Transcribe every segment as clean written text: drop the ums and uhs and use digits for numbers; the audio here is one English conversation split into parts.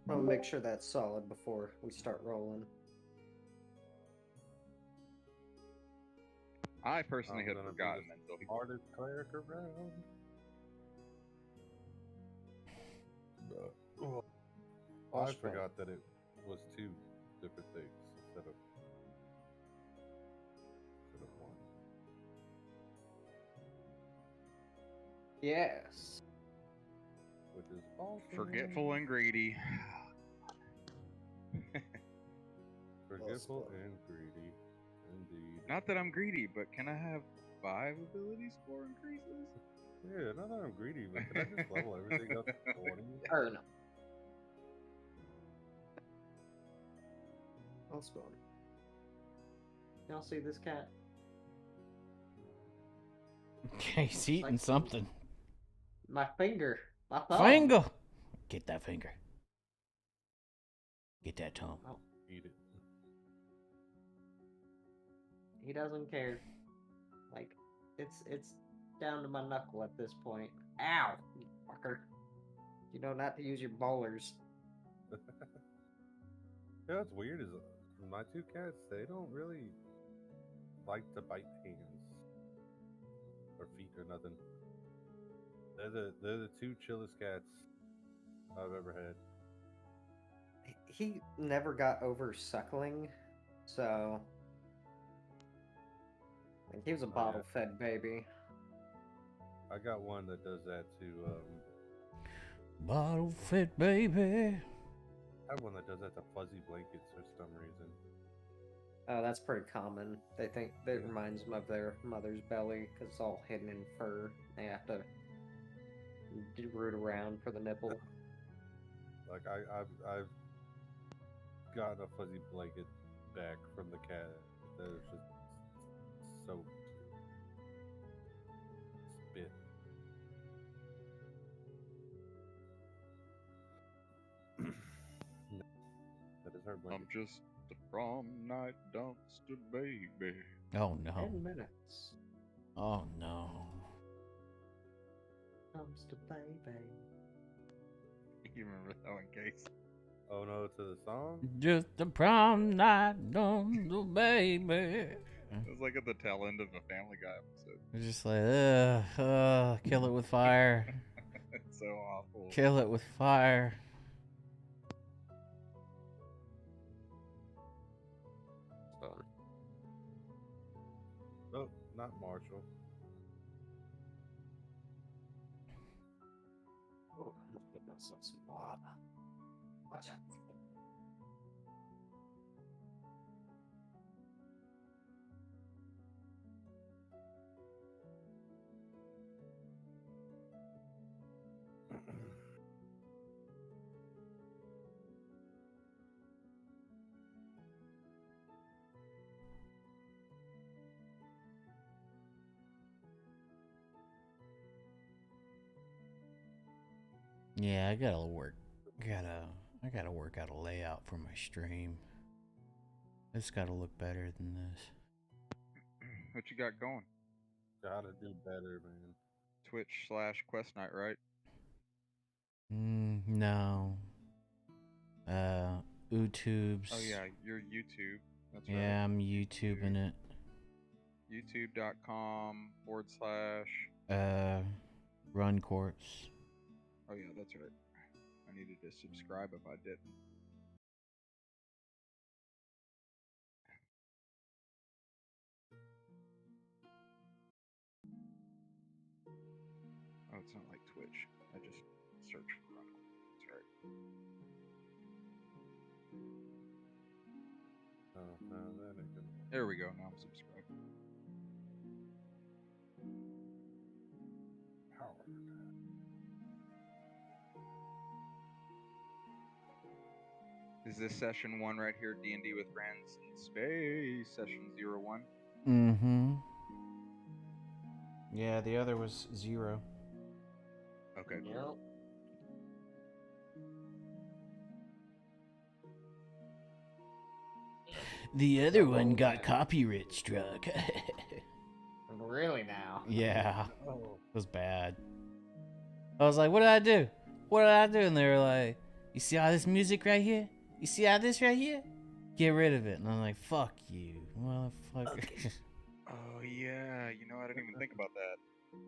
I'll make sure that's solid before we start rolling. I personally had forgotten until he hardest cleric around. I forgot that it was two different things instead of one. Yes. Which is awesome. forgetful and greedy. Forgetful and greedy, indeed. Not that I'm greedy, but can I have 5 ability score increases? Yeah, not that I'm greedy, but can I just level everything up to 20? Or no. I'll spawn. Y'all see this cat? He's eating something. My finger. My thumb. Finger! Get that finger. Get that tongue. Oh, Eat it. he doesn't care. Like, it's down to my knuckle at this point. Ow, you fucker. You know not to use your bowlers. Yeah, what's weird is my two cats, they don't really like to bite hands or feet or nothing. They're the two chillest cats I've ever had. He never got over suckling, so like, he was a bottle-fed baby. I got one that does that too. Bottle fit, baby. I have one that does that to fuzzy blankets for some reason. Oh, that's pretty common. They think that reminds them of their mother's belly because it's all hidden in fur. They have to root around for the nipple. Like I've gotten a fuzzy blanket back from the cat that is just soaked spit. That is her blanket. I'm just a prom night dumpster baby. Oh no. 10 minutes. Oh no. Dumpster baby. You remember that one, Case? Oh no, to the song? Just a prom night, dumpster baby. It was like at the tail end of a Family Guy episode. It's just like, kill it with fire. It's so awful. Kill it with fire. Oh, not Marshall. Oh, that's some water. Watch out. Yeah, I gotta work. I gotta work out a layout for my stream. It's gotta look better than this. What you got going? Gotta do better, man. Twitch/Quest Night, right? No. YouTube's. Oh yeah, your YouTube. That's right. Yeah, I'm YouTubing it. YouTube.com/ Run Courts. Oh yeah, that's right. I needed to subscribe if I didn't. Oh, it's not like Twitch. I just search for Run. That's right. Oh, no, that ain't gonna work. There we go. Now I'm subscribed. Howard. Is this session 1 right here? D&D with Frans in space. Session 01. Mm-hmm. Yeah, the other was 0. Okay. Yep. The other one got copyright struck. Really now? Yeah, Oh, it was bad. I was like, what did I do? What did I do? And they were like, you see all this music right here? You see all this right here? Get rid of it. And I'm like, fuck you, motherfucker. Oh yeah, you know I didn't even think about that.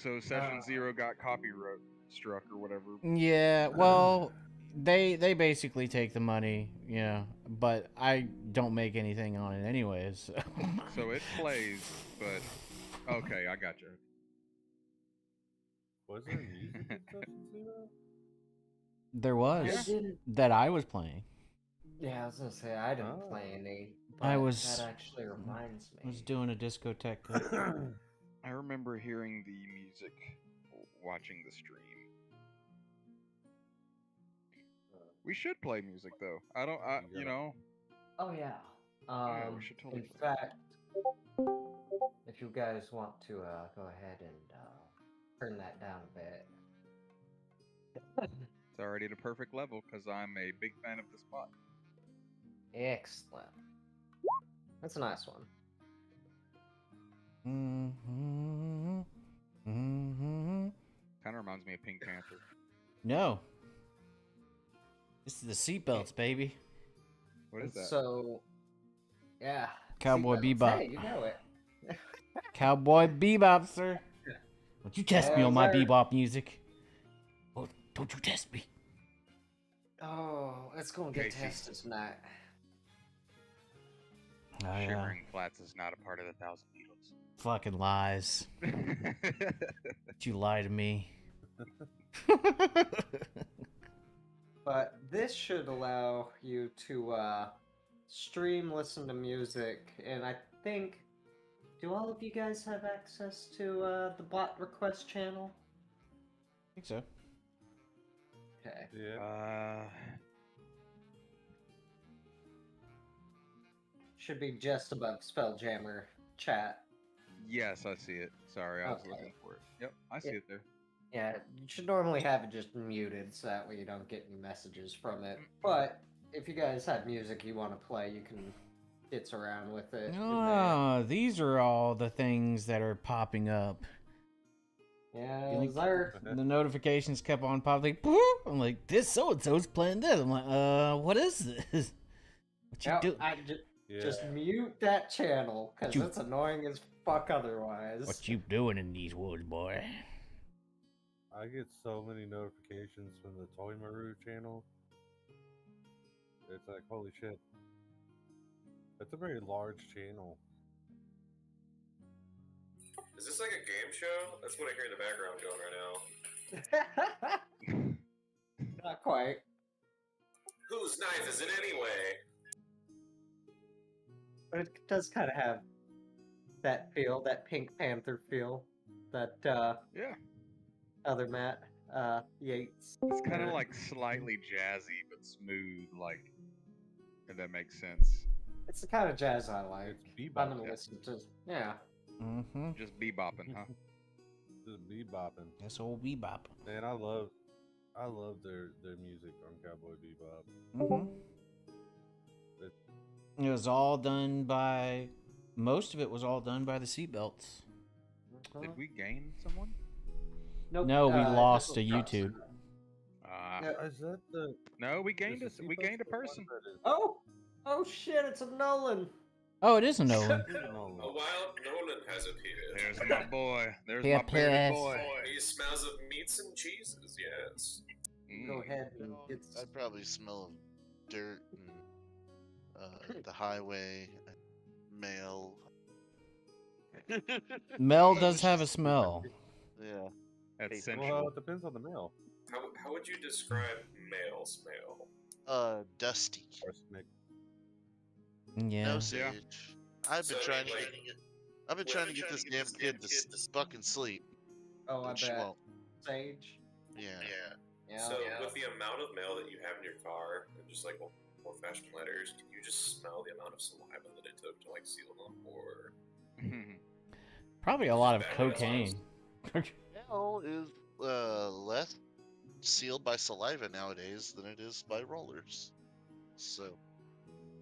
So session 0 got copyright struck or whatever. Yeah, well, they basically take the money, you know, but I don't make anything on it anyways. So, So it plays, but okay, I got you. was there music in Session Zero? there was I didn't. that I was playing. Yeah, I was gonna say I didn't play any. I But was- That actually reminds I was me. doing a discotheque. I remember hearing the music watching the stream. We should play music though. I don't. You know. Oh yeah. Yeah, we should totally In play. fact, if you guys want to go ahead and turn that down a bit. It's already at a perfect level because I'm a big fan of the spot. Excellent. That's a nice one. Kind of reminds me of Pink Panther. No. This is the seatbelts, baby. What is that? So, yeah. Cowboy seatbelts. Bebop. Hey, you know it. Cowboy Bebop, sir. Don't you test me on my Sir. bebop music. Oh, don't you test me. Oh, let's go and get Casey. tested tonight. Oh, yeah. Shivering Flats is not a part of the Thousand Needles. Fucking lies. Don't you lie to me. But this should allow you to stream, listen to music, and I think, do all of you guys have access to the bot request channel? I think so. Okay. Yeah. Should be just above Spelljammer chat. Yes, I see it. Sorry, I was Okay. looking for it. Yep, I see Yeah. it there. Yeah, you should normally have it just muted so that way you don't get any messages from it. But if you guys have music you want to play, you can ditz around with it. in there. Oh, these are all the things that are popping up. Yeah, You think- Zark. The notifications kept on popping. Like, "Boop." I'm like, this so-and-so's playing this. I'm like, what is this? What you Yep, do? Yeah. Just mute that channel because You- it's annoying as fuck otherwise. What you doing in these woods, boy? I get so many notifications from the Toy Maru channel. It's like, holy shit. That's a very large channel. Is this like a game show? That's what I hear in the background going right now. Not quite. Whose knife is it anyway? But it does kind of have that feel, that Pink Panther feel, that Yeah, other Matt Yates. it's kind of there. like slightly jazzy but smooth, like, if that makes sense. It's the kind of jazz I like. It's bebop. I'm gonna yeah. listen to. Yeah. Mm-hmm. Just bebopping, huh? Just bebopping. That's old bebop. Man, I love their music on Cowboy Bebop. Mm-hmm. It was all done by. Most of it was all done by the seatbelts. Did we gain someone? Nope, No, we this lost was to Frans. YouTube. Yeah. Is that the? No, we gained is us. the We seatbelt gained a the one person. that is- Oh shit! It's a Nolan. Oh, it is a Nolan. No, A wild Nolan has appeared. There's my boy. There's Yeah, my bearded please. boy. He smells of meats and cheeses, yes. Go Mm. ahead and No, get. I'd probably smell of dirt and the highway, and mail. Mel does have a smell. Yeah. That's well, sensual. it depends on the mail. How would you describe male smell? Dusty. Arsenic. Yeah. No Yeah. sage. I've been So, trying to like- get. I've been trying to get this damn kid to fucking sleep. Oh, I and she bet. won't. Sage. Yeah. Yeah. So with the amount of mail that you have in your car, and just like old-fashioned letters, can you just smell the amount of saliva that it took to like seal them, or Probably a lot of Bad cocaine. Mail is less sealed by saliva nowadays than it is by rollers. So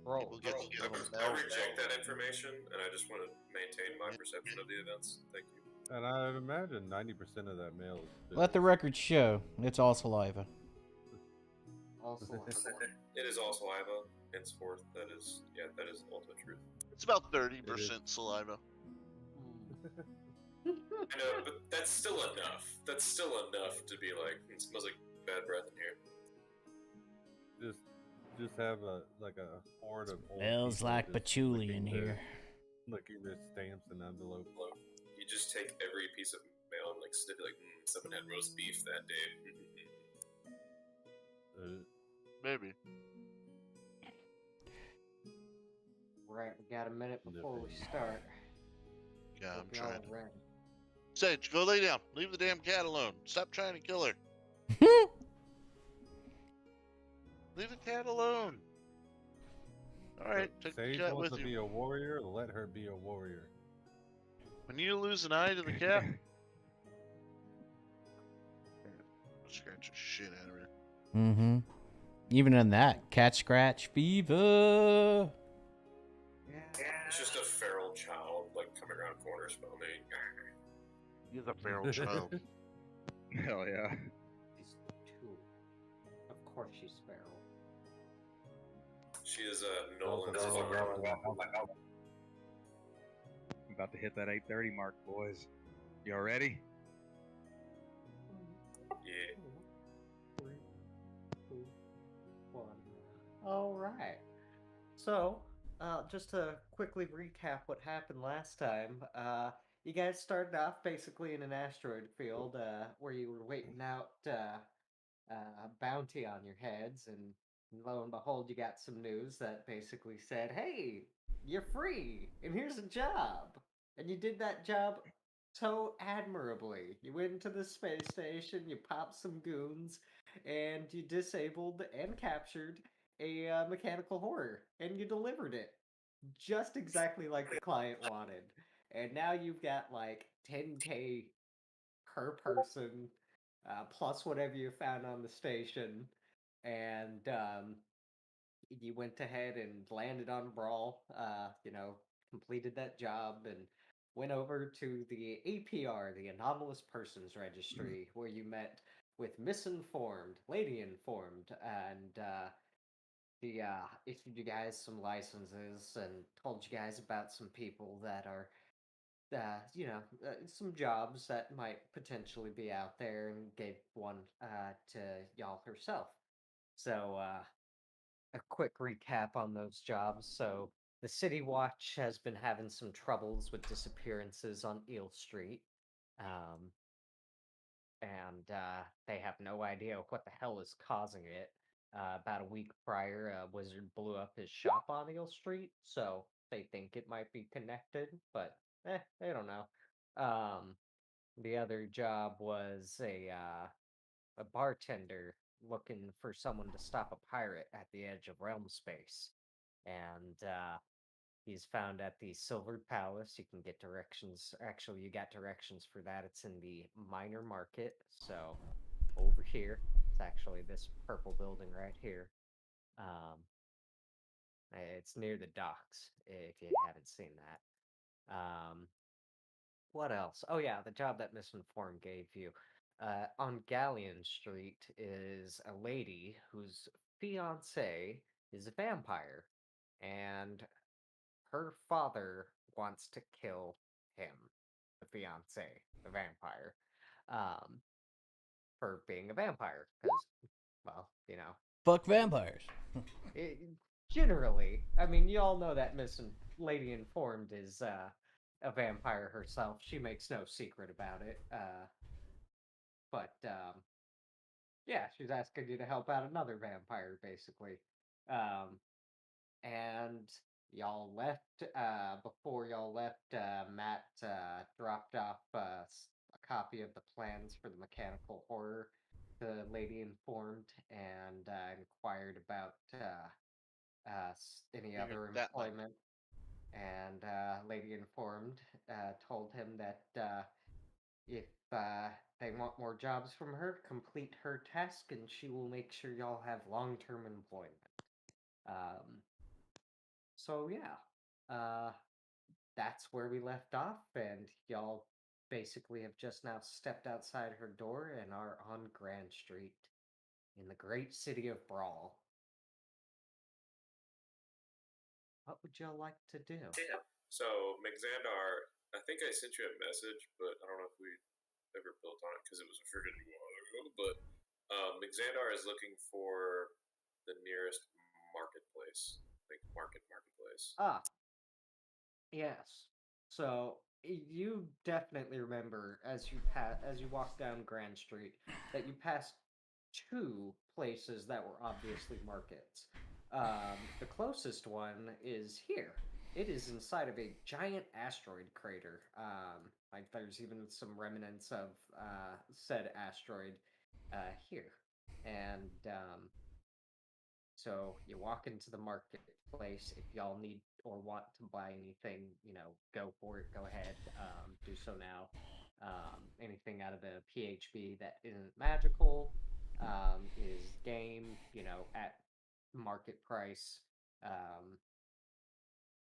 Roll. People get I little I reject that information, and I just want to maintain my perception of the events. Thank you. And I imagine 90% of that mail is Let the bills. record show it's all saliva. Also, It is all saliva. Henceforth, that is the ultimate truth. It's about 30% saliva. I know, but that's still enough. That's still enough to be like, it smells like bad breath in here. Just have a horde of old Smells people like just patchouli licking in their- here. Licking their stamps and envelopes. You just take every piece of mail and like sniff it, like someone had roast beef that day. Maybe. right, we got a minute before we start. Yeah, I'm Hope y'all trying. are ready. Sage, go lay down. Leave the damn cat alone. Stop trying to kill her. Leave the cat alone. All right, take Sage the cat wants with to be you. a warrior. Let her be a warrior. When you lose an eye to the cat, scratch the shit out of her. Mm-hmm. Even in that, cat scratch fever. It's just a feral child, like coming around corners, moaning. He's a feral child. Hell yeah. She's two. Of course she's feral. She is Also, Nolan's also, lover. I'm about to hit that 8:30 mark, boys. Y'all ready? Yeah. 3, 2, 1. All right. So, just to quickly recap what happened last time, you guys started off basically in an asteroid field where you were waiting out a bounty on your heads, and lo and behold, you got some news that basically said, "Hey, you're free, and here's a job." And you did that job so admirably. You went into the space station, you popped some goons, and you disabled and captured a mechanical horror, and you delivered it just exactly like the client wanted. And now you've got like 10K per person, plus whatever you found on the station, and you went ahead and landed on Brawl. Completed that job and went over to the APR, the Anomalous Persons Registry, where you met with Misinformed, Lady Informed, and the issued you guys some licenses and told you guys about some people that are some jobs that might potentially be out there, and gave one to y'all herself. So, a quick recap on those jobs. So, the City Watch has been having some troubles with disappearances on Eel Street. Um, and they have no idea what the hell is causing it. About a week prior, a wizard blew up his shop on Eel Street, so they think it might be connected, but they don't know. The other job was a bartender looking for someone to stop a pirate at the edge of realm space, and he's found at the Silver Palace. You can get directions. Actually, you got directions for that. It's in the Minor Market. So over here, it's actually this purple building right here. Um, it's near the docks, if you haven't seen that. What else? Oh yeah, the job that Misinformed gave you. On Galleon Street is a lady whose fiance is a vampire, and her father wants to kill him, the fiance, the vampire, um, for being a vampire. Because, well, Fuck vampires. it, generally, I mean, you all know that Lady Informed is a vampire herself. She makes no secret about it. But yeah, she's asking you to help out another vampire, basically. Um, and y'all left before y'all left, Matt dropped off a copy of the plans for the mechanical horror. The lady Informed, and inquired about any other That might- employment, and Lady Informed told him that if they want more jobs from her, complete her task, and she will make sure y'all have long-term employment. Um, So yeah, uh, that's where we left off, and y'all basically have just now stepped outside her door and are on Grand Street in the great city of Brawl. What would y'all like to do? Yeah. So McXandar, I think I sent you a message, but I don't know if we ever built on it because it was a freaking while ago. But McXandar is looking for the nearest marketplace, like marketplace. Ah, yes. So you definitely remember as you walk down Grand Street that you passed two places that were obviously markets. The closest one is here. It is inside of a giant asteroid crater. Like there's even some remnants of said asteroid here, and so you walk into the marketplace. If y'all need or want to buy anything, go for it. Go ahead. Do so now. Anything out of the PHB that isn't magical is game, at market price.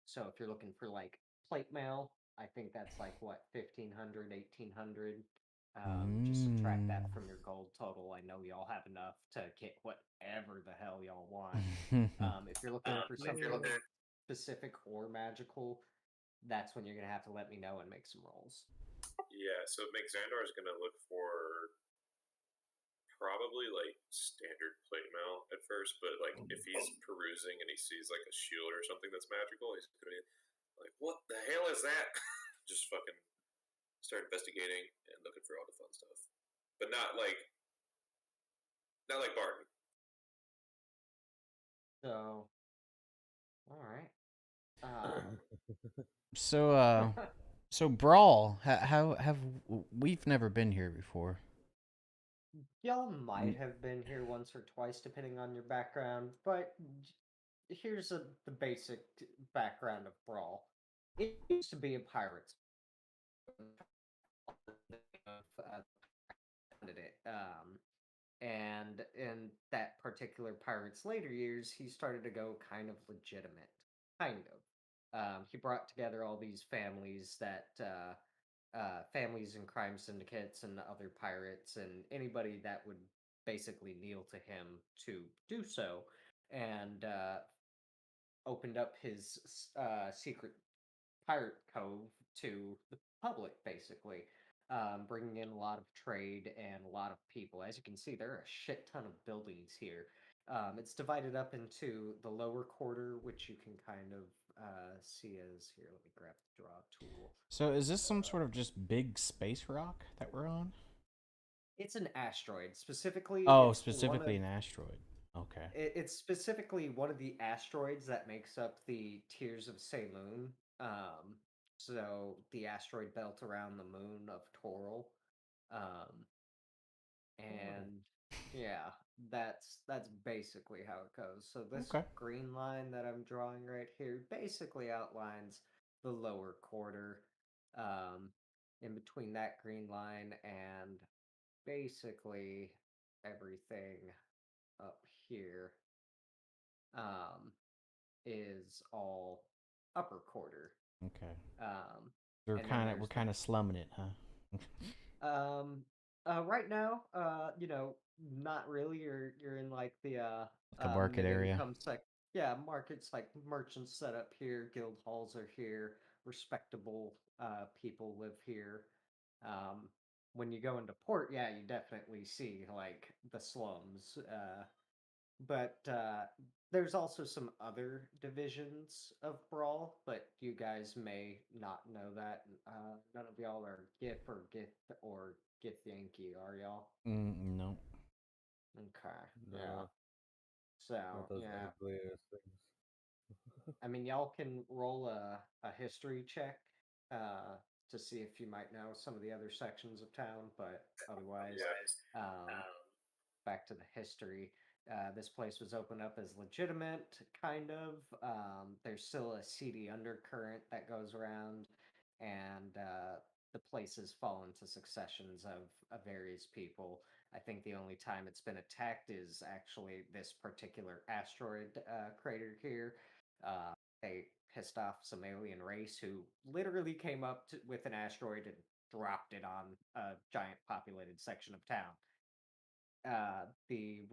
So if you're looking for like plate mail, I think that's like what 1,500, 1,800. Just subtract that from your gold total. I know y'all have enough to get whatever the hell y'all want. If you're looking for something specific or magical, that's when you're gonna have to let me know and make some rolls. Yeah, so McXandar is gonna look for probably like standard plate mail at first, but like if he's perusing and he sees like a shield or something that's magical, he's gonna be like, "What the hell is that?" Just fucking start investigating and looking for all the fun stuff, but not like Barton. So, all right. Um, So Brawl, how have we've never been here before? y'all might have been here once or twice, depending on your background, but here's the basic background of Brawl. It used to be a pirate's founded it. And in that particular pirate's later years, he started to go kind of legitimate. Kind of. He brought together all these families families and crime syndicates and other pirates and anybody that would basically kneel to him to do so, and opened up his secret pirate cove to the public, basically, bringing in a lot of trade and a lot of people. As you can see, there are a shit ton of buildings here. It's divided up into the lower quarter, which you can kind of see as here. Let me grab the draw tool. So is this some sort of just big space rock that we're on? It's an asteroid, specifically. Oh, It's specifically an asteroid. Okay. It's specifically one of the asteroids that makes up the Tears of Saloon. So the asteroid belt around the moon of Toral. Um, and yeah, that's basically how it goes. So this Okay. green line that I'm drawing right here basically outlines the lower quarter. In between that green line and basically everything up here um, is all upper quarter. Okay. Um, We're and then kind of there's slumming it, huh? right now, not really. You're in like the The market area. mid-income Yeah, markets like merchants set up here, guild halls are here, respectable people live here. Um, when you go into port, yeah, you definitely see like the slums. But there's also some other divisions of Brawl, but you guys may not know that. None of y'all are GIF or Gith Yankee, are y'all? No. Okay, No, yeah. So, not those yeah. ugly ass things. I mean, y'all can roll a history check to see if you might know some of the other sections of town, but otherwise, back to the history. This place was opened up as legitimate, kind of. There's still a seedy undercurrent that goes around, and the place has fallen to successions of various people. I think the only time it's been attacked is actually this particular asteroid crater here. they pissed off some alien race who literally came up with an asteroid and dropped it on a giant populated section of town. The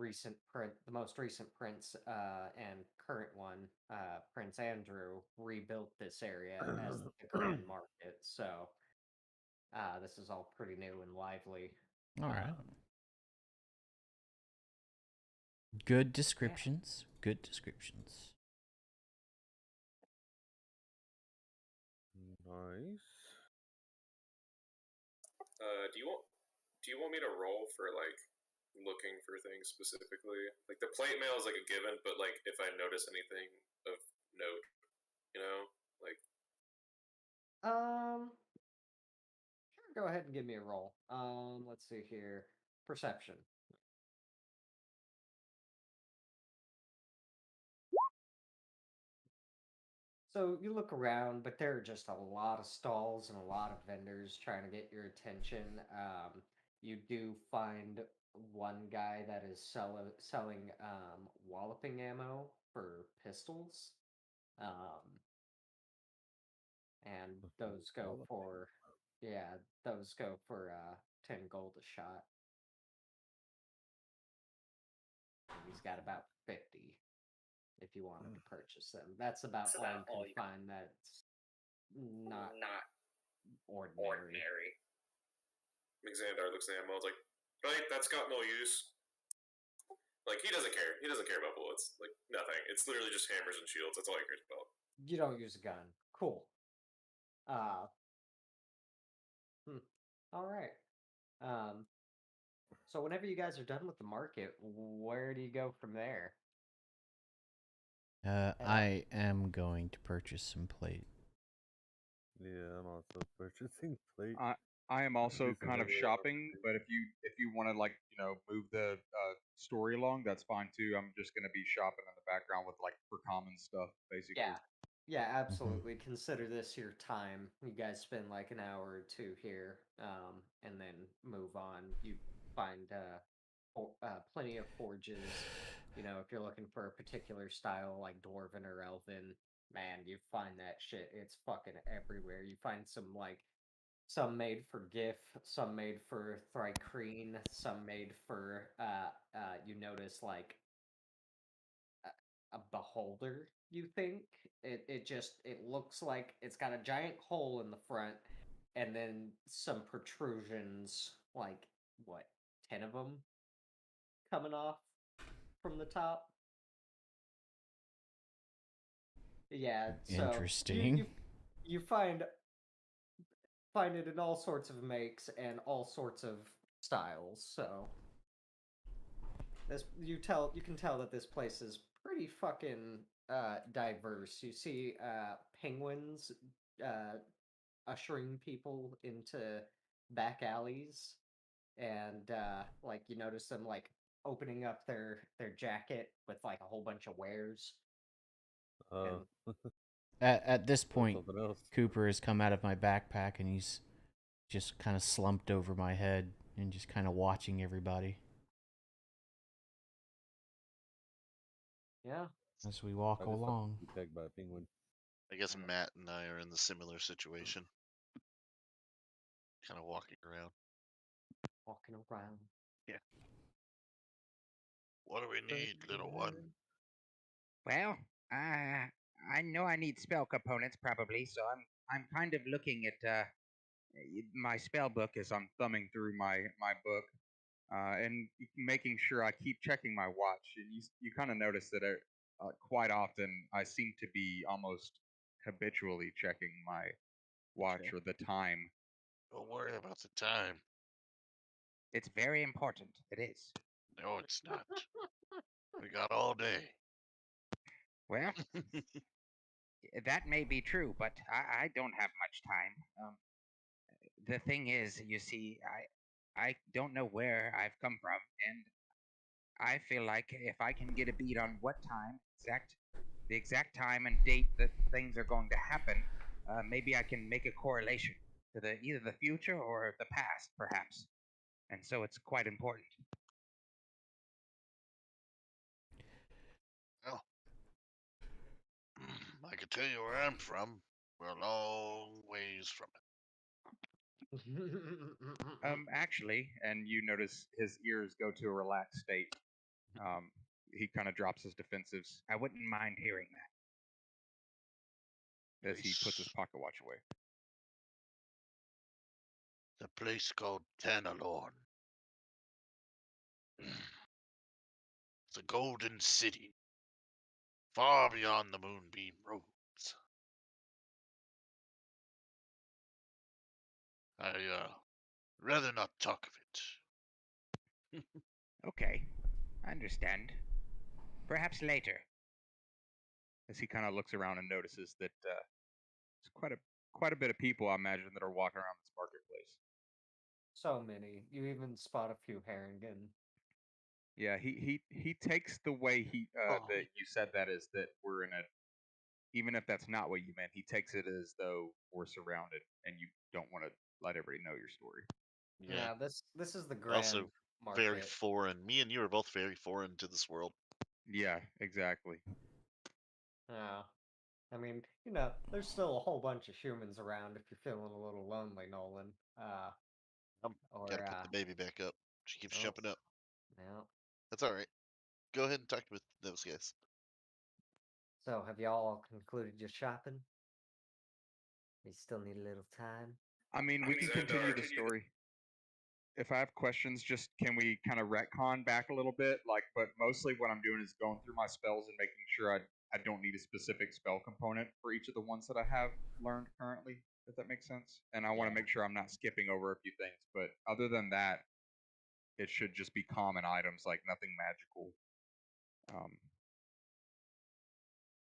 most recent prince and current one, Prince Andrew, rebuilt this area as the Grand Market. So this is all pretty new and lively. All right. Good descriptions. Good descriptions. Nice. Do you want me to roll for like looking for things specifically? Like the plate mail is like a given, but like if I notice anything of note, like Sure, go ahead and give me a roll. Let's see here. Perception. So you look around, but there are just a lot of stalls and a lot of vendors trying to get your attention. You do find one guy that is selling walloping ammo for pistols. And those go for, yeah, those go for 10 gold a shot. And he's got about 50 if you wanted to purchase them. That's about all you can find that's not ordinary. Xandar looks at the ammo, it's like, right, that's got no use. Like he doesn't care. He doesn't care about bullets. Like nothing. It's literally just hammers and shields. That's all he cares about. You don't use a gun. Cool. All right. So whenever you guys are done with the market, where do you go from there? I am going to purchase some plate. Yeah, I'm also purchasing plate. I am also Do some kind of regular shopping, but if you want to like move the story along, that's fine too. I'm just gonna be shopping in the background with like for common stuff, basically. Yeah, absolutely. Consider this your time. You guys spend like an hour or two here, and then move on. You find plenty of forges. If you're looking for a particular style like Dwarven or Elven, man, you find that shit. It's fucking everywhere. You find some made for GIF, some made for Thrycreen, some made for you notice like a beholder, you think. It looks like it's got a giant hole in the front and then some protrusions, like what, 10 of them coming off from the top. Yeah, so Interesting. you find it in all sorts of makes and all sorts of styles. So you can tell that this place is pretty fucking diverse. You see penguins ushering people into back alleys, and like you notice them like opening up their jacket with like a whole bunch of wares. And At this point, something else. Cooper has come out of my backpack and he's just kind of slumped over my head and just kind of watching everybody yeah, as we walk I just along. got pegged by a penguin. I guess Matt and I are in the similar situation. Kind of walking around. Yeah. What do we need, little one? Well, I know I need spell components probably, so I'm kind of looking at my spell book as I'm thumbing through my book, and making sure I keep checking my watch. And you kind of notice that quite often I seem to be almost habitually checking my watch or the time. Don't worry about the time. It's very important. It is. No, it's not. We got all day. Well, that may be true, but I don't have much time. The thing is, you see, I don't know where I've come from, and I feel like if I can get a beat on what time, the exact time and date that things are going to happen, maybe I can make a correlation to either the future or the past, perhaps. And so it's quite important. Oh. I can tell you where I'm from. We're a long ways from it. Actually, and you notice his ears go to a relaxed state. He kind of drops his defensives I wouldn't mind hearing that. as he puts his Place- pocket watch away. The place called Tanalorn. It's a golden city, far beyond the moonbeam roads. I rather not talk of it. Okay, I understand. Perhaps later. As he kind of looks around and notices that there's quite a bit of people, I imagine, that are walking around this marketplace. So many. You even spot a few Haringen. Yeah, he takes the way that you said that is that we're in a, even if that's not what you meant, he takes it as though we're surrounded and you don't want to let everybody know your story. Yeah, this is the grand Also, market. very foreign. Me and you are both very foreign to this world. Yeah, exactly. Yeah. I mean, there's still a whole bunch of humans around if you're feeling a little lonely, Nolan. Gotta put the baby back up. She keeps jumping up. Yeah. That's all right. Go ahead and talk with those guys. So, have y'all concluded your shopping? You still need a little time? I mean, we can continue the story. If I have questions, just can we kind of retcon back a little bit? But mostly what I'm doing is going through my spells and making sure I don't need a specific spell component for each of the ones that I have learned currently, if that makes sense. And I want to make sure I'm not skipping over a few things. But other than that, it should just be common items, like nothing magical.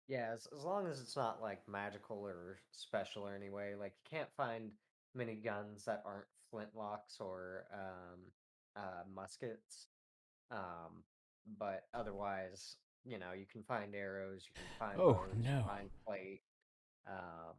Yeah, as long as it's not like magical or special or anyway. Like you can't find many guns that aren't flintlocks or muskets. But otherwise, you can find arrows, you can find Oh, bows, you no. can find plate. Um,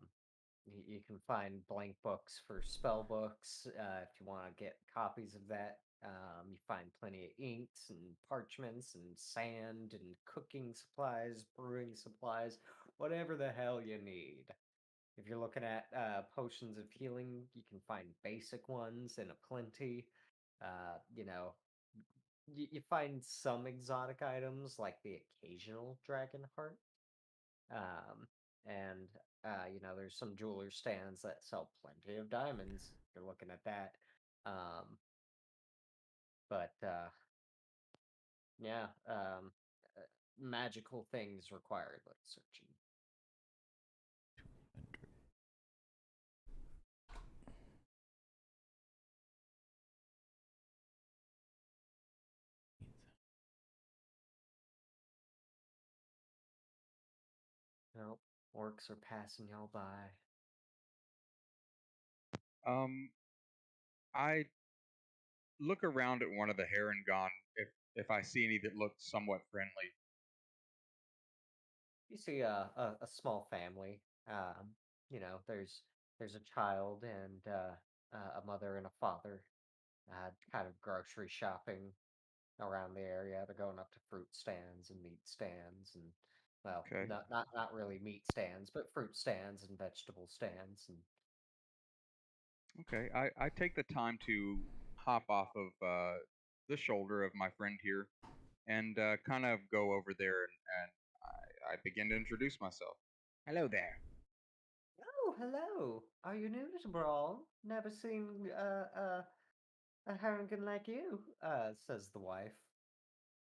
you can find blank books for spell books if you want to get copies of that. You find plenty of inks and parchments and sand and cooking supplies, brewing supplies, whatever the hell you need. If you're looking at potions of healing, you can find basic ones in a plenty. You find some exotic items like the occasional dragon heart. And there's some jeweler stands that sell plenty of diamonds. If you're looking at that. But yeah, magical things required like searching. Nope, orcs are passing y'all by. I look around at one of the Harengon if I see any that look somewhat friendly. You see a small family. There's a child and a mother and a father, kind of grocery shopping around the area. They're going up to fruit stands and meat stands and Okay. not really meat stands, but fruit stands and vegetable stands and Okay, I take the time to hop off of the shoulder of my friend here and kind of go over there and I begin to introduce myself. Hello there. Oh, hello. Are you new to Brawl? Never seen a Harrigan like you, says the wife.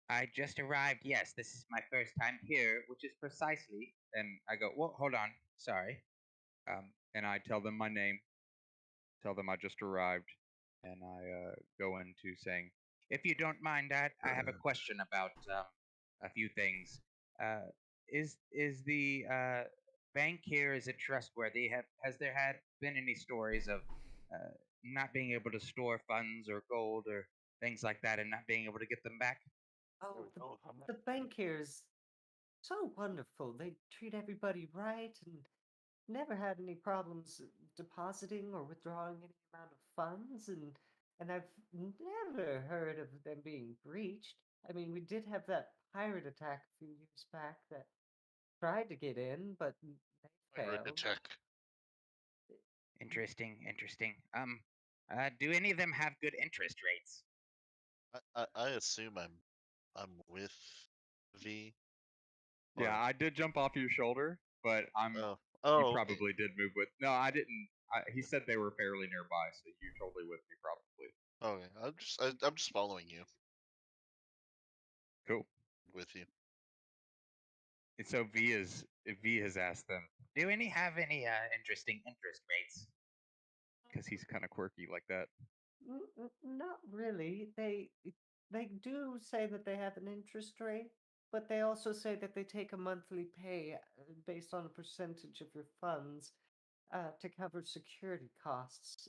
I just arrived. Yes, this is my first time here, which is precisely. And I go, well, hold on, sorry. And I tell them my name, tell them I just arrived, and I go into saying, If you don't mind, I have a question about a few things. Is the bank here, is it trustworthy? Has there been any stories of not being able to store funds or gold or things like that and not being able to get them back? Oh, the bank here is so wonderful. They treat everybody right and never had any problems depositing or withdrawing any amount of funds and I've never heard of them being breached. I mean, we did have that pirate attack a few years back that tried to get in, but Okay. Ready to check. Interesting. Do any of them have good interest rates? I assume I'm with V. Yeah, or- I did jump off your shoulder, but Oh, you oh, okay. probably did move with. No, I didn't. He said they were fairly nearby, so you totally with me probably. Okay, I'm just following you. Cool. With you. So V has asked them Do any have any interesting interest rates? because he's kind of quirky like that. Not really. They do say that they have an interest rate, but they also say that they take a monthly pay based on a percentage of your funds to cover security costs.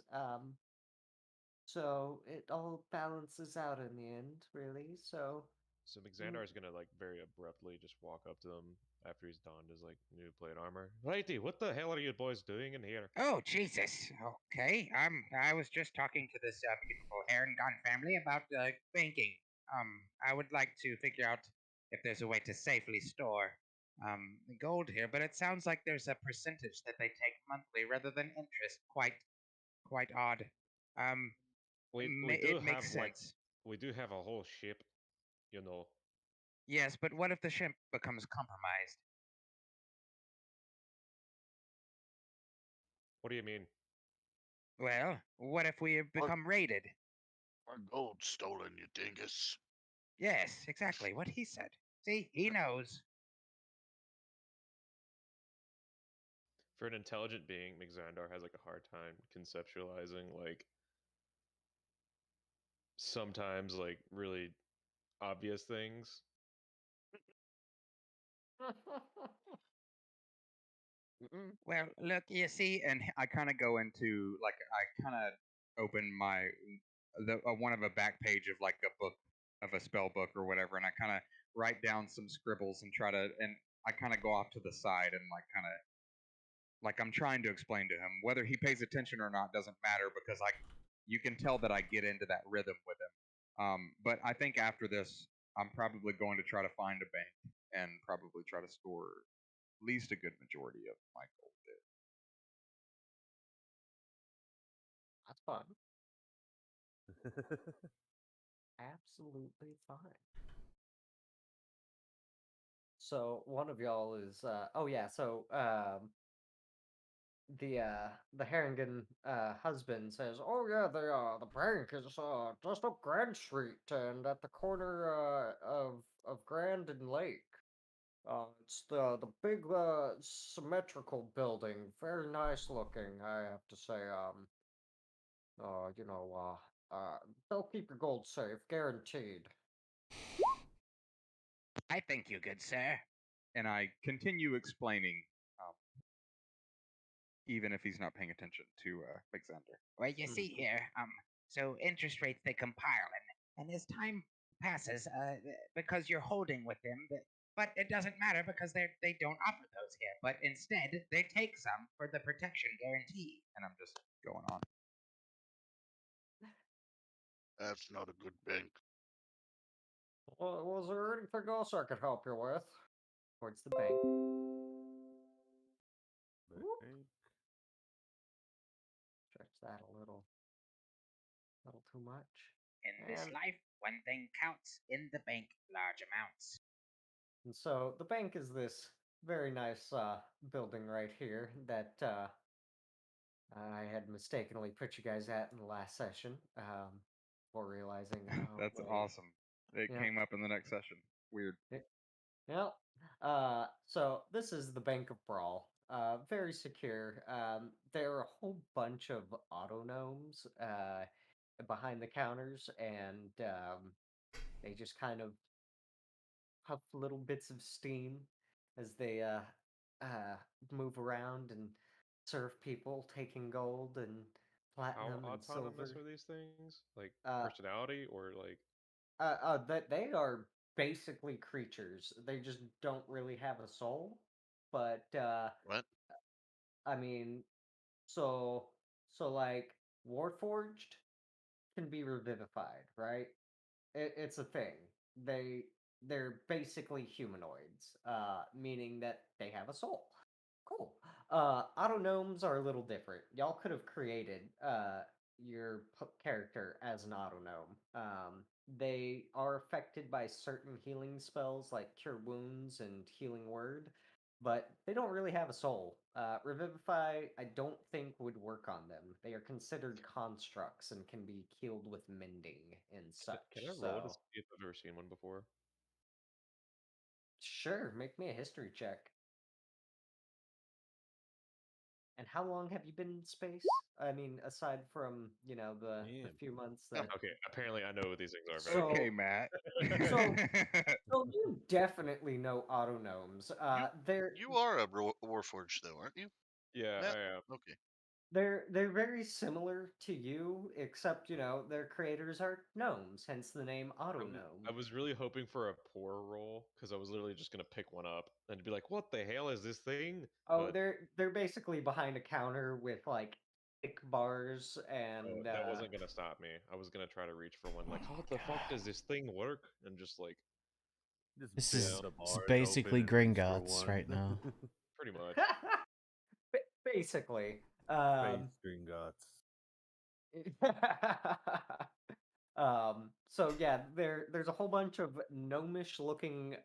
So it all balances out in the end, really. So So Xandar is gonna like very abruptly just walk up to them after he's donned his like new plate armor. Righty, what the hell are you boys doing in here? Oh Jesus. Okay. I was just talking to this beautiful Herringon family about banking. I would like to figure out if there's a way to safely store gold here, but it sounds like there's a percentage that they take monthly rather than interest. Quite odd. Um, We it do makes have like sense. we do have a whole ship, you know. Yes, but what if the ship becomes compromised? What do you mean? Well, what if we become raided? Our gold stolen, you dingus. Yes, exactly what he said. See, he knows. For an intelligent being, Xandar has like a hard time conceptualizing like sometimes like really obvious things. Well, look, you see, And I kind of go into like I kind of open my one of a back page of like a book of a spell book or whatever, and I kind of write down some scribbles and I kind of go off to the side and like kind of like I'm trying to explain to him whether he pays attention or not doesn't matter because you can tell that I get into that rhythm with him. But I think after this, I'm probably going to try to find a bank and probably try to store at least a good majority of my gold there. that's fun. Absolutely fine. So one of y'all is oh yeah, so the Harrigan husband says, "Oh yeah, the bank is just up Grand Street and at the corner of Grand and Lake. It's the big symmetrical building, very nice looking, I have to say. You know, they'll keep your gold safe, guaranteed." I thank you, good sir. And I continue explaining, even if he's not paying attention to Alexander. Well, you see here, so interest rates they compile, and as time passes, because you're holding with them, but it doesn't matter because they don't offer those here, but instead they take some for the protection guarantee. And I'm just going on. That's not a good bank. Well, was there anything else I could help you with? Towards the bank. Whoop. Bank. Stretch that a little too much. In this And- life, one thing counts. In the bank, large amounts. And so the bank is this very nice building right here that I had mistakenly put you guys at in the last session before realizing. Oh, That's wait. awesome. It Yeah. came up in the next session. Weird. Yep. So this is the Bank of Brawl. Very secure. There are a whole bunch of auto gnomes behind the counters, and they just kind of puff little bits of steam as they move around and serve people, taking gold and How platinum and autonomous silver. are these things? Like Uh, personality or like that they are basically creatures. They just don't really have a soul. But What? I mean, so like Warforged can be revivified, right? It's a thing. They're basically humanoids, meaning that they have a soul. Cool. Auto gnomes are a little different. Y'all could have created your character as an auto gnome. They are affected by certain healing spells like Cure Wounds and Healing Word, but they don't really have a soul. Revivify, I don't think would work on them. They are considered constructs and can be killed with mending and such. Can I roll to So, see if I've ever seen one before? sure, make me a history check. And how long have you been in space? I mean, aside from, the Man. few months that. Okay, apparently I know what these things are. So- Okay, Matt. So- So you definitely know auto gnomes. They're You are a Warforged, though, aren't you? yeah, Matt? I am. Okay. they're very similar to you, except their creators are gnomes, hence the name auto gnome. I was really hoping for a poor roll because I was literally just gonna pick one up and be like, "What the hell is this thing?" Oh, But they're basically behind a counter with like thick bars and that wasn't gonna stop me. I was gonna try to reach for one, like, "How the fuck does this thing work?" And just like Just This bend is the it's bars basically open and reach for Gringotts one. right now. pretty much. basically. Space Gringotts. So yeah, there's a whole bunch of gnomish looking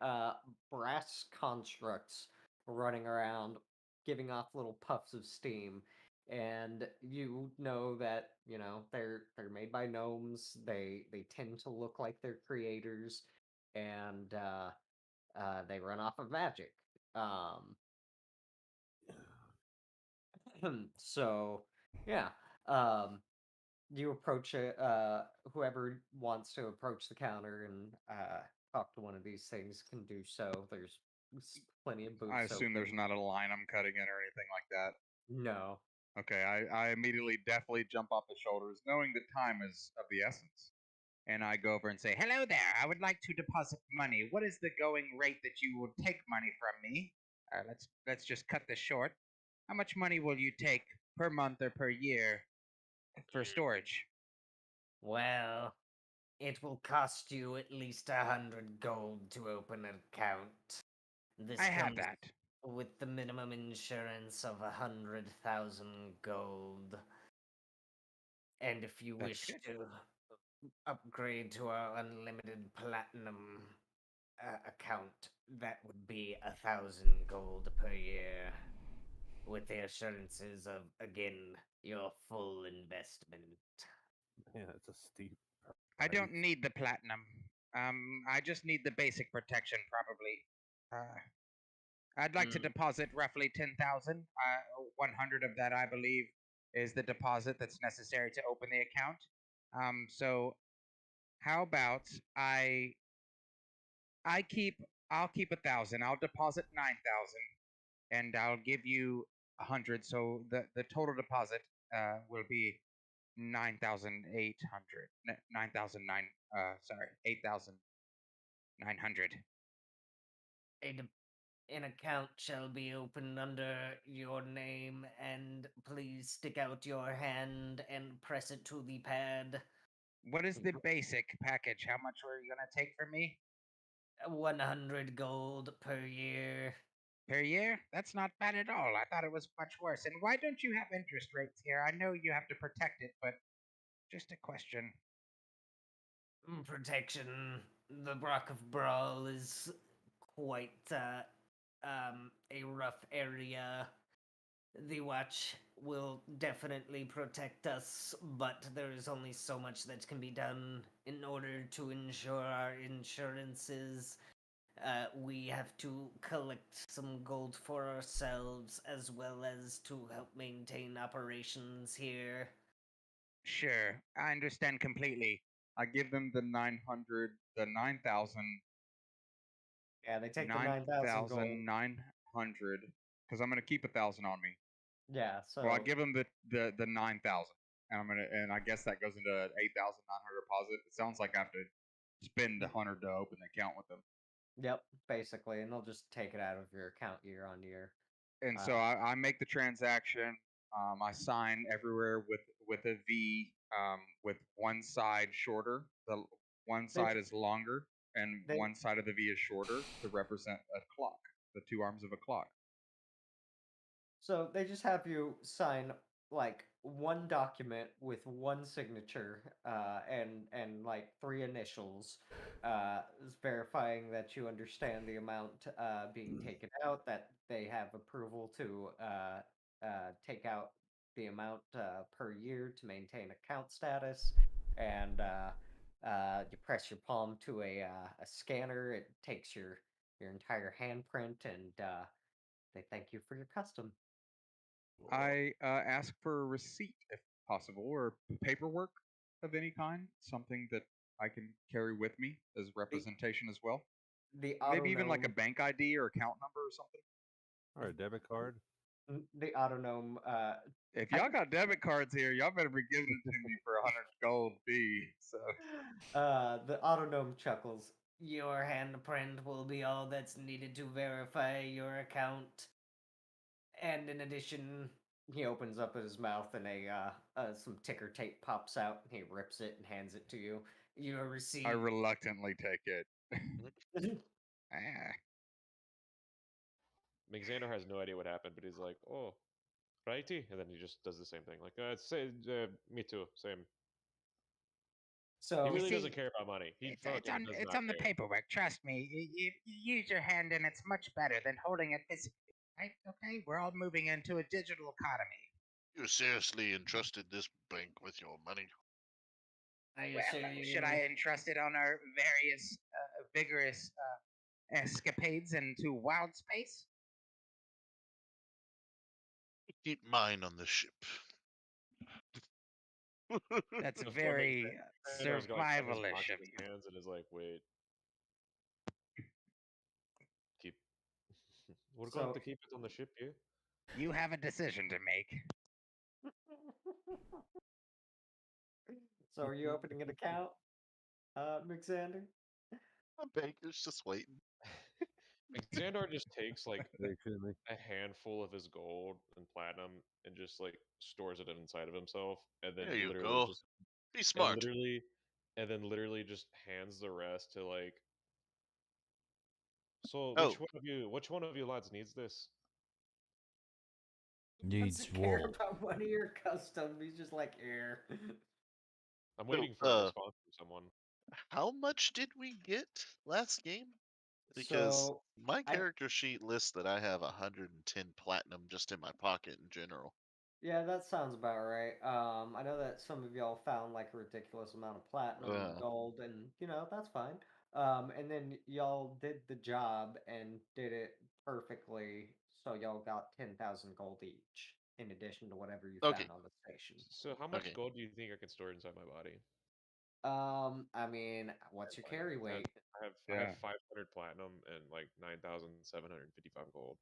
brass constructs running around, giving off little puffs of steam. And you know that, they're made by gnomes. They tend to look like their creators, and they run off of magic. So yeah. You approach whoever wants to approach the counter and talk to one of these things can do so. There's plenty of booths. I assume there's open. not a line I'm cutting in or anything like that. No. Okay, I immediately definitely jump off the shoulders, knowing that time is of the essence. And I go over and say, Hello there. I would like to deposit money. What is the going rate that you will take money from me? Let's just cut this short. How much money will you take per month or per year for storage? Well, it will cost you at least 100 gold to open an account. This I have comes that. with the minimum insurance of 100,000 gold. And if you That's wish good. to upgrade to our unlimited platinum account, that would be 1,000 gold per year, with the assurances of, again, your full investment. Man, that's a steep. I don't price. need the platinum. I just need the basic protection, probably. I'd like to deposit roughly 10,000. 100 of that, I believe, is the deposit that's necessary to open the account. So how about I'll keep 1,000. I'll deposit 9,000, and I'll give you 100. So the total deposit will be 9,800. 9,009. Sorry, 8,900. An account shall be opened under your name, and please stick out your hand and press it to the pad. What is the basic package? How much were you gonna take from me 100 gold per year. per year? That's not bad at all. I thought it was much worse. And why don't you have interest rates here? I know you have to protect it, but just a question. Protection. The Rock of Brawl is quite a rough area. The Watch will definitely protect us, but there is only so much that can be done in order to ensure our insurances. We have to collect some gold for ourselves as well as to help maintain operations here. Sure, I understand completely. I give them the 900, the 9,000, Yeah, they take the 9,000 gold. 9,900, because I'm gonna keep 1,000 on me. Yeah, so Well, I give them the 9,000, and I guess that goes into 8,900 deposit. It sounds like I have to spend 100 to open the account with them. yep, basically, and they'll just take it out of your account year on year. And so I make the transaction. I sign everywhere with a V, with one side shorter. The one side is longer, and one side of the V is shorter to represent a clock, the two arms of a clock. So they just have you sign like one document with one signature, and like three initials, verifying that you understand the amount being taken out, that they have approval to take out the amount per year to maintain account status, and you press your palm to a scanner. It takes your entire handprint, and they thank you for your custom. I ask for a receipt if possible, or paperwork of any kind, something that I can carry with me as representation as well. The Maybe even like a autonome, bank ID or account number or something. Or a debit card. the autonome. If y'all got debit cards here, y'all better be giving it to me for 100 gold fee. So The autonome chuckles. Your handprint will be all that's needed to verify your account. And in addition, he opens up his mouth and some ticker tape pops out. And he rips it and hands it to you. Your receipt. I reluctantly take it. Ah. Xander has no idea what happened, but he's like, "Oh, righty," and then he just does the same thing. Like, me too, same. He So really see, doesn't care about money. He fucking does it's not on the care. paperwork. Trust me. You use your hand, and it's much better than holding it physically. Right? Okay, we're all moving into a digital economy. You seriously entrusted this bank with your money? Are you Well, sure should I entrust it on our various vigorous escapades into wild space? Keep mine on the ship. That's Just very Xander's got like, his survivalish watch of in his you. hands and is like, "Wait, keep. We're going So to keep it on the ship here." You have a decision to make. so are you opening an account, McXander? My banker's just waiting. Xandar just takes like Patiently. a handful of his gold and platinum and just like stores it inside of himself, and then There you literally go. just Be smart. literally just hands the rest to like. So Oh, which one of you lads needs this? Needs Doesn't care wool. about one of your custom. He's just like air. I'm so, waiting for a response from someone. how much did we get last game? Because So my I character sheet lists that I have 110 platinum just in my pocket in general. Yeah, that sounds about right. I know that some of y'all found like a ridiculous amount of platinum and gold, and that's fine. And then y'all did the job and did it perfectly, so y'all got 10,000 gold each, in addition to whatever you Okay. found on the station. So how much Okay. gold do you think I can store inside my body? I mean, what's your carry weight? I have 500 platinum and like 9,755 gold.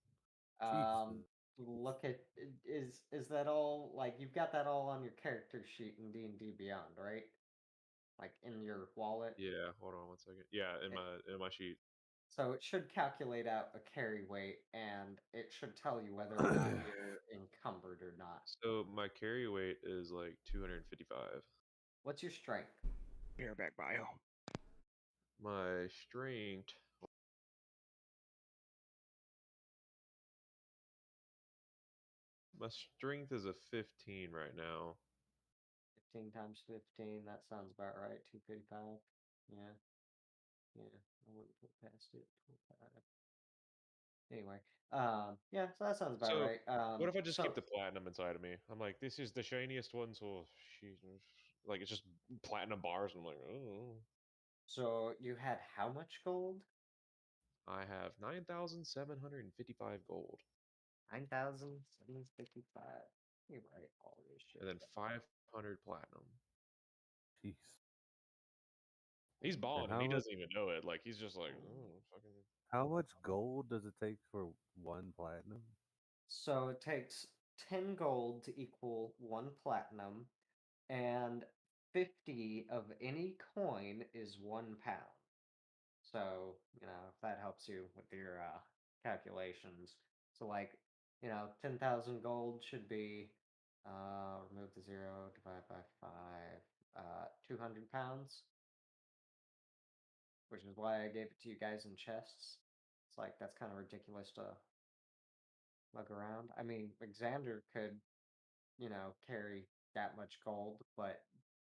Um, Look at is that all like you've got that all on your character sheet in D&D Beyond, right? Like in your wallet. Yeah, hold on one second. Yeah, in my sheet. So it should calculate out a carry weight, and it should tell you whether or not you're encumbered or not. So my carry weight is like 255. What's your strength? Bareback bio. My strength. My strength is a 15 right now. 15 times 15, that sounds about right. 255. Yeah. Yeah. I wouldn't put past it. 25. Anyway, yeah, so that sounds about So right. what if I just keep So the platinum inside of me? I'm like, this is the shiniest one, so like it's just platinum bars, and I'm like, oh. so you had how much gold? I have 9,755 gold. 9,755. You write all this shit And then down. 500 platinum. Jeez. He's balling and how he much- doesn't even know it. Like he's just like, oh, fucking. How much gold does it take for one platinum? So it takes 10 gold to equal 1 platinum, and 50 of any coin is 1 pound. So, if that helps you with your calculations. So, like, 10,000 gold should be, remove the 0, divide by 5, 200 pounds, which is why I gave it to you guys in chests. It's like, that's kind of ridiculous to lug around. I mean, Xander could, carry that much gold, but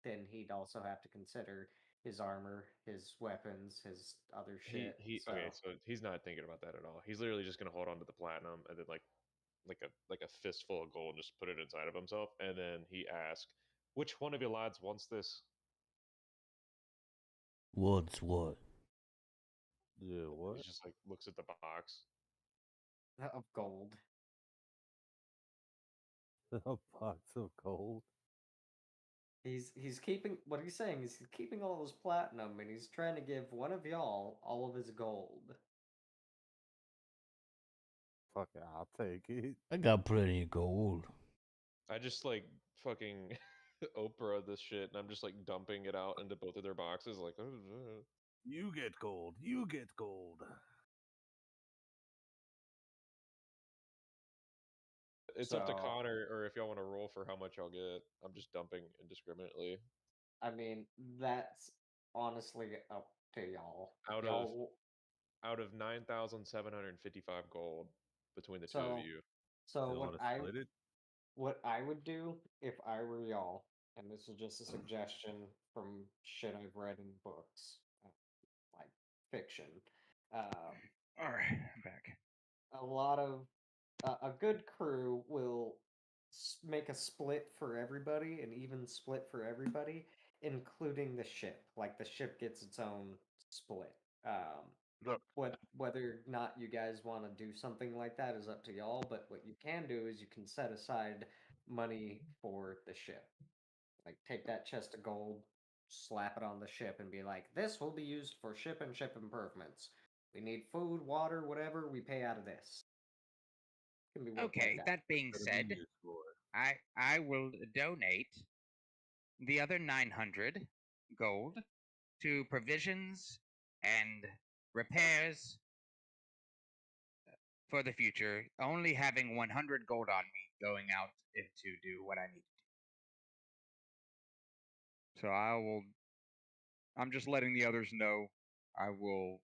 then he'd also have to consider his armor, his weapons, his other He shit. he So okay, so he's not thinking about that at all. He's literally just gonna hold on to the platinum and then like a fistful of gold, just put it inside of himself, and then he asks, "Which one of you lads wants this?" What's what? Yeah, He what? just like looks at the box. of gold. A box of gold? He's keeping what he's saying is he's keeping all his platinum and he's trying to give one of y'all all of his gold. Fuck it, I'll take it. I got plenty of gold. I just like fucking Oprah this shit, and I'm just like dumping it out into both of their boxes, like. You get gold. You get gold. It's up to So Connor, or if y'all want to roll for how much I'll get. I'm just dumping indiscriminately. I mean that's honestly up to y'all. Out of Y'all out of 9,755 gold between the two of so you. so You want to split it? what I would do if I were y'all, and this is just a suggestion from shit I've read in books, like fiction. Um, All right, I'm back. a lot of a good crew will make a split for everybody, an even split for everybody, including the ship. Like the ship gets its own split. Look, Whether or not you guys want to do something like that is up to y'all. But what you can do is you can set aside money for the ship. Like take that chest of gold, slap it on the ship, and be like, "This will be used for ship and ship improvements. We need food, water, whatever. We pay out of this." Can be worked like Okay, that. that being What said, it used for? I will donate the other 900 gold to provisions and repairs for the future, only having 100 gold on me going out to do what I need to do. So I'm just letting the others know I will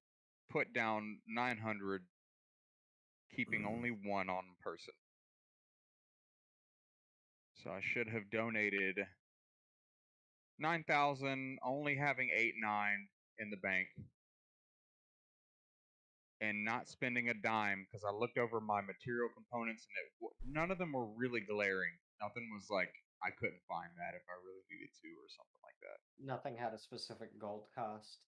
put down 900, keeping only one on person. So I should have donated 9,000, only having 8,900 in the bank, and not spending a dime because I looked over my material components and none of them were really glaring. Nothing was like I couldn't find that if I really needed to or something like that. Nothing had a specific gold cost.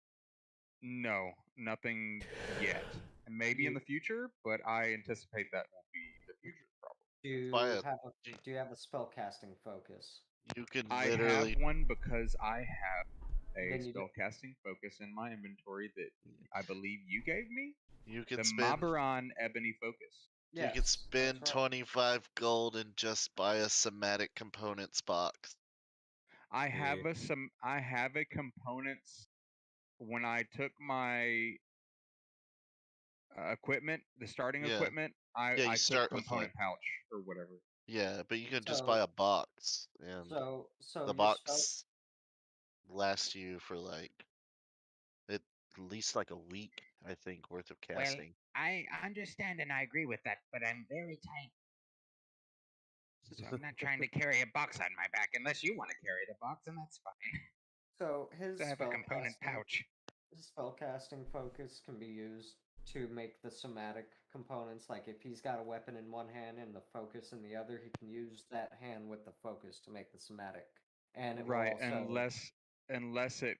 No, nothing yet. And maybe in the future, but I anticipate that will be the future problem. Do you have a spell casting focus? you could I literally. have one because I have a Then you do- spellcasting focus in my inventory that I believe you gave me. You could The spend. Mabaran Ebony Focus. You Yes, could that's spend right. 25 gold and just buy a somatic components box. I Yeah. have a components when I took my equipment, the starting Yeah. equipment, Yeah, you I took start with component one. pouch or whatever. Yeah, but you can just So buy a box, and so the your spell box lasts you for like at least like a week, I think, worth of Well, casting. I understand and I agree with that, but I'm very tiny. So I'm not trying to carry a box on my back unless you want to carry the box, and that's fine. so his So I have a component pouch. spellcasting focus can be used to make the somatic components. Like if he's got a weapon in one hand and the focus in the other, he can use that hand with the focus to make the somatic. And it will Right, also unless it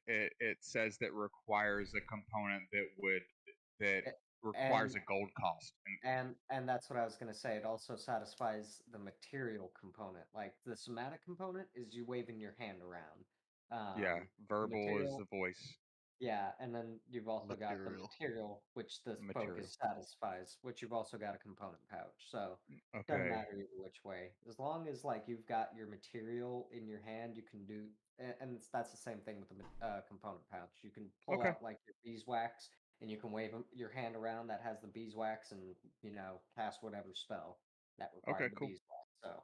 says that requires a component that a- requires and a gold cost. and that's what I was gonna say. It also satisfies the material component. Like the somatic component is you waving your hand around. Yeah, The verbal is material the voice. Yeah, and then you've also got the Material. material, which the Material. focus satisfies, which you've also got a component pouch. So doesn't Okay. matter either which way. As long as like you've got your material in your hand, you can do, and that's the same thing with the component pouch. You can pull Okay. out like your beeswax, and you can wave your hand around that has the beeswax, and cast whatever spell that Okay, required the cool. beeswax. So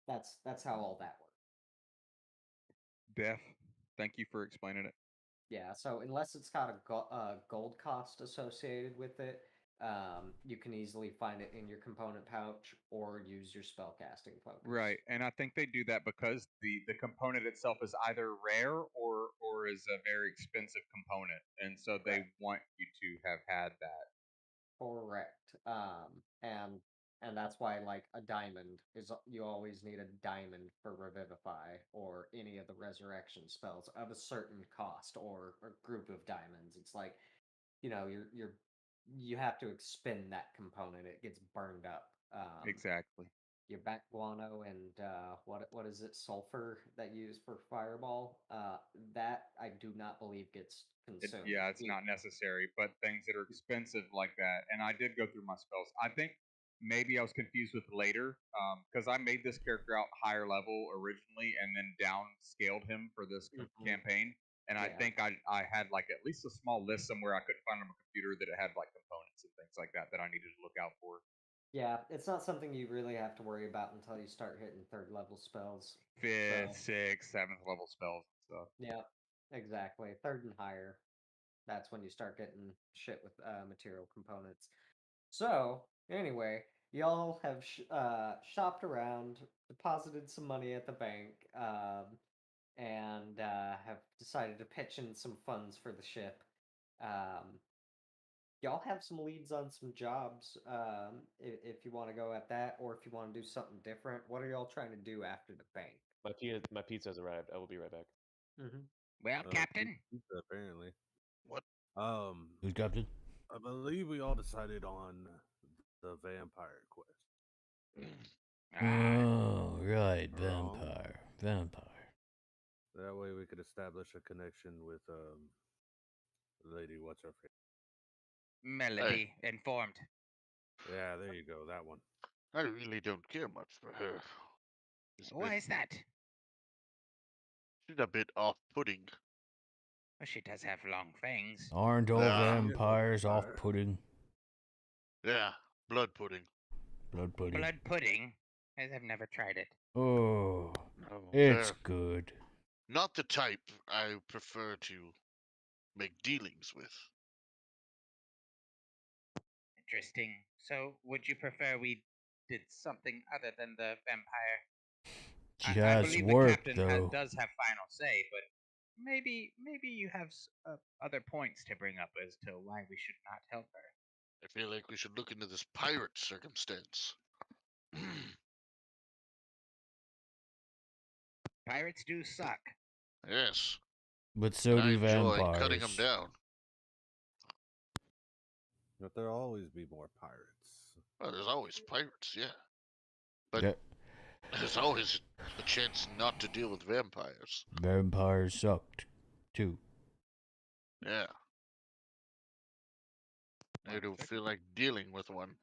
that's how all that works. Def. Thank you for explaining it. Yeah, so unless it's got a gold cost associated with it, you can easily find it in your component pouch or use your spellcasting focus. Right, and I think they do that because the component itself is either rare or is a very expensive component, and so they Correct. want you to have had that. Correct. And that's why like a diamond is you always need a diamond for revivify or any of the resurrection spells of a certain cost or a group of diamonds. It's like, you have to expend that component. It gets burned up. Exactly. Your back guano and what is it, sulfur that you use for fireball? That I do not believe gets consumed. It's not necessary, but things that are expensive like that. And I did go through my spells. I think maybe I was confused with later because I made this character out higher level originally and then downscaled him for this campaign. And I think I had like at least a small list somewhere I couldn't find on my computer that it had like components and things like that I needed to look out for. Yeah, it's not something you really have to worry about until you start hitting third level spells. 5th, 6th, 7th level spells and stuff. Yeah, exactly. Third and higher. That's when you start getting shit with material components. So, anyway, y'all have shopped around, deposited some money at the bank, and have decided to pitch in some funds for the ship. Y'all have some leads on some jobs, if you want to go at that, or if you want to do something different. What are y'all trying to do after the bank? My pizza has arrived. I will be right back. Mm-hmm. Well, Captain. Pizza, apparently. What? Who's captain? I believe we all decided on the vampire quest. Oh, right, Wrong. vampire. That way we could establish a connection with lady. What's her face? Melody informed. Yeah, there you go. That one. I really don't care much for her. Why is that? She's a bit off-putting. Well, she does have long fangs. Aren't all vampires vampire. off-putting? Yeah, blood pudding. Blood pudding. Blood pudding? I've never tried it. Oh, No, it's they're good. not the type I prefer to make dealings with. Interesting. So, would you prefer we did something other than the vampire? She I has believe work, the captain though. does have final say, but maybe you have other points to bring up as to why we should not help her. I feel like we should look into this pirate circumstance. Pirates do suck. Yes. But so I do enjoy cutting them vampires. down. But there'll always be more pirates. Well, there's always pirates, yeah. But Yeah, there's always a chance not to deal with vampires. vampires sucked, too. Yeah. I don't feel like dealing with one.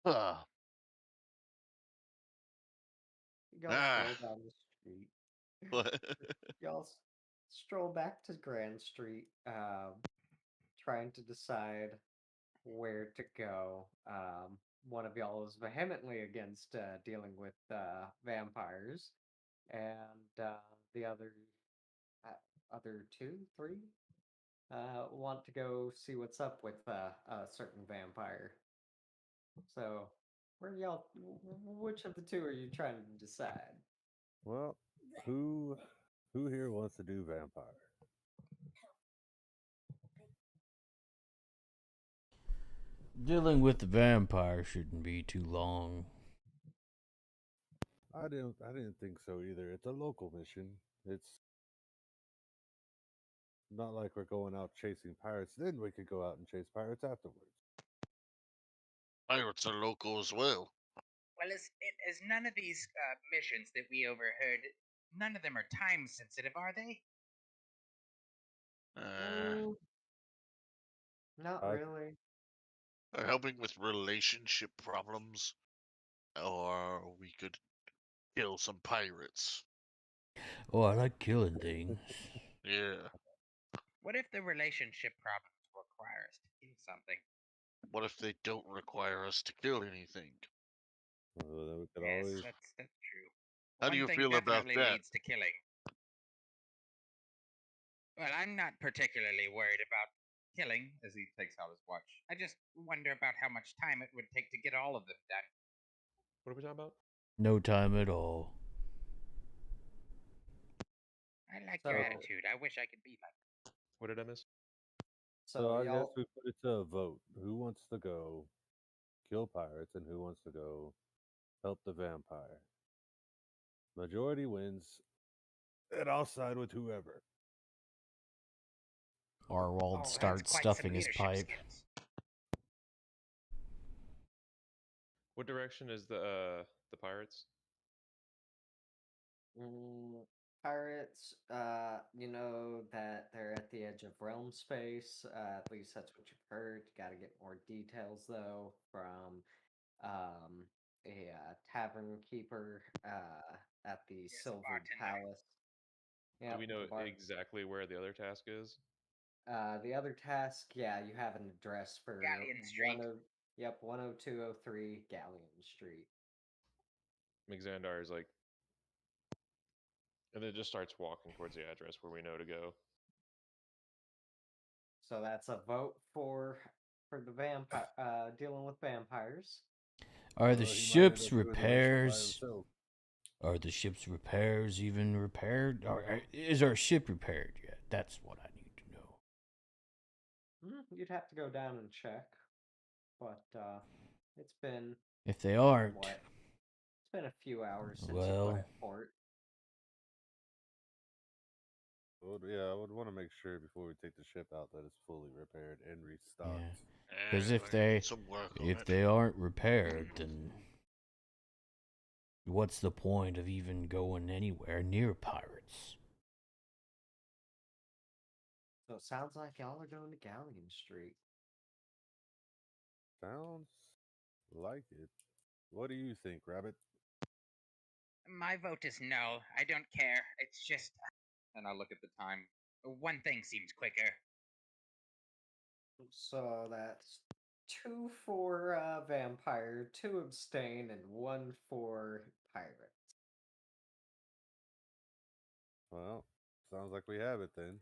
Ah. Y'all stroll down the street. What? Y'all stroll back to Grand Street, trying to decide where to go. One of y'all is vehemently against dealing with vampires, and the other two, three, want to go see what's up with a certain vampire. So, which of the two are you trying to decide? Well, who here wants to do vampire? Dealing with the vampire shouldn't be too long. I didn't think so either. It's a local mission. It's not like we're going out chasing pirates. Then we could go out and chase pirates afterwards. Pirates are local as well. Well, as none of these missions that we overheard, none of them are time sensitive, are they? Not really. Helping with relationship problems, or we could kill some pirates. Oh, I like killing things. Yeah. What if the relationship problems require us to kill something? What if they don't require us to kill anything? Well, then we could Yes, always. that's true. How do One you thing feel about definitely that? leads to killing. Well, I'm not particularly worried about killing, as he takes out his watch. I just wonder about how much time it would take to get all of them done. What are we talking about? No time at all. I like your So- attitude. I wish I could be like that. What did I miss? So I guess y'all, we put it to a vote. Who wants to go kill pirates and who wants to go help the vampire? Majority wins, and I'll side with whoever. Arwald that's starts quite some stuffing his leadership pipe. skills. What direction is the pirates? pirates, you know that they're at the edge of realm space. At least that's what you've heard. You gotta get more details though from a tavern keeper at the Yes, Silver bartender. Palace. Do Yep, we know the bar- exactly where the other task is? The other task, yeah, you have an address for Galleon Street. 10203 Galleon Street. Xandar is like, and then just starts walking towards the address where we know to go. So that's a vote for the vampire dealing with vampires. Are the He might end ship's up doing the mission by repairs? himself. Are the ship's repairs even repaired? Or is our ship repaired yet? That's what I need to know. You'd have to go down and check, but it's been If they aren't, what? It's been a few hours since you well, put at port. Well, yeah, I would want to make sure before we take the ship out that it's fully repaired and restocked. yeah. Because if they Some work on if it. they aren't repaired, then what's the point of even going anywhere near pirates? So it sounds like y'all are going to Galleon Street. Sounds like it. What do you think, Rabbit? My vote is no. I don't care. It's just. And I look at the time. One thing seems quicker. So that's 2 for vampire, 2 abstain, and 1 for pirate. Well, sounds like we have it then.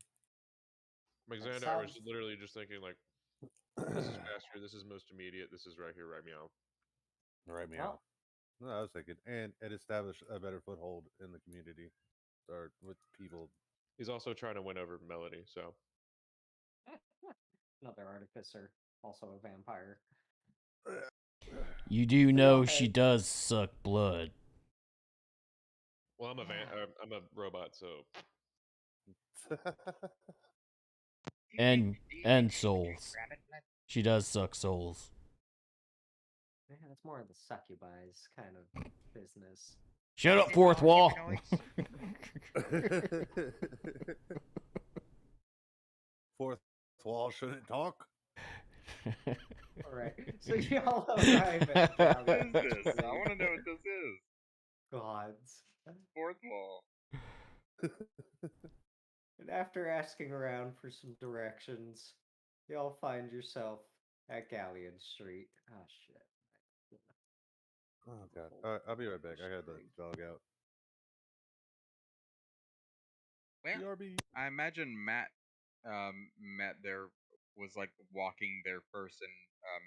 Xandar was sounds- literally just thinking like, this is faster, this is most immediate, this is right here, right meow. Right, meow. No, I was thinking, and it established a better foothold in the community, or with people. He's also trying to win over Melody, so Another artificer, also a vampire. You do So know y'all she head- does suck blood. well, I'm a robot, so And Do you and drink souls. rabbit blood? She does suck souls. Yeah, that's more of the succubi's kind of business. Shut Is up, it fourth all wall. humanoids? Fourth wall shouldn't talk. Alright, so y'all arrive at Galleon What is this? I Street. want to know what this is. Gods. Fourth wall. And after asking around for some directions, y'all find yourself at Galleon Street. Ah, shit. Oh god. All right, I'll be right back. I had to jog out. Well, BRB. I imagine Matt there was like walking there first, and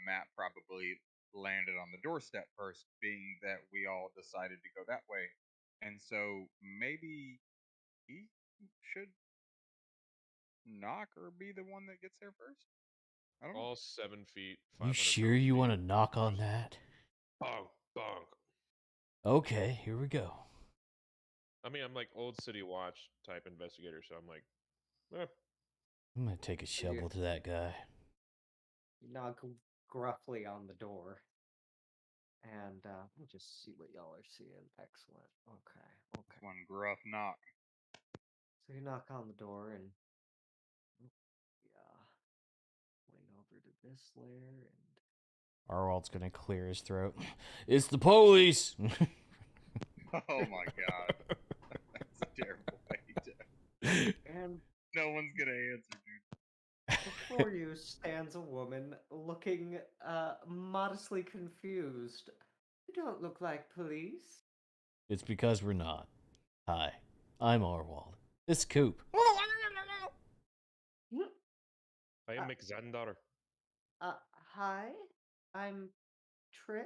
Matt probably landed on the doorstep first, being that we all decided to go that way, and so maybe he should knock or be the one that gets there first. I don't know. all 7 feet. You 500 sure pound you want to feet, knock on just that? Bonk, bonk. Okay, here we go. I mean, I'm like old city watch type investigator, so I'm like, eh. I'm gonna take a So you- shovel to that guy. You knock gruffly on the door. And let me just see what y'all are seeing. Excellent. Okay. One gruff knock. So you knock on the door and yeah, went over to this layer and Arwald's gonna clear his throat. It's the police! Oh my god, that's a terrible way to. and No one's gonna answer, dude. before you stands a woman looking modestly confused. You don't look like police. It's because we're not. Hi, I'm Arwald. This Coop. I am Xander. Hi, I'm Trish.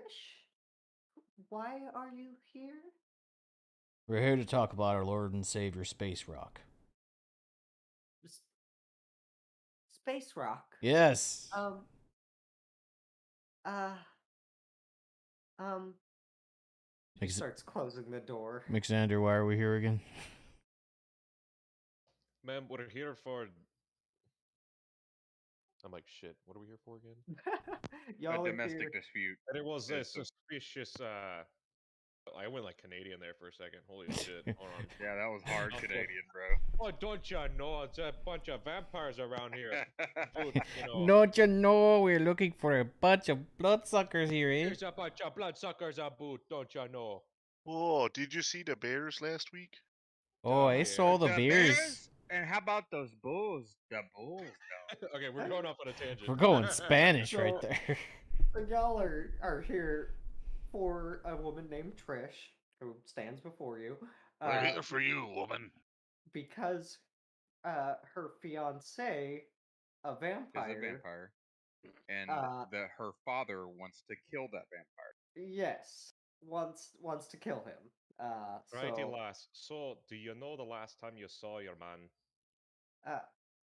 Why are you here? We're here to talk about our Lord and Savior Space Rock. S- Space Rock. Yes. Uh, She Mix- starts closing the door. Mixander, why are we here again? Ma'am, we're here for. I'm like, shit, what are we here for again? Y'all A are domestic here. dispute. And it was a Is the- suspicious. I went like Canadian there for a second. Holy shit. Hold on. Yeah, that was hard I'll put- Canadian, bro. Oh, don't you know? It's a bunch of vampires around here. Dude, you know. Don't you know we're looking for a bunch of bloodsuckers here, eh? There's a bunch of bloodsuckers aboot, don't you know? Oh, did you see the Bears last week? Oh, I yeah. saw the bears. And how about those bulls? The bulls, though. Okay, we're going off on a tangent. We're going Spanish right So- there. So y'all are here for a woman named Trish, who stands before you. We're here for you, woman. Because her fiance, a Is vampire. a vampire. And her father wants to kill that vampire. Yes, wants to kill him. Righty, So lass. So, do you know the last time you saw your man?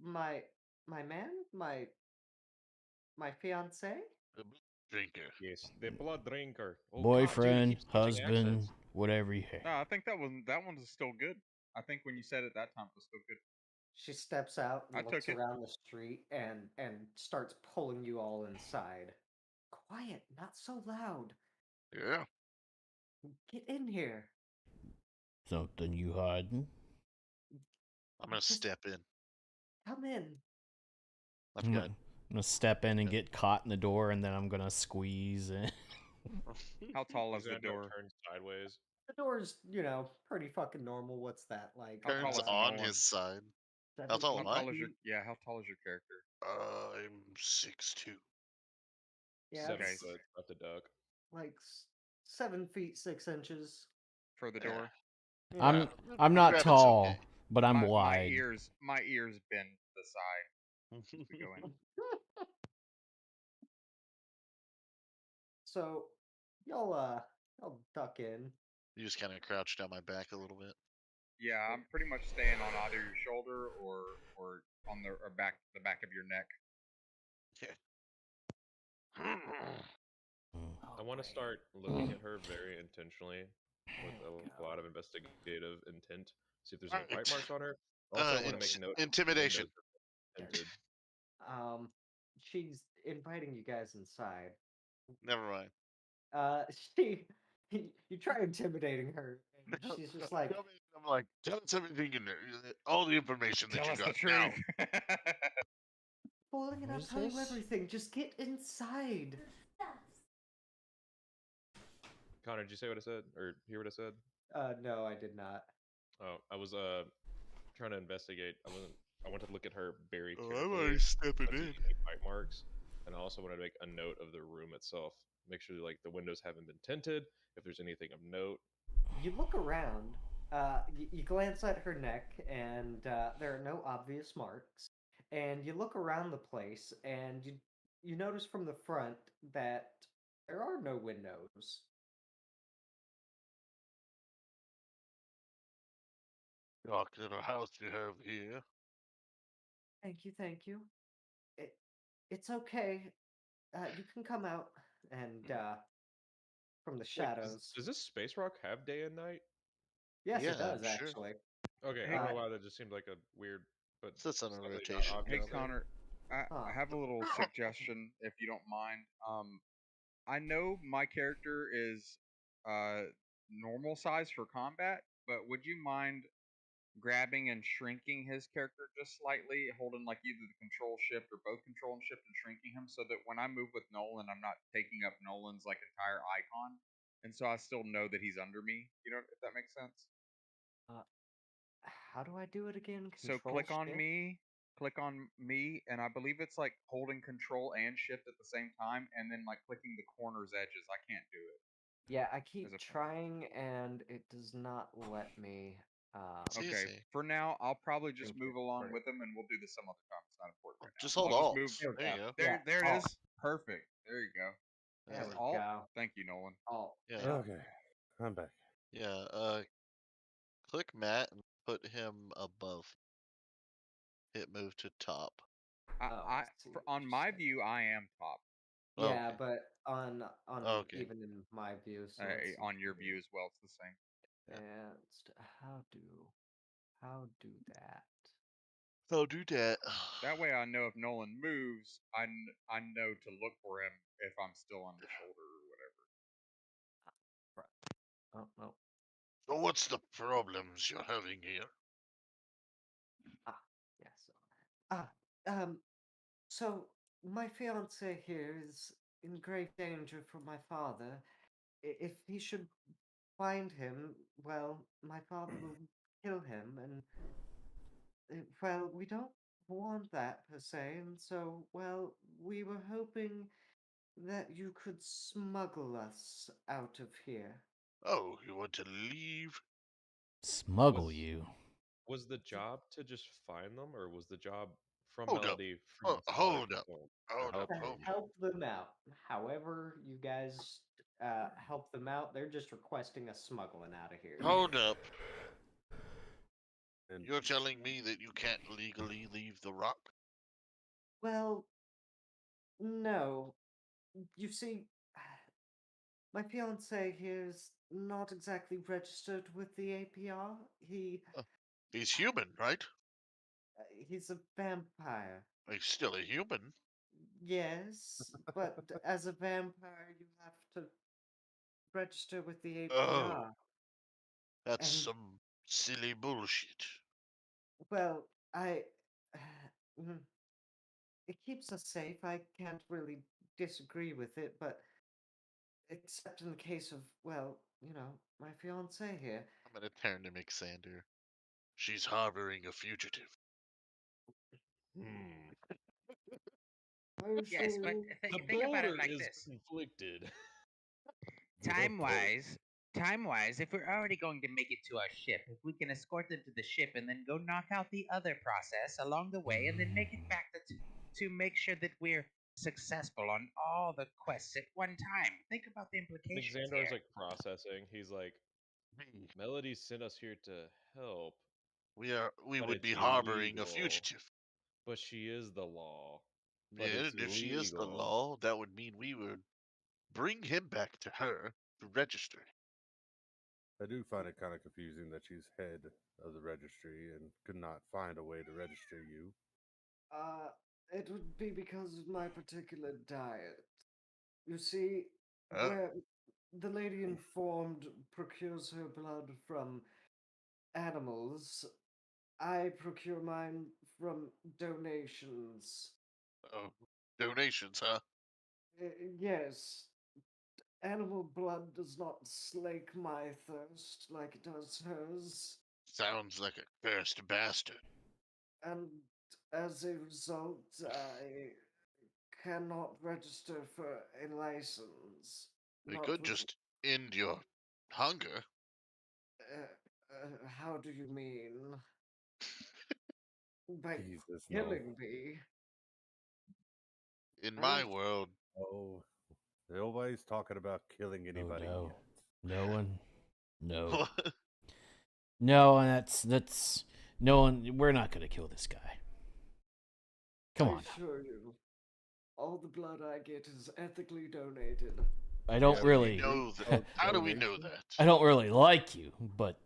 my man, my fiance. Drinker. Yes, the blood drinker. Oh, God, dude, he Boyfriend, keeps switching husband, accents. whatever you have. No, I think that one's still good. I think when you said it that time, it was still good. She steps out and I looks took it. around the street and starts pulling you all inside. Quiet, not so loud. Yeah. Get in here. Something you hiding? I'm gonna Just step in. come in. I've I'm got. gonna step in and Yeah. get caught in the door, and then I'm gonna squeeze in. How tall is the Xander door? turns sideways. The door's, pretty fucking normal. What's that like? How tall Turns is on Nolan? his side. Seven How tall How am I? tall is how tall is your character? I'm 6'2". Yeah, 7 it's foot, not the duck. like 7 feet 6 inches. For the Yeah. door? Yeah. I'm not Rabbit's tall, okay. but I'm my wide. ears bend to the side as we go in. So y'all duck in. You just kind of crouch down my back a little bit. Yeah, I'm pretty much staying on either your shoulder or on the back of your neck. I want to start looking at her very intentionally with a lot of investigative intent. See if there's any bite Alright. marks on her. Also, I want to make note. of Intimidation. windows tinted. She's inviting you guys inside. Never mind. She you try intimidating her, and she's just like, I'm like, tell us everything you know, all the information that Tell you us got the now. truth. Bowling, and What I'll is tell you this? everything. Just get inside. Connor, did you say what I said or hear what I said? No, I did not. Oh, I was trying to investigate. I wanted to look at her very Oh, carefully. I'm already stepping Not to in. see any bite marks, and I also wanted to make a note of the room itself. Make sure like the windows haven't been tinted. If there's anything of note. You look around. You glance at her neck, and there are no obvious marks. And you look around the place, and you notice from the front that there are no windows. Dark little house you have here. Thank you, thank you. It's okay. You can come out, and from the Wait, shadows. does this space rock have day and night? Yes, Yeah, it does sure. actually. Okay, I Hey, don't know why that just seemed like a weird, but Sits on a slightly not rotation. Hey obviously. Connor, I Huh. have a little suggestion if you don't mind. I know my character is normal size for combat, but would you mind grabbing and shrinking his character just slightly, holding like either the control shift or both control and shift and shrinking him so that when I move with Nolan, I'm not taking up Nolan's like entire icon, and so I still know that he's under me. You know, if that makes sense. How do I do it again? So Control click on shift? me, and I believe it's like holding control and shift at the same time, and then like clicking the corners edges. I can't do it. Yeah, I keep As a- trying and it does not let me. It's Okay, easy. for now, I'll probably just Thank you move along for- with them, and we'll do this some other time. It's not important right now. Just hold I'll alt. move. There There you go. There, Yeah, there it alt. is. Perfect. There you go. There Just we alt. go. Thank you, Nolan. Alt. Yeah. Okay, I'm back. Yeah. Click Matt and put him above. Hit move to top. I see what On you're my saying. view, I am top. Yeah, Okay. but on Okay. even in my view, so let's see On your here. view as well, it's the same. Yeah. And how do that? So do that. That way, I know if Nolan moves, I know to look for him if I'm still on his shoulder or whatever. Oh no. So what's the problems you're having here? Yes. So my fiance here is in grave danger from my father. If he should find him, well, my father will kill him, and well, we don't want that per se, and so, well, we were hoping that you could smuggle us out of here. Oh, you want to leave? Smuggle Was- you. Was the job to just find them, or was the job from Hold up. Melody? Oh, Frank's hold father up. to Hold help up. To them? Hold up. help them out. However, you guys help them out, they're just requesting us smuggling out of here. Hold up. And You're telling me that you can't legally leave the rock? Well, no. You see, my fiance here is not exactly registered with the APR. He's human, right? He's a vampire. He's still a human. Yes, but as a vampire, you have to register with the APR. Oh, that's And some silly bullshit. well, mm, it keeps us safe. I can't really disagree with it, but except in the case of, well, my fiance here. I'm gonna turn to McSander. She's harboring a fugitive. Hmm. Yes, but The think about it border like is this. conflicted. Time-wise, if we're already going to make it to our ship, if we can escort them to the ship and then go knock out the other process along the way, and then make it back to make sure that we're successful on all the quests at one time. Think about the implications Xandar's here. like processing. He's like, Melody sent us here to help, We but would it's be harboring a illegal. fugitive. But she is the law. But Yeah, it's and if she is the illegal. law, that would mean we would bring him back to her to register. I do find it kind of confusing that she's head of the registry and could not find a way to register you. It would be because of my particular diet. You see, Uh, where the lady informed procures her blood from animals, I procure mine from donations. oh, donations, huh? Yes, animal blood does not slake my thirst like it does hers, Sounds like a cursed bastard. and as a result, I cannot register for a license. We Not could with, just end your hunger. how do you mean? By Jesus, no. killing me? In I my don't- world, Oh, nobody's talking about killing anybody no. yet. No one. No. No, and that's no one. We're not gonna kill this guy. Come on. I assure you, all the blood I get is ethically donated. I don't Yeah, really. know that. How do we know that? I don't really like you, but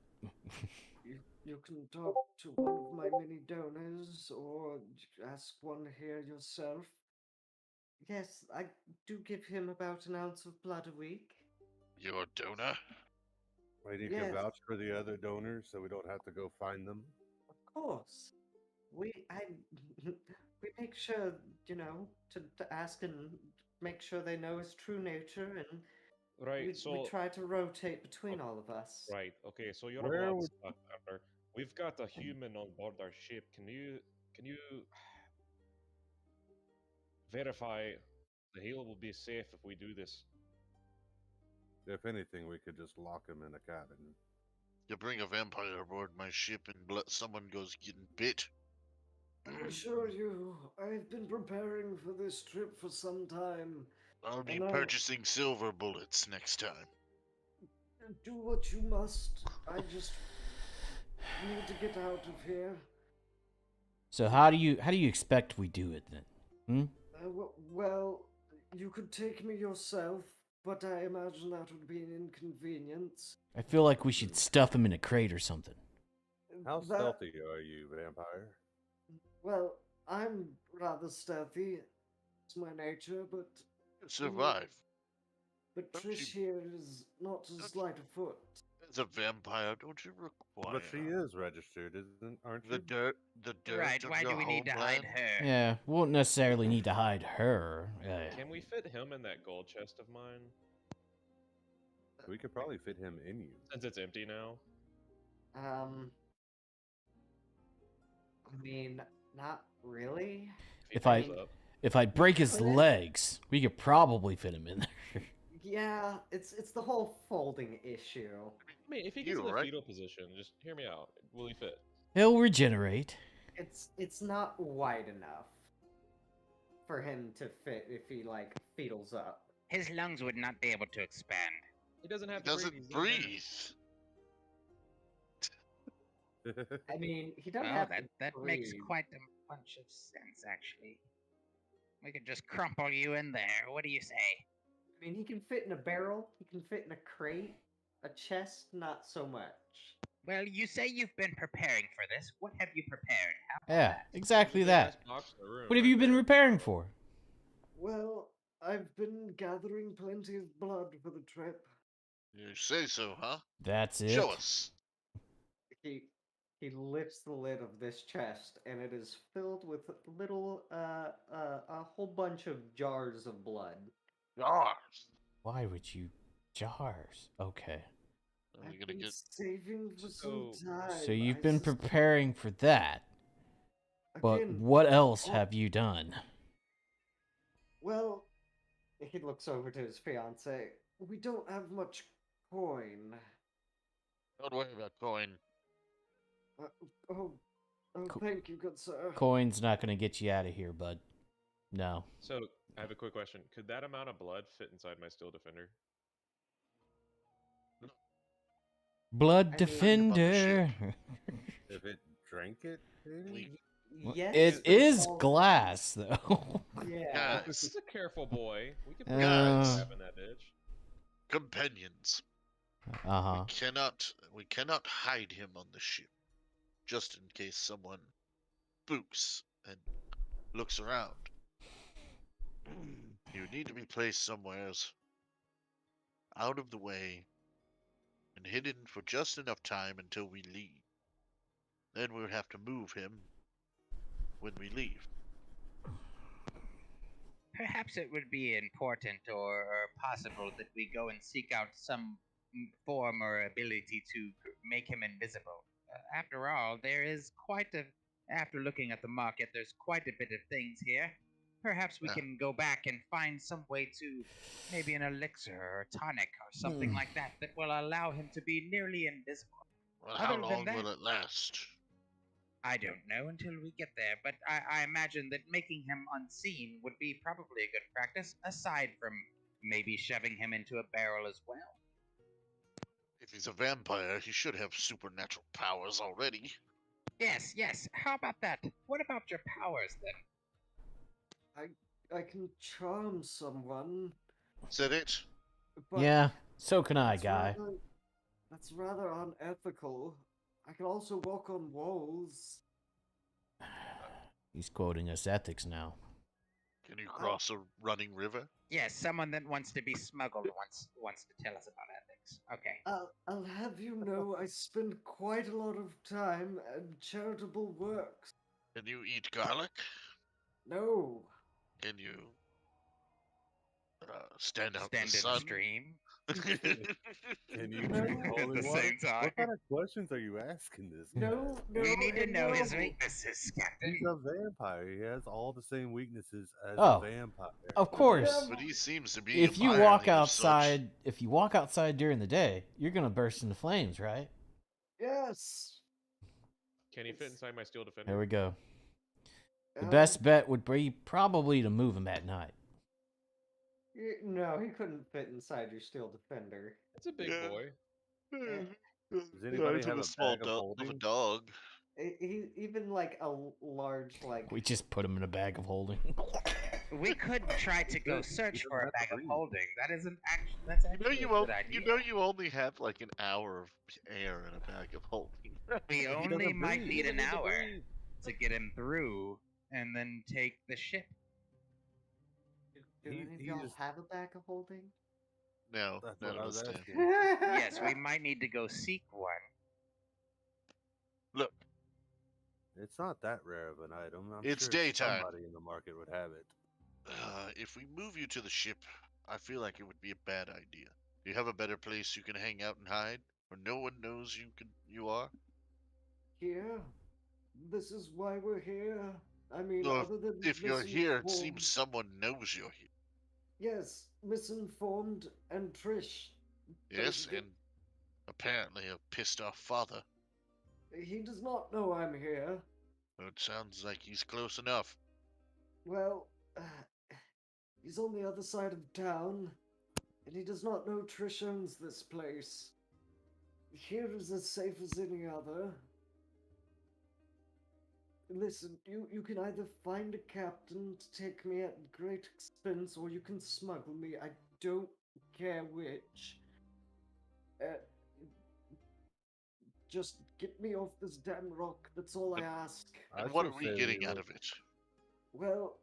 You can talk to one of my many donors or ask one here yourself. Yes, I do give him about an ounce of blood a week. Your donor? Wait, you Yes. can vouch for the other donors so we don't have to go find them. Of course. We make sure, to ask and make sure they know his true nature, and Right. we So try to rotate between all of us. right. Okay. So you're Where a would- bloodsucker. We've got a human on board our ship. Can you verify the heal will be safe if we do this? If anything, we could just lock him in a cabin. You bring a vampire aboard my ship and someone goes getting bit. I assure you, I've been preparing for this trip for some time. I'll be And purchasing silver bullets next time. Do what you must. I just need to get out of here. So how do you expect we do it then? Well, you could take me yourself, but I imagine that would be an inconvenience. I feel like we should stuff him in a crate or something. How stealthy are you, vampire? Well, I'm rather stealthy. It's my nature, but... Survive. But Trish here is not as light of foot. As a vampire, don't you require... But she is registered, aren't you? The dirt Right, of why your do we need to hide homeland? her? Yeah, we won't necessarily need to hide her. Can we fit him in that gold chest of mine? We could probably fit him in you. Since it's empty now. I mean, not really. If I break his legs, we could probably fit him in there. Yeah, it's the whole folding issue. I mean, if he gets in the fetal position, just hear me out. Will he fit? He'll regenerate. It's not wide enough for him to fit if he like fetals up. His lungs would not be able to expand. He doesn't have He to doesn't breathe. I mean, he doesn't Well, have that to makes breathe. quite a bunch of sense, actually. We could just crumple you in there. What do you say? I mean, he can fit in a barrel. He can fit in a crate. A chest, not so much. Well, you say you've been preparing for this. What have you prepared? How about Yeah, that? exactly that. What have you been preparing for? Well, I've been gathering plenty of blood for the trip. You say so, huh? That's it. Show us. He lifts the lid of this chest, and it is filled with little, a whole bunch of jars of blood. Jars. Why would you jars? Okay. I've been saving for some time. So you've been preparing for that. But Again, what else have you done? Well, he looks over to his fiance. We don't have much coin. Don't worry about coin. Thank you, good sir. Coin's not gonna get you out of here, bud. No. So, I have a quick question. Could that amount of blood fit inside my Steel Defender? Blood Defender. If it drank it, maybe? Yes, It is glass, though. Yeah. This is a careful boy. We can put Guys. crap in that bitch. Companions. Uh-huh. We cannot hide him on the ship. Just in case someone spooks and looks around. You need to be placed somewhere out of the way and hidden for just enough time until we leave. Then we'll have to move him when we leave. Perhaps it would be important or possible that we go and seek out some form or ability to make him invisible. After all, there is after looking at the market, there's quite a bit of things here. Perhaps we can go back and find some way to, maybe an elixir or a tonic or something like that will allow him to be nearly invisible. Well, how long will it last? I don't know until we get there, but I imagine that making him unseen would be probably a good practice, aside from maybe shoving him into a barrel as well. If he's a vampire, he should have supernatural powers already. Yes. How about that? What about your powers, then? I can charm someone. Is that it? But Yeah, so can I, that's guy. That's rather unethical. I can also walk on walls. He's quoting us ethics now. Can you cross a running river? Yes, someone that wants to be smuggled wants to tell us about ethics. Okay. I'll have you know I spend quite a lot of time at charitable works. Can you eat garlic? No. Can you stand out Stand the in sun? the stream. Can you No. drink At holy the water? same time. What kind of questions are you asking this guy? No. We need to and know his no. weaknesses, Captain. He's a vampire. He has all the same weaknesses as Oh. a vampire. Of course. But he seems to be. If you entirely walk of such. outside, during the day, you're gonna burst into flames, right? Yes. Can he fit It's- inside my steel defender? There we go. The Um, best bet would be probably to move him at night. No, he couldn't fit inside your steel defender. It's a big Yeah. boy. Does anybody have a small bag of of a holding? dog. He even like a large like. We just put him in a bag of holding. We could try to go Good. search You for a don't have bag to of breathe. holding. That isn't actually. That's actually a good idea. You only have like an hour of air in a bag of holding. We He only doesn't might breathe. need He an doesn't hour breathe. to get him through, and then take the ship. Do He- any of he y'all just- have a bag of holding? No, That's none what I of was us do. asking. Yes, we might need to go seek one. Look, It's not that rare of an item. I'm It's sure daytime. somebody in the market would have it. if we move you to the ship, I feel like it would be a bad idea. Do you have a better place you can hang out and hide, where no one knows you are? Here. This is why we're here. I mean, So other than if you're here, it misinformed- seems someone knows you're here. Yes, misinformed and Trish. Yes, Trish, and apparently a pissed off father. he does not know I'm here. It sounds like he's close enough. Well, he's on the other side of town, and he does not know Trish owns this place. Here is as safe as any other. Listen, you can either find a captain to take me at great expense, or you can smuggle me. I don't care which. Just get me off this damn rock. That's all I ask. And what are still we say getting we out look- of it? Well,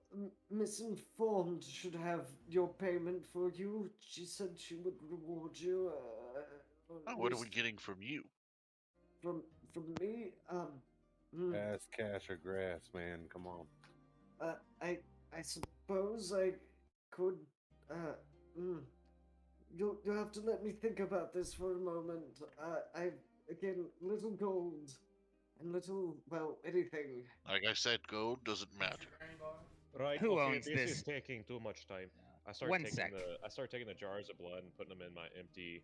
misinformed should have your payment for you. She said she would reward you. At What are we least getting from you? from me? Ass, cash, or grass, man. Come on. I suppose I could. You'll have to let me think about this for a moment. Again, little gold and little, well, anything. Like I said, gold doesn't matter. Right. Who okay, owns this this? is taking too much time. I start One taking sec. I start taking the jars of blood and putting them in my empty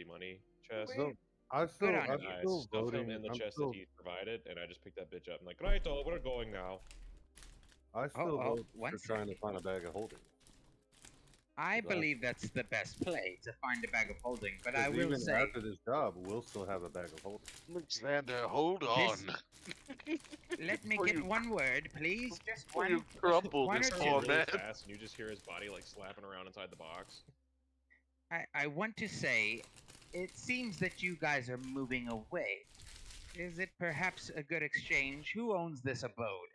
money chest. So, I'm still, Good on I'm you. I still stuff voting. them in the I'm chest still, that he provided, and I just pick that bitch up. I'm like, right, we're going now. I still vote one for trying to find a bag of holding. I Exactly. believe that's the best play to find a bag of holding, but I 'Cause will even say, after this job, we'll still have a bag of holding. Alexander, hold on. let me Before get you- one word, please. Just Before one. you crumble one this or Turns two. poor really man. fast, and you just hear his body like slapping around inside the box. I want to say, it seems that you guys are moving away. Is it perhaps a good exchange? Who owns this abode?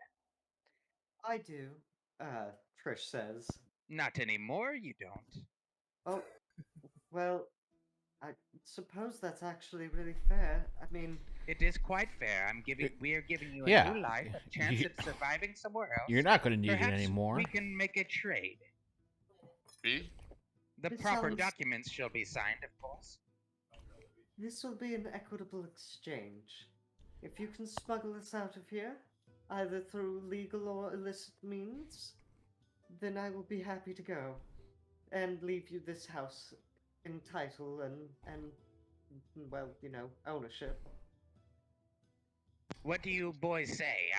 I do. Trish says. Not anymore, you don't. Oh, well, I suppose that's actually really fair. I mean, It is quite fair. We are giving you a Yeah. new life, a chance at surviving somewhere else. You're not going to need Perhaps it anymore. we can make a trade. Me? The This proper sounds- documents shall be signed, of course. this will be an equitable exchange. If you can smuggle us out of here, either through legal or illicit means, then I will be happy to go and leave you this house in title and well, ownership. What do you boys say?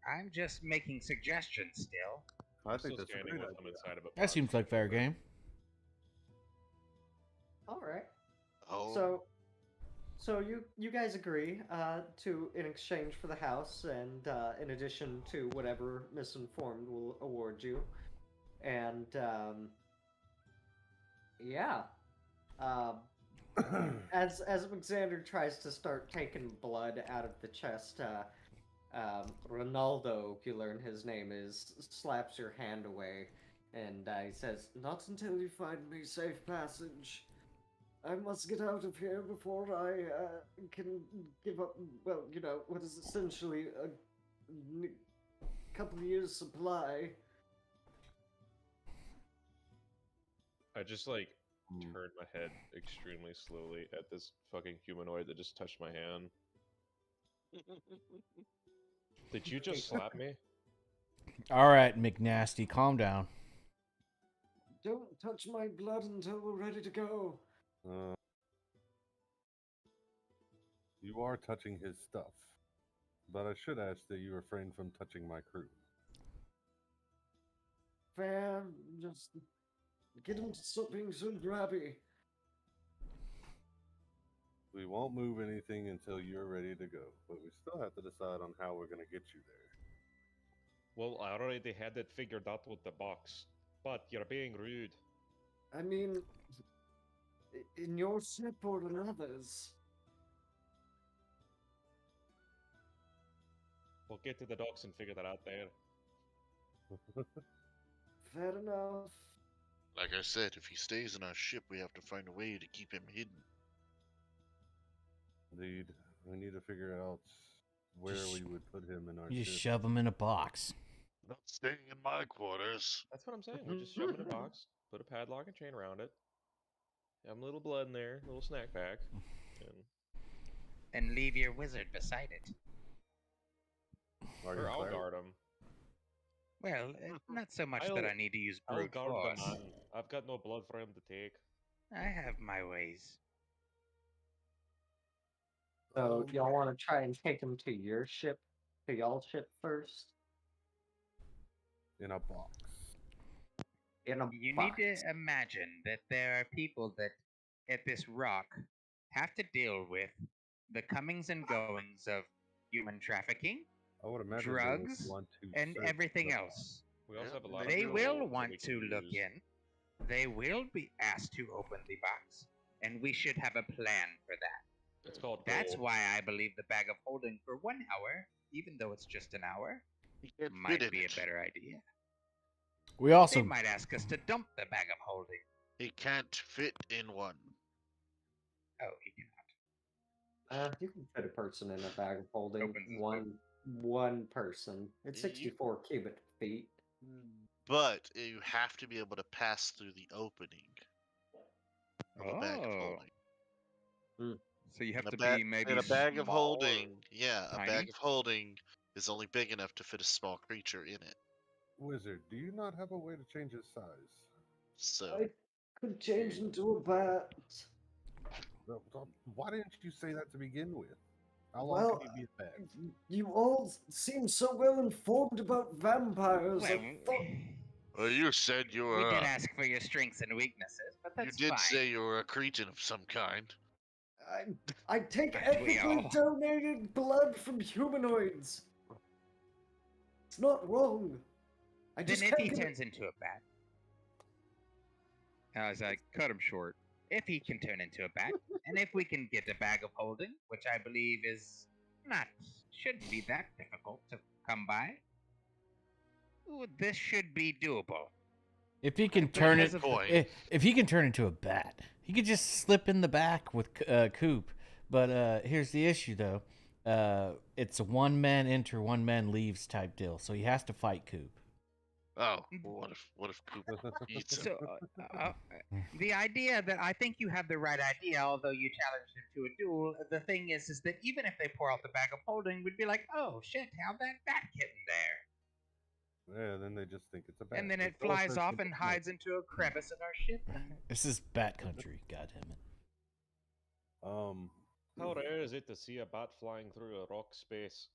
I'm just making suggestions still. I I'm think still that's a standing great with them idea. inside of a box. That seems like fair game. All right. Oh. So you guys agree to in exchange for the house and in addition to whatever misinformed will award you, and yeah, as Alexander tries to start taking blood out of the chest, Ronaldo, you learn his name is, slaps your hand away, and he says, Not until you find me safe passage. I must get out of here before I can give up, well, what is essentially a couple of years' supply. I just turned my head extremely slowly at this fucking humanoid that just touched my hand. Did you just slap me? All right, McNasty, calm down. Don't touch my blood until we're ready to go. You are touching his stuff. But I should ask that you refrain from touching my crew. Fair, just get him to stop being so grabby. We won't move anything until you're ready to go, but we still have to decide on how we're going to get you there. Well, I already had it figured out with the box, but you're being rude. I mean, in your ship or another's. We'll get to the docks and figure that out there. Fair enough. Like I said, if he stays in our ship, we have to find a way to keep him hidden. Indeed, we need to figure out where we would put him in our You ship. just shove him in a box. Not staying in my quarters. That's what I'm saying. We just shove him in a box, put a padlock and chain around it, have a little blood in there, a little snack pack, And leave your wizard beside it. or I'll guard him. Well, not so much that I need to use I'll brute guard force. the man. I've got no blood for him to take. I have my ways. So y'all want to try and take him to your ship, to y'all ship first? In a box. In a You box. need to imagine that there are people that, at this rock, have to deal with the comings and goings of human trafficking, I would imagine they would drugs, want to and search everything the else. We also have a lot They of will tools that want we to can look use. in. They will be asked to open the box, and we should have a plan for that. It's called That's gold. why I believe the bag of holding for 1 hour, even though it's just an hour, He can't might fit in be a it. better idea. We also They might ask us to dump the bag of holding. He can't fit in one. Oh, he cannot. You can fit a person in a bag of holding. Opens his One person. It's You- 64 cubic feet. But you have to be able to pass through the opening of a bag of Oh. holding. So you have In to a ba- be maybe in a bag of small or holding, yeah, a tiny? bag of holding is only big enough to fit a small creature in it. Wizard, do you not have a way to change his size? So I could change into a bat. Why didn't you say that to begin with? How long Well, can he be a bag? you all seem so well informed about vampires. Well, I thought well, you said you we were. did ask for your strengths and weaknesses, but You that's did fine. say you were a cretin of some kind. I take Aren't we ethically all? donated blood from humanoids. It's not wrong. I Then just if can't he get turns into a bat, as I cut him short, if he can turn into a bat, and if we can get a bag of holding, which I believe is shouldn't be that difficult to come by, this should be doable. if he can But turn because it, of the- if he can turn into a bat, he could just slip in the back with Coop. But here's the issue, though. It's a one man enter, one man leaves type deal. So he has to fight Coop. Oh, well, what if Coop eats him? So, the idea that I think you have the right idea, although you challenged him to a duel. The thing is that even if they pour out the bag of holding, we'd be like, "Oh shit, how'd that bat get in there?" Yeah, then they just think it's a bag. And then It's it all flies so off simple and to hides into a crevice in our ship. This is Bat Country. God damn it. know. How rare is it to see a bat flying through a rock space?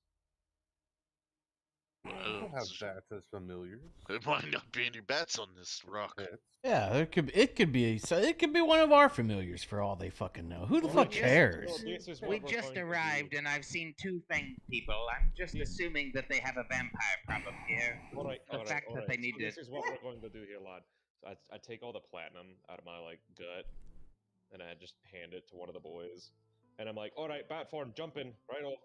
We Well, don't have bats as familiars. there might not be any bats on this rock. Pets. Yeah, it could be one of our familiars for all they fucking know. Who the fuck cares? This is We what we're just going to arrived, do. and I've seen two fanged people. I'm just assuming that they have a vampire problem here. Alright, The fact that they need so to. this is what we're going to do here, lad. So I take all the platinum out of my gut, and I just hand it to one of the boys, and I'm like, "All right, bat form, jump in, right off."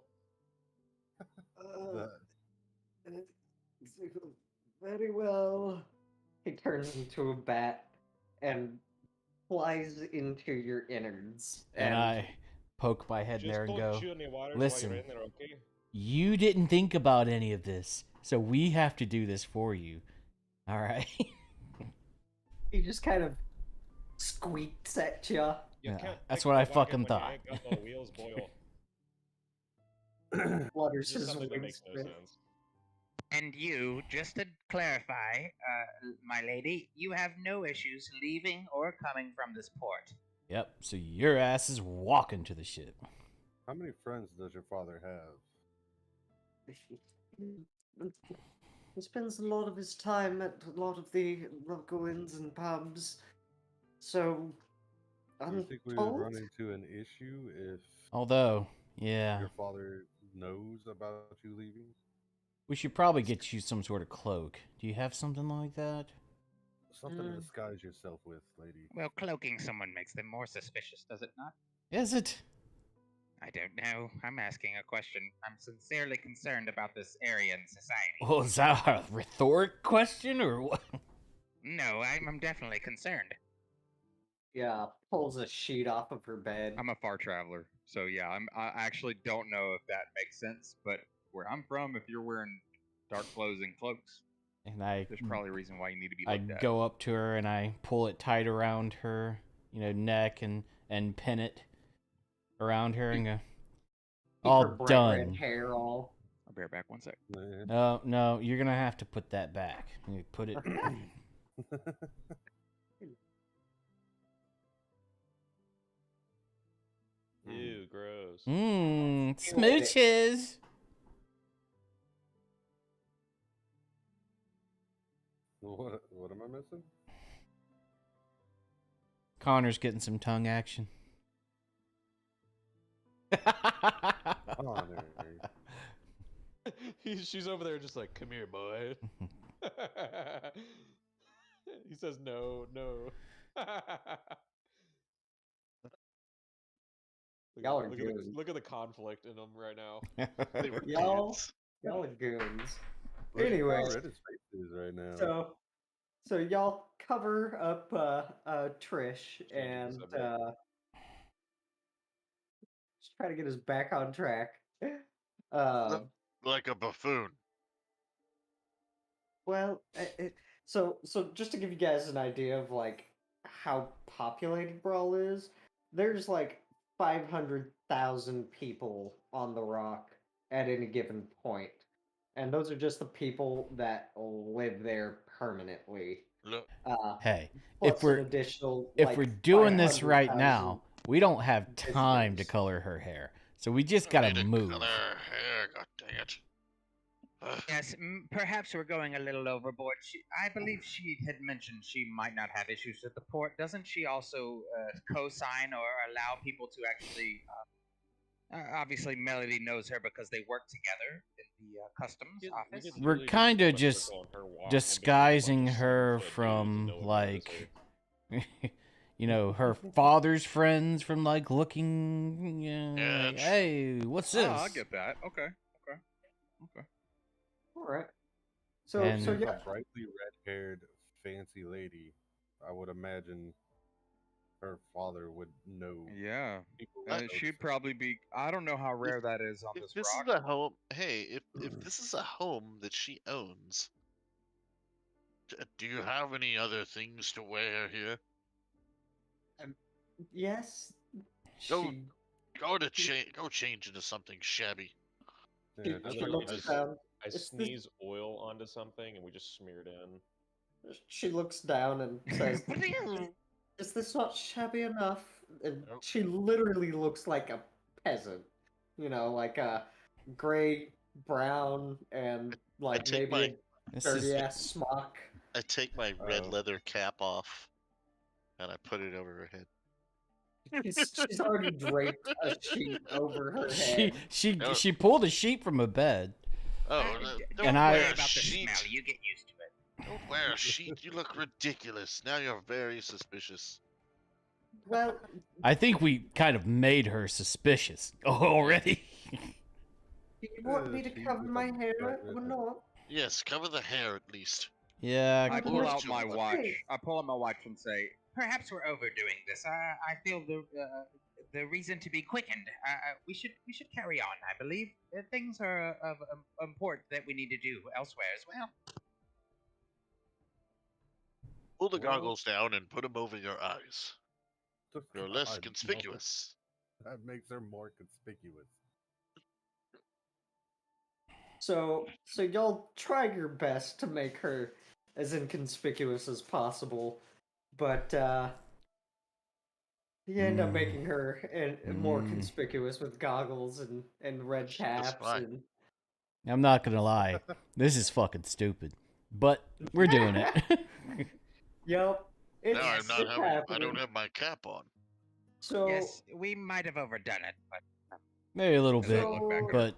very well. He turns into a bat and flies into your innards. And I poke my head Just there and don't go, chew any waters "Listen, while you're in there, okay?" you didn't think about any of this, so we have to do this for you. All right." He just kind of squeaks at you. You Yeah, can't that's fix what a I wagon fucking when you thought. ain't got no wheels, boy. Flutters It's just his something that wings makes no a bit. sense. And you, just to clarify, my lady, you have no issues leaving or coming from this port. Yep. So your ass is walking to the ship. How many friends does your father have? He spends a lot of his time at a lot of the local inns and pubs. So, Do you I'm think we would told. run into an issue if Although, yeah, your father knows about you leaving? we should probably get you some sort of cloak. Do you have something like that? Something to disguise yourself with, lady. Well, cloaking someone makes them more suspicious, does it not? Is it? I don't know. I'm asking a question. I'm sincerely concerned about this area in society. Well, is that a rhetoric question or what? No, I'm definitely concerned. Yeah, pulls a sheet off of her bed. I'm a far traveler, so yeah, I actually don't know if that makes sense. But where I'm from, if you're wearing dark clothes and cloaks, And there's probably a reason why you need to be I looked at. go up to her and I pull it tight around her, neck and pin it around her and go, Keep all her bright done. red hair all. I'll bear back 1 sec. No, you're gonna have to put that back. You put it. Ew, gross. Smooches. What am I missing? Connor's getting some tongue action. Connor. She's over there just like, come here, boy. He says no. Y'all are goons. Look at the conflict in them right now. They were Y'all, kids. y'all are goons. Look at how Anyway, red his face is right now. so y'all cover up Trish and subject. just try to get us back on track. Like a buffoon. Well, so just to give you guys an idea of like how populated Brawl is, there's like 500,000 people on the rock at any given point, and those are just the people that live there permanently. Look, Hey, Plus if we're an additional, if like, we're doing this 500,000 right now, we don't have time to visitors. color her hair, so we just gotta need to move. color her hair, god dang it. Yes, perhaps we're going a little overboard. I believe she had mentioned she might not have issues with the port. Doesn't she also co-sign or allow people to actually... obviously, Melody knows her because they work together in the customs office. We're kind of just disguising her from like, her father's friends from like looking. Like, hey, what's this? Oh, I get that. Okay. All right. So And- so If yeah, a brightly red-haired, fancy lady, I would imagine her father would know. Yeah. People would know She'd probably be. I don't know how rare that is on If this this rock. is a home, hey, if this is a home that she owns, do you have any other things to wear here? yes. Go, She go change into something shabby. Yeah, she just looks like down. I Is this- sneeze oil onto something and we just smear it in. She looks down and says, "Is this not shabby enough?" And Nope. she literally looks like a peasant, like a gray, brown, and like take maybe a This dirty is ass smock. I take my red Oh. leather cap off, and I put it over her head. She's already draped a sheet over her head. she pulled a sheet from a bed. Oh, don't And wear I- a about the sheet. smell. You get used to it. Don't wear a sheet. You look ridiculous. Now you're very suspicious. Well, I think we kind of made her suspicious already. do you want me to sheet cover with my a hair bright or red not? Yes, cover the hair at least. Yeah, I Well, pull let's out do my it. watch. Hey. I pull out my watch and say, Perhaps we're overdoing this. I feel the reason to be quickened. We should carry on. I believe things are of import that we need to do elsewhere as well. Pull the Well- goggles down and put them over your eyes. You're less God, no. conspicuous. That makes her more conspicuous. So y'all try your best to make her as inconspicuous as possible, but You end up making her more Mm. conspicuous with goggles and red She looks caps fine. and. I'm not gonna lie, this is fucking stupid, but we're doing it. Yep. It's, Now I'm not it's having. I happening. don't have my cap on. So Yes, we might have overdone it, but Maybe a little as I bit, look back at her, but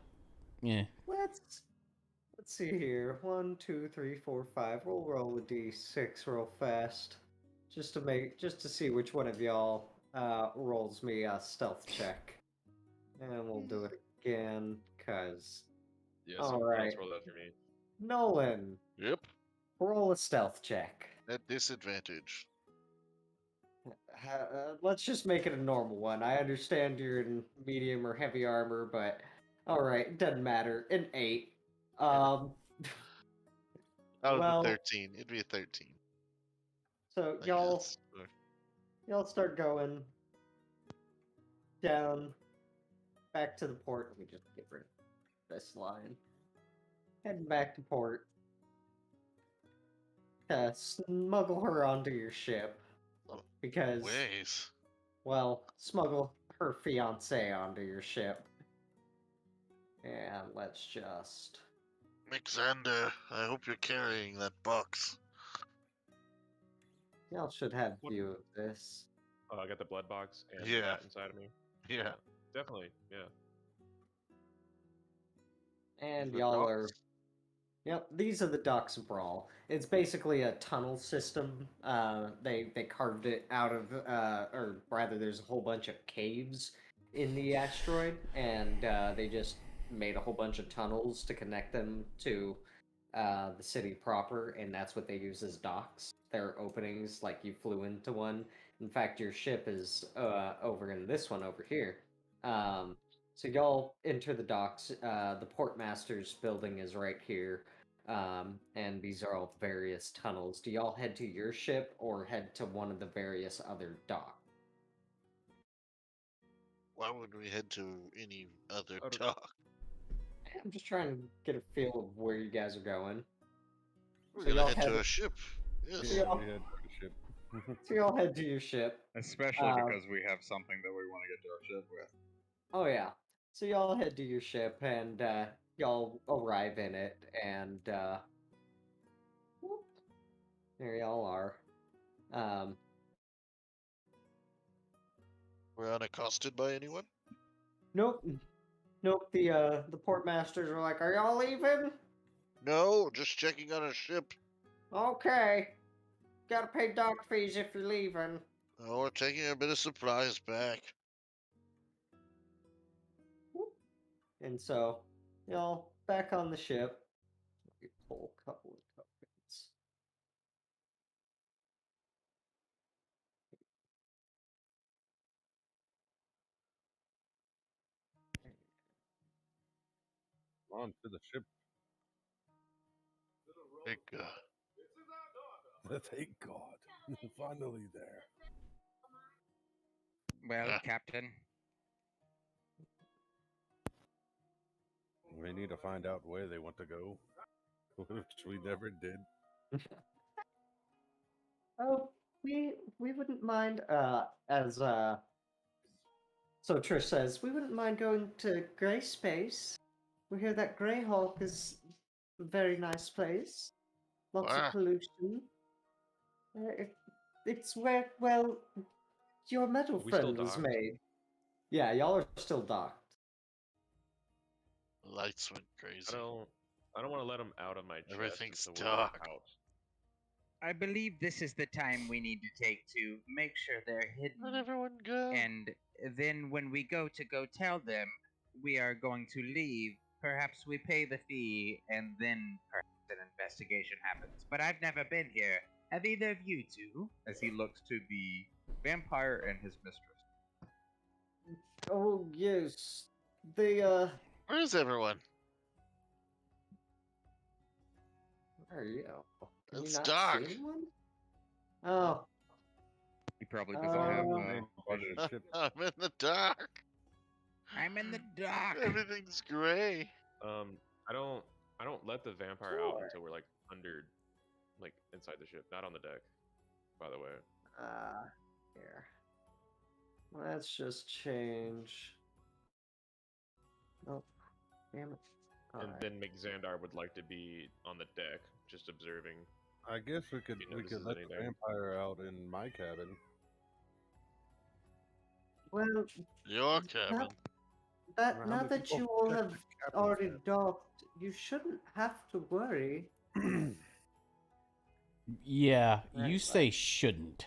yeah. let's see here. 1, 2, 3, 4, 5. We'll roll a d6 real fast, just to see which one of y'all rolls me a stealth check, and we'll do it again. Cause Yeah, All someone else right. roll after me. Nolan, Yep. roll a stealth check. At disadvantage. Let's just make it a normal one. I understand you're in medium or heavy armor, but all right, doesn't matter. An 8. Out of Well, the 13, it'd be a 13. so I y'all guess. y'all start going down back to the port. Let me just get rid of this line. Heading back to port. Smuggle her onto your ship because, Ways. well, smuggle her fiance onto your ship. And let's just. Mixander, I hope you're carrying that box. Y'all should have view of this. Oh, I got the blood box and Yeah. that inside of me. Yeah. Definitely. Yeah. And The y'all are. docks? Yep, these are the docks of Brawl. It's basically a tunnel system. They carved it out of, or rather, there's a whole bunch of caves in the asteroid, and they just made a whole bunch of tunnels to connect them to the city proper, and that's what they use as docks. They're openings, like you flew into one. In fact, your ship is over in this one over here. So y'all enter the docks. The portmaster's building is right here. And these are all various tunnels. Do y'all head to your ship or head to one of the various other docks? Why would we head to any other I don't- dock? I'm just trying to get a feel of where you guys are going. We're So gonna y'all head to head- a ship. Yes. So Yeah, y'all- we had the ship. So y'all head to your ship. Especially Uh, because we have something that we want to get to our ship with. Oh yeah. So y'all head to your ship and y'all arrive in it and whoop, there y'all are. Um, We're unaccosted by anyone? nope. Nope, the portmasters are like, "Are y'all leaving?" No, just checking on a ship. Okay. Gotta pay dock fees if you're leaving. Oh, we're taking a bit of supplies back. And so, y'all back on the ship. Let me pull a couple of tokens. On to the ship. Thank God. Thank God. Finally there. well, Ah. Captain, We need to find out where they want to go, which we never did. Oh, we wouldn't mind as so Trish says, we wouldn't mind going to Grey Space. We hear that Greyhawk is a very nice place. Lots Wow. of pollution. It's where, well, your metal Are we still friend was docked? made. Yeah, y'all are still docked. The lights went crazy. I don't want to let him out of my chest. Everything's until we're dark. out. I believe this is the time we need to take to make sure they're hidden. Let everyone go. And then when we go tell them we are going to leave, perhaps we pay the fee and then perhaps an investigation happens. But I've never been here. Have either of you two? As he looks to the vampire and his mistress. Oh yes, the Where is everyone? where are you? Can you It's not dark. see anyone? Oh, He probably doesn't doesn't have, Main part of the ship. I'm in the dark. I'm in the dock. Everything's gray. I don't let the vampire out Sure. until we're like under, like inside the ship, not on the deck. By the way. here. Let's just change. Oh, damn it. And Alright. then McXandar would like to be on the deck, just observing. I guess we could He let notices the anything. vampire out in my cabin. Well, Your now, cabin. How now many that people you all check have the captain's already cabin? docked, you shouldn't have to worry. Yeah, you Right, say shouldn't.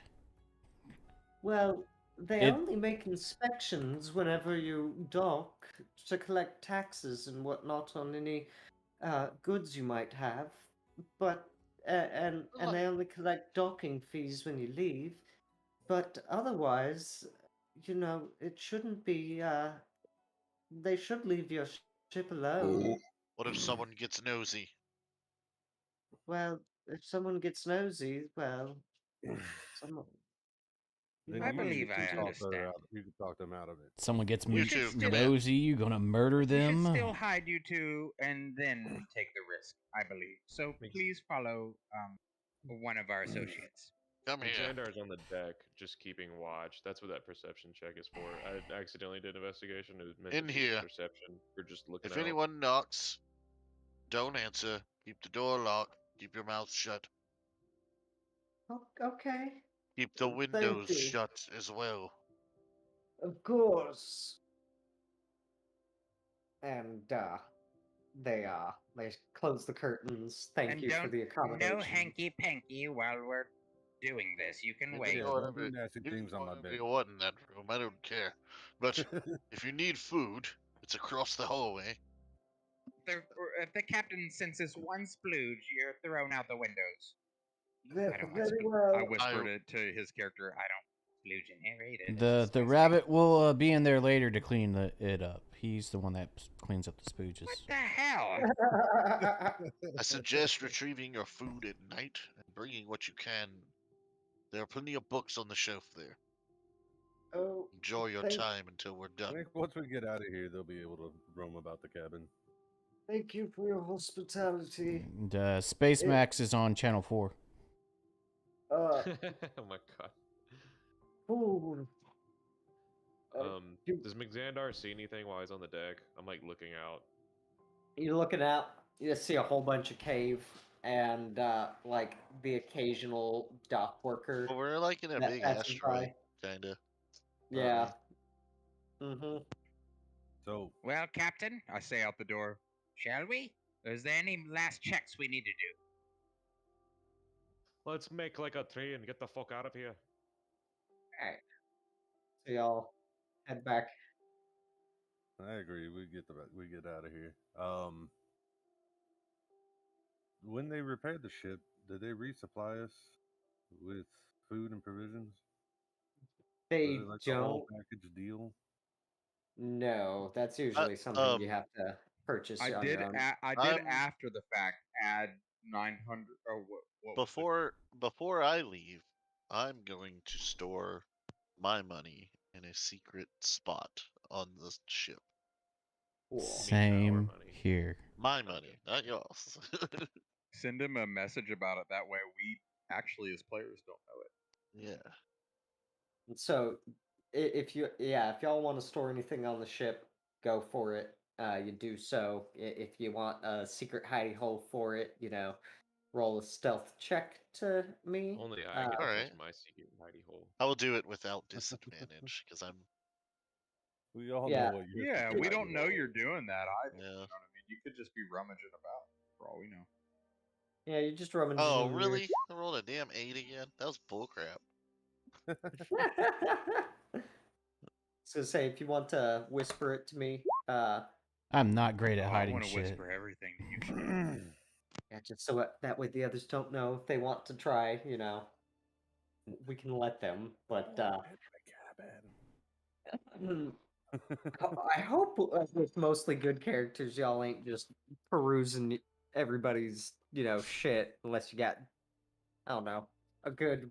Well, they It- only make inspections whenever you dock to collect taxes and whatnot on any goods you might have, but and they only collect docking fees when you leave. But otherwise, it shouldn't be. They should leave your ship alone. What if someone gets nosy? Well, if someone gets nosy, well, someone. Then I you believe can I talk her understand. out. You can talk them out of it. Someone gets You too, come in. nosy, you gonna murder We should them? still hide you two and then take the risk, I believe. So please follow one of our associates. Come here. McXandar's on the deck, just keeping watch. That's what that perception check is for. I accidentally did investigation. It was meant In to be here. perception. We're just looking If out. anyone knocks, don't answer. Keep the door locked. Keep your mouth shut. Okay. Keep the Thank windows you. shut as well. Of course. And they close the curtains. Thank And you for don't the accommodation. no hanky panky while we're doing this. You can You wait. can Yeah, go don't do whatever, nasty you can things go on my whatever bed. you want in that room. I don't care. But if you need food, it's across the hallway. If the captain senses one splooge, you're thrown out the windows. I don't. Very I well. whispered it to his character. I don't splooge in here either. The rabbit will be in there later to clean it up. He's the one that cleans up the spooges. What the hell? I suggest retrieving your food at night and bringing what you can. There are plenty of books on the shelf there. Oh, Enjoy your thank- time until we're I done. think once we get out of here, they'll be able to roam about the cabin. thank you for your hospitality. And Space Max is on Channel 4. Oh my god. Food. Does McXandar see anything while he's on the deck? I'm like looking out. You're looking out. You see a whole bunch of cave and like the occasional dock worker. Well, we're like in a that big passes asteroid, by. kinda. Yeah. Mm-hmm. So, Well, Captain, I say out the door. Shall we? Is there any last checks we need to do? Let's make like a tree and get the fuck out of here. Alright. So y'all head back. I agree. We get out of here. When they repaired the ship, did they resupply us with food and provisions? They Was it like a whole don't. package deal? No, that's usually something you have to purchase I on did. your own. I did after the fact add 900 or what was it? Before I leave, I'm going to store my money in a secret spot on the ship. Same here. My money, not yours. Send him a message about it. That way, we actually, as players, don't know it. Yeah. So, if y'all want to store anything on the ship, go for it. You do so. If you want a secret hidey hole for it, roll a stealth check to me. Only I get to Alright. touch my secret hidey hole. I will do it without disadvantage because I'm. We all Yeah. know what you're. Yeah, secret we hidey don't know hole you're is. doing that either. Yeah. You know what I mean? You could just be rummaging about, for all we know. Yeah, you just rummaging. Oh, in your- really? I rolled a damn 8 again? That was bullcrap. So say if you want to whisper it to me, I'm not great at I hiding want to shit. whisper everything to you. yeah, just so that way the others don't know if they want to try. We can let them. But I hope with mostly good characters, y'all ain't just perusing everybody's shit unless you got I don't know a good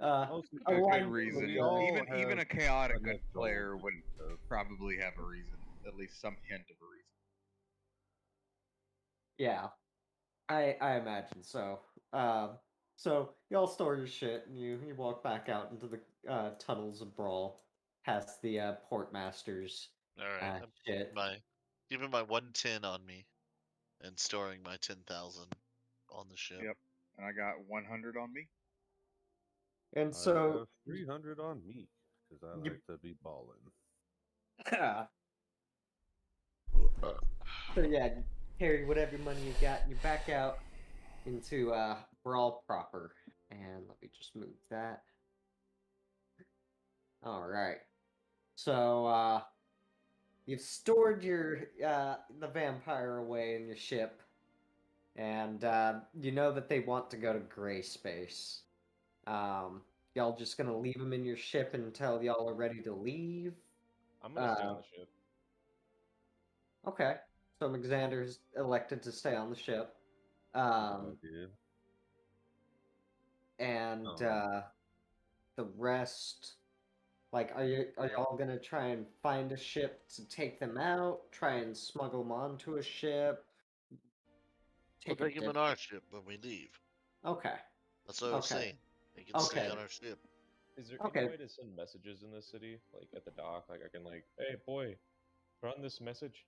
A good reason. we all Even a have chaotic enough good player goals would and stuff. probably have a reason, at least some hint of a reason. Yeah, I imagine so. So y'all store your shit and you walk back out into tunnels of Brawl, past the Portmaster's All right, I'm shit. keeping my 110 on me, and storing my 10,000 on the ship. Yep. And I got 100 on me. And I so have 300 on me because I You- like to be balling. so yeah, you carry whatever money you got, and you back out into Brawl proper. And let me just move that. All right. So you've stored your the vampire away in your ship, and you know that they want to go to Gray Space. Y'all just gonna leave him in your ship until y'all are ready to leave? I'm gonna stay on the ship. Okay. So McXander's elected to stay on the ship. Idea. And Oh. the rest, like, are y'all gonna try and find a ship to take them out? Try and smuggle them onto a ship? We'll Take a take him in our ship when we leave. Okay. That's what I was Okay. saying. They can stay Okay. on our ship. Is there Okay. any way to send messages in this city, like at the dock? Like I can, like, hey boy, run this message.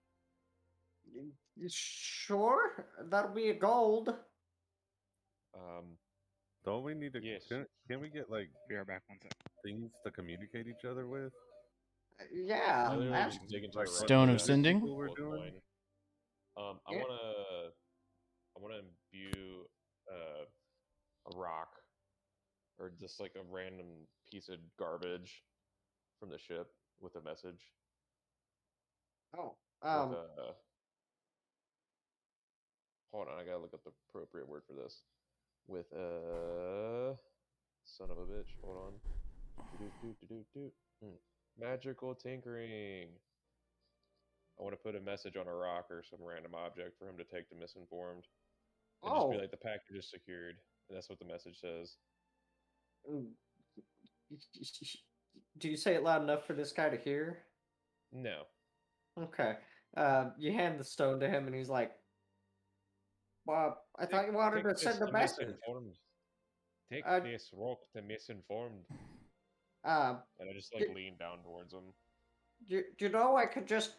Sure, that'll be a gold. Don't we need to? Yes. Can we get like Be right back. 1 sec. things to communicate each other with? Yeah. I literally abs- just dig into Like the what Stone run of the chest, Sending? people were both doing? mine. I Yeah. wanna imbue a rock or just like a random piece of garbage from the ship with a message. Oh. With hold on, I gotta look up the appropriate word for this. With son of a bitch. Hold on. Magical tinkering. I want to put a message on a rock or some random object for him to take to misinformed. And just be Oh. like, the package is secured. And that's what the message says. Do you say it loud enough for this guy to hear? No. Okay. You hand the stone to him, and he's like, "Well, I thought you wanted to send a message." Misinformed. Take Uh, this rock to misinformed. Uh, And I just like y- lean down towards him. you know, I could just.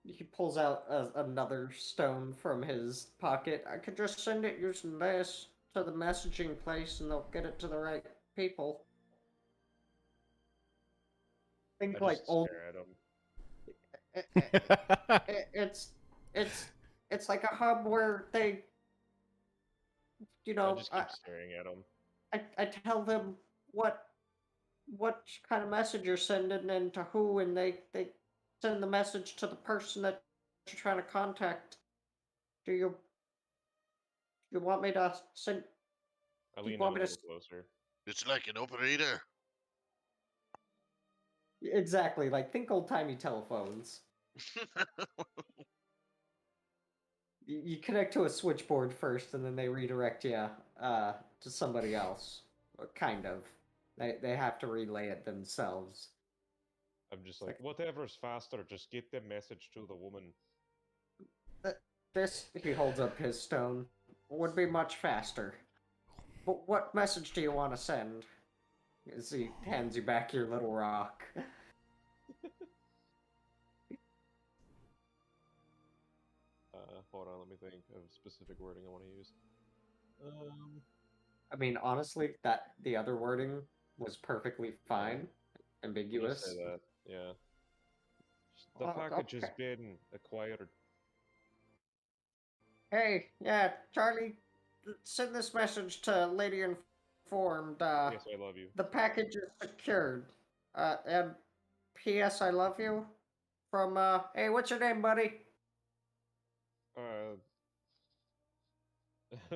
He pulls out another stone from his pocket. I could just send it using this to the messaging place, and they'll get it to the right people. Think I like just old. stare at him. It's like a hub where they, you I know, just keep staring at him. I tell them what kind of message you're sending and to who, and they send the message to the person that you're trying to contact. Do you want me to send? I Do you lean in want a me to? little closer. It's like an operator. Exactly, like think old timey telephones. You connect to a switchboard first, and then they redirect you to somebody else. Kind of. They have to relay it themselves. I'm just like, whatever's faster, just get the message to the woman. This, he holds up his stone, would be much faster. But what message do you want to send? As he hands you back your little rock. Hold on, let me think of specific wording I want to use. I mean, honestly, that the other wording was perfectly fine. We'll Ambiguous. just say that, yeah. The Oh, package has okay. been acquired. Hey, yeah, Charlie, send this message to Lady Informed. Yes, I love you. The package is secured. And P.S. I love you. From, hey, what's your name, buddy?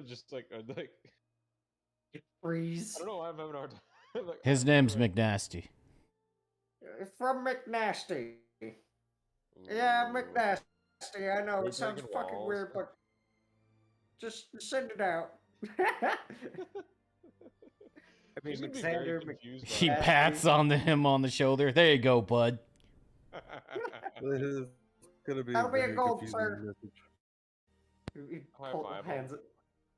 Just like, Freeze. I don't know why I'm having a hard time. Like, His name's McNasty. From McNasty. Yeah, McNasty. I know We're it sounds breaking fucking walls. weird, but just send it out. I mean, He's gonna be very Xander confused by He that. pats on him on the shoulder. There you go, bud. This is gonna be That'll be a very gold, confusing sir. message. He High five hands him. it.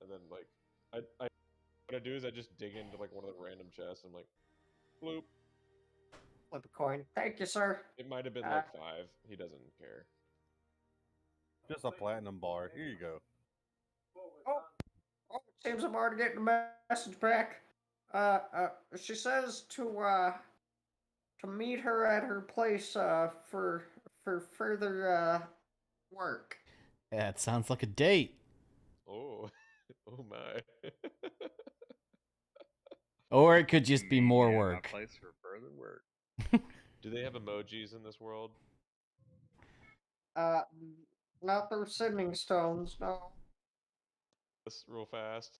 And then, like, what I do is I just dig into, like, one of the random chests and, like, bloop. Flip a coin. Thank you, sir. It might have been like 5. He doesn't care. Just a platinum bar. Here you go. Oh, it seems I'm already getting a message back. She says to meet her at her place for further work. Yeah, it sounds like a date. Oh, oh my. Or it could just be Me more and my work. place for further work. Do they have emojis in this world? Not through sending stones, no. This real fast.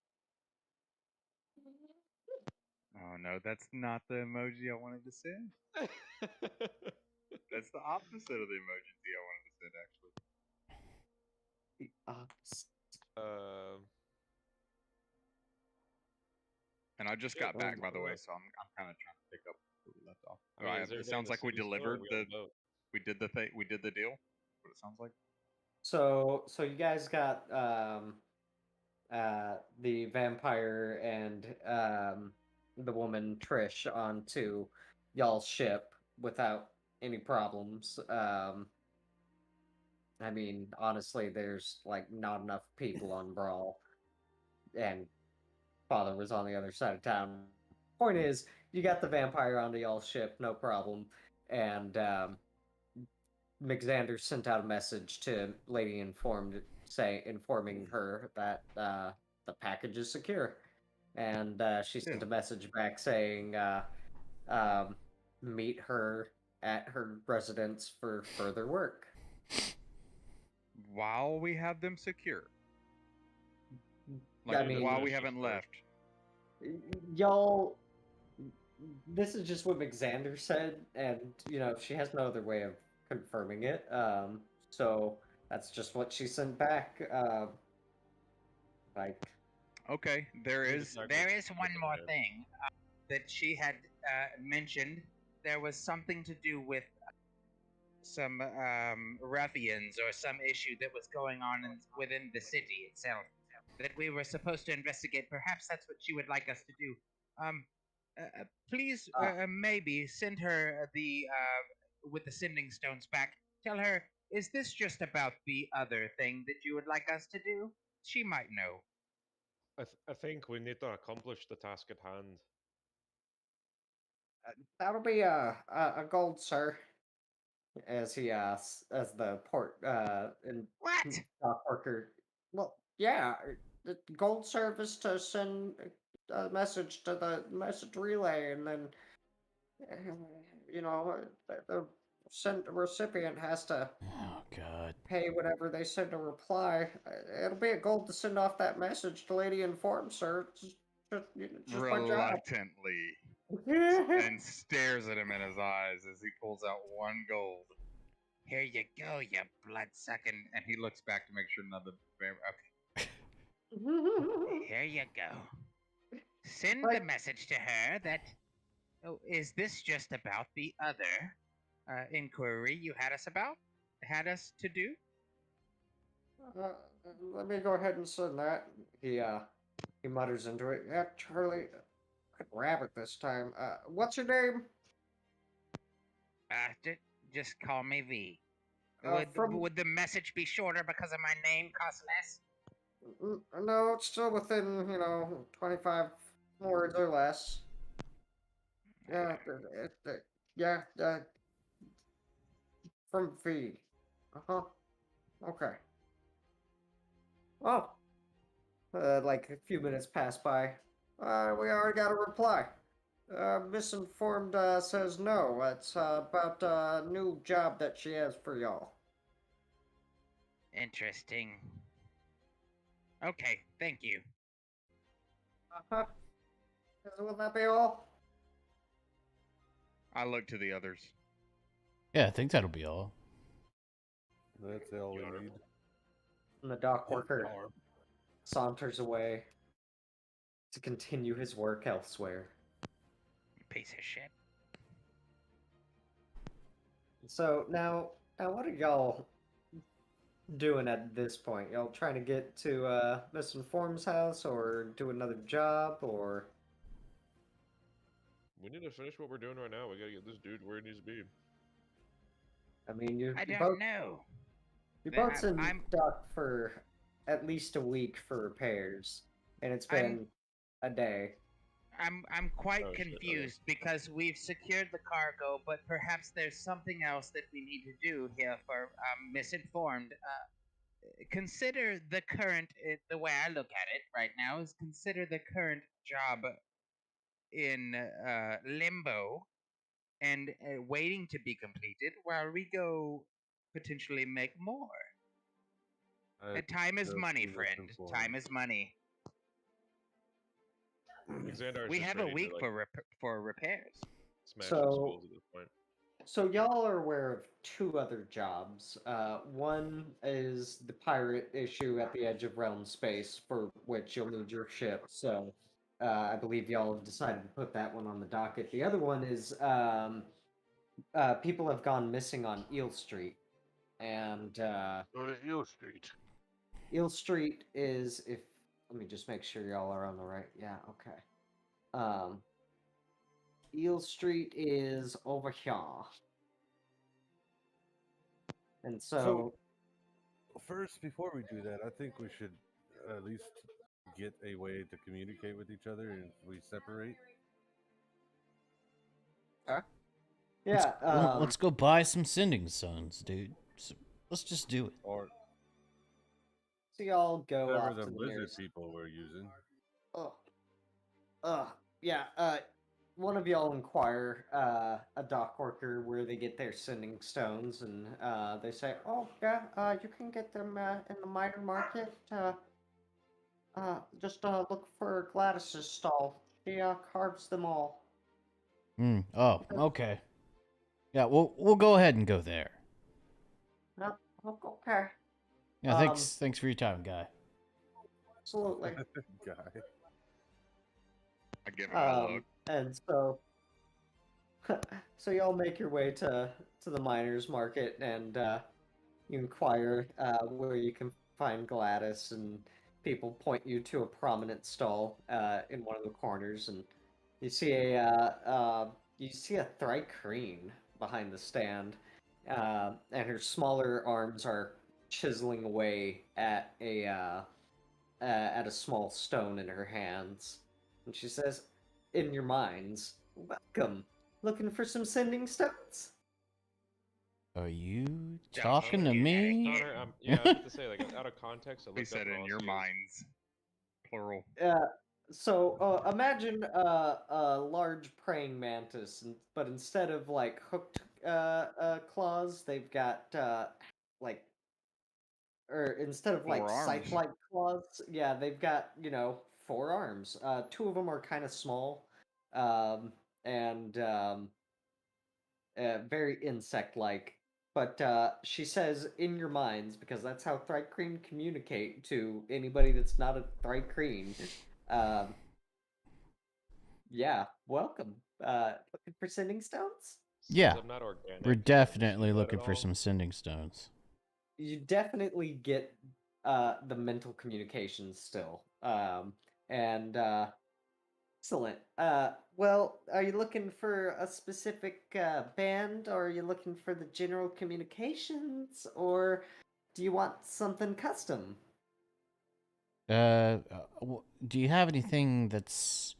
Oh no, that's not the emoji I wanted to send. That's the opposite of the emoji I wanted to send, actually. And I just got back, by the way, so I'm kind of trying to pick up where we left off. I mean, is It everything in sounds the like we city still, or delivered are we the on the boat? we did the thing, we did the deal. What it sounds like. So you guys got the vampire and the woman Trish onto y'all's ship without any problems. I mean, honestly, there's like not enough people on Brawl, and father was on the other side of town. Point is, you got the vampire onto y'all's ship, no problem, and McXander sent out a message to Lady Informed, informing her that the package is secure, and she sent a message back saying, meet her at her residence for further work. While we have them secure. I mean, while we haven't left. Y'all, this is just what McXander said, and she has no other way of confirming it. So that's just what she sent back. Okay, there is one more thing that she had mentioned. There was something to do with some ruffians or some issue that was going on within the city itself that we were supposed to investigate. Perhaps that's what she would like us to do. Please, maybe send her with the sending stones back. Tell her, is this just about the other thing that you would like us to do? She might know. I think we need to accomplish the task at hand. That'll be a gold, sir. As the port and dock worker. Well, yeah, the gold service to send a message to the message relay, and then the recipient has to pay whatever they send to reply. It'll be a gold to send off that message to Lady Informed, sir. Just my job. Reluctantly. And stares at him in his eyes as he pulls out 1 gold. Here you go, you blood-sucking. And he looks back to make sure none of the Okay. Here you go. Send the message to her that. Oh, is this just about the other inquiry you had us to do? Let me go ahead and send that. He mutters into it. Yeah, Charlie, could grab it this time. What's your name? Just call me V. From... Would the message be shorter because of my name cost less? No, it's still within, 25 words or less. Yeah, from V. Uh-huh. Okay. Oh. Like a few minutes pass by. We already got a reply. Misinformed says no. It's about a new job that she has for y'all. Interesting. Okay, thank you. Uh-huh. Will that be all? I look to the others. Yeah, I think that'll be all. That's all we need. And the dock worker saunters away to continue his work elsewhere. Piece of shit. So now what are y'all doing at this point? Y'all trying to get to Misinformed's house, or do another job, or? We need to finish what we're doing right now. We gotta get this dude where he needs to be. I mean, you're, I you're don't both know. your Then boat's in I'm dock for at least a week for repairs, and it's been a day. I'm quite Oh, shit, okay. confused because we've secured the cargo, but perhaps there's something else that we need to do here for misinformed. Consider the current, the way I look at it right now is consider the current job in limbo and waiting to be completed while we go potentially make more. Time is Just money, be friend. misinformed. Time is money. Xandar's We just have a ready week to, like, for repairs. smash some schools at this point. So y'all are aware of two other jobs. One is the pirate issue at the edge of realm space, for which you'll need your ship. So I believe y'all have decided to put that one on the docket. The other one is people have gone missing on Eel Street, and Go to Eel Street. Eel Street is if let me just make sure y'all are on the right. Yeah, okay. Eel Street is over here. And so, First, before we do that, I think we should at least get a way to communicate with each other and we separate. yeah, Let's go buy some sending stones, dude. So, let's just do it. Or so y'all go whatever off the to the lizard nearest. people were using. Yeah. One of y'all inquire a dock worker where they get their sending stones, and they say, "Oh yeah, you can get them in the minor market. Just look for Gladys's stall. She carves them all." Oh, okay. Yeah, we'll go ahead and go there. No, okay. Yeah, thanks for your time, guy. Absolutely. Guy. I give him a look. And so, so y'all make your way to the miners' market, and you inquire where you can find Gladys, and people point you to a prominent stall in one of the corners, and you see a Thrycreen behind the stand, and her smaller arms are chiseling away at a small stone in her hands, and she says, "In your minds, welcome. Looking for some sending stones?" Are you Don't talking to you do that me? again. Connor, yeah, I was about to say, like, out of context, I We looked up said and in all I your see is- minds, plural. So imagine a large praying mantis, but instead of like hooked claws, they've got like, or instead of like 4 arms. scythe-like claws, yeah, they've got 4 arms. Two of them are kind of small, and very insect-like. But she says, "In your minds," because that's how Thrycreen communicate to anybody that's not a Thrycreen. Yeah, welcome. Looking for sending stones? Since Yeah, I'm not organic, We're can I definitely receive that looking at for all? some sending stones. You definitely get the mental communications still. And excellent. Well, are you looking for a specific band, or are you looking for the general communications, or do you want something custom? Do you have anything that's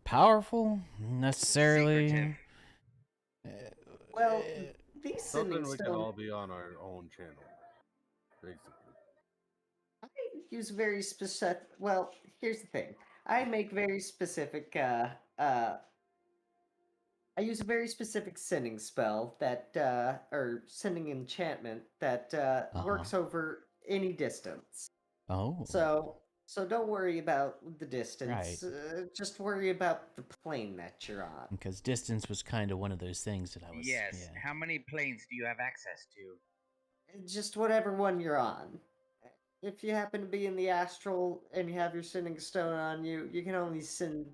powerful necessarily? Secretive. Well, these Something sending we can stones all be on our own channel, basically. I use very specific. Well, here's the thing. I make very specific. I use a very specific sending spell that, or sending enchantment that works over any distance. Oh, So don't worry about the distance. Right. Just worry about the plane that you're on. because distance was kind of one of those things that I was. Yes. Yeah. How many planes do you have access to? Just whatever one you're on. If you happen to be in the astral and you have your sending stone on you, you can only send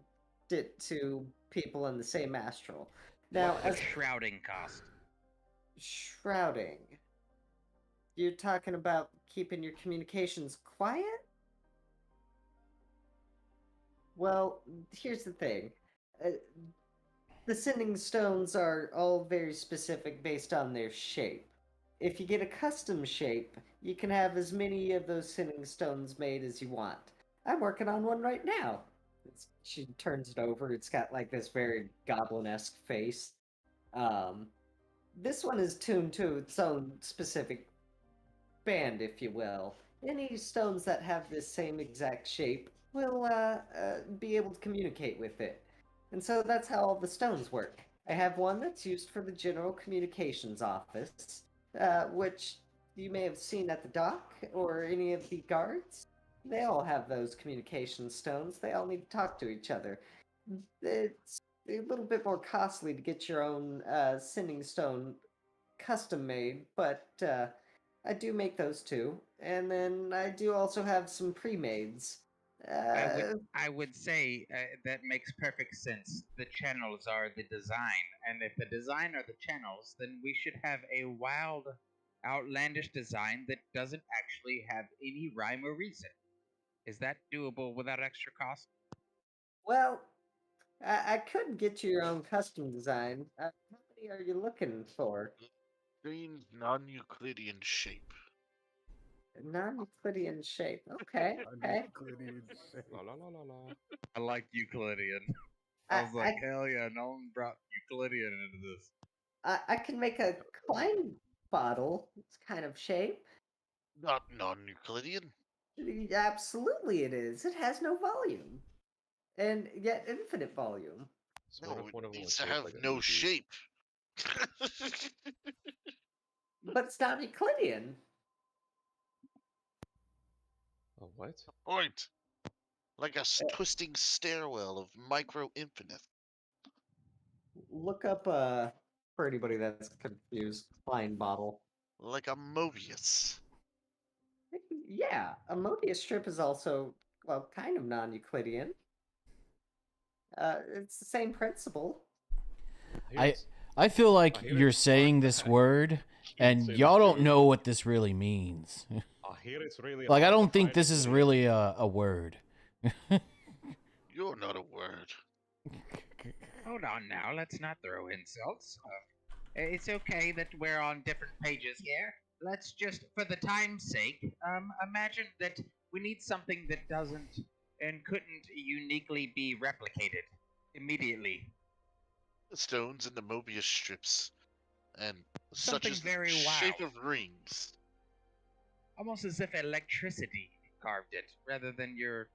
it to people in the same astral. Now, What would as shrouding cost? shrouding, you're talking about keeping your communications quiet? Well, here's the thing. the sending stones are all very specific based on their shape. If you get a custom shape, you can have as many of those sending stones made as you want. I'm working on one right now. She turns it over. It's got like this very goblin-esque face. Um, this one is tuned to its own specific band, if you will. Any stones that have this same exact shape will be able to communicate with it. And so that's how all the stones work. I have one that's used for the General Communications Office, which you may have seen at the dock or any of the guards. They all have those communication stones. They all need to talk to each other. It's a little bit more costly to get your own sending stone custom made, but I do make those too. And then I do also have some pre-mades. I would say that makes perfect sense. The channels are the design, and if the design are the channels, then we should have a wild, outlandish design that doesn't actually have any rhyme or reason. Is that doable without extra cost? Well, I could get you your own custom design. How many are you looking for? Strange non-Euclidean shape. Non-Euclidean shape. Okay, okay. Euclidean shape. La la la la la. I like Euclidean. I was like, I, hell yeah, no one brought Euclidean into this. I can make a Klein bottle. It's kind of shape. Not non-Euclidean. Absolutely, it is. It has no volume, and yet infinite volume. So what No, if one it of them was needs to shaped have like a no BB? shape. But it's not Euclidean. A what? Point. Like a twisting stairwell of micro-infinite. Look up for anybody that's confused. Klein bottle. Like a Mobius. Yeah, a Mobius strip is also, well, kind of non-Euclidean. It's the same principle. I feel like I hear you're it's saying not this bad. word and say y'all this don't too. know what this really means. I hear it's really Like I hard to don't think find this is Euclidean. really a word. You're not a word. Hold on now, let's not throw insults. It's okay that we're on different pages here. Let's just, for the time's sake, imagine that we need something that doesn't and couldn't uniquely be replicated immediately. The stones and the Mobius strips. And such Something as very the wild. shape of rings. Almost as if electricity carved it, rather than your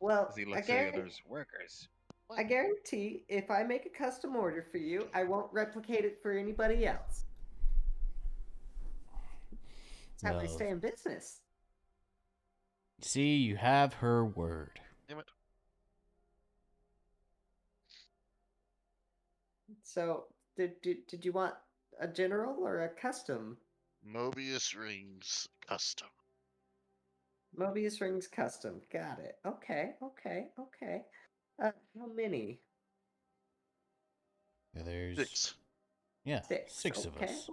Well, See, I let's say guarantee, others workers. I guarantee if I make a custom order for you, I won't replicate it for anybody else. That's how they No. stay in business. See, you have her word. Damn it. So, did you want a general or a custom? Mobius rings custom. Mobius rings custom. Got it. Okay, okay, okay. How many? Yeah, there's 6. yeah, Six. six of Okay. us.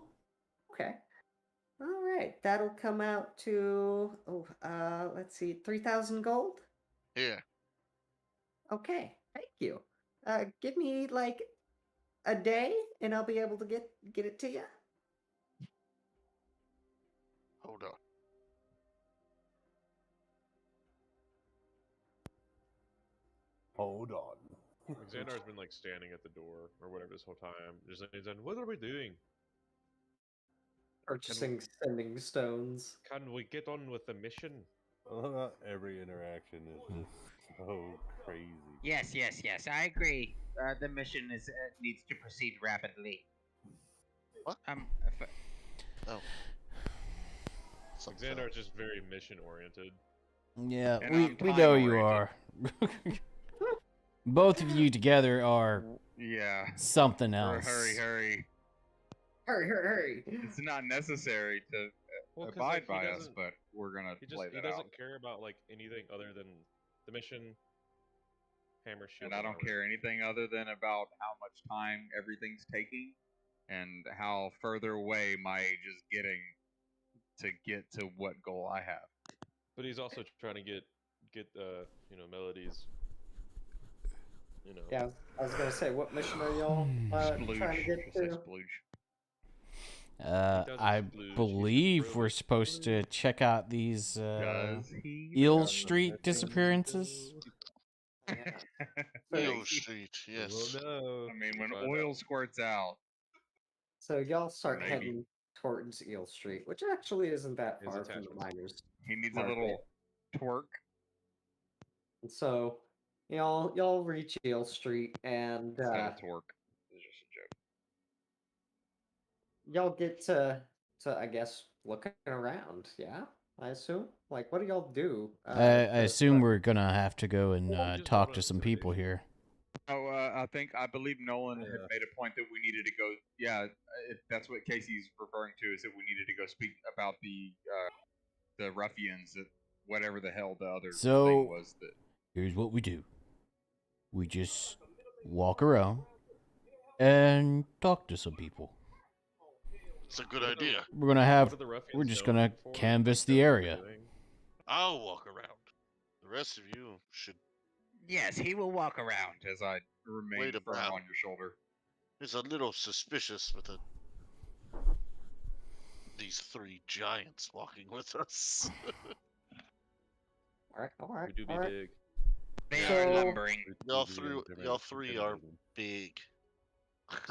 Okay. All right. That'll come out to let's see, 3,000 gold. Here. Okay. Thank you. Give me like a day, and I'll be able to get it to you. Hold on. Hold on. Xandar's been like standing at the door or whatever this whole time. Just he's like, what are we doing? Purchasing sending stones. Can we get on with the mission? Every interaction is just so crazy. Yes, yes, yes. I agree. The mission is needs to proceed rapidly. What? Oh. Something Xandar's just very mission oriented. Yeah, And we I'm know you time-oriented. are. Both of you together are Yeah. something else. Hurry, hurry. Hurry, hurry, hurry! It's not necessary to Well, 'cause, abide like, he by us, doesn't- but we're gonna play He that doesn't out. care about like anything other than the mission, hammer, shield, And I don't armor. care anything other than about how much time everything's taking and how further away my age is getting to get to what goal I have. But he's also trying to get Melody's You know. Yeah, I was gonna say, what mission are y'all trying to Splooge. get Just say to? splooge. doesn't I splooge, he's believe just we're really supposed to check out these Does he? Eel got the Street mission. disappearances. Yeah. Eel So, Street, yes. We'll know. I mean, when We'll find oil out. squirts out, so y'all start Maybe. heading towards Eel Street, which actually isn't that His far from the attachments. miners. he needs a Market. little twerk. And so y'all reach Eel Street, and Instead of twerk. It's just a joke. y'all get to I guess looking around. Yeah, I assume. Like, what do y'all do? I to assume start- we're gonna have to go and just talk vote to on some people intimidation. here. Oh, I believe Nolan had Yeah. made a point that we needed to go. Yeah, that's what Casey's referring to, is that we needed to go speak about the ruffians, that whatever the hell the other So- thing was. That Here's what we do. We just walk around and talk to some people. It's a good What are the- idea. We're gonna What have are the ruffians we're just known gonna for? canvass Like, the known for area. doing? I'll walk around. The rest of you should Yes, he will walk around. as I remain Wait firm about. on your shoulder. It's a little suspicious with these three giants walking with us. all right, We do be all right. big. They So- are lumbering. Y'all three are big.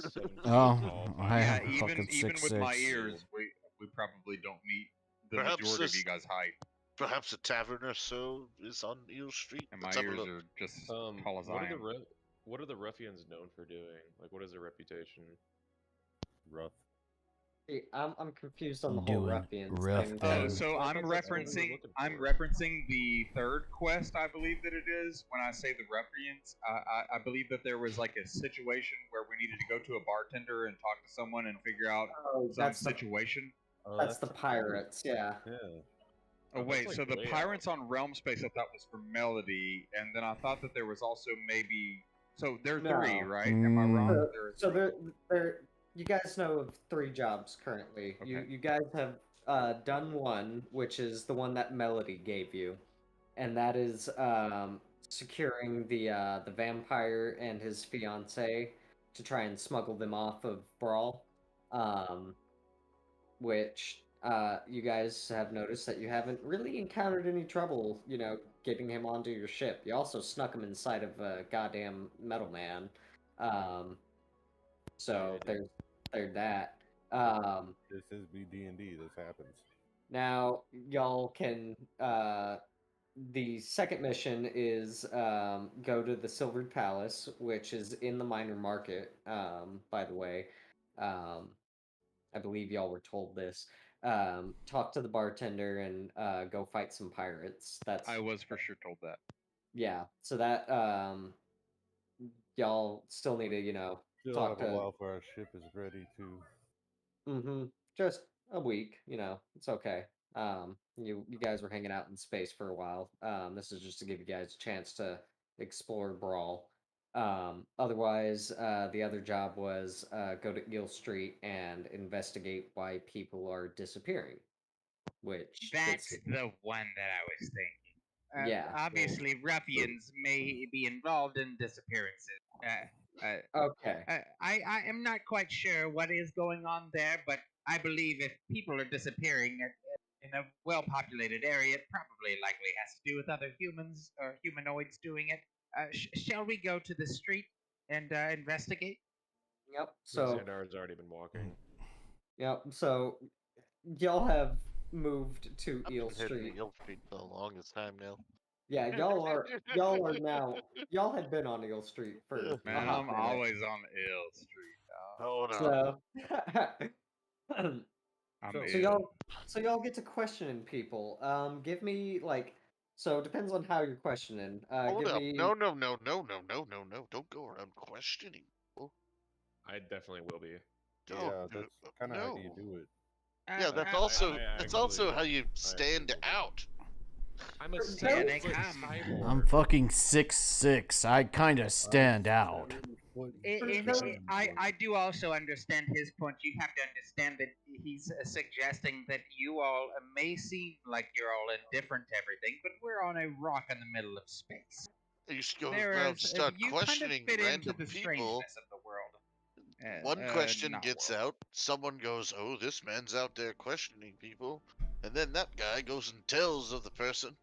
7 feet Oh, tall, I Yeah, have five- fucking even with my 6'6". ears, we probably don't meet the Perhaps majority of this- you guys' height, Perhaps a tavern or so is on Eel Street. and my Let's have a ears look. are just as tall as what I are the am. what are the ruffians known for doing? Like, what is their reputation? Rough. See, I'm confused on the whole Doing ruffians rough thing. things. because- So I I'm thought that's what we were referencing looking I'm for. referencing the third quest, I believe that it is. When I say the ruffians, I believe that there was like a situation where we needed to go to a bartender and talk to someone and figure out Oh, some that's the situation. that's the pirates. Yeah. Yeah. Oh that's wait, like so the way pirates on Realm Space I thought was for Melody, and then I thought that there was also maybe so there are three, No. right? Am I wrong? Mm. There are So three. there. You guys know of 3 jobs currently. Okay. You guys have done one, which is the one that Melody gave you, and that is securing the vampire and his fiance to try and smuggle them off of Brawl, which you guys have noticed that you haven't really encountered any trouble, getting him onto your ship. You also snuck him inside of a goddamn metal man. So there's that. This is DND. This happens. Now y'all can the second mission is go to the Silvered Palace, which is in the minor market, by the way. I believe y'all were told this. Talk to the bartender and go fight some pirates. That's I was for sure told that. yeah. So that y'all still need to, Still talk have a to while for our ship is ready to. just a week, it's okay. You guys were hanging out in space for a while. This is just to give you guys a chance to explore Brawl. Otherwise, the other job was go to Eel Street and investigate why people are disappearing. Which That's this- the one that I was thinking. Yeah. Obviously, ruffians may be involved in disappearances. okay. I am not quite sure what is going on there, but I believe if people are disappearing in a well-populated area, it probably likely has to do with other humans or humanoids doing it. Shall we go to the street and investigate? Yep. So So Xandar's already been walking. yep. So y'all have moved to I've Eel been heading Street. to Eel Street for the longest time now. Yeah, y'all are now. Y'all had been on Eel Street for a Man, hot I'm minute. always on Ill Street. Oh no. So, I'm so ill. y'all get to questioning people. Give me so it depends on how you're questioning. Hold Give up. me No. Don't go around questioning. I definitely will be. Yeah, Don't do- that's kind of how no. you do it. Yeah, that's I also actually- how you I stand actually will. out. I'm a Here they 7-foot come. cyborg. I'm fucking 6'6". I kind of stand out. I do also understand his point. You have to understand that he's suggesting that you all may seem like you're all indifferent to everything, but we're on a rock in the middle of space. You just go There around is, start you kind of questioning fit into random the people. strangeness of the world. One question not gets world. out, someone goes, "Oh, this man's out there questioning people," and then that guy goes and tells of the person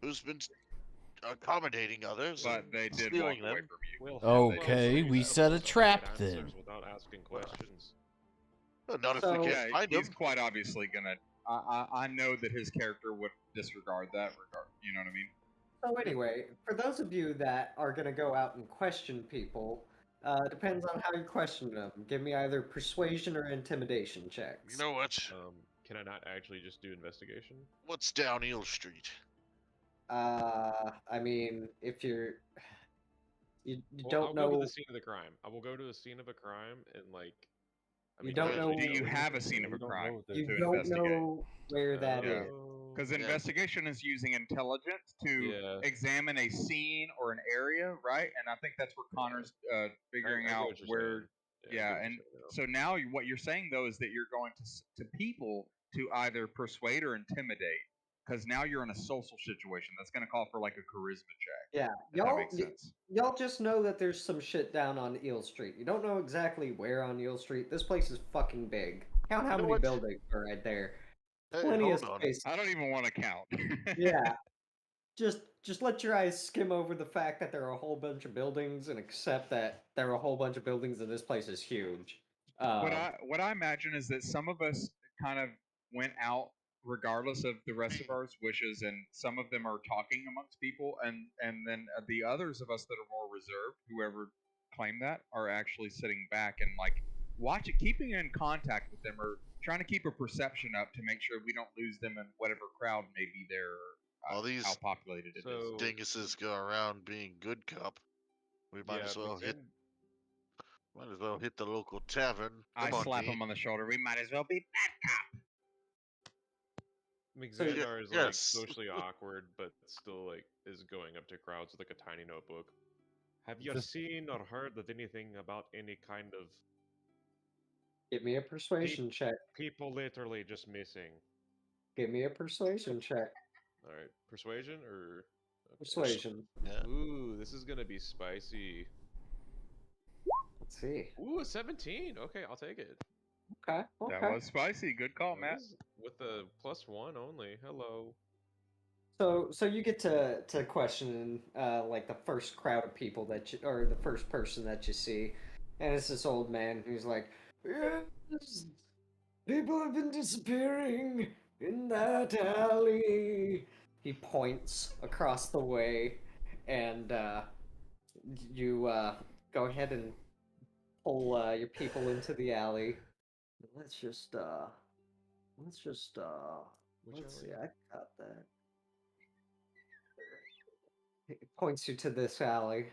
who's been accommodating others But and they did walk stealing away them. from you. Well, Okay, you're we supposed set a to get trap then. answers without asking questions. Well, not if we So- can't Yeah, find he's him. quite obviously gonna. I know that his character would disregard that. You know what I mean? So anyway, for those of you that are gonna go out and question people, depends on how you question them. Give me either persuasion or intimidation checks. You know what? Can I not actually just do investigation? What's down Eel Street? I mean, if you Well, don't I'll know, go to the scene of the crime. I will go to the scene of a crime and like. I You mean, don't know- Do you have a scene of You a don't know crime what you to don't investigate? know where that is. Yeah. Because Yeah. investigation is using intelligence to Yeah. examine a scene or an area, right? And I think that's where Connor's figuring I get out what you're where. saying. I Yeah, get what and you're saying now. so now what you're saying though is that you're going to people to either persuade or intimidate, because now you're in a social situation that's going to call for like a charisma check. Yeah, If that y'all, makes sense. y'all just know that there's some shit down on Eel Street. You don't know exactly where on Eel Street. This place is fucking big. Count how You know many what? buildings are right there. Hey, Plenty of hold on. space. I don't even want to count. Yeah. Just let your eyes skim over the fact that there are a whole bunch of buildings and accept that there are a whole bunch of buildings and this place is huge. What I imagine is that some of us kind of went out regardless of the rest of our wishes, and some of them are talking amongst people, and then the others of us that are more reserved, whoever claim that, are actually sitting back and like watching, keeping in contact with them, or trying to keep a perception up to make sure we don't lose them in whatever crowd may be there. Or, All these how populated it is. So- dinguses go around being good cop. We might as well hit. Might as well hit the local tavern. I Come on, slap Dean. him on the shoulder. We might as well be bad cop. Xandar is like yes. socially awkward, but still like is going up to crowds with like a tiny notebook. Have you Just- seen or heard of anything about any kind of Give me a persuasion check. people literally just missing? Give me a persuasion check. All right, persuasion or okay. Persuasion. Yeah. Ooh, this is gonna be spicy. Let's see. Ooh, a 17. Okay, I'll take it. Okay. That was spicy. Good call, That Matt. was with the +1 only. Hello. So you get to question like the first crowd of people that you, or the first person that you see, and it's this old man who's like, "Yes, people have been disappearing in that alley." He points across the way, and you go ahead and pull your people into the alley. Let's just let's see. I got that. He points you to this alley,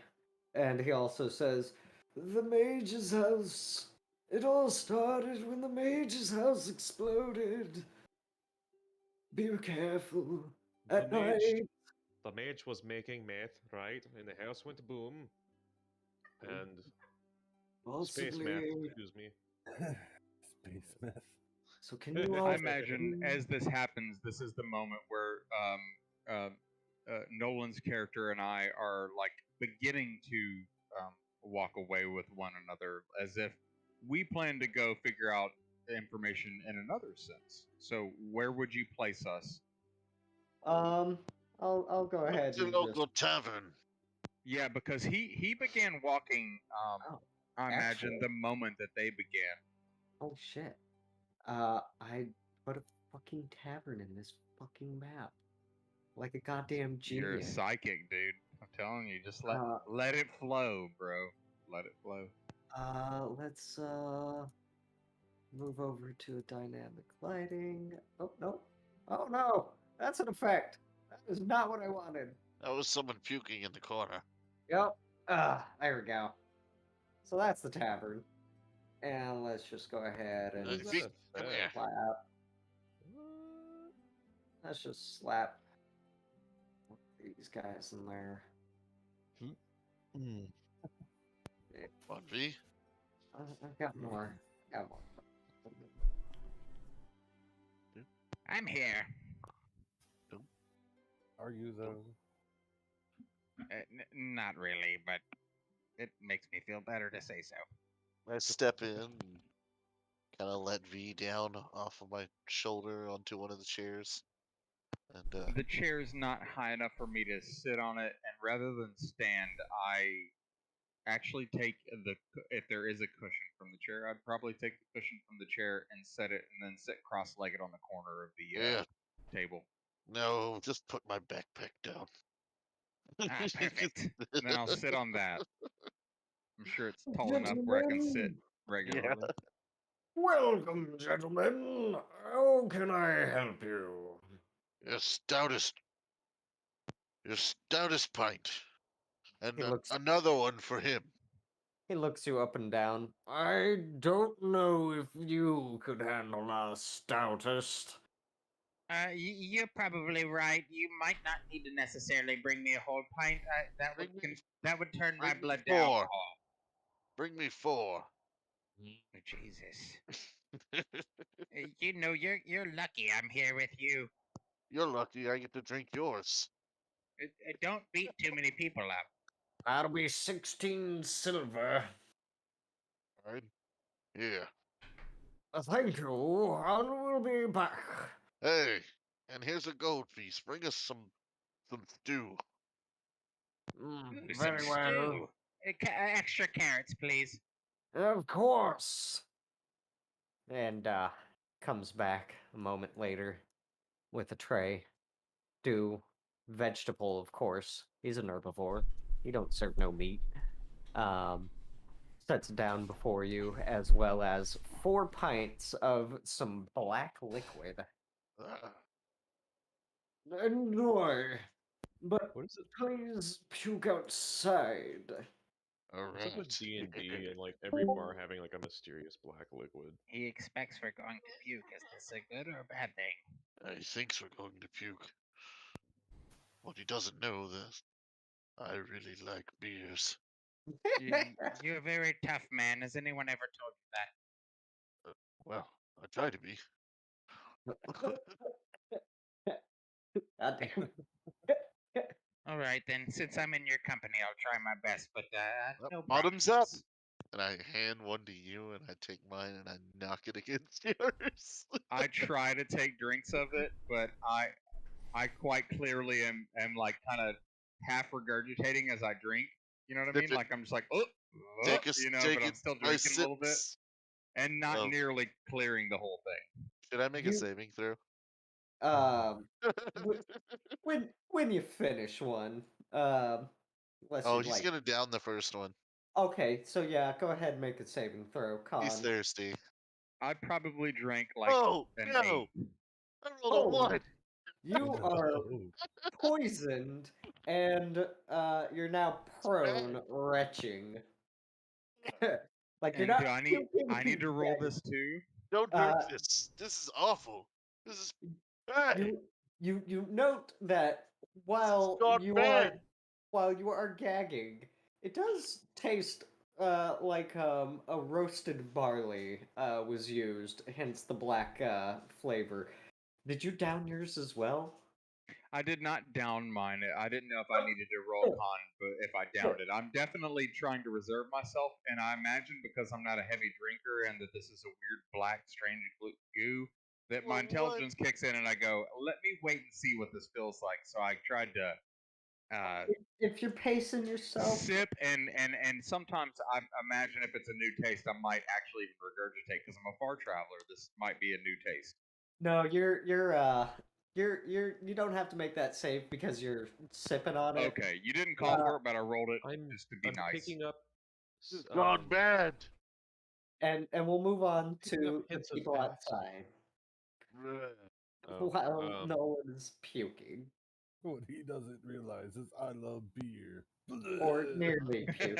and he also says, "The mage's house. It all started when the mage's house exploded. Be careful at night." The mage was making meth, right? And the house went boom. And space meth, Possibly. excuse me. Space meth. So can you all I imagine as this happens, this is the moment where Nolan's character and I are like beginning to walk away with one another, as if we plan to go figure out the information in another sense. So where would you place us? I'll go ahead The and local tavern. Yeah, because he began walking. Oh, I imagine actually. the moment that they began. Oh shit. I put a fucking tavern in this fucking map. Like a goddamn You're a genius. psychic, dude. I'm telling you, just let Uh, let it flow, bro. Let it flow. Let's move over to dynamic lighting. Oh no. Oh no! That's an effect. That is not what I wanted. That was someone puking in the corner. Yep. There we go. So that's the tavern. And let's just go ahead and If he- come here. slap. Let's just slap these guys in there. One V. I've got more. Got more. I'm here. Are you though? Not really, but it makes me feel better to say so. I step in and kind of let V down off of my shoulder onto one of the chairs. And The chair's not high enough for me to sit on it, and rather than stand, I actually take if there is a cushion from the chair, I'd probably take the cushion from the chair and set it, and then sit cross-legged on the corner of the table. No, just put my backpack down. Ah, perfect. And then I'll sit on that. I'm sure it's tall enough where I can sit regularly. Welcome, gentlemen. How can I help you? Your stoutest pint, and He looks another one for him. he looks you up and down. I don't know if you could handle our stoutest. You're probably right. You might not need to necessarily bring me a whole pint. That would turn my bring me blood to 4. alcohol. Bring me 4. Oh, Jesus. You know, you're lucky I'm here with you. You're lucky I get to drink yours. Don't beat too many people up. That'll be 16 silver. All right? Yeah. Thank you, and we'll be back. Hey, and here's a gold piece. Bring us some stew. Ooh, Very some well. stew. Extra carrots, please. Of course. And comes back a moment later with a tray. Stew, vegetable, of course. He's an herbivore. He don't serve no meat. Sets down before you, as well as 4 pints of some black liquid. Enjoy. But What is it? please puke outside. All What's up with right. D&D and like every bar having like a mysterious black liquid? He expects we're going to puke. Is this a good or a bad thing? He thinks we're going to puke. What he doesn't know is I really like beers. You're a very tough man. Has anyone ever told you that? Well, I try to be. God damn. All right, then. Since I'm in your company, I'll try my best. But no Bottoms up. promises. And I hand one to you, and I take mine, and I knock it against yours. I try to take drinks of it, but I quite clearly am like kind of half regurgitating as I drink. You know what I mean? Like I'm just like, Take a, you know, take but I'm still drinking a little bit sips. and not Oh. nearly clearing the whole thing. Should I make a saving throw? When you finish one, let's Oh, see, he's like, gonna down the first one. okay, so yeah, go ahead and make a saving throw, He's con. thirsty. I probably drank like Oh an no! 8. I rolled a 1. You are poisoned, and you're now prone, retching. Like you're And not. do I need to roll this too? Don't drink this. This is awful. This is bad. You note that while gone you bad. are gagging, it does taste like a roasted barley was used, hence the black flavor. Did you down yours as well? I did not down mine. I didn't know if I needed to roll con, but if I downed it, I'm definitely trying to reserve myself. And I imagine because I'm not a heavy drinker and that this is a weird black strange goo, that my intelligence kicks in and I go, let me wait and see what this feels like. So I tried to If you're pacing yourself, sip and sometimes I imagine if it's a new taste, I might actually even regurgitate because I'm a far traveler. This might be a new taste. no, you don't have to make that save because you're sipping on it. Okay, you didn't call for it, but I rolled it just to be nice. Picking up. This has gone bad. And we'll move on Picking up to the hints of people acid. outside. Oh, While no one's puking. What he doesn't realize is I love beer. Or nearly puking.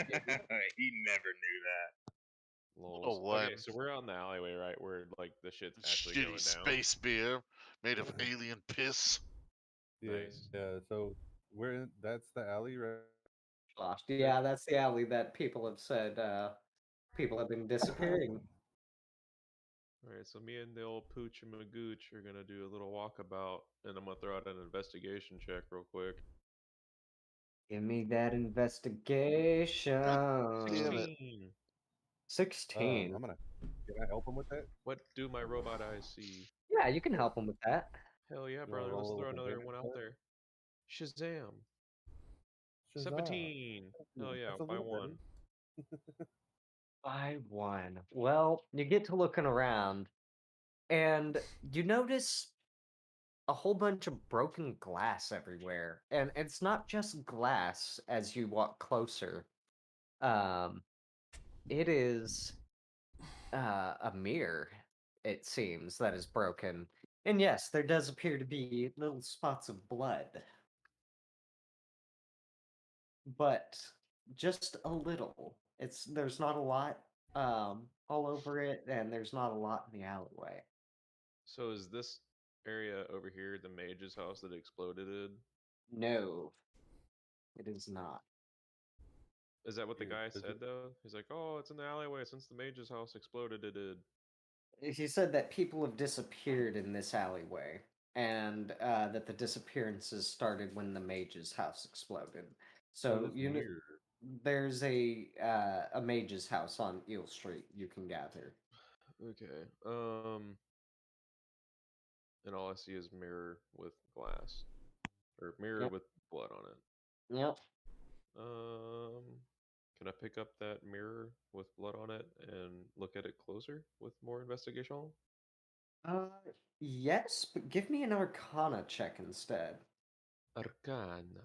He never knew that. Lols. one. Okay, so we're on the alleyway, right? Where like the shit's actually going Shitty down. space beer made of alien piss. Yeah, Nice. yeah. So that's the alley, right? Gosh, yeah, that's the alley that people have said people have been disappearing. Alright, so me and the old Pooch and Magooch are gonna do a little walkabout, and I'm gonna throw out an investigation check real quick. Give me that investigation. Damn it. 16. 16. I'm gonna. Can I help him with that? What do my robot eyes see? Yeah, you can help him with that. Hell yeah, You wanna brother. Let's roll throw with another advantage one out for there. Shazam. that? Shazam. 17. Hell yeah, That's a by little one. By one. Well, you get to looking around, and you notice a whole bunch of broken glass everywhere. And it's not just glass as you walk closer. It is a mirror, it seems, that is broken. And yes, there does appear to be little spots of blood. But just a little. There's not a lot all over it, and there's not a lot in the alleyway. So is this area over here the mage's house that exploded in? No, it is not. Is that what the Yeah, guy is said it- though? He's like, oh, it's in the alleyway since the mage's house exploded. It did. He said that people have disappeared in this alleyway, and that the disappearances started when the mage's house exploded. So So this mirror. there's a mage's house on Eel Street. You can gather. Okay. And all I see is mirror with glass, or mirror Yep. with blood on it. Yep. Can I pick up that mirror with blood on it and look at it closer with more investigation? Uh, yes, but give me an Arcana check instead. Arcana.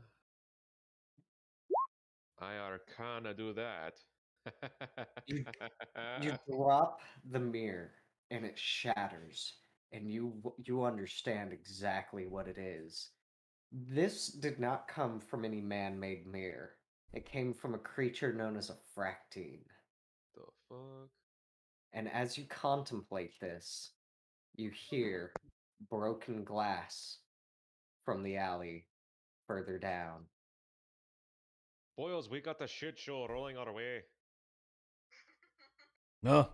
I Arcana do that. You drop the mirror, and it shatters, and you understand exactly what it is. This did not come from any man-made mirror. It came from a creature known as a fractine. The fuck? And as you contemplate this, you hear broken glass from the alley further down. Boyles, we got the shit show rolling our way. No.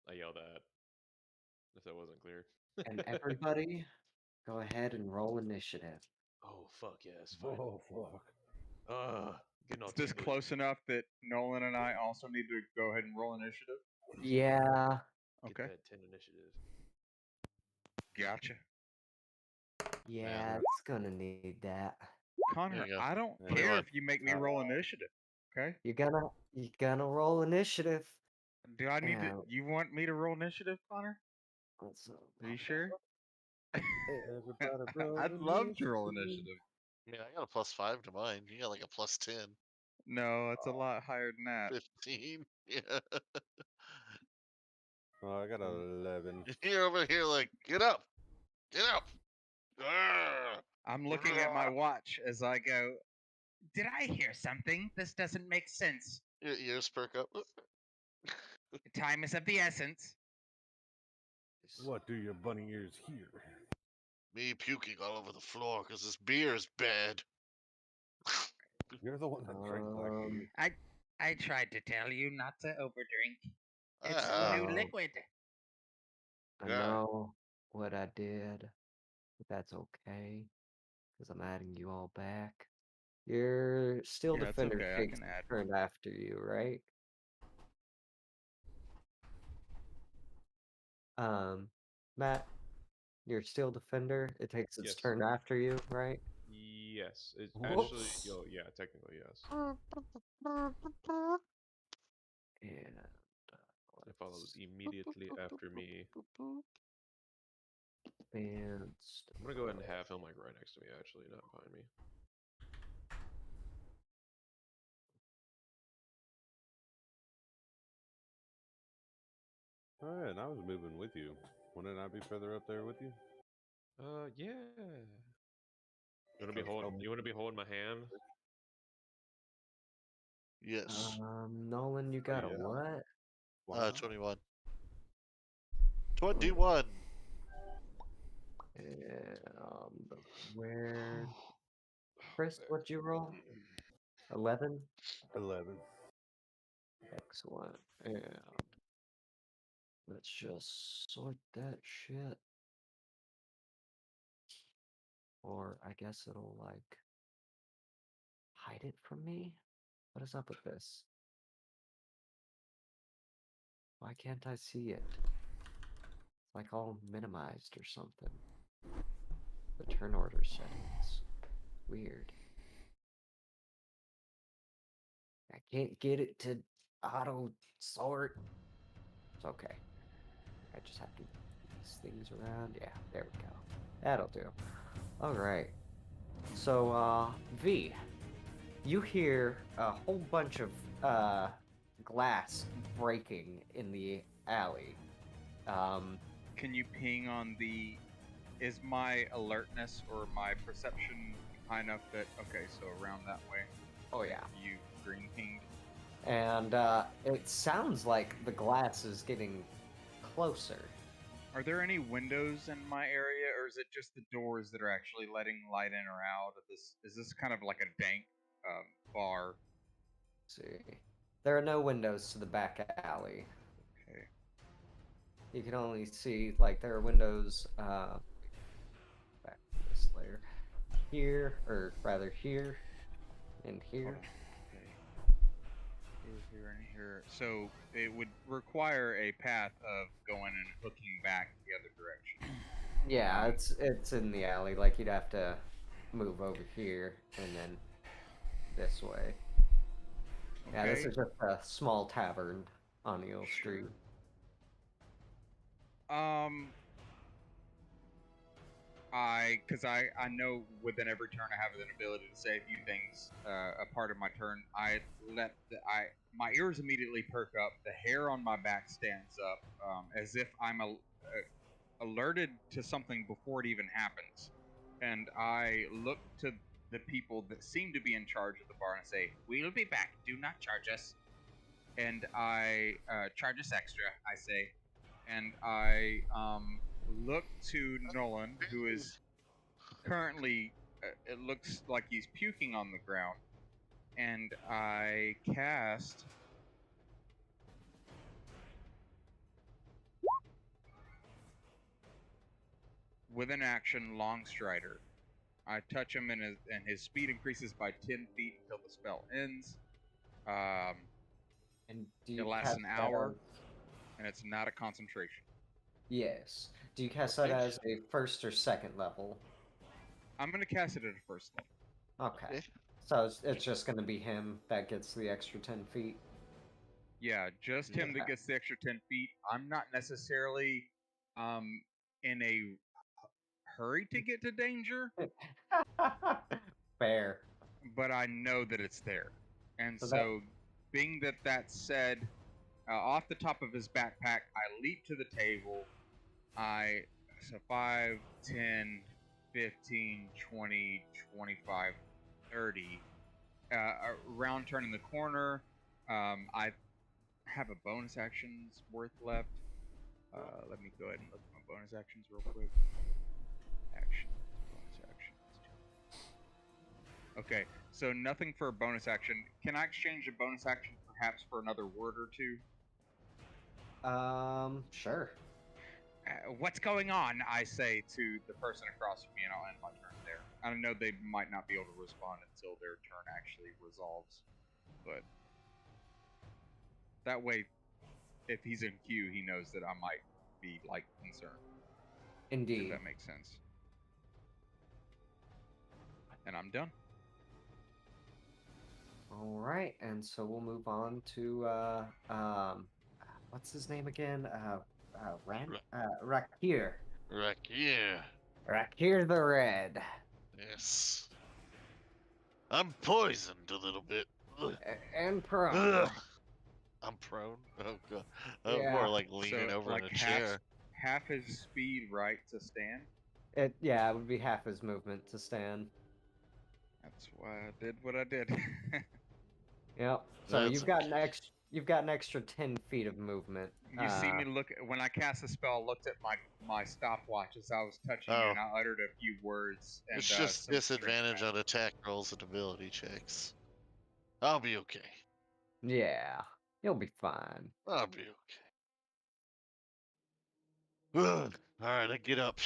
I yelled at. If that wasn't clear. And everybody, go ahead and roll initiative. Oh fuck yes! Finally. Oh fuck. Getting all Is this tingly. close enough that Nolan and I also need to go ahead and roll initiative? Yeah. Get Okay, that 10 initiative. gotcha. Yeah, Man. it's gonna need that. Connor, you go. I don't Yeah. care 21. if you make me roll initiative. Okay? You're gonna roll initiative. Do I need to? Yeah. You want me to roll initiative, Connor? Let's, Are you sure? Everybody roll I'd love to roll initiative. initiative. Yeah, I got a +5 to mine. You got like a +10. No, it's a lot higher than that. 15. Yeah. Oh, I got 11. You're over here like, get up! Get up! Grr! I'm looking at my watch as I go. Did I hear something? This doesn't make sense. Your ears perk up. Time is of the essence. What do your bunny ears hear? Me puking all over the floor because this beer is bad. You're the one that drank black beer. I tried to tell you not to overdrink. It's Ah, new Um, liquid. I Yeah. know what I did, but that's okay, because I'm adding you all back. Your Steel Yeah, it's Defender okay, I takes can add turned after you, right? Matt, your Steel Defender, it takes its Yes. turn after you, right? Yes. It Whoops. actually. Yo, yeah, technically yes. And It follows immediately after me. advanced. I'm gonna go ahead and have him like right next to me, actually, not behind me. Oh, yeah, and I was moving with you. Wouldn't I be further up there with you? Yeah. You wanna be Try to help holding? You wanna be holding my hand? Yes. Nolan, you got a yeah. what? Why not? 21. 21. Where? Chris, what'd you roll? 11? 11. Excellent. And let's just sort that shit. Or I guess it'll like hide it from me? What is up with this? Why can't I see it? It's like all minimized or something. The turn order settings. Weird. I can't get it to auto sort. It's okay. I just have to move these things around. Yeah, there we go. That'll do. Alright. So, V, you hear a whole bunch of glass breaking in the alley. Can you ping on the? Is my alertness or my perception high enough that okay? So around that way. Oh yeah. You green pinged. And it sounds like the glass is getting closer. Are there any windows in my area, or is it just the doors that are actually letting light in or out? Is this kind of like a dank bar? Let's see, there are no windows to the back alley. Okay. You can only see like there are windows. Back to this layer here, or rather here, and here. Here and here. So it would require a path of going and hooking back the other direction. Yeah, it's in the alley. Like you'd have to move over here and then this way. Okay. Yeah, this is just a small tavern on Eel Street. Because I know within every turn I have an ability to say a few things. A part of my turn, my ears immediately perk up. The hair on my back stands up, as if I'm alerted to something before it even happens. And I look to the people that seem to be in charge of the bar and say, "We'll be back. Do not charge us." And I charge us extra, I say, and I look to Nolan, who is currently, it looks like he's puking on the ground, and I cast with an action Long Strider. I touch him, and his speed increases by 10 feet until the spell ends. And do it lasts an hour, and it's not a concentration. Yes. Do you cast that as a first or second level? I'm going to cast it at a first level. Okay. So it's just going to be him that gets the extra 10 feet? Yeah, just him that gets the extra 10 feet. I'm not necessarily in a hurry to get to danger. Fair. But I know that it's there. And so being that that's said, off the top of his backpack, I leap to the table. So 5, 10, 15, 20, 25, 30. Round turn in the corner. I have a bonus actions worth left. Let me go ahead and look at my bonus actions real quick. Actions, bonus actions. Okay, so nothing for a bonus action. Can I exchange a bonus action perhaps for another word or two? Sure. What's going on? I say to the person across from me, and I'll end my turn there. I know they might not be able to respond until their turn actually resolves, but that way, if he's in queue, he knows that I might be, like, concerned. Indeed. If that makes sense. And I'm done. Alright, and so we'll move on to, what's his name again? Rakir. Rakir. Rakir the Red. Yes. I'm poisoned a little bit. And prone. I'm prone? Oh, God. Yeah. More like leaning So, over like in a chair. Half his speed, right, to stand? It would be half his movement to stand. That's why I did what I did. Yep. So you've got an extra 10 feet of movement. You see me look when I cast a spell. I looked at my stopwatch as I was touching you, and I uttered a few words. And, it's just disadvantage on attack rolls and ability checks. I'll be okay. Yeah, you'll be fine. I'll be okay. All right, I get up.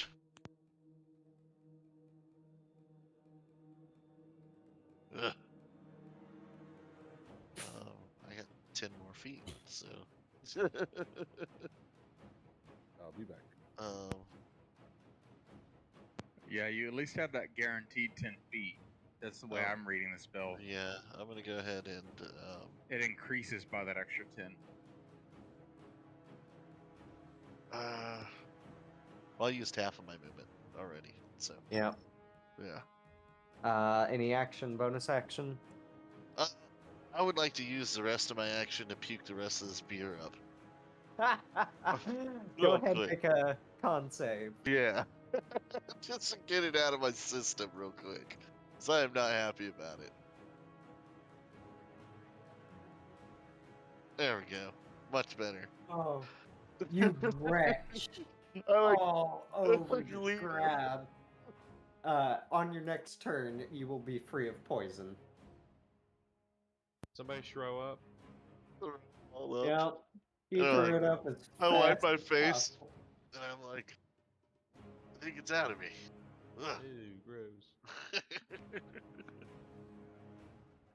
feet. So. I'll be back. Yeah, you at least have that guaranteed 10 feet. That's the way Oh. I'm reading the spell. Yeah, I'm gonna go ahead and. It increases by that extra 10. Well, I used half of my movement already, so Yeah. yeah. Any action, bonus action? I would like to use the rest of my action to puke the rest of this beer up. Go Real ahead, quick. make a con save. Yeah. Just to get it out of my system real quick. Because I am not happy about it. There we go. Much better. Oh, you wretch. I like, All I over like the leaving. grab. On your next turn, you will be free of poison. Somebody throw up. All up. Yep. You Alright. threw it up as I wipe fast my as face. possible. And I'm like, I think it's out of me. Ugh. Ew, gross.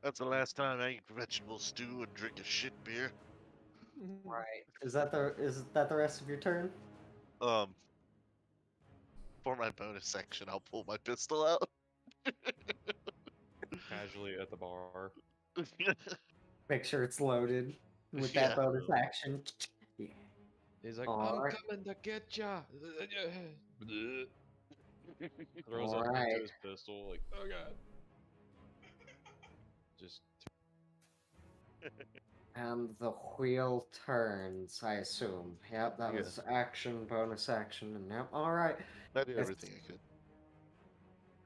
That's the last time I eat vegetable stew and drink a shit beer. Right. Is that the rest of your turn? For my bonus section, I'll pull my pistol out. Casually at the bar. Make sure it's loaded with Yeah. that bonus action. Yeah. He's like, All I'm right. coming to get ya. Throws All up right. into his pistol, like, oh god. Just And the wheel turns, I assume. Yep, that Yeah. was action, bonus action, and yep. All right. I did Yes. everything I could.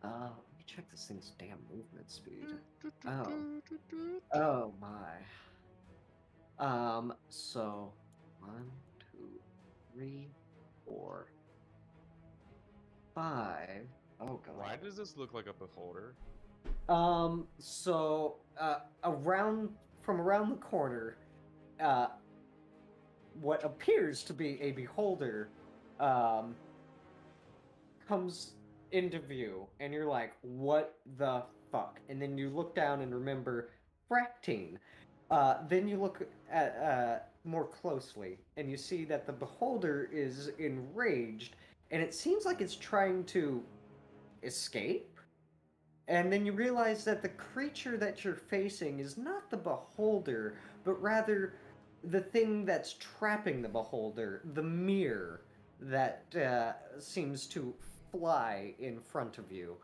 Let me check this thing's damn movement speed. Oh my. So 1, 2, 3, 4, 5. Oh god. why does this look like a beholder? So from around the corner, what appears to be a beholder, comes into view, and you're like, what the fuck? And then you look down and remember Fractine. Then you look at more closely, and you see that the beholder is enraged, and it seems like it's trying to escape. And then you realize that the creature that you're facing is not the beholder, but rather the thing that's trapping the beholder, the mirror that seems to fly in front of you.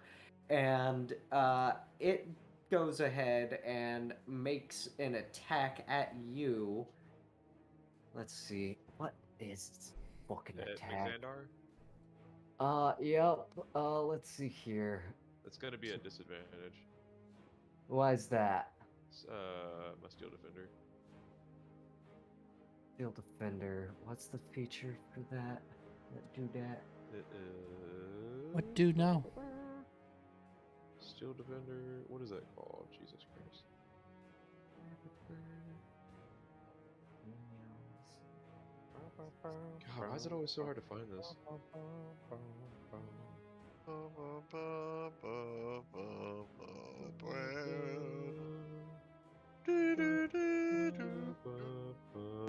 And it goes ahead and makes an attack at you. Let's see. What is its fucking attack? Xandar? Yep. Let's see here. It's gonna be a disadvantage. Why is that? It's, my steel defender. Steel Defender. What's the feature for that? That do that? It is... What do now? Steel defender. What is that called? Jesus Christ. God, why is it always so hard to find this?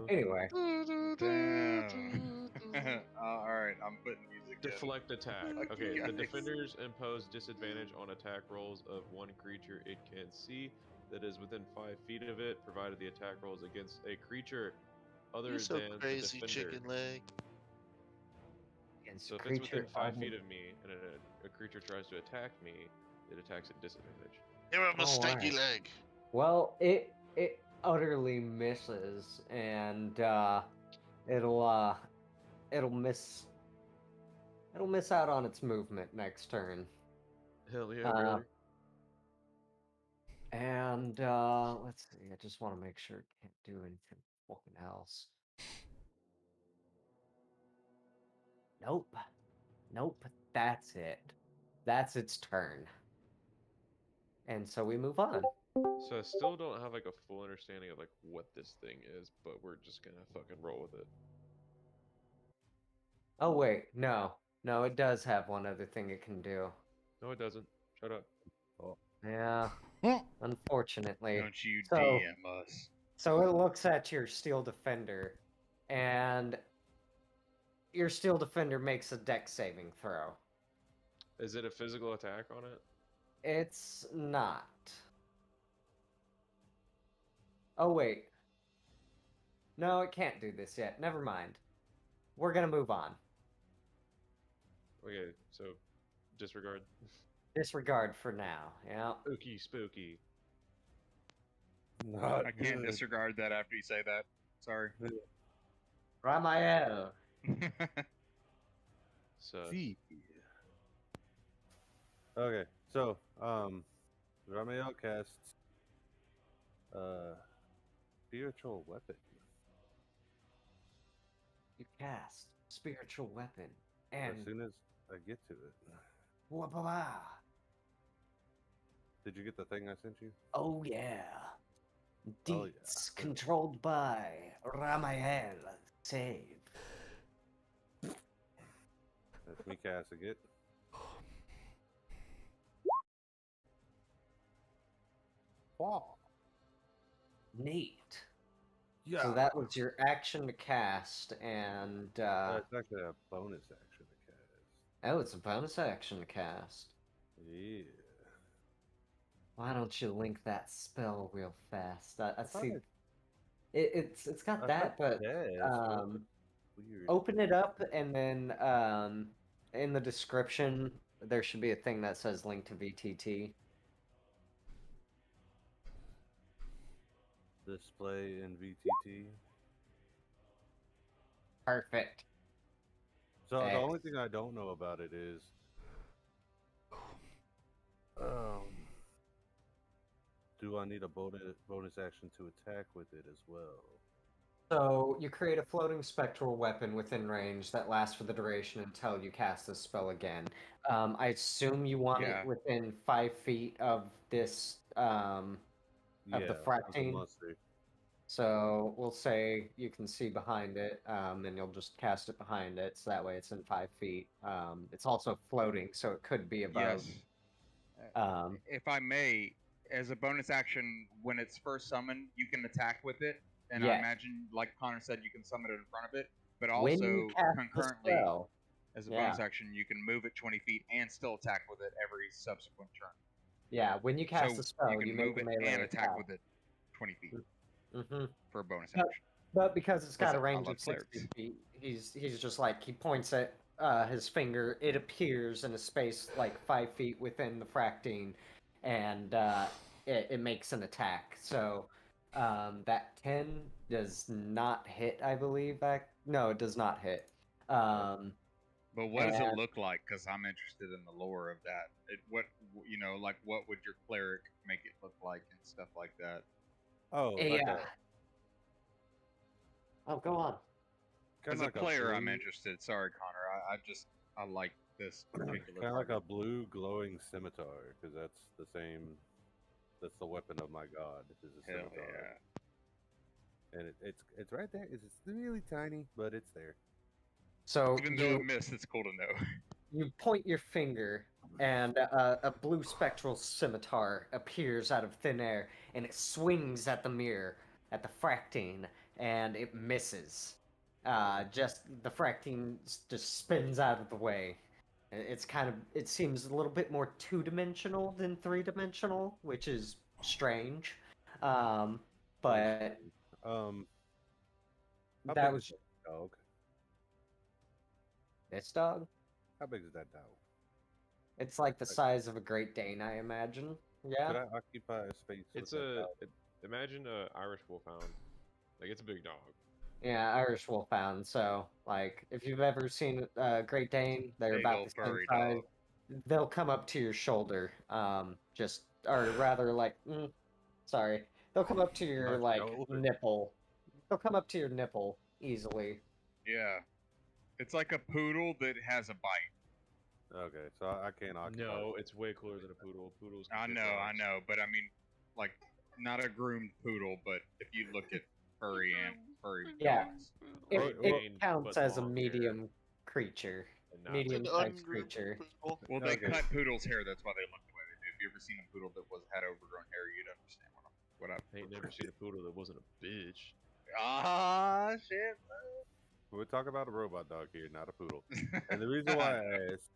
Anyway. Damn. Alright, I'm putting music in. Deflect attack. Fuck Okay, you the guys. defenders impose disadvantage on attack rolls of one creature it can see that is within 5 feet of it, provided the attack rolls against a creature other You're so than crazy, the defender. chicken leg. So if it's within 5 feet of me and a creature tries to attack me, it attacks at disadvantage. You're a mistakey Alright. leg. Well, it utterly misses, and it'll miss out on its movement next turn. Hell yeah, brother. And let's see. I just want to make sure it can't do anything fucking else. Nope. That's it. That's its turn. And so we move on. So I still don't have like a full understanding of like what this thing is, but we're just gonna fucking roll with it. Oh wait, no, it does have one other thing it can do. No, it doesn't. Shut up. Yeah, unfortunately. Don't you So- DM us. So it looks at your steel defender, and your steel defender makes a dex saving throw. Is it a physical attack on it? It's not. Oh, wait. No, it can't do this yet. Never mind. We're gonna move on. Okay, so disregard. Disregard for now, yeah. Spooky. Not I can't good. disregard that after you say that. Sorry. Ramael. So See. Okay, so Ramael casts spiritual weapon. You cast spiritual weapon, As and soon as I get to it. wah-bah-bah. Did you get the thing I sent you? Oh yeah. Oh, yeah. Deets controlled by Ramael. Save. That's me casting it. Wow. Neat. Yeah. So that was your action to cast, and It's actually a bonus action to cast. oh, it's a bonus action to cast. Yeah. Why don't you link that spell real fast? I see. thought It's got I that, thought but yes, what weird. open it up, and then in the description there should be a thing that says link to VTT. Display in VTT. Perfect. So the X. only thing I don't know about it is, do I need a bonus action to attack with it as well? So you create a floating spectral weapon within range that lasts for the duration until you cast this spell again. I assume you want Yeah. it within 5 feet of this of the fractine. monster. So we'll say you can see behind it, and you'll just cast it behind it, so that way it's in 5 feet. It's also floating, so it could be above. Yes. Um, If I may, as a bonus action, when it's first summoned, you can attack with it, and I Yes. imagine, like Connor said, you can summon it in front of it. But when also you cast the concurrently, spell, as a yeah. bonus action, you can move it 20 feet and still attack with it every subsequent turn. yeah, when you cast So the spell, you can make move a it melee and attack with it 20 feet Mm-hmm. for a bonus Yep. action. But because it's got a Listen, I range love of 60 clerics. feet, he's just like, he points at his finger, it appears in a space like 5 feet within the fractine, and it makes an attack. So that 10 does not hit, I believe. No, it does not hit. But what does it and- look like? Because I'm interested in the lore of that. What would your cleric make it look like and stuff like that? Oh, Yeah. Oh, go on. As a player, I'm interested. Sorry, Connor. I like this particular. Kind of like a blue glowing scimitar, because that's the same. That's the weapon of my god. Is a Hell scimitar. yeah. And it's right there. It's really tiny, but it's there. So Even though it missed, it's cool to know. you point your finger, and a blue spectral scimitar appears out of thin air, and it swings at the mirror, at the fractine, and it misses. Just the fractine just spins out of the way. It seems a little bit more 2-dimensional than 3-dimensional, which is strange. But How that big was is that dog. this dog. How big is that dog? It's like the size of a Great Dane, I imagine. Yeah. Could I occupy a space? It's with that dog? imagine a Irish Wolfhound. Like, it's a big dog. Yeah, Irish Wolfhound. So, like, if you've ever seen a Great Dane, they're Big about ol' the same furry size. dog. They'll come up to your shoulder. Or rather, like, sorry, they'll come up to your My like shoulder. nipple. They'll come up to your nipple easily. Yeah. It's like a poodle that has a bite. Okay, so I can't occupy. No, it's way cooler than a poodle. Poodles. I can know, kick I rocks. know, but I mean, like, not a groomed poodle, but if you look at furry Yeah. dogs. It, Well, it counts but as a long hair. medium creature, And not medium-sized creature. Well, they Okay. cut poodles' hair, that's why they look the way they do. If you ever seen a poodle that had overgrown hair, you'd understand what I'm What up? I ain't never seen a poodle that wasn't a bitch. Ah, shit. We're talking about a robot dog here, not a poodle. And the reason why I asked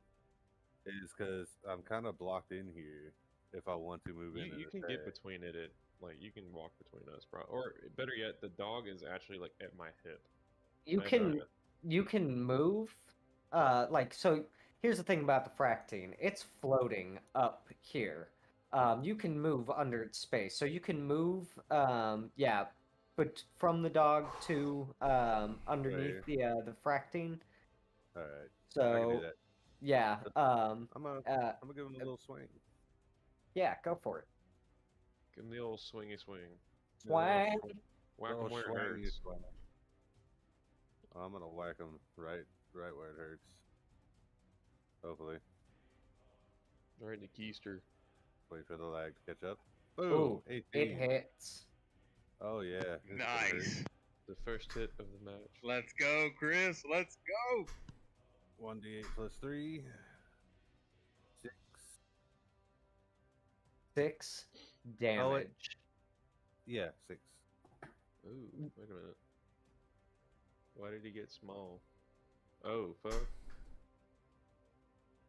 is because I'm kind of blocked in here if I want to move in. You can get between it, like you can walk between us, bro. Or better yet, the dog is actually like at my hip. You can move. Like so. Here's the thing about the fractine. It's floating up here. You can move under its space, so you can move. Yeah, but from the dog to underneath the fractine. All right. So I can do that. yeah. I'm gonna give him a little swing. Yeah, go for it. Give him the old swingy swing. Swang. Whack him where it hurts. I'm gonna whack him right where it hurts. Hopefully. Right in the keister. Wait for the lag to catch up. Boom! Ooh, 18. it hits. Oh yeah. Nice. The first hit of the match. Let's go, Chris. Let's go. 1d8 plus 3. 6. 6 damage. Yeah, 6. Ooh, wait a minute. Why did he get small? Oh, fuck.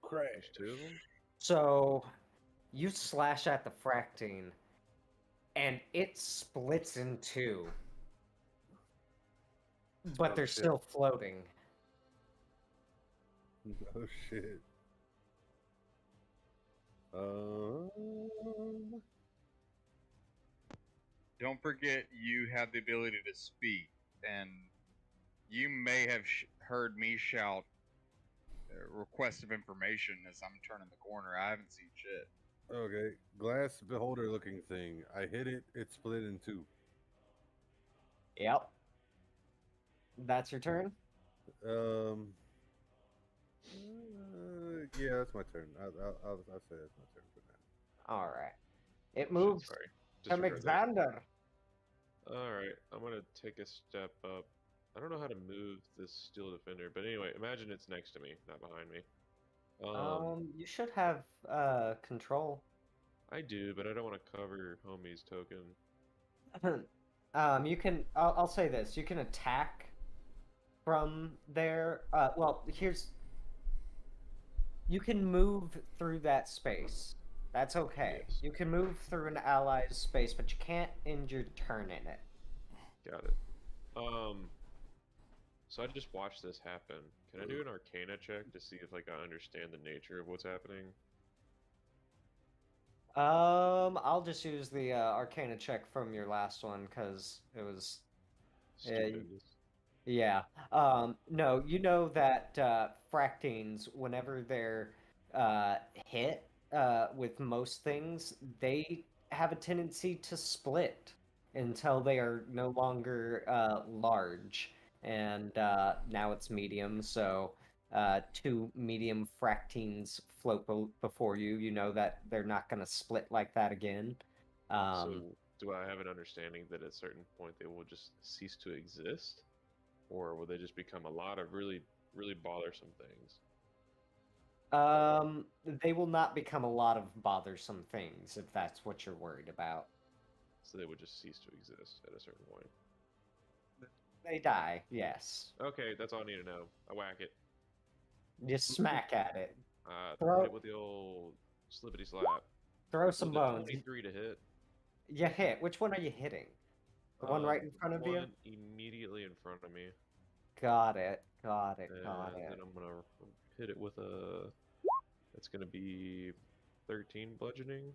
Crash. There's 2 of them? So, you slash at the fractine, and it splits in 2. But they're still floating. Oh shit. Don't forget you have the ability to speak, and you may have heard me shout request of information as I'm turning the corner. I haven't seen shit. Okay, glass beholder looking thing. I hit it, it split in 2. Yep. That's your turn? Yeah, that's my turn. I'll say that's my turn for now. Alright. It moves Sorry. to Alexander. Alright, I'm gonna take a step up. I don't know how to move this steel defender, but anyway, imagine it's next to me, not behind me. You should have control. I do, but I don't want to cover homie's token. You can. I'll say this: you can attack from there. Well, here's. You can move through that space. That's okay. Yes. You can move through an ally's space, but you can't end your turn in it. Got it. So I just watched this happen. Can I do an Arcana check to see if like I understand the nature of what's happening? I'll just use the Arcana check from your last one because it was. Stupendous. Yeah. No, you know that fractines, whenever they're hit with most things, they have a tendency to split until they are no longer large. And now it's medium, so 2 medium fractines float before you. You know that they're not going to split like that again. So do I have an understanding that at a certain point they will just cease to exist? Or will they just become a lot of really, really bothersome things? They will not become a lot of bothersome things if that's what you're worried about. So they would just cease to exist at a certain point. They die, yes. Okay, that's all I need to know. I whack it. Just smack at it. Hit it with the old slippity slap. Throw some bones. 23 to hit. You hit. Which one are you hitting? The one right in front of you? One immediately in front of me. Got it. And then I'm gonna hit it with a. That's gonna be 13 bludgeoning.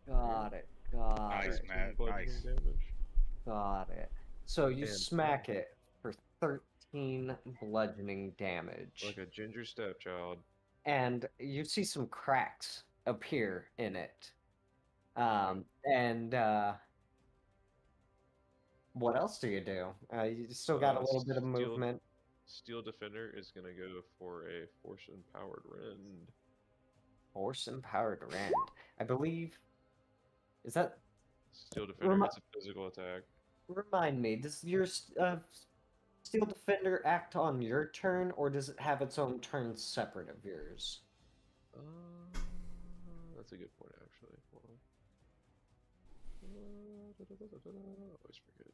Got it. Nice, Matt. Nice. Damage. Got it. So you smack it for 13 bludgeoning damage. Like a ginger stepchild. And you see some cracks appear in it. What else do you do? You still got a little bit of movement. Steel Defender is going to go for a Force Empowered Rend. Force Empowered Rend. I believe... Is that... Steel Defender, it's a physical attack. Remind me, does your Steel Defender act on your turn, or does it have its own turn separate of yours? That's a good point, actually. Hold Always forget.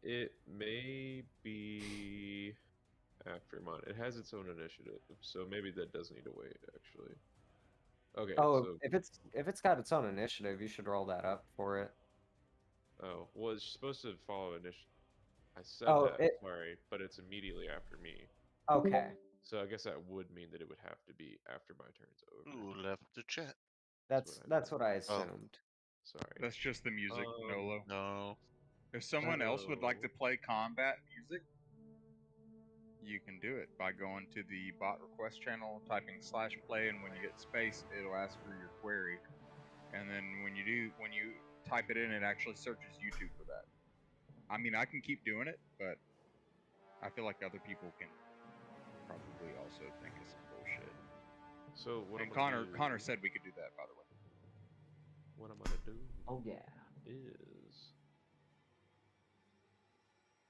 It may be after mine. It has its own initiative, so maybe that does need to wait. Actually. Okay. Oh, So. if it's got its own initiative, you should roll that up for it. Oh, well, it's supposed to follow initiative. I said Oh, that. it. Sorry, but it's immediately after me. Okay. So I guess that would mean that it would have to be after my turn's over. Who left the chat? That's what I Oh. assumed. Sorry. That's just the music, Nolo. No. If someone else would like to Oh. play combat music, you can do it by going to the bot request channel, typing /play, and when you hit space, it'll ask for your query. And then when you type it in, it actually searches YouTube for that. I mean, I can keep doing it, but I feel like other people can probably also think it's some bullshit. So what And I'm gonna Connor do, said we could do that, by the way. what I'm gonna do Oh yeah. is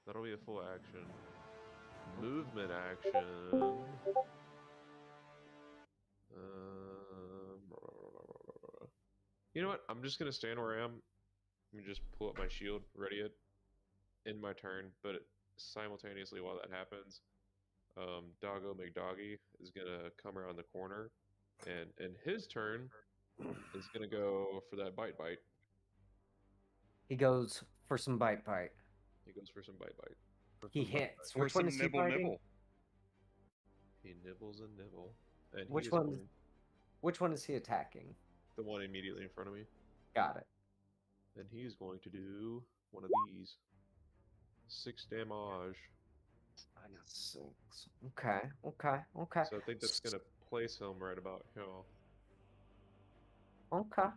that'll be a full action. Movement action. You know what? I'm just gonna stand where I am. Let me just pull up my shield, ready it in my turn. But simultaneously, while that happens, Doggo McDoggy is gonna come around the corner, and in his turn is gonna go for that bite. He goes for some bite. He goes for some bite. He hits. For Which one some is he nibble biting? nibble. He nibbles and nibble. And Which he is one? going- Which one is he attacking? The one immediately in front of me. Got it. And he's going to do one of these. 6 damage. -6. Okay. So I think that's gonna place him right about here. Okay.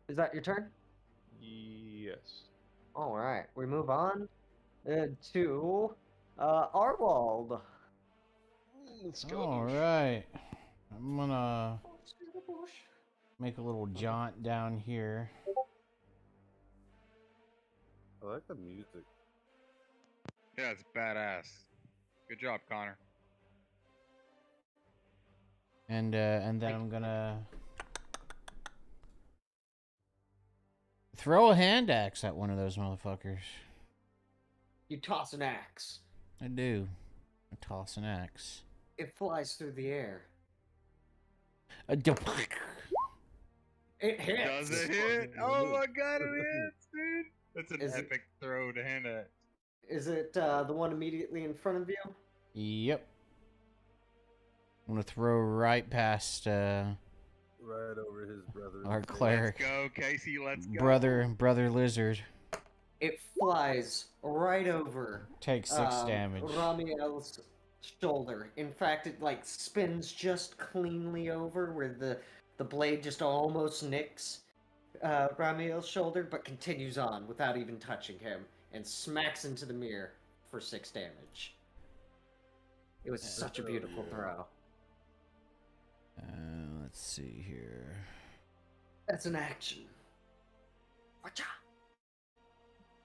Is that your turn? Yes. All right. We move on to Arwald. Let's All right. I'm gonna make a little jaunt down here. I like the music. Yeah, it's badass. Good job, Connor. And then I'm gonna throw a hand axe at one of those motherfuckers. You toss an axe. I do. I toss an axe. It flies through the air. It hits. Does it hit? Oh my god, it hits, dude! That's an Is it- epic throw to hand at. Is it the one immediately in front of you? Yep. I'm gonna throw right past Right over his brother. our cleric. Let's go, Casey. Let's go. Brother lizard. It flies right over. Takes 6 damage. Ramiel's shoulder. In fact, it like spins just cleanly over where the blade just almost nicks Ramiel's shoulder, but continues on without even touching him and smacks into the mirror for 6 damage. It was such a beautiful throw. Let's see here. That's an action. Watcha!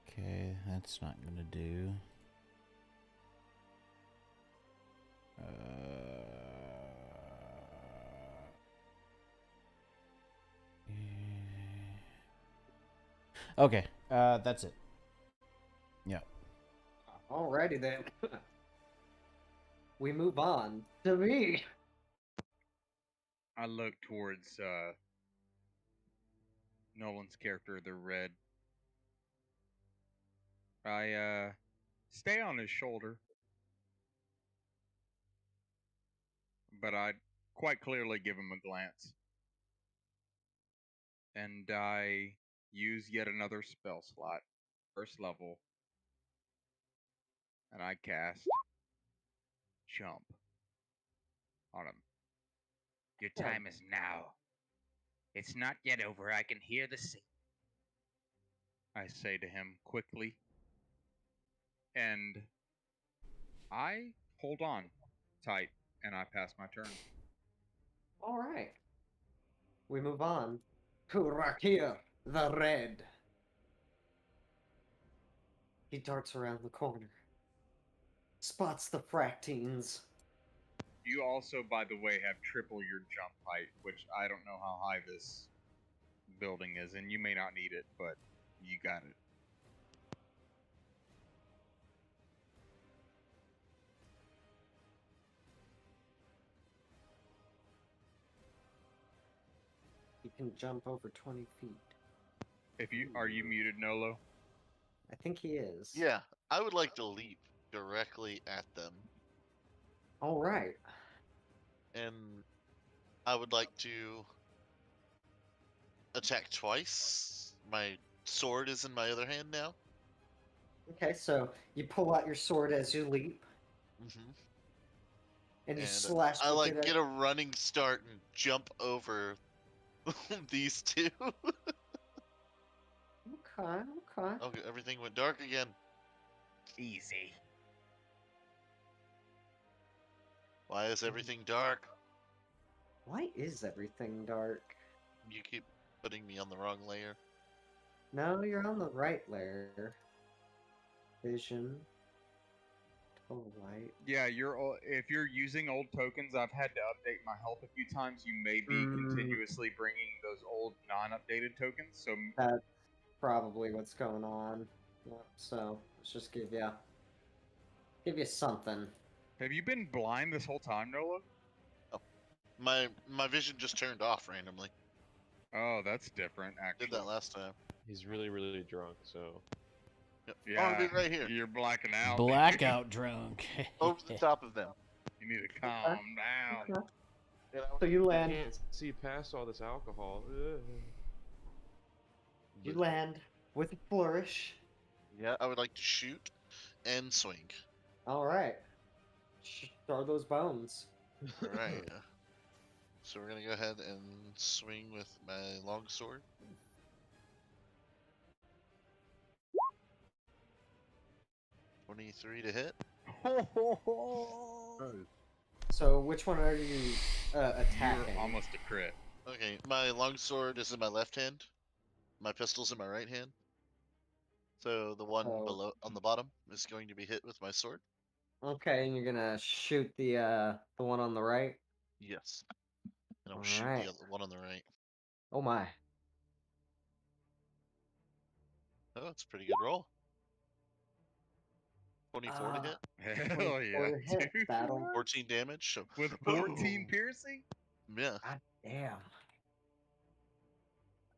Okay, that's not gonna do. Okay, that's it. Yeah. Alrighty then. We move on to me. I look towards Nolan's character, the red. I stay on his shoulder, but I quite clearly give him a glance. And I use yet another spell slot, first level, and I cast Jump on him. Your time is now. It's not yet over. I can hear the sea. I say to him quickly, and I hold on tight, and I pass my turn. Alright. We move on to Rakir the Red. He darts around the corner, spots the Fractines, You also, by the way, have triple your jump height, which I don't know how high this building is, and you may not need it, but you got it. You can jump over 20 feet. Are you muted, Nolo? I think he is. Yeah, I would like to leap directly at them, All right. and I would like to attack twice. My sword is in my other hand now. Okay, so you pull out your sword as you leap, Mm-hmm. and you And slash. I with like it get a running start and jump over these two. Okay, okay. Okay, everything went dark again. Easy. Why is everything dark? Why is everything dark? You keep putting me on the wrong layer. No, you're on the right layer. Vision. Total light. Yeah, if you're using old tokens, I've had to update my health a few times. You may be continuously bringing those old non-updated tokens. So That's probably what's going on. Yep, so let's just give you something. have you been blind this whole time, Nolo? Oh, my vision just turned off randomly. Oh, that's different. Actually, Did that last time. He's really, really drunk, so. Yep. Yeah, Oh, dude, right here. You're blacking out. Blackout drunk. Over the top of them. You need to calm down. Okay. So you I land. can't see past all this alcohol. Ugh. You land with a flourish. Yeah, I would like to shoot and swing. All right. Throw those bones. All right. So we're gonna go ahead and swing with my longsword. $23 to hit. So which one are you attacking? You're almost a crit. Okay, my longsword is in my left hand. My pistol's in my right hand. So the one below on the bottom is going to be hit with my sword. Okay, and you're gonna shoot the one on the right. Yes. And I'll All shoot right. the other one on the right. Oh my. Oh, that's a pretty good roll. 24 to hit. Hell yeah. Hit, dude. battle. 14 damage. So With 14 piercing? yeah. God damn.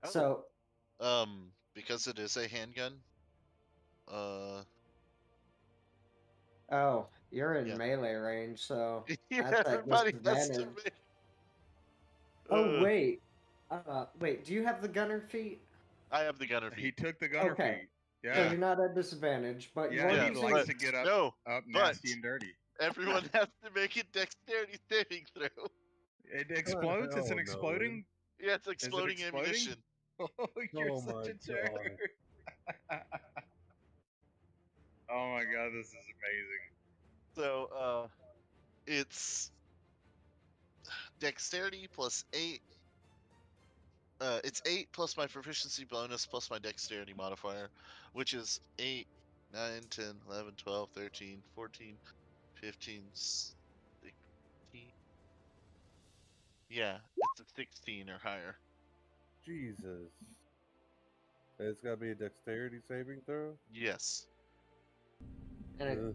Oh. So Because it is a handgun. Oh, you're in Yeah. melee range, so Yeah, that's at everybody has to disadvantage. make. Oh wait. Wait, do you have the gunner feat? I have the gunner He feat. took the gunner Okay. feet. So Yeah. you're not at disadvantage, but Yeah, you're he using likes to get up nasty but- and dirty. Everyone has to make a dexterity saving throw. It explodes? It's an hell, exploding? Yeah, it's exploding exploding? ammunition. Oh, you're Oh such my a turd. Oh my god, this is amazing. So, it's dexterity plus 8. It's 8 plus my proficiency bonus plus my dexterity modifier, which is 8, 9, 10, 11, 12, 13, 14, 15, 16. Yeah, it's a 16 or higher. Jesus. It's gotta be a dexterity saving throw? Yes. and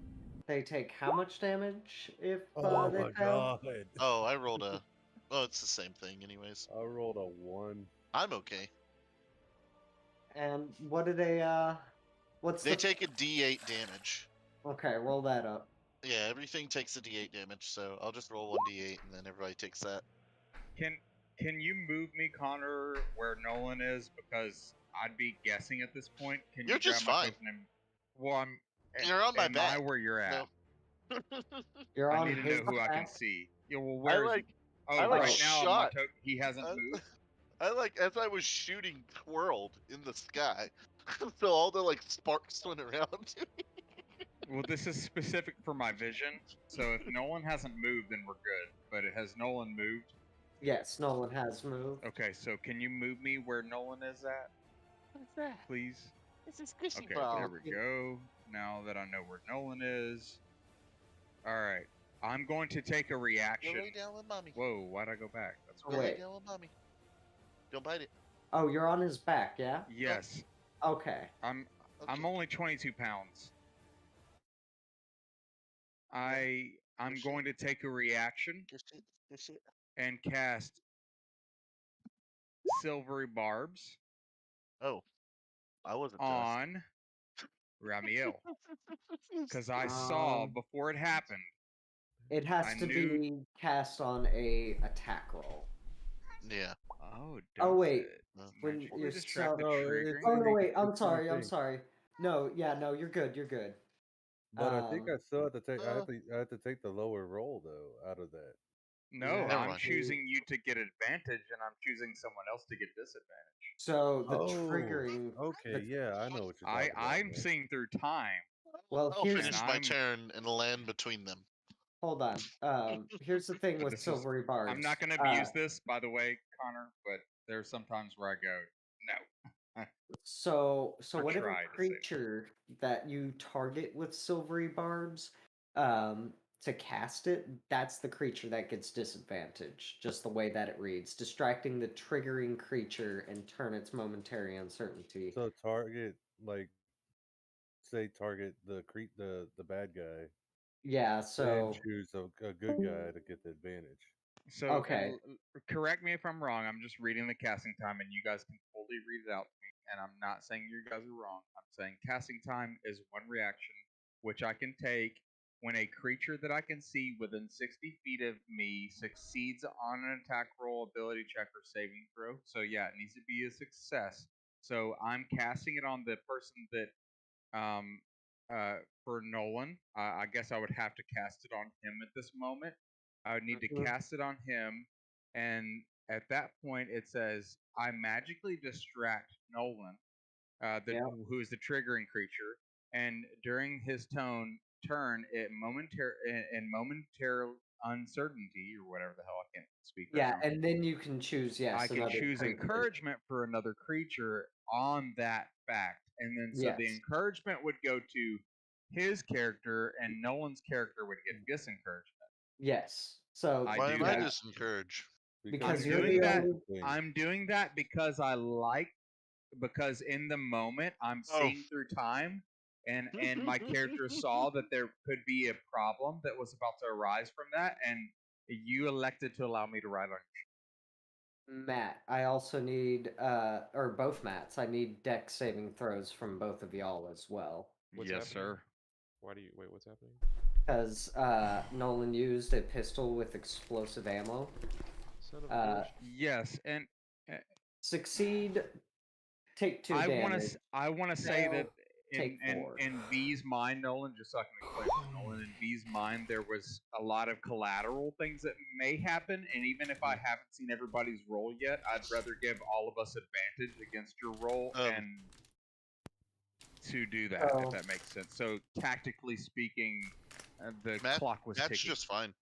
they take how much damage if Oh they my fail? god. Oh, I rolled a. Oh, it's the same thing, anyways. I rolled a 1. I'm okay. And what do they what's They the take a D8 damage. Okay, roll that up. Yeah, everything takes a D8 damage, so I'll just roll 1D8 and then everybody takes that. Can you move me, Connor, where Nolan is? Because I'd be guessing at this point. Can You're you just grab my fine. person and... Well, You're on my am back. I where you're at? No. You're I on need to his know who I can back. see. Yeah, well, where is like- he? Oh, I like right now shot. he hasn't moved. As I was shooting, twirled in the sky. So all the sparks went around me. Well, this is specific for my vision, so if Nolan hasn't moved, then we're good. But has Nolan moved? Yes, Nolan has moved. Okay, so can you move me where Nolan is at, What is that? please? It's a squishy Okay, ball. there we go. Now that I know where Nolan is. Alright. I'm going to take a Go reaction. lay down with mommy. Whoa, why'd I go back? That's Go lay Wait. down with mommy. Don't bite it. Oh, you're on his back, yeah? Yes. Okay. I'm Okay. only 22 pounds. I'm Yes, going to take a reaction That's it. That's it. and cast silvery barbs Oh, I wasn't just. on Ramiel. Because I saw before it happened. It has I to knew- be cast on a attack roll. Yeah. Oh, Oh does wait, it? when Magically you distract the No, triggering? Oh no, It wait. I'm makes the sorry. I'm thing. sorry. No, yeah, no, you're good. You're good. But I think I still have to take. Uh, I have to take the lower roll though out of that. No, Never I'm mind. choosing you to get advantage, and I'm choosing someone else to get disadvantage. So the Oh, triggering. Okay, the- yeah, I know what you're talking about. I'm man. seeing through time. Well, I'll here's finish And my I'm- turn and land between them. hold on. Here's the thing with This is- silvery barbs. I'm not going to abuse this, by the way, Connor, but there's sometimes where I go, no. So Or whatever try to say. creature that you target with silvery barbs, to cast it, that's the creature that gets disadvantage. Just the way that it reads, distracting the triggering creature and turn its momentary uncertainty. So target like, say target the the bad guy, Yeah. then So choose a good guy to get the advantage. So, Okay. Correct me if I'm wrong. I'm just reading the casting time, and you guys can fully read it out to me. And I'm not saying you guys are wrong. I'm saying casting time is one reaction, which I can take when a creature that I can see within 60 feet of me succeeds on an attack roll, ability check, or saving throw. So, yeah, it needs to be a success. So, I'm casting it on the person that, for Nolan, I guess I would have to cast it on him at this moment. I would need to cast it on him, and at that point, it says I magically distract Nolan, who is the triggering creature, and during his turn, in momentary uncertainty or whatever the hell I can't speak right yeah, now. and then you can choose I can another choose creature. encouragement for another creature on that fact, and then so the Yes. encouragement would go to his character, and Nolan's character would get disencouragement. Yes. So I Why do am I that. disencouraged? Because I'm you're doing the that. only. I'm doing that because because in the moment I'm Oh. seeing through time, and my character saw that there could be a problem that was about to arise from that, and you elected to allow me to ride on your Matt, I also need, or both Matts, I need deck saving throws from both of y'all as well. What's yes, happening? sir. Why do you wait? What's happening? Because Nolan used a pistol with explosive ammo. Son of a bitch. Yes, and Succeed, take 2 I damage. want to say that take 4. in V's mind, Nolan, just so I can explain to Nolan, in V's mind, there was a lot of collateral things that may happen, and even if I haven't seen everybody's roll yet, I'd rather give all of us advantage against your roll and to do that, if that makes sense. So tactically speaking, the clock was Matt's ticking. just fine.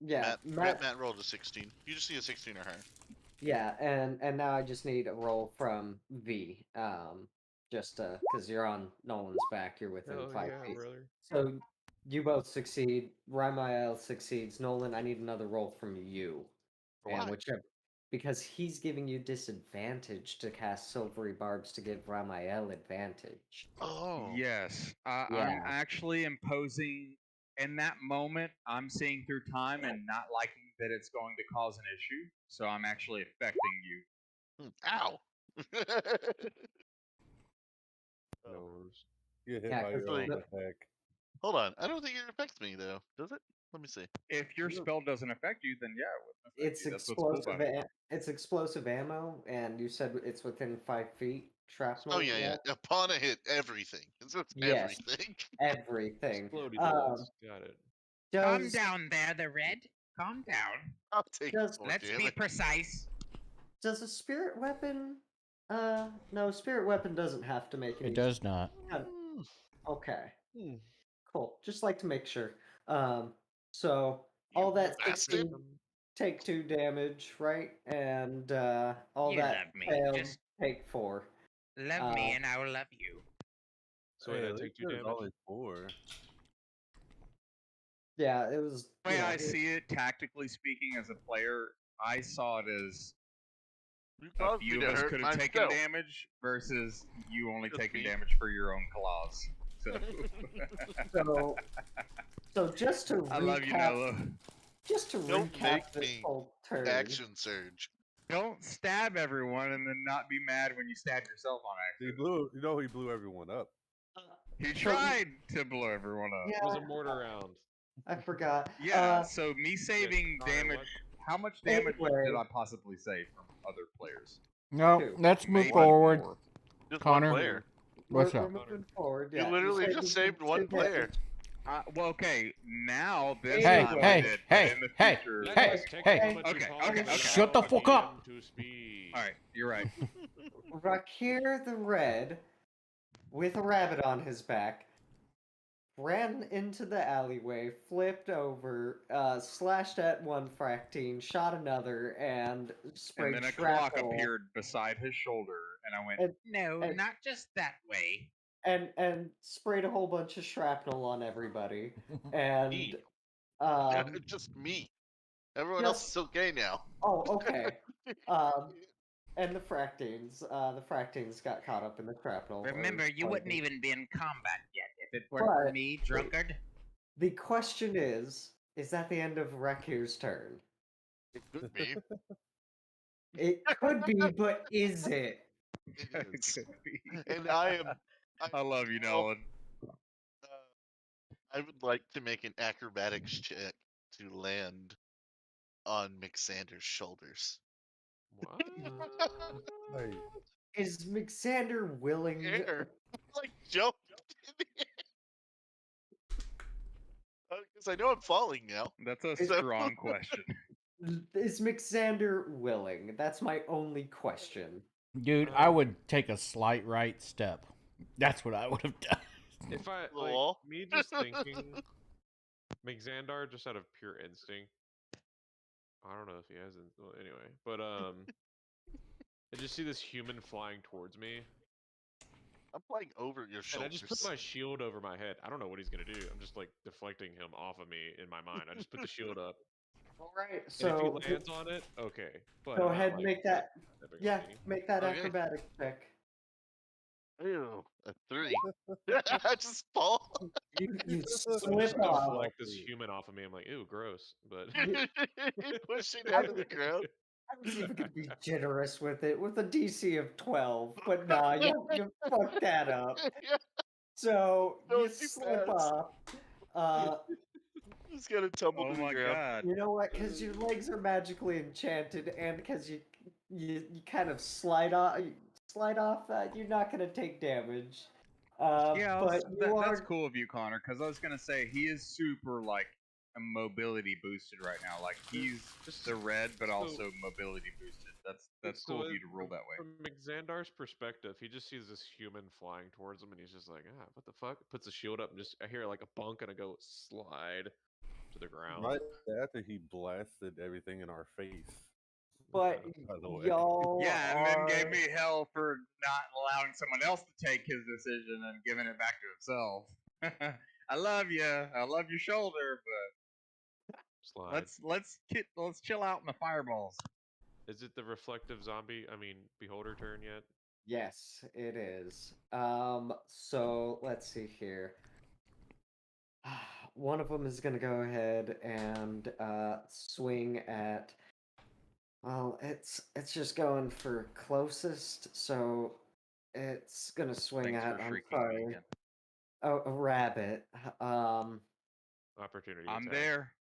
Yeah, Matt rolled a 16. You just need a 16 or higher. Yeah, and now I just need a roll from V. Just because you're on Nolan's back, you're within Hell 5 yeah, feet. brother. So you both succeed. Ramiel succeeds. Nolan, I need another roll from you. Why? And whichever, because he's giving you disadvantage to cast silvery barbs to give Ramiel advantage. Oh. Yes, I'm Yeah. actually imposing. In that moment, I'm seeing through time and not liking that it's going to cause an issue, so I'm actually affecting you. Ow! Nose. You hit Yeah, by 'cause your own the- attack. Hold on. I don't think it affects me though. Does it? Let me see. If your spell doesn't affect you, then yeah, it wouldn't affect It's you. That's what's cool explosive. about it. It's explosive ammo, and you said it's within 5 feet. Shrapnel. Oh yeah. Upon a hit, everything. It's Yes. everything. Everything. Explodey bullets. Got it. Calm down there, the red. Calm down. I'll take Does- it. Let's be precise. Does a spirit weapon? No, spirit weapon doesn't have to make any. It does not. Okay. Hmm. Cool. Just like to make sure. So all that bastard. 16 take 2 damage, right? And all You that love me. failed Just take 4. love me and I will love you. So Hey, I at take least 2 there's damage. only 4. Yeah, it was. The way I see it, tactically speaking, as a player, I saw it as You a caused me few to of us hurt could have taken myself. damage versus you only Just taking me. damage for your own claws. So just to I love you, recap, Nolo. just to Don't recap make this me whole turn. Action surge. Don't stab everyone and then not be mad when you stab yourself on accident. He blew everyone up. He tried to blow everyone up. Yeah, It was a mortar round. I forgot. Yeah, so me saving Connor, damage. what? How much damage Anyway. did I possibly save from other players? No, Two. let's move Maybe forward. more. Just Connor. one player. What's we're up? moving forward. You Yeah, literally just saved one player. Well, okay. Now this Hey, time I hey, did, hey, but in the hey, future. Let hey, us take hey. a moment to Okay, pause okay, and okay. Shut the allow fuck up. DM to speak. All right, you're right. Rakir the Red, with a rabbit on his back, ran into the alleyway, flipped over, slashed at one fractine, shot another, and sprayed And then a clock shrapnel. appeared beside his shoulder, and I went, And- No, and- not just that way. and sprayed a whole bunch of shrapnel on everybody. And Me. um, Just me. Everyone else is okay now. oh, okay. And the fractines got caught up in the shrapnel. Remember, you wouldn't poison. even be in combat yet if it weren't for But- me, drunkard. The question is that the end of Rakir's turn? It could be. It could be, but is it? It is. could be. And I am. I love you, Well, Nolan. I would like to make an acrobatics check to land on McSander's shoulders. What? Hey, Is McSander willing? Air. Like jump in the air. Because I know I'm falling now. That's a So- strong question. Is McSander willing? That's my only question. Dude, I would take a slight right step. That's what I would have done. If I The like wall? me just thinking, McXandar just out of pure instinct. I don't know if he has. Well, anyway, but I just see this human flying towards me, I'm flying over your and shoulders. I just put my shield over my head. I don't know what he's gonna do. I'm just like deflecting him off of me in my mind. I just put the shield up. All right, And if so he lands on it, okay. But go I'm ahead, not, and like, make that. Yeah, significantly- make that Okay. acrobatic check. Ew, a 3. I just fall. You I slip just off. deflect this human off of me. I'm like, ew, gross. But Pushing down to the ground. I was even gonna be generous with it, with a DC of 12, but nah, you fucked that up. So That you was too slip fast. off. Just gotta tumble Oh to the my ground. god. You know what? Because your legs are magically enchanted, and because you kind of slide off, you're not gonna take damage. Yeah, but you that's are. cool of you, Connor, because I was gonna say he is super like a mobility boosted right now. Like he's Just- the red, but so- also mobility boosted. That's cool of you to roll that way. From McXandar's perspective, he just sees this human flying towards him, and he's just like, ah, what the fuck? Puts the shield up, and just I hear like a bunk, and I go slide to the ground. right after he blasted everything in our face. But By the way. y'all Yeah, and are. then gave me hell for not allowing someone else to take his decision and giving it back to himself. I love you. I love your shoulder, but Slide. let's chill out in the fireballs. Is it the reflective zombie? I mean, beholder turn yet? Yes, it is. So let's see here. One of them is gonna go ahead and swing at. Well, it's just going for closest, so it's gonna swing Thanks at. for I'm shrieking me sorry. again. A rabbit. Opportunity. I'm attack. there.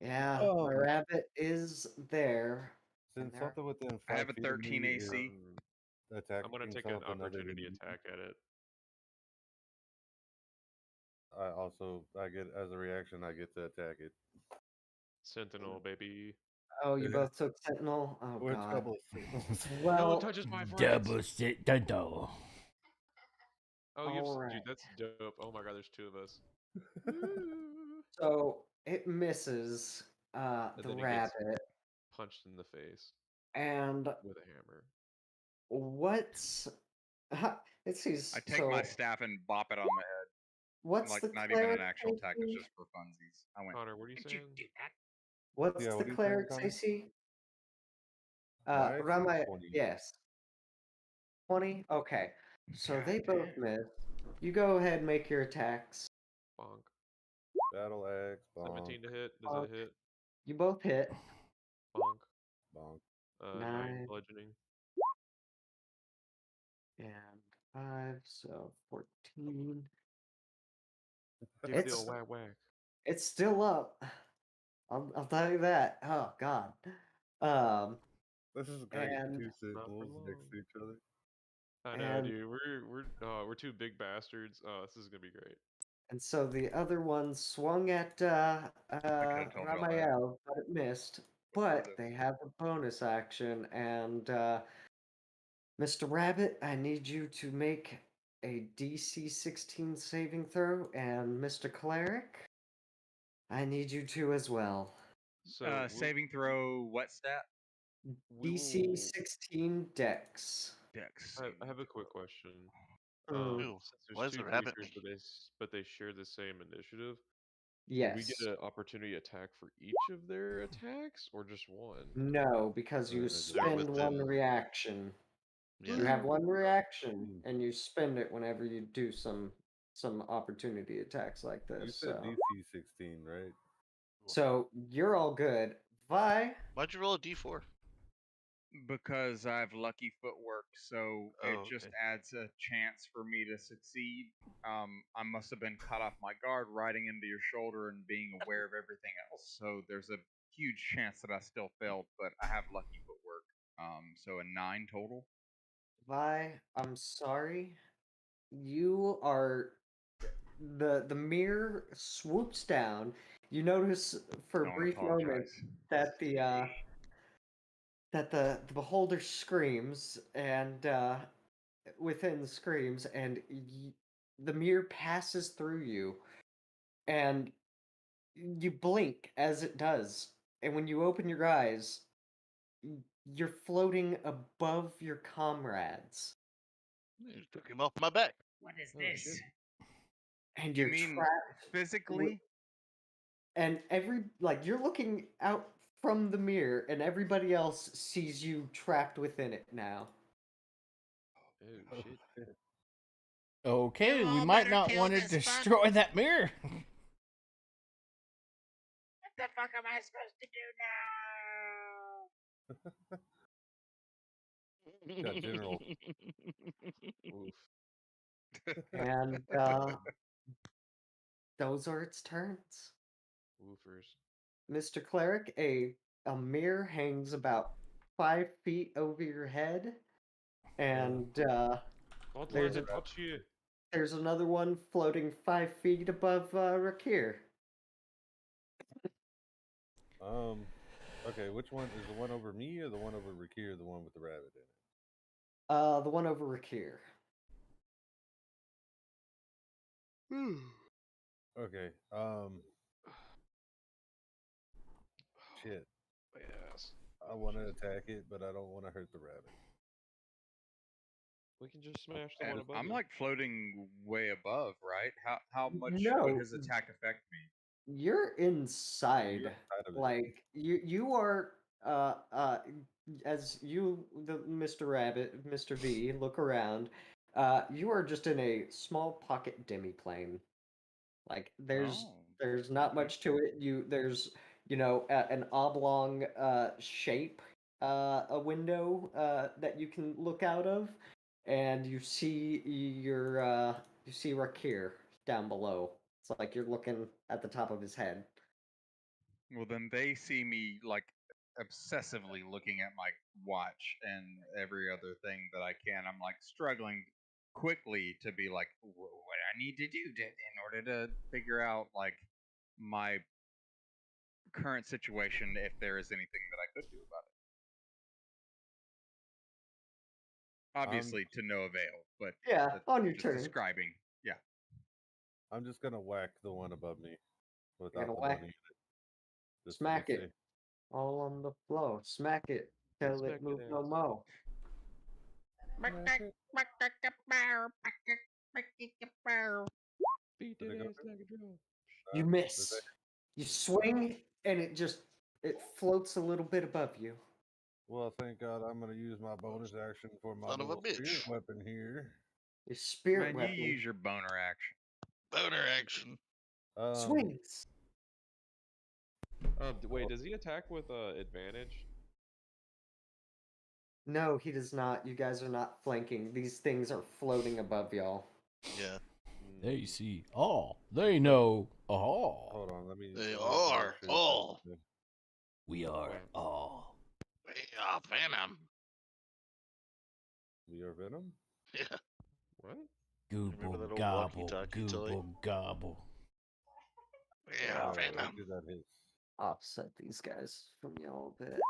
Yeah, Oh. my rabbit is there. Since there- something within 5 I have a feet of 13 me AC. is attacking I'm gonna take an something other opportunity than- attack at it. I get as a reaction, I get to attack it. Sentinel, baby. Oh, you both took Sentinel? Oh, We're God. trouble. No Well, one touches my friends. Double sit the door. Oh, you have Alright. dude, that's dope. Oh my god, there's two of us. so it misses And the then he gets- rabbit. Punched in the face And with a hammer. what's. It sees. I take so, my staff and bop it on the head. What's Like, the not even cleric an actual attack, it's AC? just for funsies. I went, Connor, what are you Did saying? you do that? What's Yeah, the what are you saying, cleric's Connor? AC? My AC Rama, 20. yes. 20? Okay. So God they both damn. miss. You go ahead and make your attacks. Bonk. Battle axe, bonk, 17 to hit. Does that hit? You both hit. Bonk. bonk. 9 9 bludgeoning. and 5, so 14. Give it the It's old whack whack. it's still up. I'll tell you that. Oh God. Um This is great. and Two Not for symbols next long. to each other. I know, and dude. We're two big bastards. Oh, this is gonna be great. and so the other one swung at could've told y'all that. Ramael, but it missed. Before But this. they have a bonus action, and Mr. Rabbit, I need you to make a DC 16 saving throw, and Mr. Cleric, I need you to as well. So saving throw, what stat? DC 16 Dex. Dex. I have a quick question. Ew, Since why there's is two a rabbit? creatures, but they share the same initiative, do we Yes. get an opportunity attack for each of their attacks, or just one? No, because you They're spend one within- reaction. Yeah. You have one reaction, and you spend it whenever you do some opportunity attacks like You this. said So, DC 16, right? so you're all good. Vi, Why'd you roll a d4? Because I have lucky footwork, so it Oh, just okay. adds a chance for me to succeed. I must have been caught off my guard, riding into your shoulder and being aware of everything else. So there's a huge chance that I still failed, but I have lucky footwork. So a 9 total. Vi, I'm sorry. You are the mirror swoops down. You notice for a Don't brief moment apologize. that the beholder screams, and within screams, and the mirror passes through you, and you blink as it does, and when you open your eyes, you're floating above your comrades, You took him off my back. What is Oh, this? shit. and You you're mean trapped. physically? And you're looking out from the mirror, and everybody else sees you trapped within it now. Oh shit. Okay, You we all might better not kill want to this fuck. destroy that mirror. What the fuck am I supposed to do now? Got General. Oof. And those are its turns. Woofers. Mr. Cleric, a mirror hangs about 5 feet over your head, and There's a- touch you. there's another one floating 5 feet above Rakir. Okay, which one is the one over me or the one over Rakir, the one with the rabbit in it? The one over Rakir. Okay, shit. Yes. I want to attack it, but I don't want to hurt the rabbit. We can just smash the And one above I'm you. like floating way above, right? How much No. would his attack affect me? You're inside. You're inside of it. Like you are as you, the Mr. Rabbit, Mr. V, look around, you are just in a small pocket demiplane. Like there's Oh, not okay. much to it. There's an oblong shape, a window that you can look out of, and you see Rakir down below. It's like you're looking at the top of his head. Well, then they see me like obsessively looking at my watch and every other thing that I can. I'm like struggling quickly to be like, what I need to do in order to figure out like my current situation, if there is anything that I could do about it. Obviously, to no avail, but Yeah, that's on your just turn. describing. Yeah. I'm just gonna whack the one above me without gonna the whack- money in it. Just to Smack be it. safe. All on the floor. Smack it till Smack it it move no ass. more. Beat Did that it go ass like a drum. You Did miss. they- You swing, and it floats a little bit above you. Well, thank God I'm gonna use my bonus action for my Son of a little spirit bitch. weapon here. Your spirit Man, you weapon use your boner action. Boner action. swings. Wait, does he attack with advantage? No, he does not. You guys are not flanking. These things are floating above y'all. Yeah. They see all. They know all. Hold on, let me. They let me double are check all. this. We are Wow. all. We are Venom. We are Venom. Yeah. What? Remember Gooble that old gobble, walkie-talkie toy? gooble gobble. We are Alright, let's Venom. do that hit. Offset these guys from y'all a bit.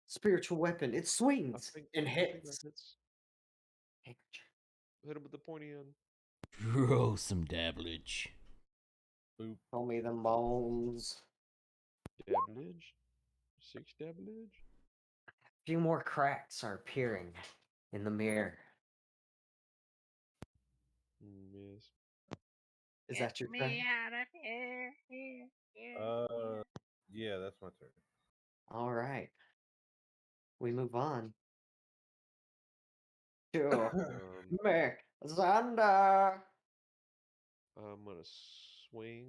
Spiritual weapon. It swings and I think hits. that hits. Hit him with the pointy end. Throw some dabblage. Boop. Show me them bones. Dabblage? 6 dabblage? A few more cracks are appearing in the mirror. Miss. Is that your turn? out of here. Yeah, that's my turn. All right. We move on to Xander. I'm gonna swing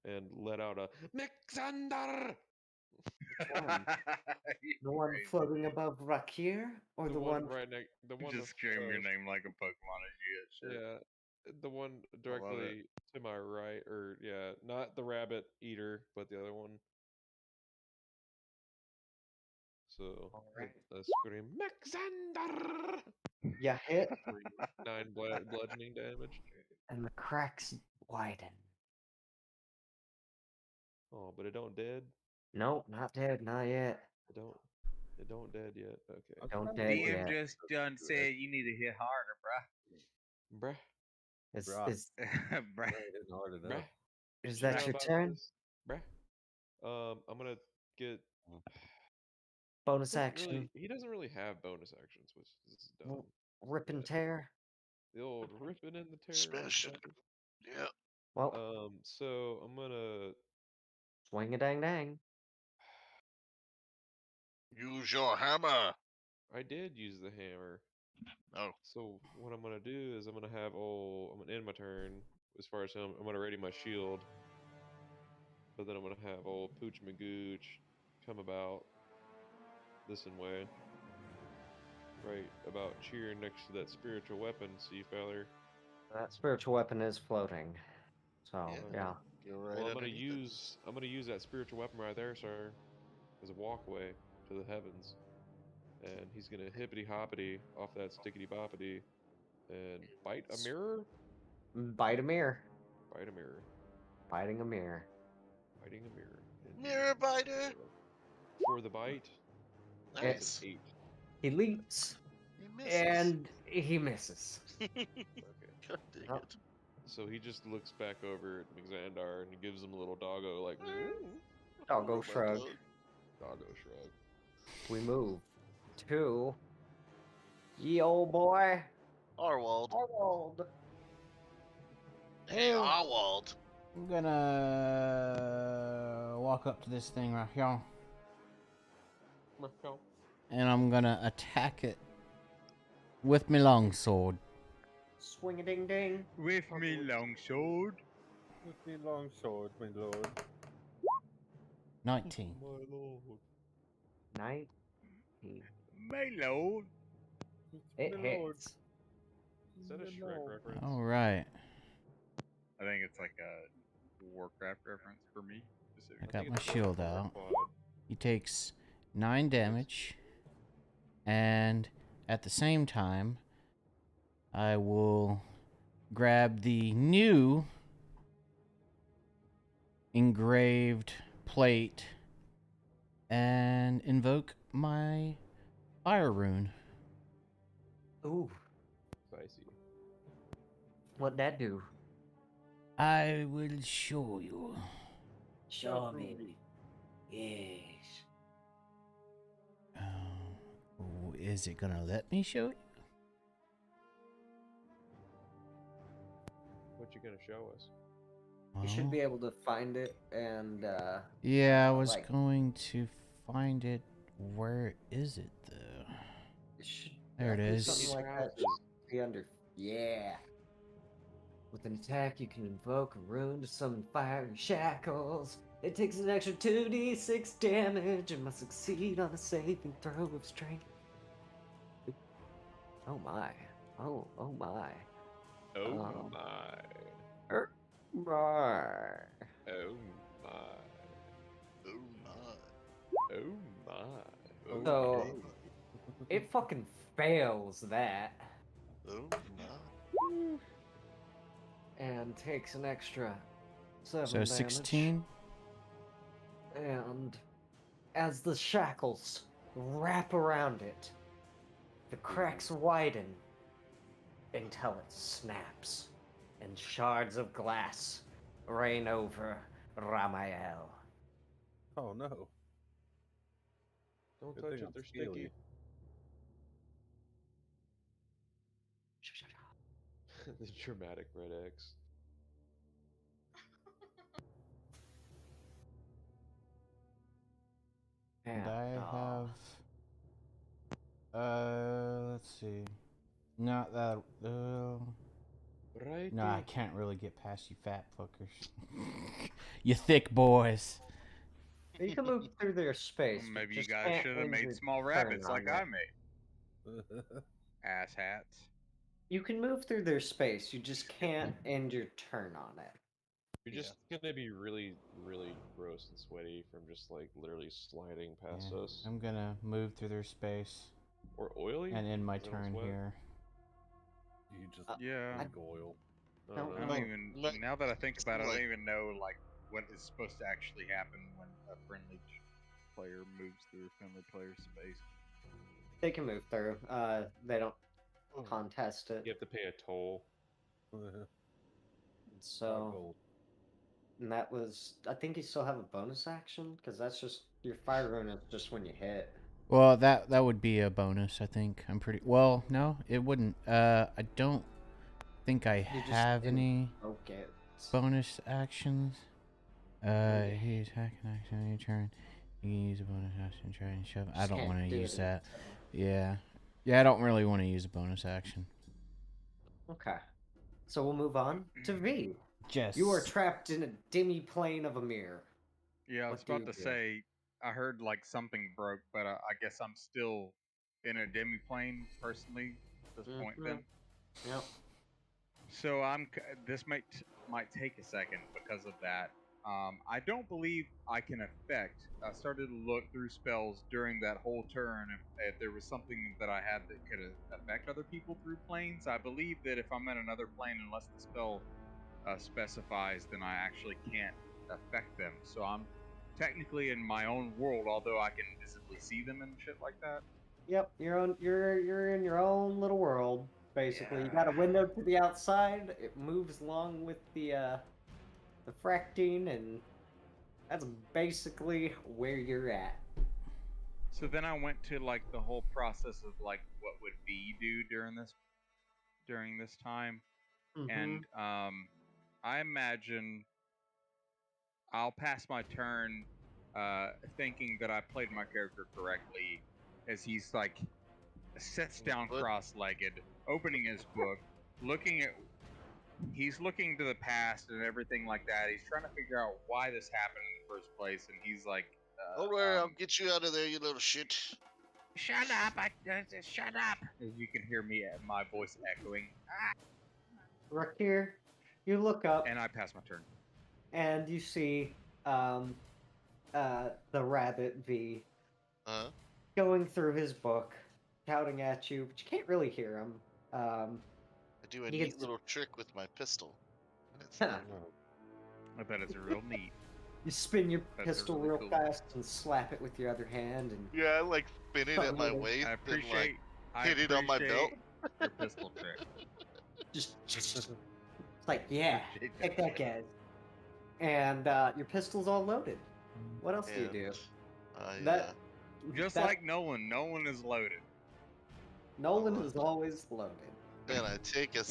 and let out a Mixander! One. The one Crazy. floating above Rakir, or the one right next. The one Just scream your name like a Pokemon as you hit shit. Yeah, the one it. directly to my right, or yeah, not the rabbit eater, but the other one. So Alright. I scream Mixander! you hit, 9 bludgeoning damage. and the cracks widen. Oh, but it don't dead. Nope, not dead, not yet. It don't dead yet. Okay. Don't dead DM yet. just done said you need to hit harder, Bruh. Is Bruh. is bruh. I ain't hitting hard enough. Bruh. is Chill that out your about turn? this, bruh. I'm gonna get Bonus action. He doesn't really have bonus actions, which is dumb. Rip and but tear. The old ripping and the tear. Smashing. Yeah. Well, So I'm gonna swing a dang dang. Use your hammer. I did use the hammer. Oh. So what I'm gonna do is I'm gonna end my turn as far as him. I'm gonna ready my shield. But then I'm gonna have old Pooch Magooch come about this way. Right about cheering next to that spiritual weapon, see feller. That spiritual weapon is floating. So yeah. You're right. Well, I'm underneath gonna use that spiritual weapon right there, sir, as a walkway to the heavens. And he's gonna hippity hoppity off that stickety boppity and bite a mirror? Bite a mirror. Bite a mirror. Biting a mirror. Biting a mirror. it. Mirror biter. For the bite, Nice. it's an 8. He leaps He misses. and he misses. Okay. God dang Oh. it. So he just looks back over at Xandar and he gives him a little doggo like Doggo Oh my shrug. God. doggo shrug. We move to ye old boy. Arwald. Arnold. Hey, Arwald. I'm gonna walk up to this thing right here, and I'm gonna attack it with my longsword. Swing a ding ding. With me longsword. With me long sword, my lord. 19. My lord. 19. My lord. It My lord. hits. Is that a Shrek reference? All right. I think it's like a Warcraft reference for me. I Specifically. got think my it's shield Warcraft out. Quad. He takes 9 damage, and at the same time, I will grab the new engraved plate and invoke my fire rune. Ooh. Spicy. What'd that do? I will show you. Show me. Yes. Is it gonna let me show you? What you gonna show us? You should Well, be able to find it and yeah, I was like going to find it. Where is it though? it should There it be is. something like that. Should be under. Yeah. With an attack, you can invoke a rune to summon fiery shackles. It takes an extra 2d6 damage and must succeed on a saving throw of strength. Oh my. Oh my. Oh my. My. Oh my. Oh my. Oh my. So it fucking fails that Oh my. and takes an extra 7 So damage. 16. And as the shackles wrap around it, the cracks widen until it snaps, and shards of glass rain over Ramael. Oh no. Don't Good touch thing it, I'm they're scaly. sticky. The dramatic red X. And Yeah, I no. have. Let's see. Not that. Right. No, I can't really get past you, fat fuckers. You thick boys. You can move through their space. but Maybe you just guys can't should have end made your small turn rabbits on like it. I made. Ass hats. You can move through their space. You just can't end your turn on it. You're just gonna be really, really gross and sweaty from just like literally sliding past Yeah, us. I'm gonna move through their space Or oily? and end my Is that what's turn wet? here. You just Yeah. drink oil. I don't I know. don't even. Like- Now that I think about it, I like- don't even know like what is supposed to actually happen when a friendly player moves through a friendly player's space. They can move through. They don't Oh. contest it. You have to pay a toll. So, Gold. and that was. I think you still have a bonus action because that's just your fire rune is just when you hit. Well, that would be a bonus, I think. I'm pretty well. No, it wouldn't. I don't think I You just have any invoke it. bonus actions. He attack an action on your turn. You can use a bonus action to try and shove. I Just don't can't want to do use it that. until- Yeah, I don't really want to use a bonus action. Okay. So we'll move on to V. Just You are trapped in a demi-plane of a mirror. Yeah, I was What do about you to do? say. I heard like something broke, but I guess I'm still in a demi-plane personally at this point. Then. Yep. So this might take a second because of that. I don't believe I can affect. I started to look through spells during that whole turn if there was something that I had that could affect other people through planes. I believe that if I'm in another plane, unless the spell specifies, then I actually can't affect them. So I'm technically in my own world, although I can visibly see them and shit like that. Yep. You're in your own little world. Basically, you got a Yeah. window to the outside. It moves along with the fracting, and that's basically where you're at. So then I went to like the whole process of like what would V do during this time, and I imagine I'll pass my turn thinking that I played my character correctly, as he's like sits down What? cross-legged, opening his book, he's looking to the past and everything like that. He's trying to figure out why this happened in the first place, and he's like, Don't worry, I'll get you out of there, you little shit. Shut up! Shut up! as you can hear me, my voice echoing, Rakir, you look up and I pass my turn. and you see the rabbit V Huh? going through his book, shouting at you, but you can't really hear him. I do a You neat can- little trick with my pistol. And it's Huh. I bet it's real neat. You spin your That's pistol really real cool. fast and slap it with your other hand, and Yeah, I like spin it at my Totally. waist I and appreciate. like I hit it on my belt. appreciate your pistol trick. just it's like, yeah, Appreciate take that, guys. And your pistol's all loaded. What else do you do? And That Just that- like Nolan is loaded. Nolan is always loaded. then I take a,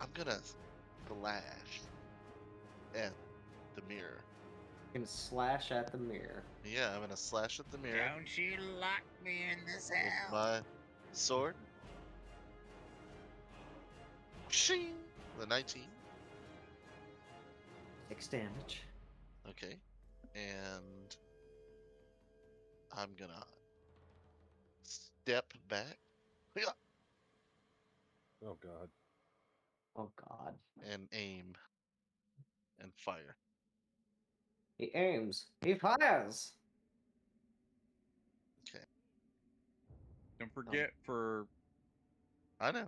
I'm gonna slash at the mirror. You can slash at the mirror. Yeah, I'm gonna slash at the mirror Don't you lock me in this with hell. my sword. Shing! The 19. 6 damage. Okay. And I'm gonna step back. Yeah. Oh god. Oh god. And aim and fire. He aims. He fires. Okay. Don't forget for I know.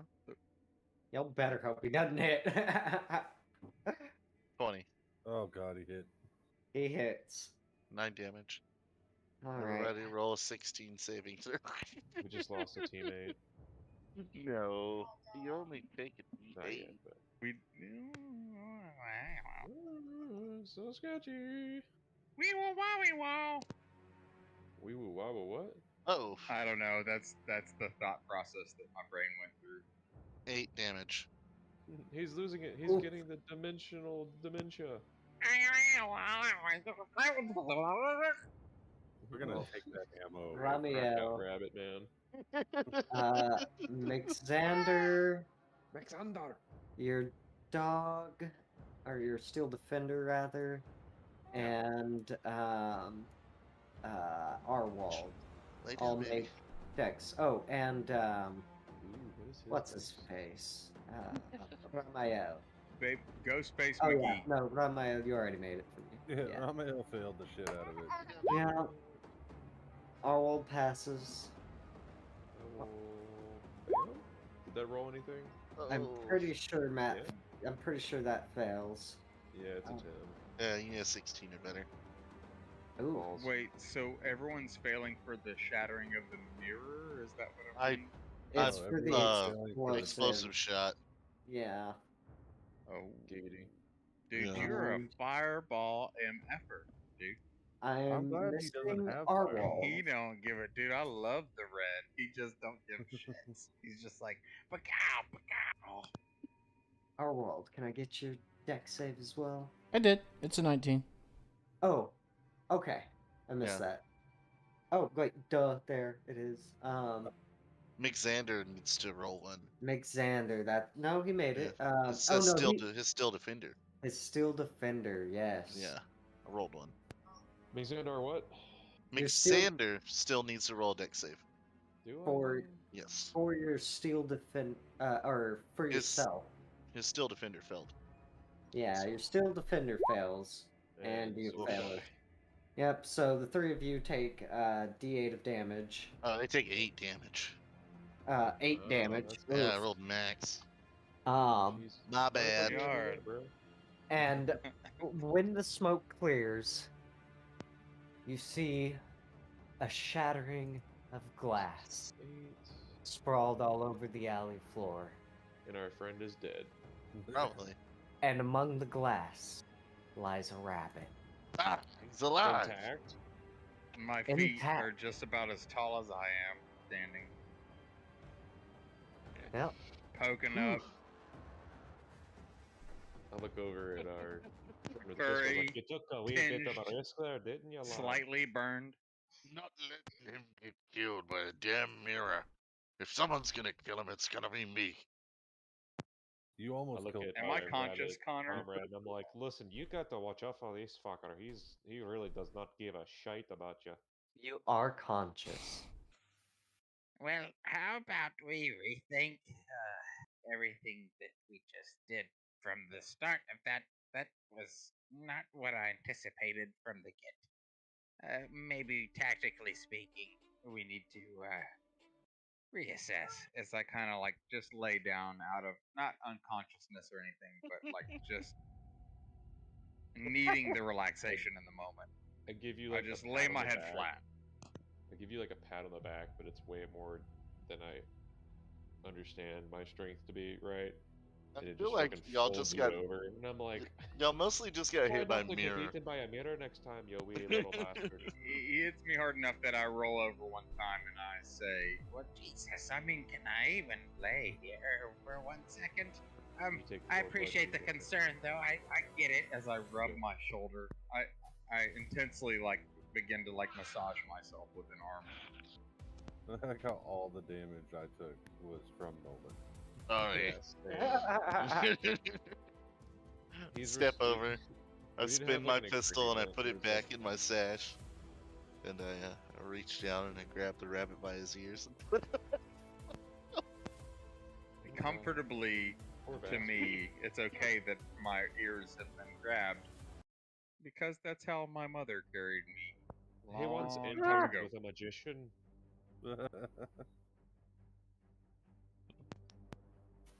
Y'all better hope he doesn't hit. 20. Oh god, he hit. He hits. 9 damage. All right. Everybody roll a 16 saving throw. We just lost a teammate. No. You only take it Not yet, D8. but we. so sketchy. Wee woo wah wah. Wee woo wobble what? Oh, I don't know. That's the thought process that my brain went through. 8 damage. He's losing it. He's Oof. getting the dimensional dementia. We're gonna Oh. take that ammo. away Knockout Ramiel. rabbit man. Mixander, Alexander. your dog, or your steel defender rather, and Arwald. Lay All down, baby. make decks. Oh, and Ooh, what is his what's his face? face? Ramiel. Babe, go Space Oh McGee. yeah, no, Ramiel, you already made it for me. Yeah, Ramiel failed the shit out of it. Yeah. Arwald passes. Oh, fail? Did that roll anything? I'm Oh. pretty sure Matt. Yeah. I'm pretty sure that fails. Yeah, it's a 10. Yeah, you need a 16 or better. Ooh. Balls. Wait, so everyone's failing for the shattering of the mirror? Is that what I- I'm reading? It's Oh, for the everyone's Explosive shot. Yeah. Oh, Giggity. dude, Yeah. you're a And fireball effort, dude. I'm glad he doesn't missing have Arwald. He don't give it, dude. I love the red. He just don't give shits. He's just like, "Pacow, pacow." Arwald, can I get your deck save as well? I did. It's a 19. Oh, okay. I missed Yeah. that. Oh, wait, duh, there it is. Mixander needs to roll one. Mixander, no, he made it. It Oh says no, his still defender. his steel defender, yes. Yeah, I rolled one. Mixander what? You're still- Mixander still needs to roll a deck save. Do For I? Yes. for your steel defend, or for His- yourself. His still defender failed. Yeah, your steel defender fails, and you so fail did it. Yep. So the three of you take D8 of damage. They take 8 damage. 8 Oh, damage. that's Yeah, I Oof. rolled max. Jeez. My bad. Motherfucker, Yard. bro. And when the smoke clears, you see a shattering of glass 8. sprawled all over the alley floor. And our friend is dead. Probably. And among the glass lies a rabbit. Ah, he's alive. Intact. My feet Intact. are just about as tall as I am standing, Yep. poking up. I look over at our friend with the pistol. Furry, Like, you took a wee bit of tinged, a risk there, didn't you, lad?" Slightly burned. Not letting him get killed by a damn mirror. If someone's gonna kill him, it's gonna be me. You I almost look killed at Am my I conscious, rabbit Connor? comrade, and I'm like, listen, you got to watch out for this fucker. He really does not give a shite about you. You are conscious. Well, how about we rethink everything that we just did from the start? If that was not what I anticipated from the get. Maybe tactically speaking, we need to reassess. It's like kind of like just lay down out of not unconsciousness or anything, but like just needing the relaxation in the moment. I give you I like a just pat lay on my the head back. flat. I give you like a pat on the back, but it's way more than I understand my strength to be, right? I And it feel just like fucking y'all folds just you got over, and I'm like, y'all mostly just got try hit by not to get mirror. eaten by a mirror next time, you wee little bastard. He hits me hard enough that I roll over one time and I say, Well, Jesus, I mean, can I even play here for 1 second? You take I 4 appreciate the bludgeoning damage. concern, though. I get it. As I rub my shoulder, I intensely begin to massage myself with an arm. I like how all the damage I took was from Nolan. All right. Yes. He's Step received- over. I we need to spin have, my like, an pistol and I agreement put it where it's back in my sash. And I reach down and I grab the rabbit by his ears and put Comfortably, Poor to bastard. me, it's okay that my ears have been grabbed because that's how my mother carried me. He wants long in time contact ago. with a magician.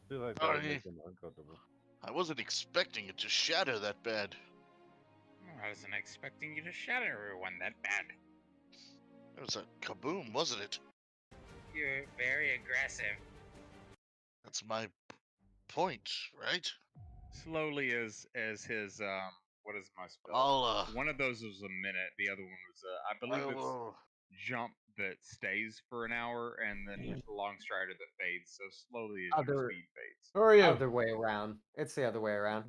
feel like that Sorry. would make him uncomfortable. I wasn't expecting it to shatter that bad. I wasn't expecting you to shatter everyone that bad. It was a kaboom, wasn't it? You're very aggressive. That's my point, right? Slowly as his what is my spell? I'll One of those was a minute. The other one was I believe it's jump that stays for an hour, and then there's the long strider that fades. So slowly as your Other- speed fades. Who are you? Other way around. It's the other way around.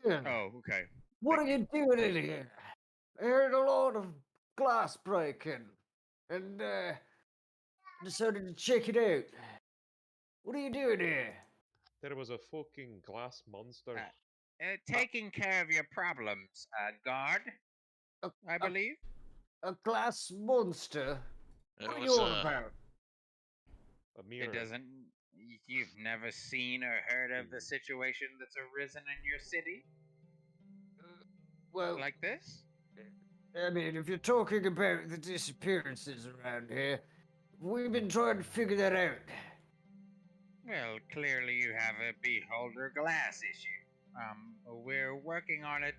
Oh, okay. What are you doing in here? I heard a lot of glass breaking, and decided to check it out. What are you doing here? There was a fucking glass monster. Taking care of your problems, guard, I believe. A glass monster? It What are you was, on about? A mirror. It doesn't. You've never seen or heard of the situation that's arisen in your city Well, like this? I mean, if you're talking about the disappearances around here, we've been trying to figure that out. Well, clearly you have a beholder glass issue. We're working on it.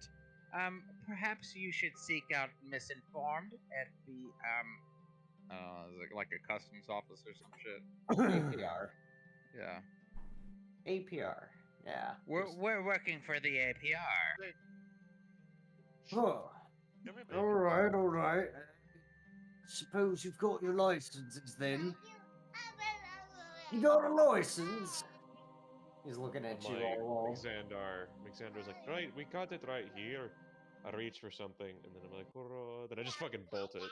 Perhaps you should seek out misinformed at the Is it like a customs office or some shit? APR. Yeah. APR. Yeah. We're working for the APR. Oh, Come here, baby. all right. Suppose you've got your licenses then. You got a license? He's looking at I'm you like, all. Mixandar's like, right, we got it right here. I reach for something, and then I'm like, hurrah. Then I just fucking bolt it.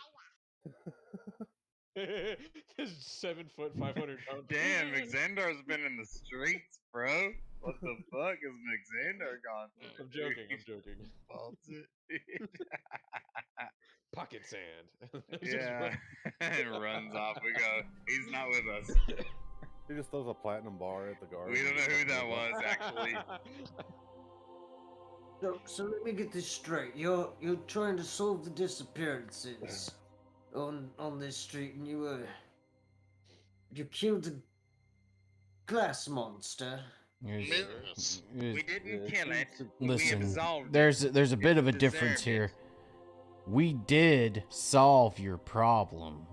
Just 7 foot, 500 pounds. Damn, Xandar's been in the streets, bro. What the fuck has Xandar gone through? I'm joking. Bolts it. Pocket sand. Yeah. And runs off. We go. He's not with us. He just throws a platinum bar at the guard. We don't know who that was, actually. So let me get this straight. You're trying to solve the disappearances on this street, and you killed the glass monster. Yes. We didn't kill it. We Listen, absolved there's it. a bit of a It difference deserved here. it. We did solve your problem.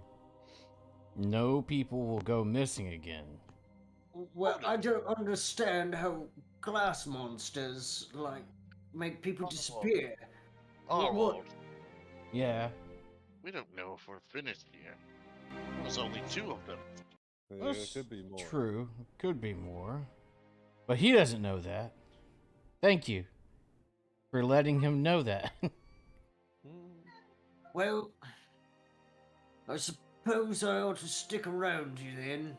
No people will go missing again. Well, I don't understand how glass monsters make people disappear. What- Arnold, Yeah. we don't know if we're finished here. There's only 2 of them. Yeah, it could be more. True. Could be more. But he doesn't know that. Thank you for letting him know that. Well, I suppose I ought to stick around you then.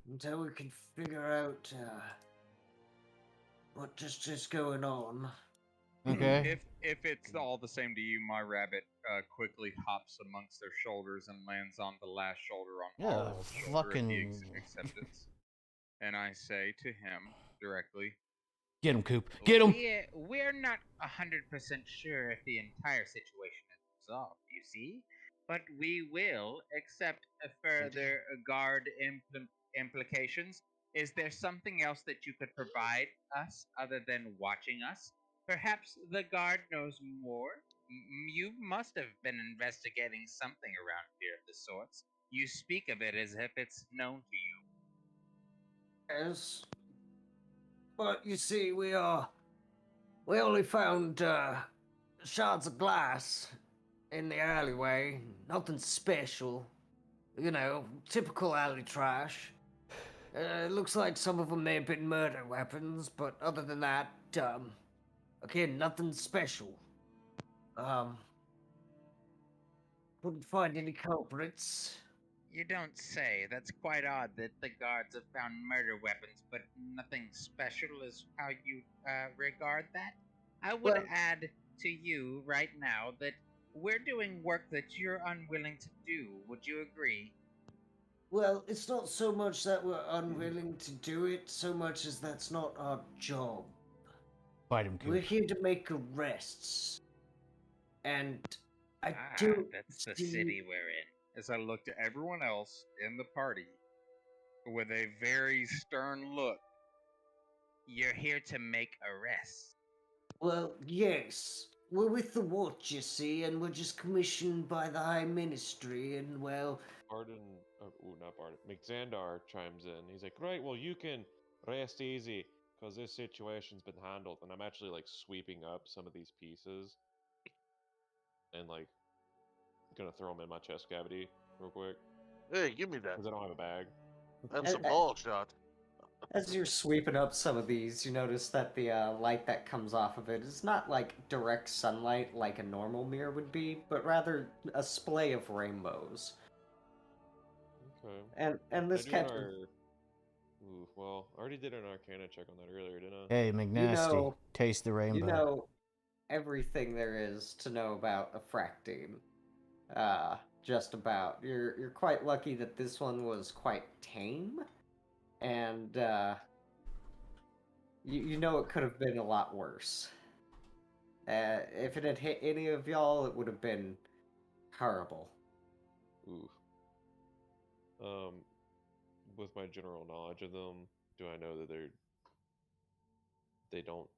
Until we can figure out what just is going on. Okay. If it's all the same to you, my rabbit quickly hops amongst their shoulders and lands on the last shoulder on Yeah, Arnold's shoulder at the fucking- acceptance. And I say to him directly, Get him, Coop. Get him. We're not 100% sure if the entire situation is resolved, you see, but we will accept further guard implications. Is there something else that you could provide us other than watching us? Perhaps the guard knows more? You must have been investigating something around here of the sorts. You speak of it as if it's known to you. Yes. But you see, we only found shards of glass in the alleyway. Nothing special. You know, typical alley trash. It looks like some of them may have been murder weapons, but other than that, again, nothing special. Couldn't find any culprits. You don't say. That's quite odd that the guards have found murder weapons, but nothing special is how you regard that. I would Well- add to you right now that we're doing work that you're unwilling to do. Would you agree? Well, it's not so much that we're unwilling to do it, so much as that's not our job. Fight him, We're Coop. here to make arrests. And I Ah, don't that's the see... city we're in. As I looked at everyone else in the party with a very stern look. You're here to make arrests. Well, yes. We're with the Watch, you see, and we're just commissioned by the High Ministry, and well... Not Barden. McXandar chimes in. He's like, right, well, you can rest easy, because this situation's been handled. And I'm actually, like, sweeping up some of these pieces. And, like, gonna throw them in my chest cavity real quick. Hey, give me that. Because I don't have a bag. That's a ball shot. As you're sweeping up some of these, you notice that the light that comes off of it is not like direct sunlight like a normal mirror would be, but rather a splay of rainbows. Okay. And this I do catches... Ooh, well, I already did an Arcana check on that earlier, didn't I? Hey, McNasty, know- taste the rainbow. You know everything there is to know about a fractine. Just about. You're quite lucky that this one was quite tame, and you know it could have been a lot worse. If it had hit any of y'all, it would have been horrible. Oof. With my general knowledge of them, do I know that they don't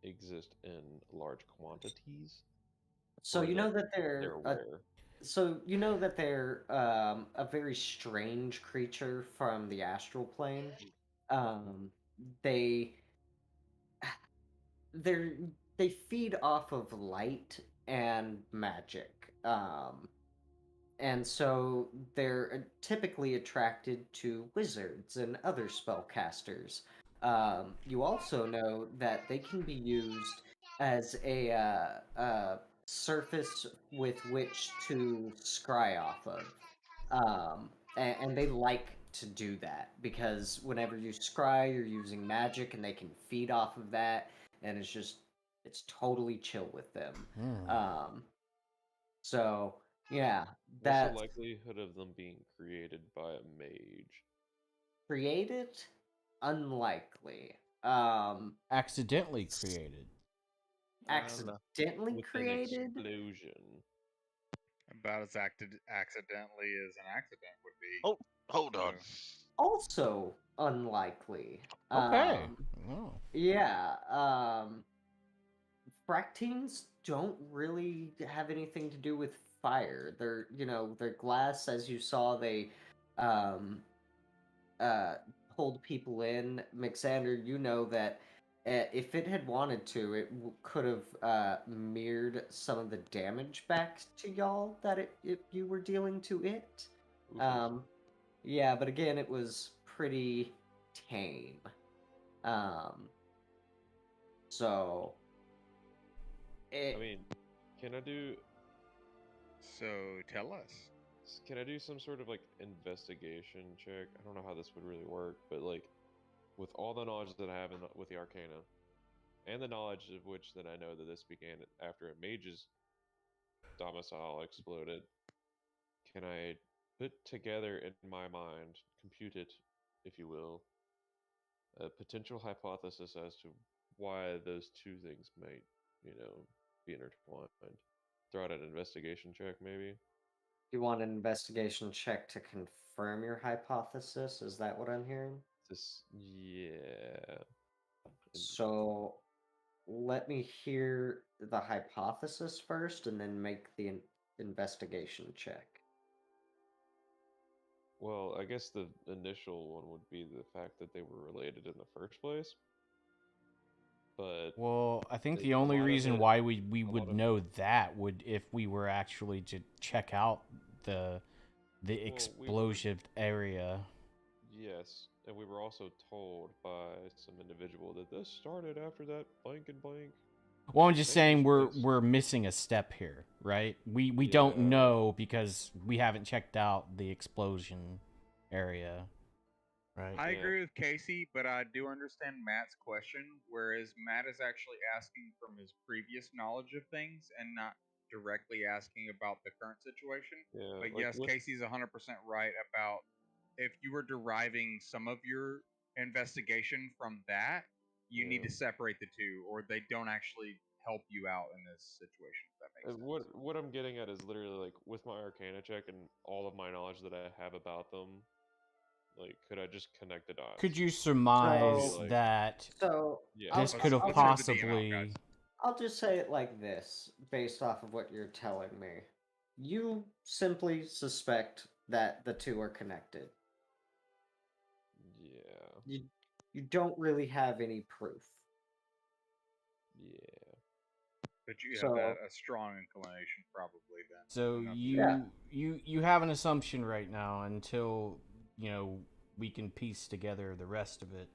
exist in large quantities? So Or you know that they're rare. So you know that they're a very strange creature from the astral plane. They they're they feed off of light and magic. And so they're typically attracted to wizards and other spellcasters. You also know that they can be used as a surface with which to scry off of. And they like to do that because whenever you scry, you're using magic and they can feed off of that, and it's totally chill with them. So yeah, What's that's the likelihood of them being created by a mage? created, unlikely. Accidentally created. Accidentally With an created. explosion. About as accidentally as an accident would be. Oh, hold on. Also unlikely. Okay. Oh. Yeah. Fractines don't really have anything to do with fire. They're glass, as you saw. They hold people in. McXander, you know that if it had wanted to, it could have mirrored some of the damage back to y'all that if you were dealing to it. Oof. Yeah, but again, it was pretty tame. So I mean, can I do So tell us. some sort of like investigation check? I don't know how this would really work, but like with all the knowledge that I have with the Arcana, and the knowledge of which that I know that this began after a mage's domicile exploded, can I put together in my mind, compute it, if you will, a potential hypothesis as to why those two things might, be intertwined? Throw out an investigation check, maybe? you want an investigation check to confirm your hypothesis? Is that what I'm hearing? Yeah. So let me hear the hypothesis first and then make the investigation check. Well, I guess the initial one would be the fact that they were related in the first place. But Well, I think a the only lot of reason it- why we a lot would of- know that would if we were actually to check out the we would- explosive area. Yes, and we were also told by some individual that this started after that blank and blank. Well, I'm just saying Maybe we're missing a step here, right? We Yeah. don't know because we haven't checked out the explosion area, right? I Yeah. agree with Casey, but I do understand Matt's question, whereas Matt is actually asking from his previous knowledge of things and not directly asking about the current situation. Yeah, But like yes, with- Casey's 100% right about if you were deriving some of your investigation from that, you need Yeah. to separate the two, or they don't actually help you out in this situation. If that makes And sense. what I'm getting at is literally like with my Arcana check and all of my knowledge that I have about them, like could I just connect the dots? Could you surmise So- Like- that Yeah. this I'll- could have I'll- let's hear the DM out, possibly? guys. I'll just say it like this, based off of what you're telling me. You simply suspect that the two are connected. Yeah. You don't really have any proof. Yeah. But you So- have that a strong inclination, probably. Then. So enough to- Yeah. you have an assumption right now until we can piece together the rest of it.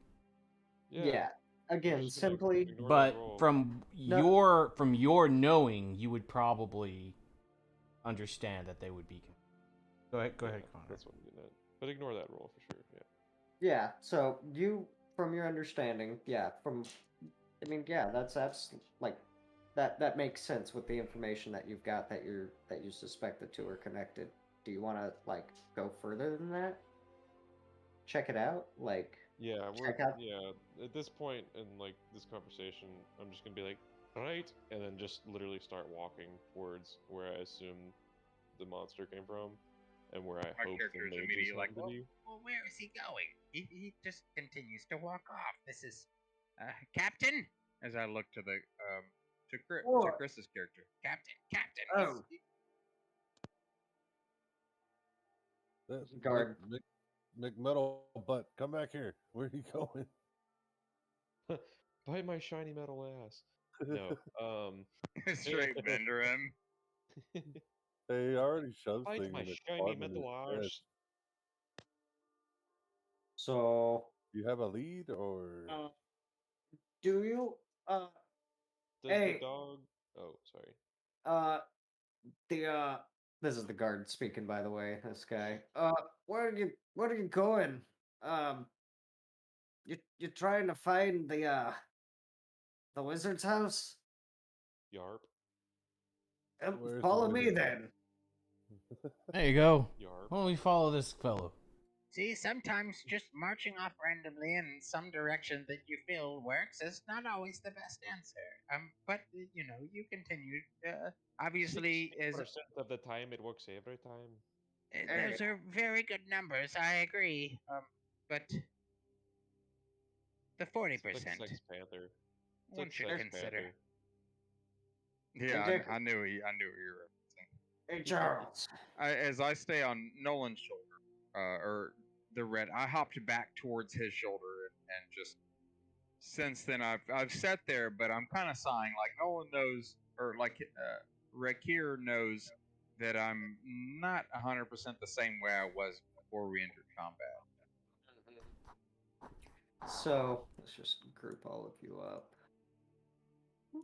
Yeah. Again, just gonna simply ignore that But roll. from No. your knowing, you would probably understand that they would be. Go ahead, Yeah, Connor. That's what I'm getting at. But ignore that roll for sure. Yeah. yeah, so you from your understanding, that's like that makes sense with the information that you've got that you suspect the two are connected. Do you want to like go further than that? Check it out, like Yeah, check out. yeah. At this point in like this conversation, I'm just gonna be like, right, and then just literally start walking towards where I assume the monster came from, and where I My hope character the is mage immediately is like, home to be. Well, where is he going? He just continues to walk off. This is, Captain? As I look to the to What? Chris's character. Captain, Captain. Oh. Guard. McMetal butt, come back here. Where are you going? Bite my shiny metal ass. No, Straight vendor him. Hey, I already shoved Bite thing my in the shiny compartment in metal his ass. chest. So, You have a lead or do you Does Hey. the dog? Oh, sorry. this is the guard speaking, by the way, this guy. Where are you going? You're trying to find the wizard's house? Yarp. Where's the Follow me wizard's then. There you go. Yarp. Why don't we follow this fellow? See, sometimes just marching off randomly in some direction that you feel works is not always the best answer. But you continue. Obviously, is 60% of the time it works every time. those are very good numbers. I agree. But the 40%, It's like Sex Panther. It's one like should Sex consider. Panther. Yeah, Dick- I knew what you were referencing. Hey, Charles. As I stay on Nolan's shoulder, or the red, I hopped back towards his shoulder and just since then I've sat there, but I'm kind of sighing. Like Nolan knows, or like Rakir knows that I'm not 100% the same way I was before we entered combat. So, let's just group all of you up.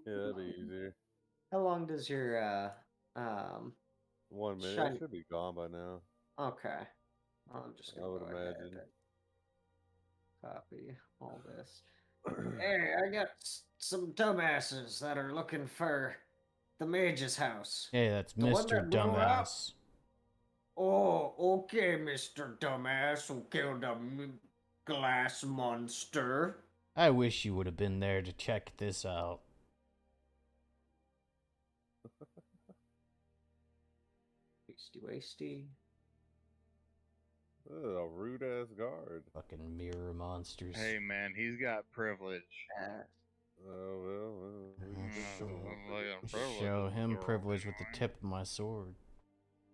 Yeah, that'd be easier. How long does your 1 minute. Shiny- It should be gone by now. okay. I'm just I gonna would go ahead imagine. and copy all this. Hey, I got some dumbasses that are looking for the mage's house. Hey, that's The one Mr. that blew up? Dumbass. Oh, okay, Mr. Dumbass who killed a glass monster. I wish you would have been there to check this out. Wasty. A rude ass guard. Fucking mirror monsters. Hey man, he's got privilege. Oh well. We can just show him. Look at privilege Show is him the privilege with wrong the tip of my sword.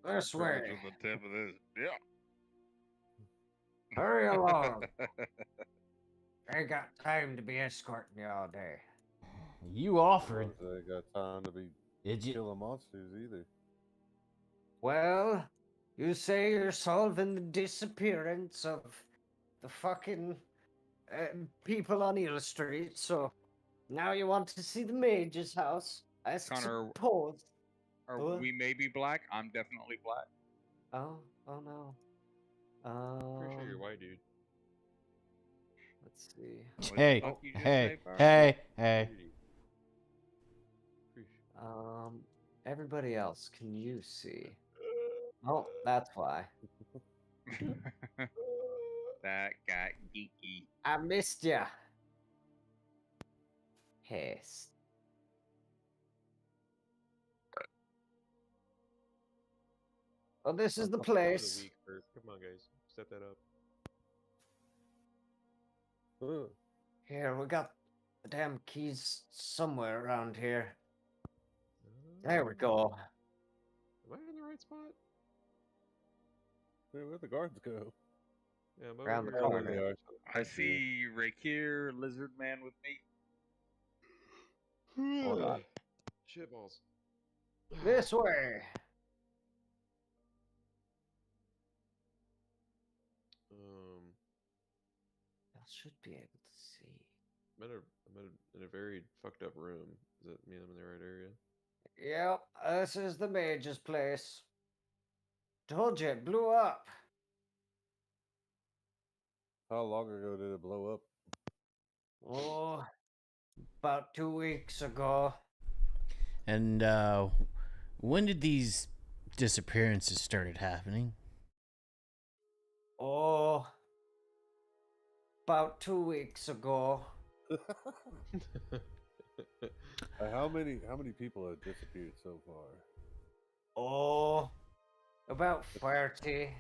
This privilege way. with the tip of this. Yeah. Hurry along. I ain't got time to be escorting you all day. You offered. I got time to be Did you? killing monsters either. Well, you say you're solving the disappearance of the fucking people on Eel Street, so now you want to see the mage's house, I Connor, suppose. Or What? we may be black. I'm definitely black. Oh no. Pretty sure you're white, dude. Let's see. What Hey, the fuck you just hey, say, Fire? hey, hey. Everybody else, can you see? Oh, that's why. That got geeky. I missed ya. Haste. Well, this is the Top of place. week first. Come on, guys. Set that up. Here, we got the damn keys somewhere around here. There we go. Am I in the right spot? Hey, where'd the guards go? Yeah, I'm Around over the here. corner. They are. I see Rakir, Lizard Man with me. Hold on. Shitballs. This way. I should be able to see. I'm in a very fucked up room. Does that mean I'm in the right area? Yep, this is the mage's place. Told you it blew up. How long ago did it blow up? Oh, about 2 weeks ago. And when did these disappearances started happening? Oh, about 2 weeks ago. How many people have disappeared so far? Oh, about 30.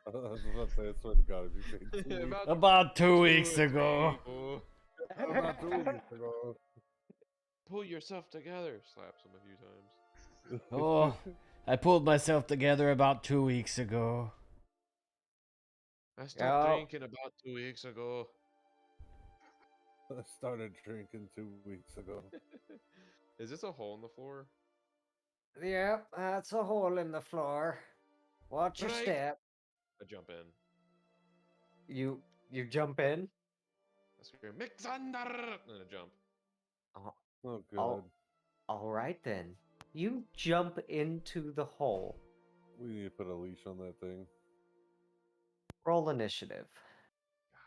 I was about to say, I swear to God, if you say 2 weeks. About 2 weeks ago. About 2 weeks ago. Pull yourself together. Slaps him a few times. Oh, I pulled myself together about 2 weeks ago. I stopped drinking about 2 weeks ago. I started drinking 2 weeks ago. Is this a hole in the floor? Yep, that's a hole in the floor. Watch your Right. step. I jump in. You jump in? I scream, Mixander! And I jump. Oh, God. All right, then. You jump into the hole. We need to put a leash on that thing. Roll initiative.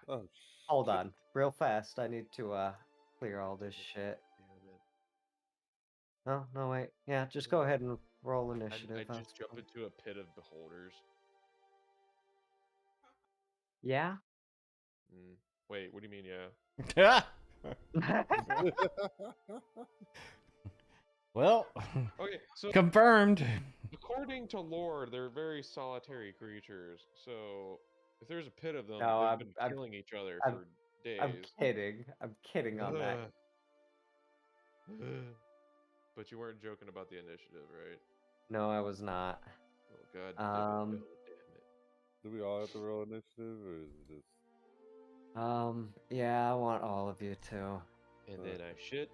Oh, Hold on. Real fast. I need to clear all this shit. Damn it. No, wait. Yeah, just go ahead and roll initiative. I just jump into a pit of beholders. Yeah? Wait, what do you mean, yeah? Well, Okay, so confirmed. according to lore, they're very solitary creatures. So if there's a pit of them, No, they've been killing each other for days. I'm kidding. I'm kidding on that. But you weren't joking about the initiative, right? No, I was not. Oh God. Damn it. Do we all have to roll initiative, or is it just... Yeah, I want all of you to. And then I shit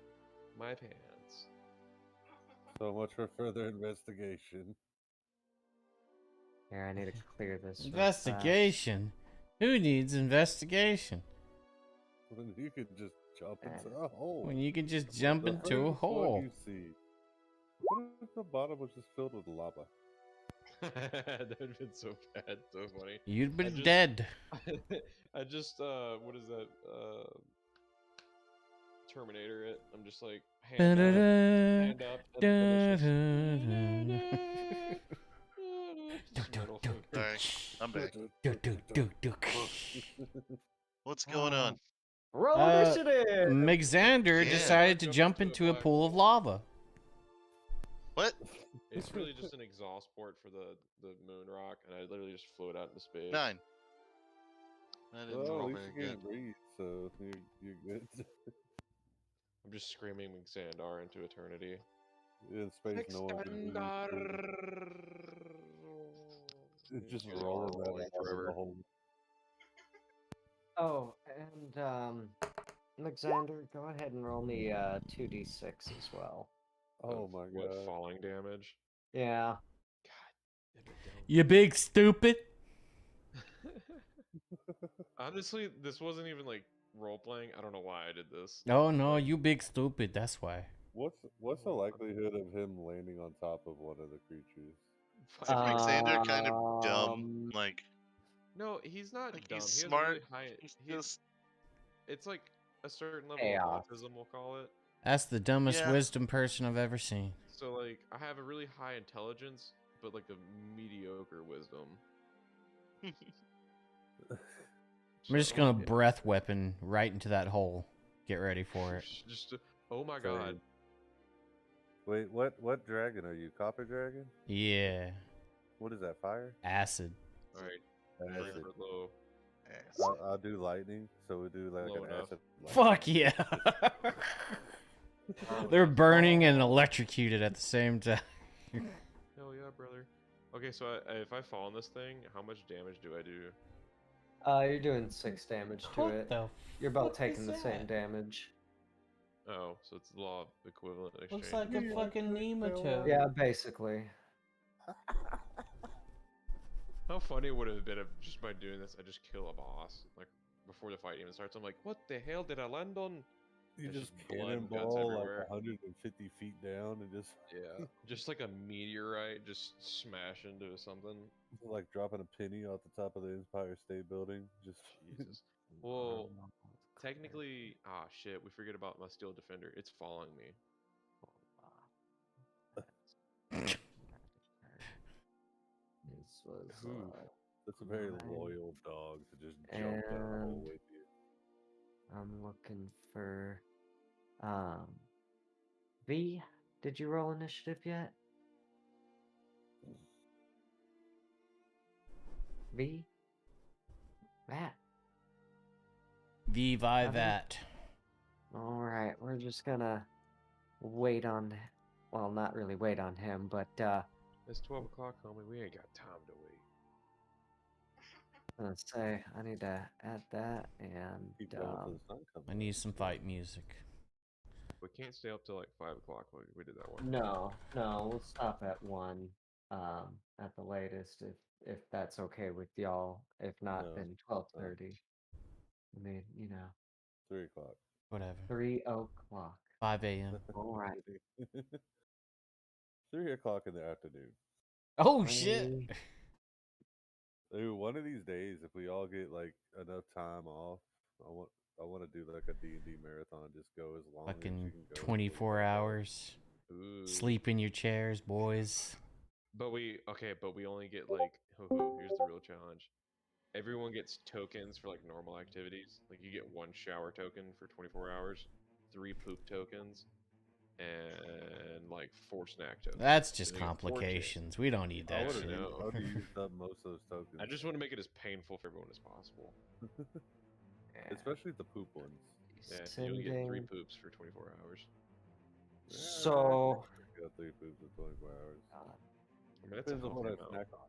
my pants. So much for further investigation. Here, I need to clear this. real Investigation? Who needs investigation? When you could just jump into a hole. When you can just jump The into a first one hole. You see. What if the bottom was just filled with lava? That would have been so bad, so funny. You'd been dead. I just what is that? Terminator it. I'm just like hand up. Alright, I'm back. What's going on? Roll initiative! Mixander Yeah. decided to jump into a pool of lava. What? It's really just an exhaust port for the moon rock, and I literally just float out into space. 9. I didn't Well, roll at least very you good. can't breathe, so you're good. I'm just screaming Xandar into eternity. In space, no one can breathe. It's just rolling that out of the hole. Oh, and Alexander, go ahead and roll me 2d6 as well. Oh my What, God. falling damage? Yeah. You big stupid. Honestly, this wasn't even like role playing. I don't know why I did this. Oh no, you big stupid. That's why. What's the likelihood of him landing on top of one of the creatures? Is Xander kind of dumb? Like, No, he's not like dumb. he's He has a smart. really high. He's He's. just It's like a certain level Chaos. of autism, we'll call it. That's the dumbest Yeah. wisdom person I've ever seen. So like, I have a really high intelligence, but like a mediocre wisdom. I'm just So, gonna yeah. breath weapon right into that hole. Get ready for it. Just, oh my So- god. Wait, what dragon are you? Copper dragon? Yeah. What is that? Fire? Acid. All right. Acid. For low. I'll do lightning. So we do like Low an enough. acid. Fuck yeah. They're burning and electrocuted at the same time. Hell yeah, brother. Okay, so if I fall on this thing, how much damage do I do? You're doing 6 damage to What it. the You're about fuck taking is the same that? damage. Oh, so it's the law of equivalent exchange. Looks like a fucking nematode. Yeah, basically. How funny would it have been if just by doing this, I just kill a boss like before the fight even starts? I'm like, what the hell did I land on? You There's just blood and guts cannonball like everywhere. 150 feet down and just Yeah, just like a meteorite just smash into something. like dropping a penny off the top of the Empire State Building. Just Jesus. Well, technically, shit, we forget about my steel defender. It's following me. This was. Ooh, that's a very Mine. loyal dog to just jump down the hole And- with you. I'm looking for. V, did you roll initiative yet? V? Matt. Vivi that. Alright, we're just gonna wait on. Well, not really wait on him, but It's 12 o'clock, homie. We ain't got time to wait. I'm gonna say I need to add that and. Keep going till the sun comes I up. need some fight music. We can't stay up till like 5 o'clock. We did that one. No, we'll stop at 1 at the latest if that's okay with y'all. If not, No, then 12:30. I mean, 3 o'clock. Whatever. 3 o'clock. 5 a.m. All right. 3 o'clock in the afternoon. Oh shit. Dude, one of these days, if we all get like enough time off, I want to do like a D&D marathon. Just go as long as you Fucking can go. 24 hours. Ooh. Sleep in your chairs, boys. But we only get like here's the real challenge. Everyone gets tokens for like normal activities. Like you get 1 shower token for 24 hours, 3 poop tokens, and like 4 snack tokens. That's just And you get 4 complications. We don't need I that wanna shit. know. How do you use up most of those tokens? I just want to make it as painful for everyone as possible. Especially the poop ones. Yeah, you only get 3 Sending- poops for 24 hours. So. I got 3 poops in 24 hours. I mean, that's a Depends on what healthy I amount, snack on.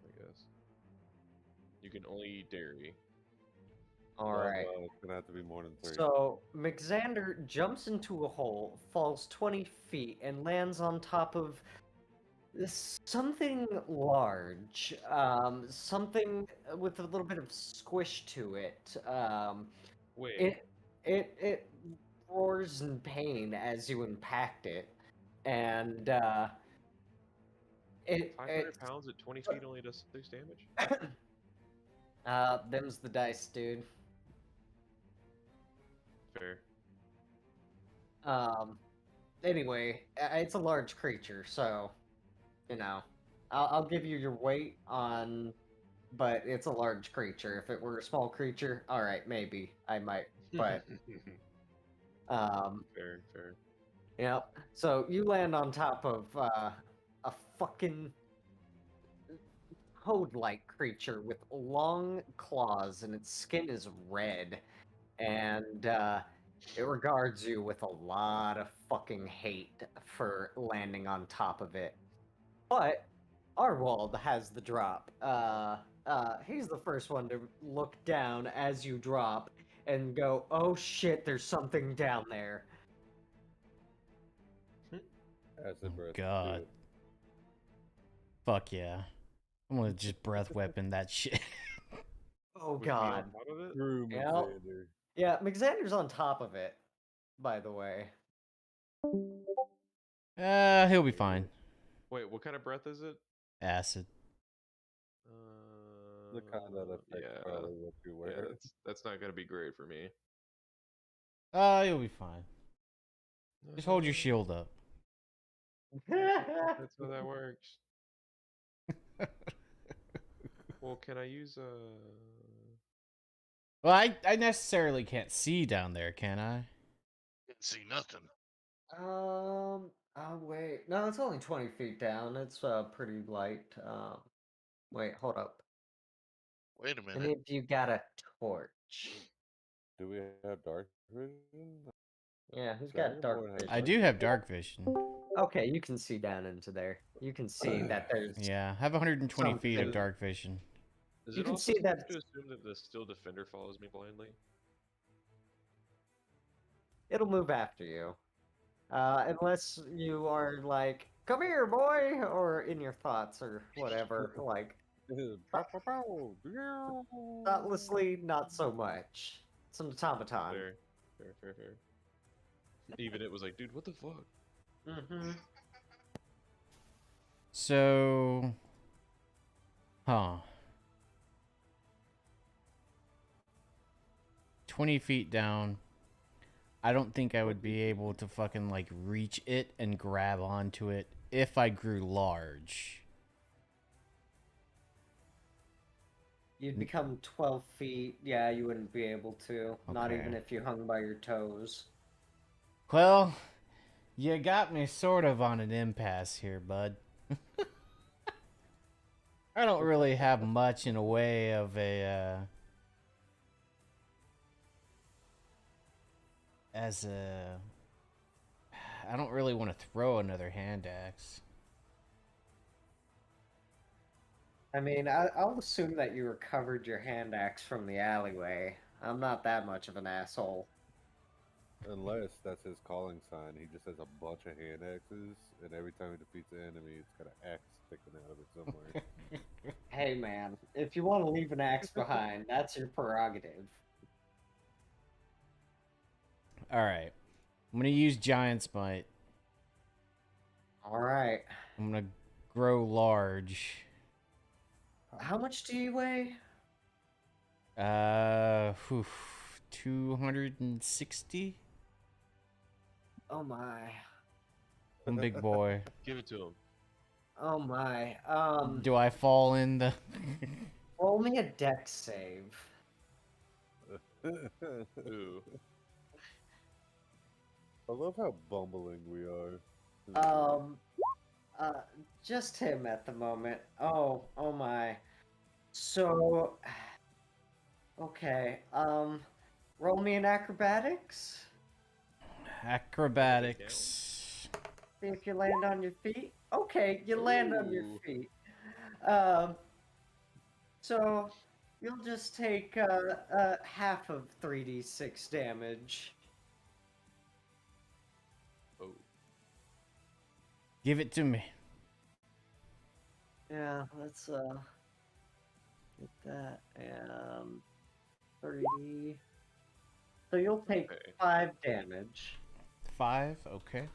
I guess. You can only eat dairy. All right. Well, it's gonna have to be more than 3. So McXander jumps into a hole, falls 20 feet, and lands on top of something large. Something with a little bit of squish to it. Wait, It roars in pain as you impact it, and it 500 pounds at 20 feet only does 6 damage? them's the dice, dude. Fair. Anyway, it's a large creature, so I'll give you your weight on, but it's a large creature. If it were a small creature, all right, maybe I might, but fair. yep. So you land on top of a fucking toad-like creature with long claws, and its skin is red, and it regards you with a lot of fucking hate for landing on top of it. But Arwald has the drop. He's the first one to look down as you drop and go, "Oh shit, there's something down there." Acid breath. do God. it. Fuck yeah. I'm gonna just breath weapon that shit. Oh Would he be on god. top of it? Screw Yep. McXander. Yeah, McXander's on top of it, by the way. He'll be fine. Wait, what kind of breath is it? Acid. The kind that affects Yeah, probably what you yeah, wear. that's not gonna be great for me. You'll be fine. Just hold your shield up. That's how that works. Well, can I use Well, I necessarily can't see down there, can I? Didn't see nothing. Oh wait. No, it's only 20 feet down. It's pretty light. Wait, hold up. Wait a Any minute. of you got a torch? Do we have dark vision? Yeah, who's got dark vision? I do have dark vision. Okay, you can see down into there. You can see that there's. Yeah, I have 120 feet of something- dark vision. Is You it can also see safe that- to assume that the Steel Defender follows me blindly? It'll move after you. Unless you are like, come here, boy, or in your thoughts or whatever. Like, thoughtlessly, not so much. It's an automaton. Fair. Even it was like, dude, what the fuck? Mm-hmm. So, 20 feet down. I don't think I would be able to fucking like reach it and grab onto it if I grew large. You'd become 12 feet. Yeah, you wouldn't be able to. Not Okay. even if you hung by your toes. Well, you got me sort of on an impasse here, bud. I don't really have much in a way of a, I don't really want to throw another hand axe. I mean, I'll assume that you recovered your hand axe from the alleyway. I'm not that much of an asshole. Unless that's his calling sign. He just has a bunch of hand axes, and every time he defeats an enemy, it's got an axe sticking out of it somewhere. Hey, man, if you want to leave an axe behind, that's your prerogative. Alright. I'm gonna use Giant Smite. Alright. I'm gonna grow large. How much do you weigh? 260? Oh my. I'm a big boy. Give it to him. Oh my. Do I fall in the... Roll me a dex save. Ooh. I love how bumbling we are. Just him at the moment. Oh my. So, okay. Roll me an acrobatics. Acrobatics. See if you land on your feet. Okay, you land on your Ooh. feet. So you'll just take half of 3d6 damage. Oh. Give it to me. Yeah, let's get that and 3d. So you'll take Okay. 5 damage. 5? Okay.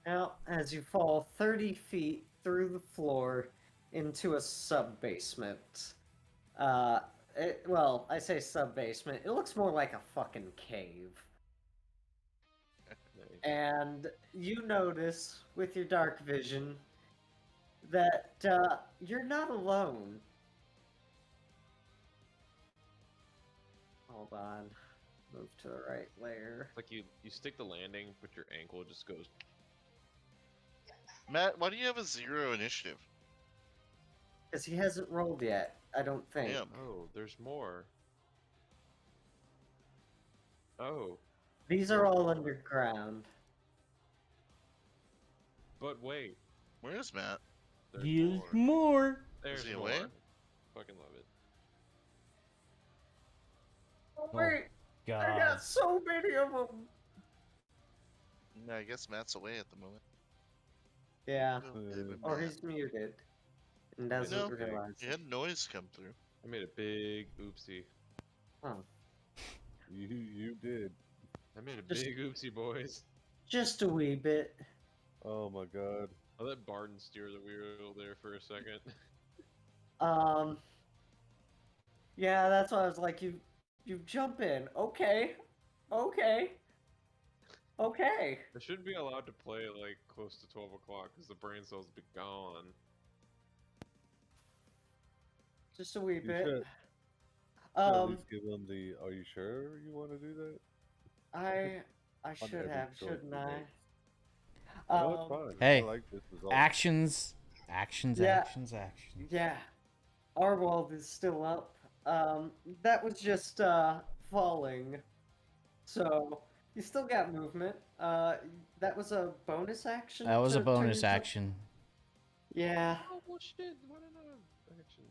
Now, as you fall 30 feet through the floor into a sub-basement. Well, I say sub-basement. It looks more like a fucking cave. Nice. And you notice, with your dark vision, that you're not alone. Hold on. Move to the right layer. It's like you stick the landing, but your ankle just goes. Matt, why do you have a 0 initiative? Because he hasn't rolled yet, I don't think. Damn. Oh, there's more. Oh, These are all underground. but wait. Where's Matt? There's Use more. more. There's he more. away? Fucking love it. Oh, wait! I God. got so many of them! Yeah, I guess Matt's away at the moment. Yeah. Oh, baby Or Matt. he's muted. And You doesn't know, realize you it. had noise come through. I made a big oopsie. Huh. You did. I made a Just- big oopsie, boys. Just a wee bit. Oh my god. I let Barton steer the wheel there for a second. Yeah, that's why I was like, you jump in. Okay. Okay. Okay. I shouldn't be allowed to play like close to 12 o'clock because the brain cells be gone. Just a wee You bit. should at least give them the. Are you sure you want to do that? I On should every have, choice shouldn't you I? make. No, it's fine. Hey, I like this result. actions. Yeah. Yeah. Arwald is still up. That was just falling. So you still got movement. That was a bonus action. That was a to turn bonus yourself- action. Yeah. Oh, well, shit. Why didn't I have action?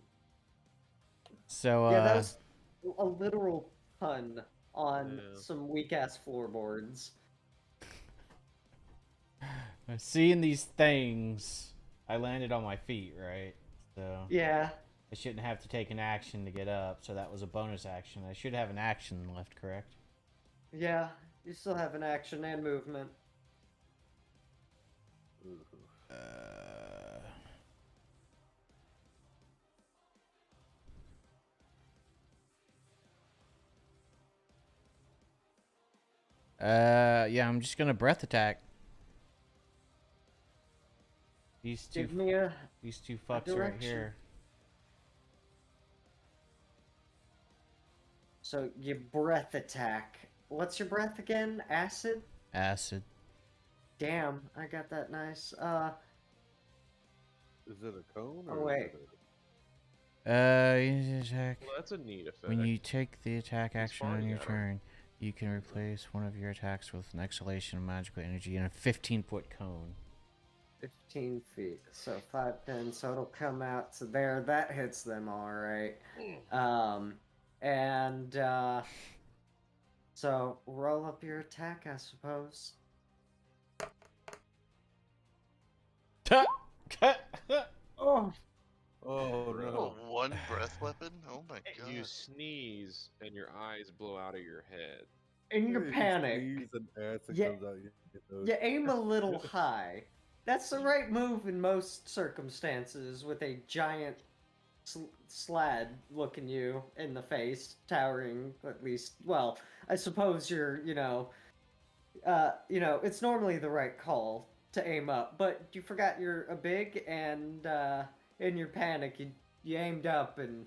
So, Yeah, that was a literal pun on Yeah. some weak ass floorboards. seeing these things, I landed on my feet, right? So Yeah. I shouldn't have to take an action to get up, so that was a bonus action. I should have an action left, correct? Yeah. You still have an action and movement. Yeah, I'm just gonna breath attack. These two Give me a fucks right direction. here. So you breath attack. What's your breath again? Acid? Acid. Damn, I got that nice. Is it a cone? Oh, Or wait. You attack. Well, that's a neat effect. When you take the attack action on farting your at 'em. turn, you can replace one of your attacks with an exhalation of magical energy in a 15-foot cone. 15 feet. So 5, 10. So it'll come out to there. That hits them all right. So roll up your attack, I suppose. Oh, Oh no. One breath weapon? Oh my god. You sneeze and your eyes blow out of your head. in your You panic, sneeze and acid Yeah. comes out your nose. you aim a little high. That's the right move in most circumstances with a giant slad looking you in the face, towering at least. Well, I suppose you're, it's normally the right call to aim up, but you forgot you're a big, and in your panic, you aimed up and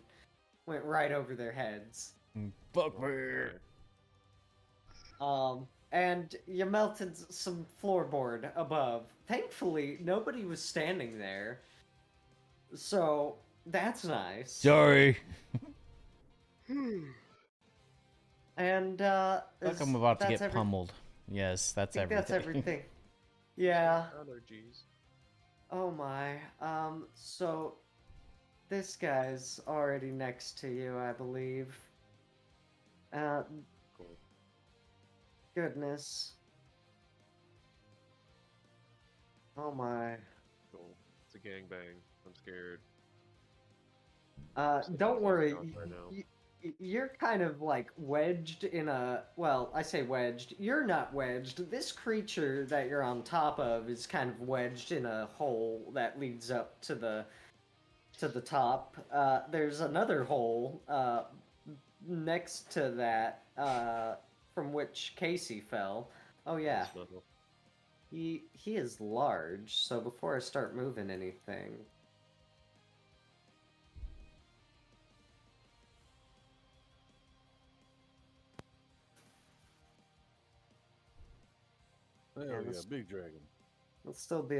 went right over their heads. Fuck me. And you melted some floorboard above. Thankfully, nobody was standing there, so that's nice. Sorry. And Look, I'm about to that's get pummeled. Yes, that's I think everything. that's everything. Yeah. Allergies. Oh my. So this guy's already next to you, I believe. Cool. Goodness. Oh my. Cool. It's a gangbang. I'm scared. Don't worry. Right now. You're kind of like wedged in a. Well, I say wedged. You're not wedged. This creature that you're on top of is kind of wedged in a hole that leads up to the top. There's another hole next to that from which Casey fell. Oh yeah. Smuggle. He is large. So before I start moving anything. Hell Yeah, yeah, let's- big dragon. We'll still be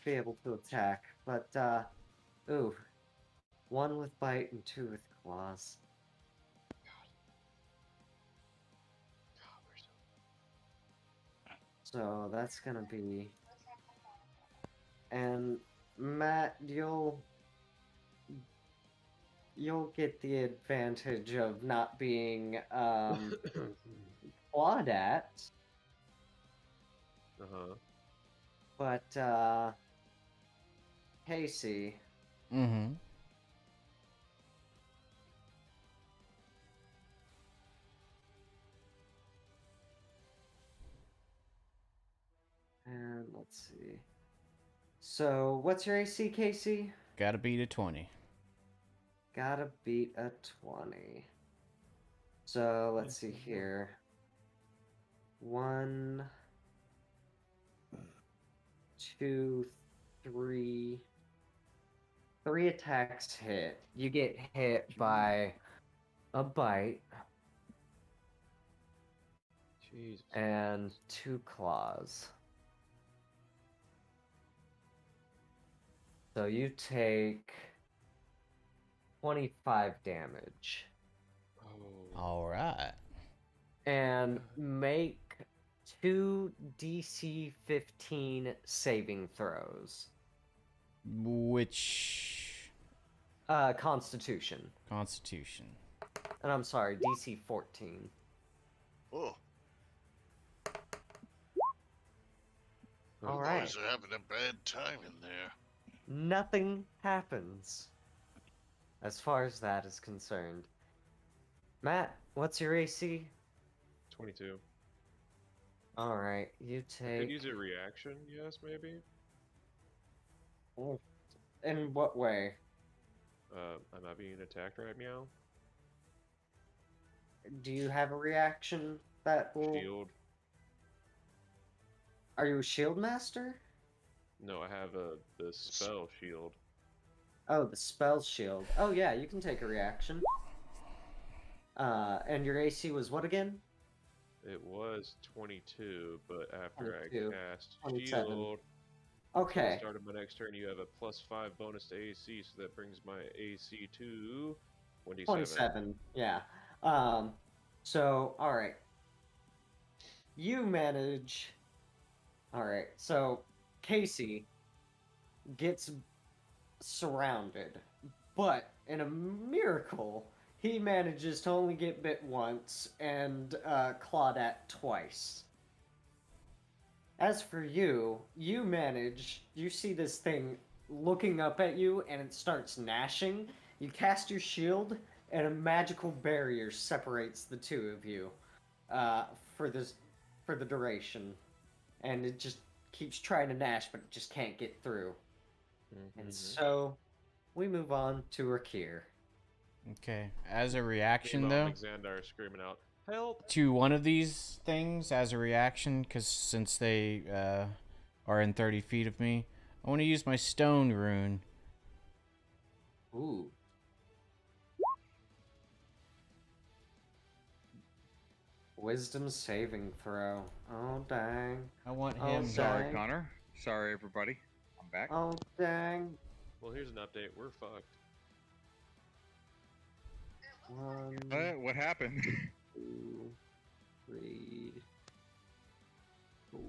able to attack, but ooh, 1 with bite and 2 with claws. God, we're so... So that's gonna be. And Matt, you'll get the advantage of not being clawed at, Uh-huh. but Casey. Mm-hmm. let's see. So, what's your AC, Casey? Gotta beat a 20. Gotta beat a 20. So, let's see here. 1, 2, 3. 3 attacks hit. You get hit by a bite Jesus. and 2 claws. So you take 25 damage. Oh. Alright. And make 2 DC 15 saving throws. Which Constitution. Constitution? And I'm sorry, DC 14. Oh, All you right. boys are having a bad time in there. Nothing happens as far as that is concerned. Matt, what's your AC? 22. All right, you I could take. use a reaction, yes, maybe? In what way? I'm not being attacked right meow. Do you have a reaction that will? Shield. Are you a shield master? No, I have the spell shield. Oh, the spell shield. Oh yeah, you can take a reaction. And your AC was what again? It was 22, but after 22, I cast 27. shield, Okay. at the start of my next turn, you have a +5 bonus to AC, so that brings my AC to 27. 27. Yeah. So all right. You manage. All right. So Casey gets surrounded, but in a miracle, he manages to only get bit once and clawed at twice. As for you, you see this thing looking up at you and it starts gnashing. You cast your shield and a magical barrier separates the two of you for the duration. And it just keeps trying to gnash, but it just can't get through. And so we move on to Rakir. Okay. As a reaction, Meanwhile, though, Alexander screaming out, "Help!" to one of these things, as a reaction, because since they are in 30 feet of me, I want to use my stone rune. Ooh. Wisdom saving throw. Oh, dang. I want Oh, him. Sorry, dang. Connor. Sorry, everybody. I'm back. Oh, dang. Well, here's an update. We're fucked. 1, What happened? 2, 3, 4.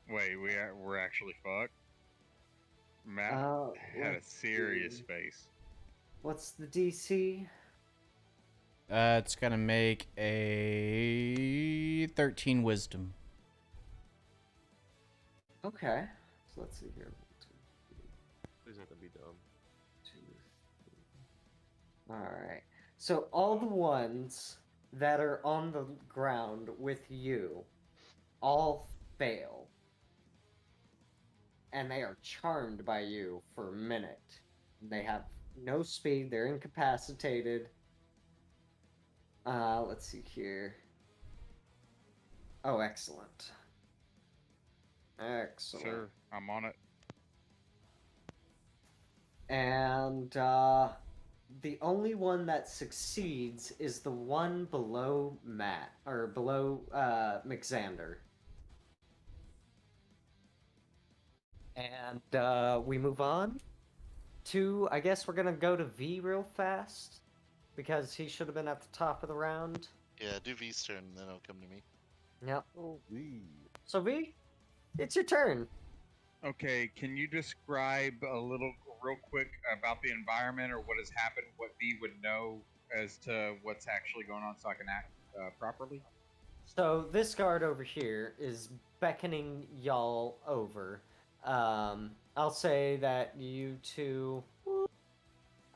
Wait, we're actually fucked. Matt had a let's serious see. face. What's the DC? It's gonna make a 13 wisdom. Okay. So let's see here. 1, 2, Please let them be dumb. 2, 3. Alright. So all the ones that are on the ground with you all fail. And they are charmed by you for a minute. They have no speed, they're incapacitated. Let's see here. Oh, excellent. Excellent. Sir, I'm on it. And the only one that succeeds is the one below Matt, or below McXander. And we move on to, I guess we're gonna go to V real fast, because he should have been at the top of the round. Yeah, do V's turn, and then it'll come to me. Yep. Oh, we. So V, it's your turn. Okay, can you describe a little, real quick, about the environment or what has happened, what V would know as to what's actually going on so I can act properly? So this guard over here is beckoning y'all over. I'll say that you two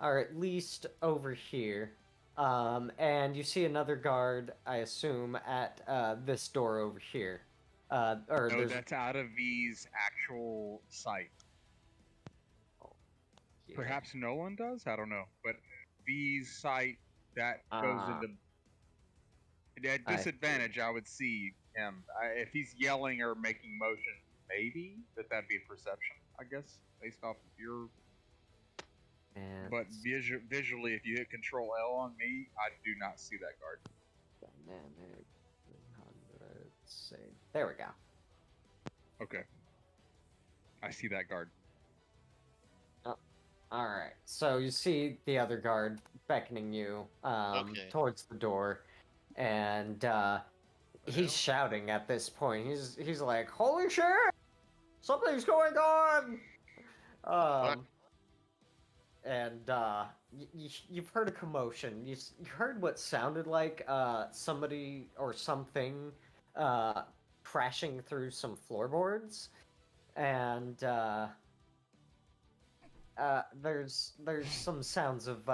are at least over here. And you see another guard, I assume, at this door over here. Or No, there's that's out of V's actual sight. here. Perhaps Nolan does. I don't know, but V's sight that goes Ah. into at I see. disadvantage. I would see him if he's yelling or making motion. Maybe that'd be a perception, I guess, based off of your. And But visually, if you hit Control L on me, I do not see that guard. dynamic 300. Say there we go. Okay, I see that guard. All right. So you see the other guard beckoning you Okay. towards the door, and he's shouting at this point. He's like, "Holy shit! Something's going on!" And you've heard a commotion. You heard what sounded like somebody or something crashing through some floorboards, and there's some sounds of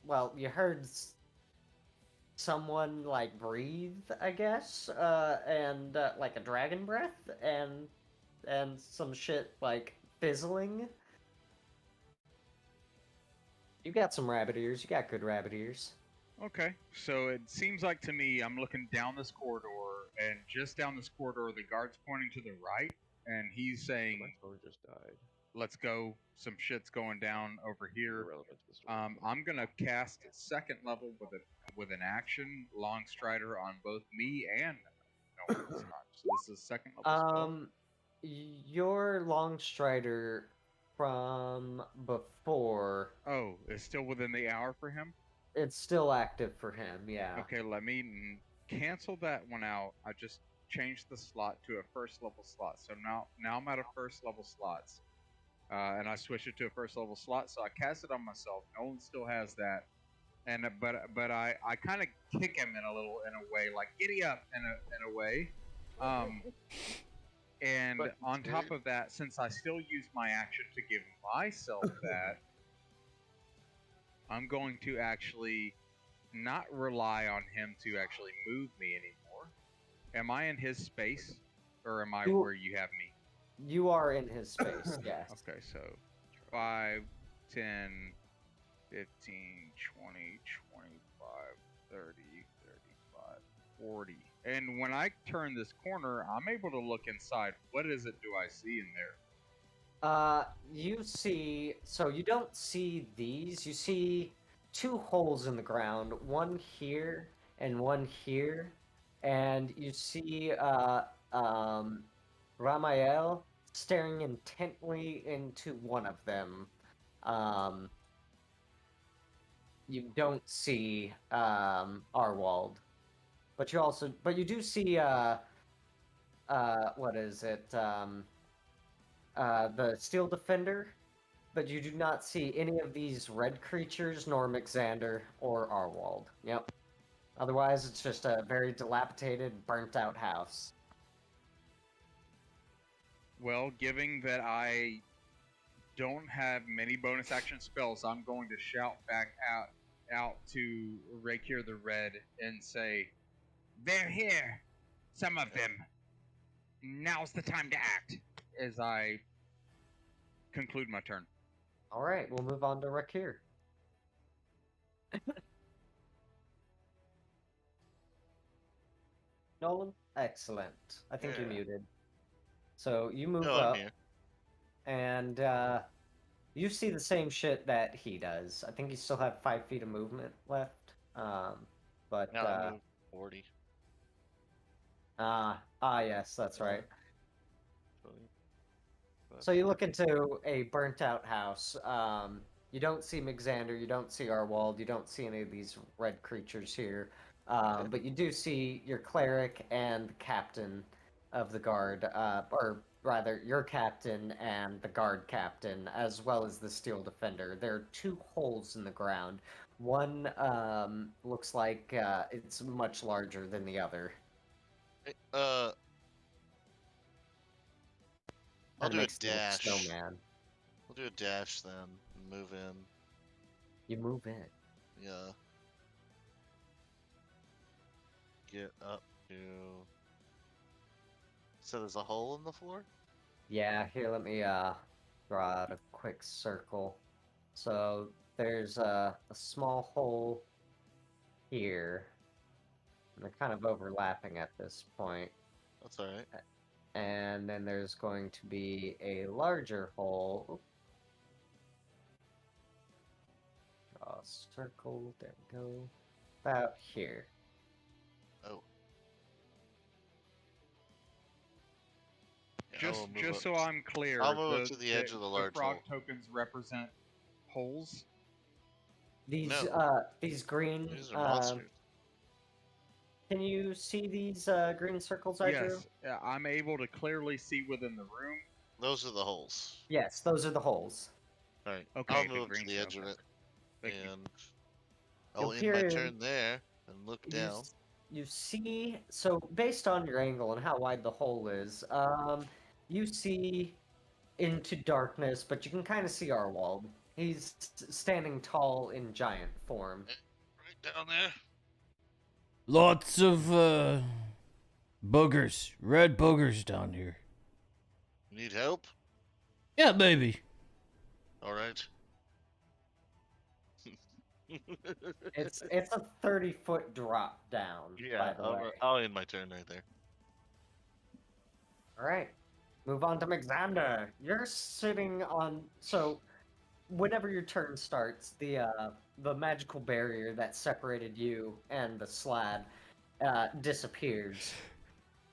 well, you heard someone like breathe, I guess, and like a dragon breath, and some shit like fizzling. You got some rabbit ears. You got good rabbit ears. Okay, so it seems like to me, I'm looking down this corridor, and just down this corridor, the guard's pointing to the right, and he's saying, My phone just died. "Let's go. Some shit's going down over here." Irrelevant to the story. I'm gonna cast second level with an action long strider on both me and no, it's not. So this is second level spell. Your long strider from before, Oh, it's still within the hour for him. it's still active for him. Yeah. Okay, let me cancel that one out. I just changed the slot to a first level slot. So now I'm at a first level slots. And I switched it to a first level slot, so I cast it on myself. Nolan still has that, and but I kind of kick him in a way, like giddy up in a way. And But on top of that, since I still use my action to give myself that, I'm going to actually not rely on him to actually move me anymore. Am I in his space, or am I where you have me? You are in his space, yes. Okay, so 5, 10, 15, 20, 25, 30, 35, 40. And when I turn this corner, I'm able to look inside. What is it do I see in there? You see, so you don't see these. You see two holes in the ground, one here and one here. And you see, Ramael staring intently into one of them. You don't see Arwald, but you do see what is it? The Steel Defender, but you do not see any of these red creatures, nor Mixander or Arwald. Yep. Otherwise, it's just a very dilapidated, burnt-out house. Well, given that I don't have many bonus action spells, I'm going to shout back out to Rakir the Red and say, "They're here! Some of them! Now's the time to act!" as I conclude my turn. Alright, we'll move on to Rakir. Nolan? Excellent. I think you're muted. So you move No, up, I'm here. and you see the same shit that he does. I think you still have 5 feet of movement left. But Now I move 40. Yes, that's right. 20. So you look into a burnt-out house. You don't see Mixander, you don't see Arwald, you don't see any of these red creatures here. But you do see your cleric and the captain of the guard, or rather, your captain and the guard captain, as well as the steel defender. There are 2 holes in the ground. One looks like it's much larger than the other. I'll And do a makes it look dash. snowman. I'll do a dash then. And move in. You move in. Yeah. Get up to So there's a hole in the floor? Yeah, here, let me draw out a quick circle. So there's a small hole here. And they're kind of overlapping at this point. That's alright. And then there's going to be a larger hole. Draw a circle. There we go. About here. Oh. Yeah, Just so I'm clear, I'll move it to the edge of the large frog hole. tokens represent holes. These green. These are monsters. Can you see these green circles I drew? Yes, I'm able to clearly see within the room. Those are the holes. Yes, those are the holes. Alright. Okay, I'll the move to green the edge of circle. it. Thank you. And I'll You'll end peer my in. turn there and look down. You see, so based on your angle and how wide the hole is, you see into darkness, but you can kind of see Arwald. He's standing tall in giant form. Right down there. Lots of boogers, red boogers down here. You need help? Yeah, baby. Alright. It's a 30-foot drop down. Yeah, by the way. I'll end my turn right there. All right, move on to Mixander. You're sitting on. So, whenever your turn starts, the magical barrier that separated you and the slad disappears,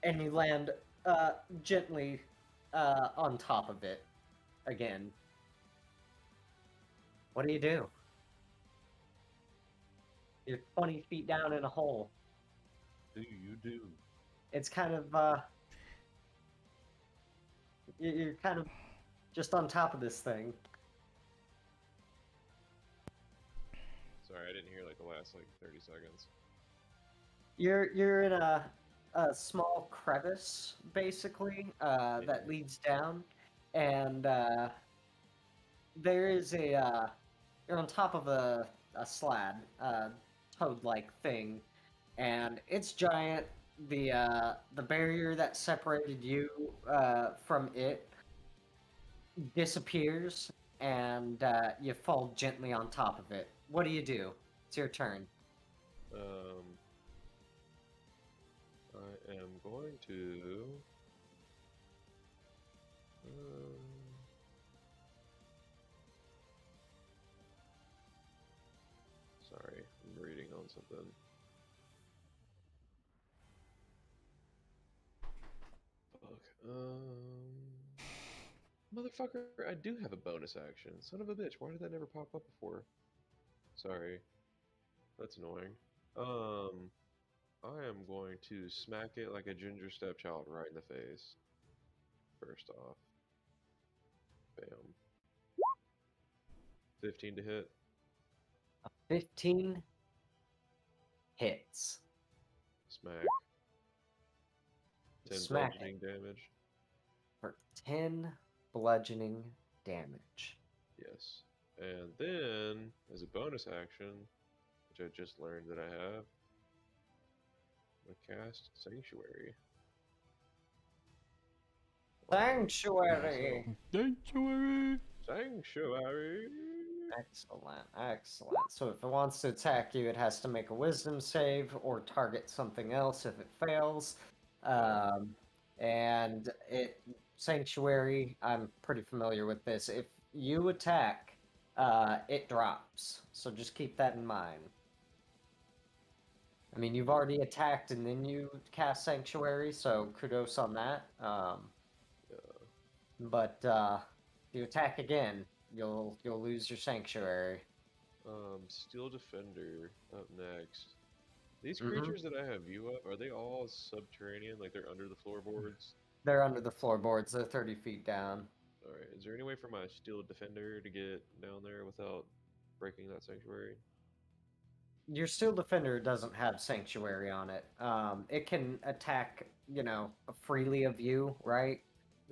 and you land gently on top of it again. What do you do? You're 20 feet down in a hole. Do you do? It's kind of you're kind of just on top of this thing. Sorry, I didn't hear like the last 30 seconds. You're in a small crevice basically that leads down, and there is a you're on top of a slab, toad-like thing, and it's giant. The barrier that separated you from it disappears, and you fall gently on top of it. What do you do? It's your turn. I am going to. Sorry, I'm reading on something. Fuck. Motherfucker, I do have a bonus action. Son of a bitch, why did that never pop up before? Sorry. That's annoying. I am going to smack it like a ginger stepchild right in the face. First off. Bam. 15 to hit. 15 hits. Smack. 10 Smack bludgeoning damage. for 10 bludgeoning damage. Yes. And then, as a bonus action, which I just learned that I have, I'm going to cast Sanctuary. Sanctuary! Sanctuary! Sanctuary! Excellent, excellent. So if it wants to attack you, it has to make a wisdom save or target something else if it fails. And Sanctuary, I'm pretty familiar with this. If you attack, it drops. So just keep that in mind. I mean, you've already attacked and then you cast Sanctuary, so kudos on that. But if you attack again, you'll lose your Sanctuary. Steel Defender up next. These creatures that I have view of, are they all subterranean? Like they're under the floorboards? They're under the floorboards. They're 30 feet down. Alright, is there any way for my Steel Defender to get down there without breaking that Sanctuary? Your Steel Defender doesn't have Sanctuary on it. It can attack, freely of you, right?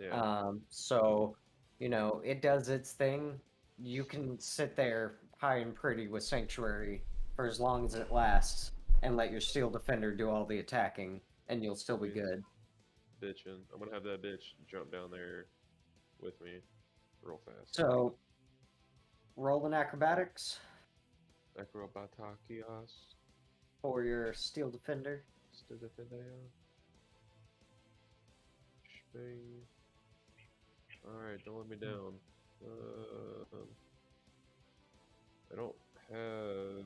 Yeah. So, it does its thing. You can sit there high and pretty with Sanctuary for as long as it lasts and let your Steel Defender do all the attacking, and you'll still be good. bitching. I'm gonna have that bitch jump down there with me real fast. So, roll an acrobatics Acrobatakios. for your steel defender. Spring. Alright, don't let me down. I don't have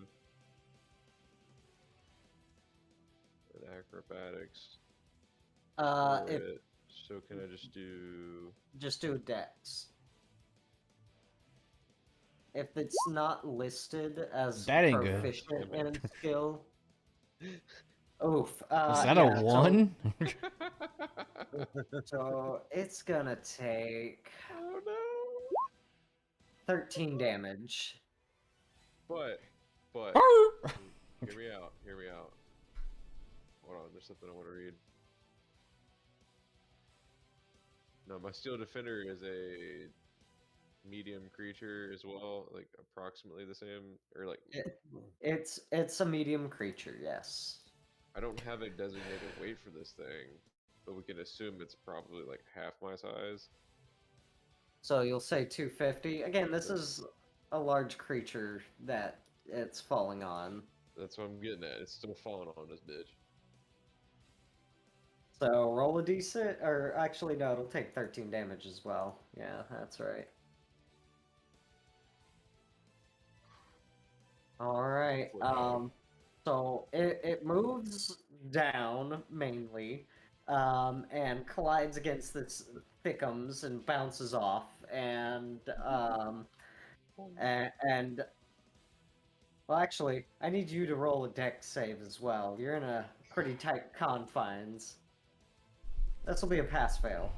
an acrobatics for If it. So can I just do... just do a dex. If it's not listed as That ain't good. proficient in skill, oof. Is that yeah, a 1? So it's gonna take Oh no! 13 damage. But, hear me out, Hold on, there's something I want to read. No, my steel defender is a medium creature as well, like approximately the same, or like It's a medium creature, yes. I don't have a designated weight for this thing, but we can assume it's probably like half my size. So you'll say 250. Again, this is a large creature that it's falling on. That's what I'm getting at. It's still falling on this bitch. So roll a d6, or actually no, it'll take 13 damage as well. Yeah, that's right. All right. So it moves down mainly, and collides against this thickums and bounces off, and well, actually, I need you to roll a dex save as well. You're in a pretty tight confines. This will be a pass-fail.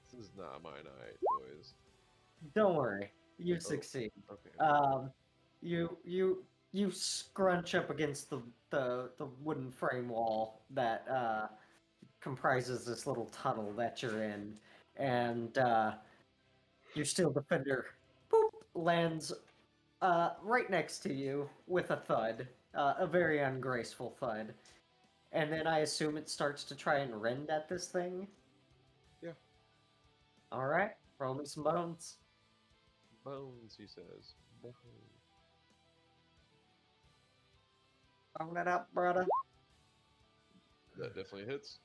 This is not my night, boys. Don't worry, you succeed. Okay. You scrunch up against the wooden frame wall that comprises this little tunnel that you're in, and your steel defender boop lands right next to you with a thud, a very ungraceful thud. And then I assume it starts to try and rend at this thing. Yeah. All right, roll me some bones. Bones, he says. Bones. Bone it up, brother. That definitely hits.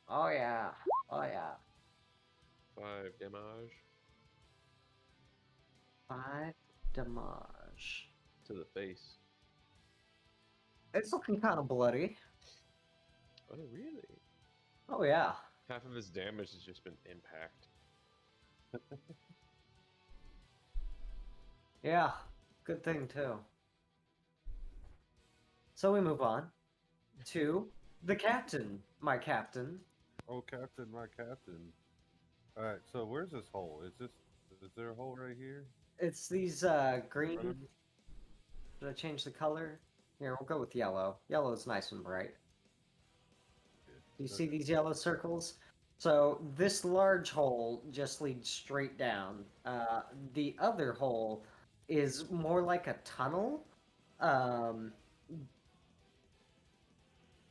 Oh yeah. Oh yeah. 5 damage 5 damage. to the face. It's looking kind of bloody. Oh, really? Oh yeah. Half of his damage has just been impact. Yeah. Good thing too. So we move on to the captain, my captain. Oh, Captain, my Captain. All right, so where's this hole? Is there a hole right here? It's these green. Should I change the color? Here, we'll go with yellow. Yellow's nice and bright. Do you see these yellow circles? So this large hole just leads straight down. The other hole is more like a tunnel.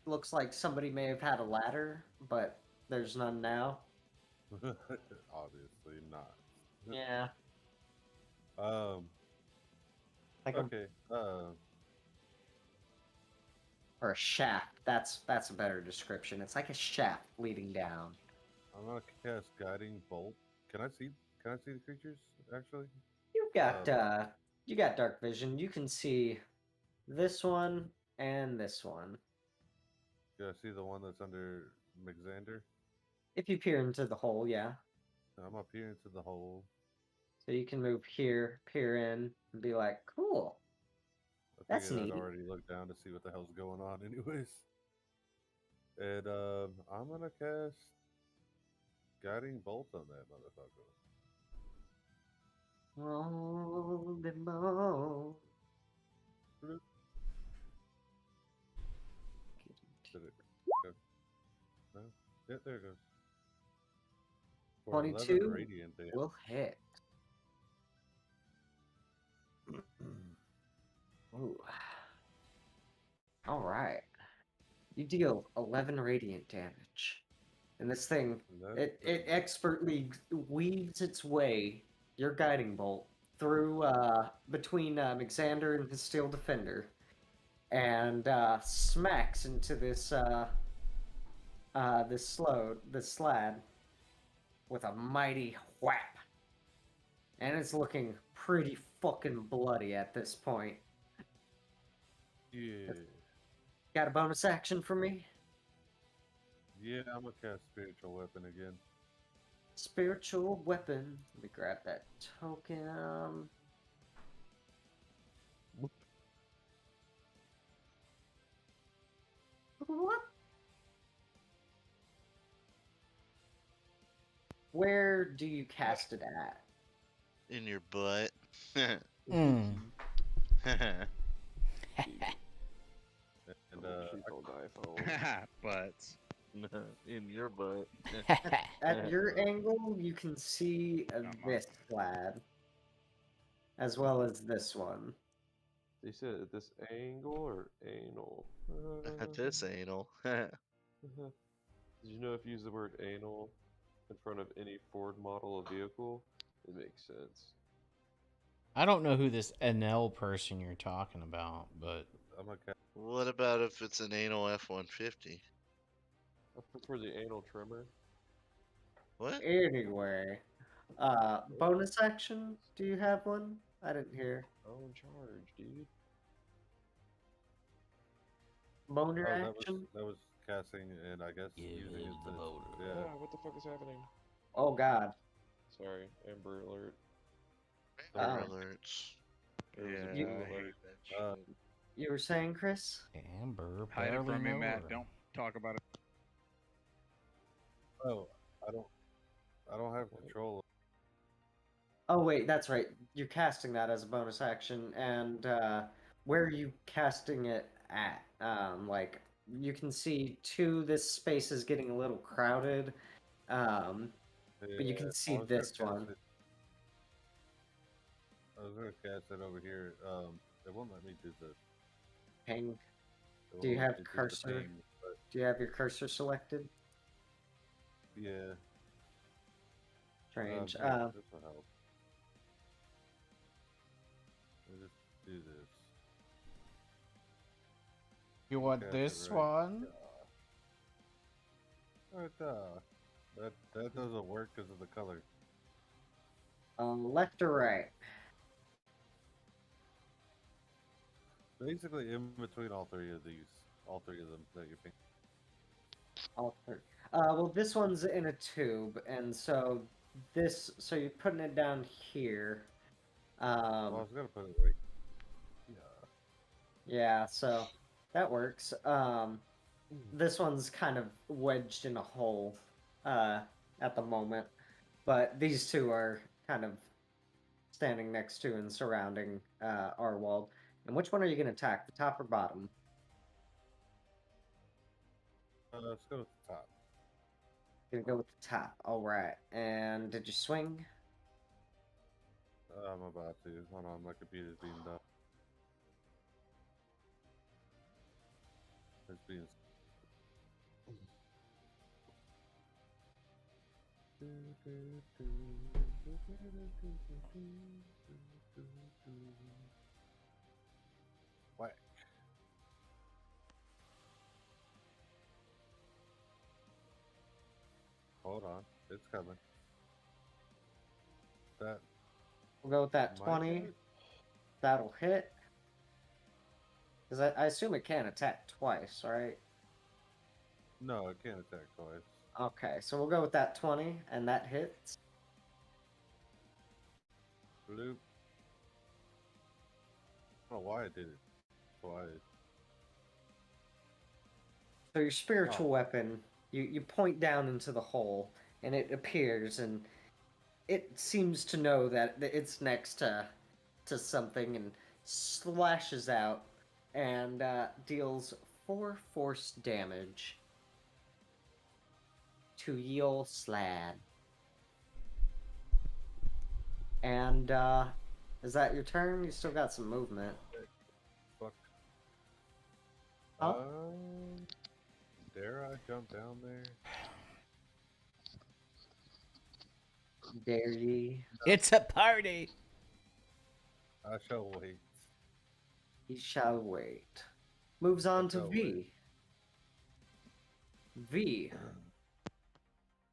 Looks like somebody may have had a ladder, but there's none now. Obviously not. Yeah. Like Okay. or a shaft. That's a better description. It's like a shaft leading down. I'm gonna cast Guiding Bolt. Can I see the creatures actually? You've got you got dark vision. You can see this one and this one. Can I see the one that's under McXander? If you peer into the hole, yeah. I'm up here into the hole. So you can move here, peer in, and be like, cool. That's I'd neat. already looked down to see what the hell's going on anyways. And I'm gonna cast Guiding Bolt on that motherfucker. Roll the ball. Did it go? No? Yeah, there it goes. For 22 11 radiant damage. will hit. Ooh. All right. You deal 11 radiant damage. And this thing, it expertly weaves its way, your guiding bolt, through between Xander and his steel defender, and smacks into this this slab with a mighty whap. And it's looking pretty fucking bloody at this point. Yeah. Got a bonus action for me? Yeah, I'm gonna cast Spiritual Weapon again. Spiritual weapon. Let me grab that token. What? Where do you cast it at? In your butt. Mm. And But In your butt. At your angle, you can see this slab, as well as this one. They said at this angle or anal? At this anal. Did you know if you use the word anal in front of any Ford model of vehicle, it makes sense. I don't know who this NL person you're talking about, but I'm gonna cast. What about if it's an anal F-150? I prefer the anal trimmer. What? Anyway, bonus action? Do you have one? I didn't hear. Oh, in charge, dude. Boner Oh, action? that was casting, and I guess using it the to. boner. Yeah. What the fuck is happening? Oh god. Sorry, Amber Alert. Amber Oh. alerts. There was a Yeah, You- blue I hate alert. that shit. You were saying, Chris? Amber, hide it barely from me, know Matt. her. Don't talk about it. Oh, I don't have control. Oh wait, that's right. You're casting that as a bonus action, and where are you casting it at? Like you can see too, this space is getting a little crowded. But you can see this one. I was gonna cast it over here. It won't let me do the. Ping. it Do you won't let have me do the cursor? ping, but Do you have your cursor selected? yeah. Strange. Yeah, this will help. We'll just do this. You want Cast this it right. one? That doesn't work because of the color. Left or right? Basically, in between all three of them that you're picking. All three. Well, this one's in a tube, and so so you're putting it down here. Well, I was gonna put it right. Yeah, so that works. This one's kind of wedged in a hole at the moment, but these two are kind of standing next to and surrounding Arwald. And which one are you going to attack, the top or bottom? Let's go with the top. Gonna go with the top. All right. And did you swing? I'm about to. Hold on, my computer's being done. It's being. Whack. Hold on, it's coming. That We'll go with that might 20. hit. That'll hit. Because I assume it can attack twice, right? No, it can't attack twice. Okay, so we'll go with that 20, and that hits. Bloop. I don't know why I did it twice. So your spiritual weapon, you point down into the hole, and it appears, and it seems to know that it's next to something, and slashes out, and deals 4 force damage to your slab. And is that your turn? You still got some movement. Fuck. Huh? jump down there? Dare ye? It's a party. I shall wait. He shall wait. Moves on to shall V. V.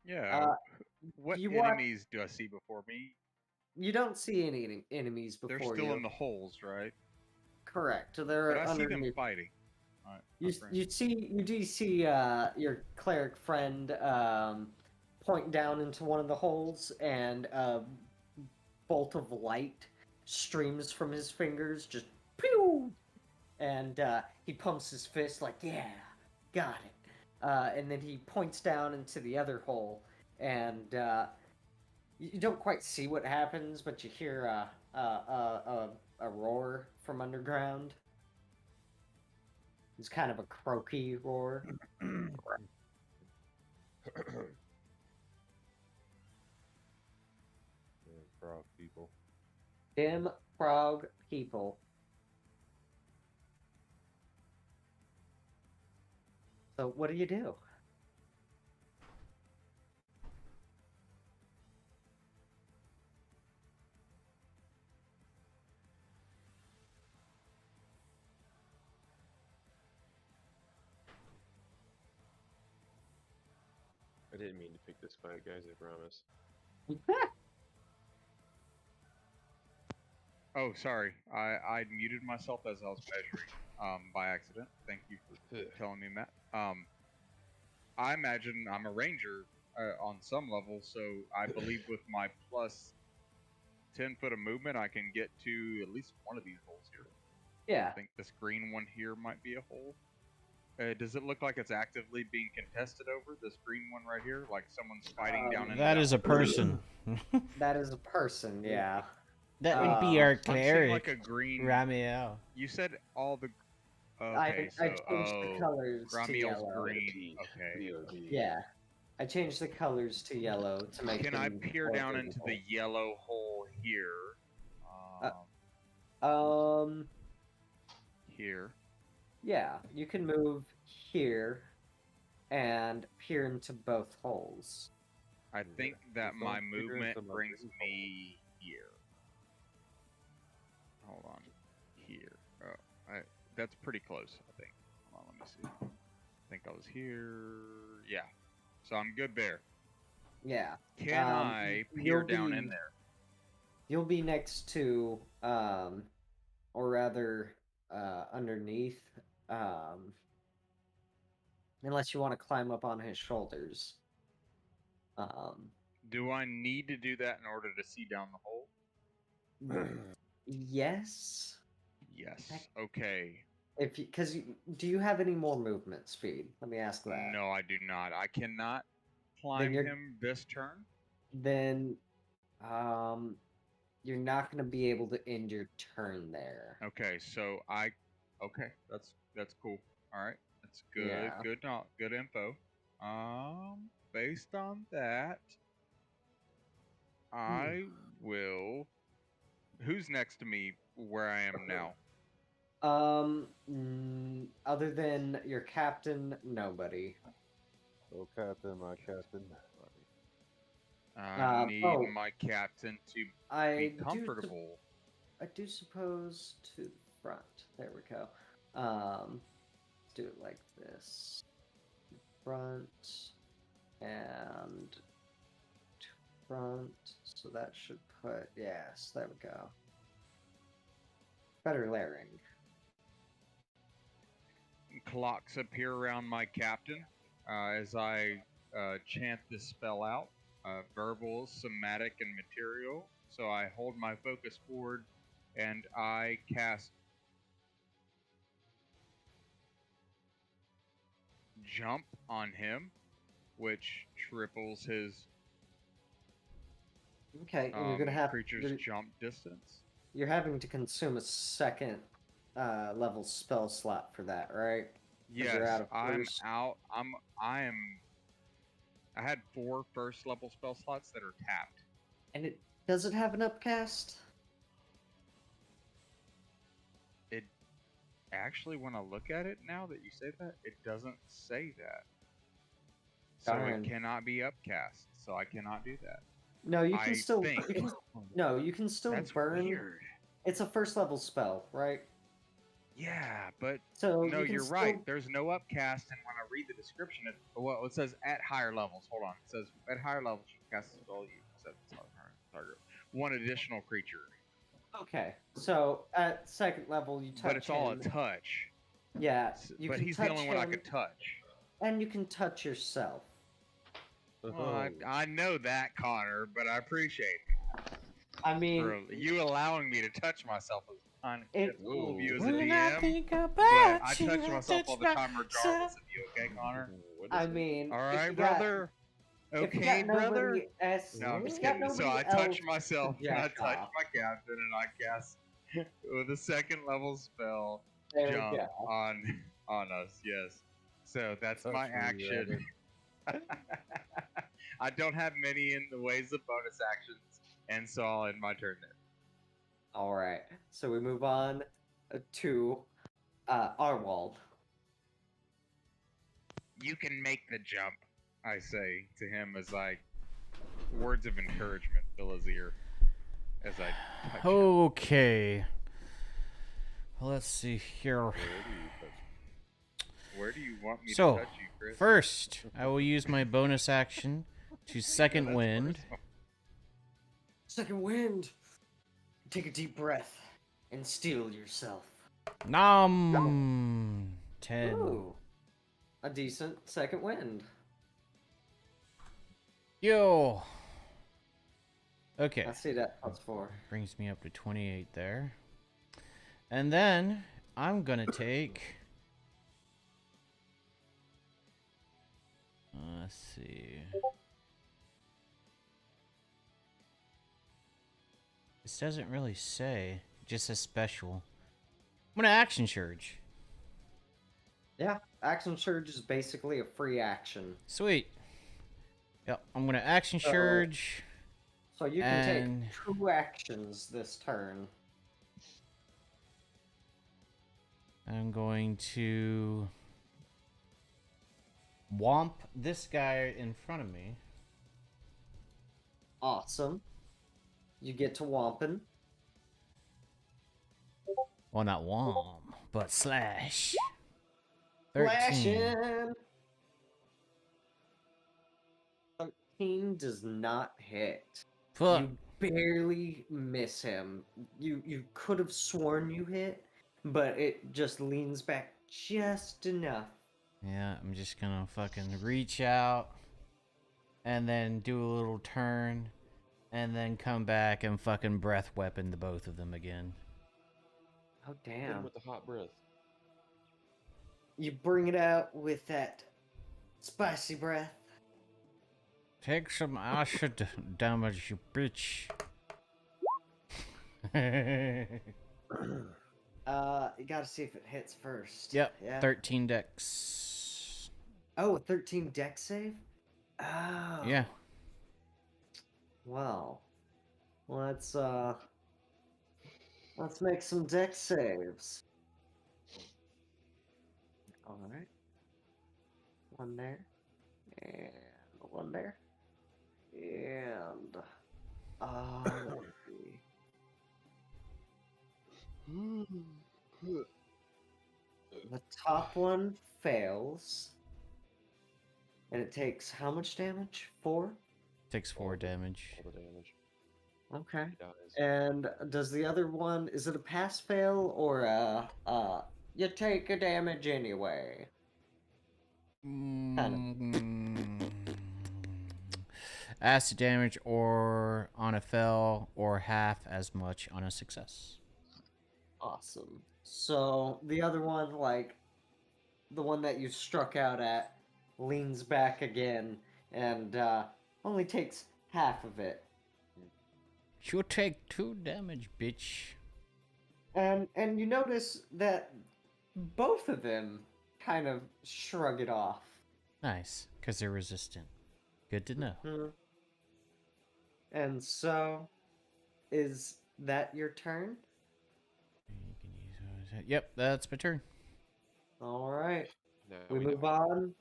Yeah. What you watch- enemies do I see before me? You don't see any enemies before They're still you. in the holes, right? Correct. They're But I see them underneath. fighting. Alright, You do see your cleric friend point down into one of the holes, and a bolt of light streams from his fingers, just pew, and he pumps his fist like, "Yeah, got it." And then he points down into the other hole, and you don't quite see what happens, but you hear a roar from underground. It's kind of a croaky roar. Frog people. Dim frog people. So what do you do? I didn't mean to pick this fight, guys, I promise. Oh, sorry. I muted myself as I was measuring by accident. Thank you for telling me, Matt. I imagine I'm a ranger on some level, so I believe with my plus 10 foot of movement, I can get to at least one of these holes here. Yeah. I think this green one here might be a hole. Does it look like it's actively being contested over this green one right here? Like someone's fighting down in That is a person. That is a person, yeah. That would be our I'm seeing cleric, like a green. Ramiel. You said all the. Okay, I changed the colors to Ramiel's yellow. green. Okay. Yeah. I changed the colors to yellow to make Can I them peer more down into visible. the yellow hole here? Here. Yeah, you can move here and peer into both holes. I think that Just my don't peer movement into my brings blue me here. Hold on. Here. Oh, that's pretty close, I think. Hold on, let me see. I think I was here. Yeah. So I'm good there. Yeah. Can I peer down in there? You'll be next to, or rather, underneath, unless you want to climb up on his shoulders. Do I need to do that in order to see down the hole? Yes. Yes. Okay. Because do you have any more movement speed? Let me ask that. No, I do not. I cannot climb him this turn. Then, you're not going to be able to end your turn there. Okay, so okay, that's cool. All right, that's good. Yeah. Good info. Based on that, I will. Who's next to me where I am now? Other than your captain, nobody. Oh, Captain, my Captain. I need my captain to be comfortable. I do suppose to the front. There we go. Let's do it like this. Front and front. So that should put, yes, there we go. Better layering. Clocks appear around my captain as I chant this spell out. Verbal, somatic, and material. So I hold my focus forward and I cast Jump on him, which triples his you're gonna have creature's jump distance. You're having to consume a second level spell slot for that, right? Yes, I'm out. I had 4 first level spell slots that are tapped. And does it have an upcast? It actually, when I look at it now that you say that, it doesn't say that. So Darn. it cannot be upcast. So I cannot do that. No, you can I still. think. You can still That's burn. weird. It's a first level spell, right? Yeah, but So no, you can you're still, right. There's no upcast, and when I read the description, it says at higher levels. Hold on, it says at higher levels you can cast a spell. You set target one additional creature. Okay, so at second level you touch But it's all a him. touch. Yeah, you But can he's the touch only one I him, could touch. and you can touch yourself. Well, I know that, Connor, but I appreciate it. I mean, For you allowing me to touch myself is kind of cool of you as a When I DM. think about But I you, touch I myself all the touch time, regardless of you. Okay, Connor? I mean, All if right, you got- brother. if you Okay, got brother. nobody else- No, I'm if just you got kidding. So nobody I touch else to myself, and I jack touch off, my captain, and I cast with a second level spell There we jump go. on us. Yes. So that's Touch my me, action. I don't have many in the ways of bonus actions, and so I'll end my turn there. All right, so we move on to Arwald. You can make the jump, I say to him as I words of encouragement fill his ear as I touch him. Okay. Let's see here. Where do you want me So, to touch you, Chris? first, I will use my bonus action to second that's wind. personal. Second wind. Take a deep breath and steel yourself. Nom 10. Ooh, a decent second wind. Yo. Okay. I see that +4. Brings me up to 28 there. And then I'm gonna take. Let's see. This doesn't really say. It just says special. I'm gonna action surge. Yeah, action surge is basically a free action. Sweet. Yep, I'm gonna action So- surge. So you can And- take 2 actions this turn. I'm going to womp this guy in front of me. Awesome. You get to Wampin. Well, not womp, but slash. 13. 13 does not hit. Fuck. You barely miss him. You could have sworn you hit, but it just leans back just enough. Yeah, I'm just gonna fucking reach out and then do a little turn and then come back and fucking breath weapon the both of them again. Oh Hit him damn. with the hot breath. You bring it out with that spicy breath. Take some acid damage, you bitch. You gotta see if it hits first. Yep, Yeah. 13 dex. Oh, a 13 deck save? Oh. Yeah. Well, let's make some deck saves. All right. One there, and one there, and let's see. The top one fails, and it takes how much damage? 4. Takes 4 damage. All the damage. Okay. He dies. And does the other one, is it a pass fail or you take a damage anyway? Acid damage or on a fail or half as much on a success. Awesome. So the other one, like the one that you struck out at, leans back again and only takes half of it. You take 2 damage, bitch. And you notice that both of them kind of shrug it off. Nice, because they're resistant. Good to know. And so, is that your turn? Yep, that's my turn. All right. Now We know. move on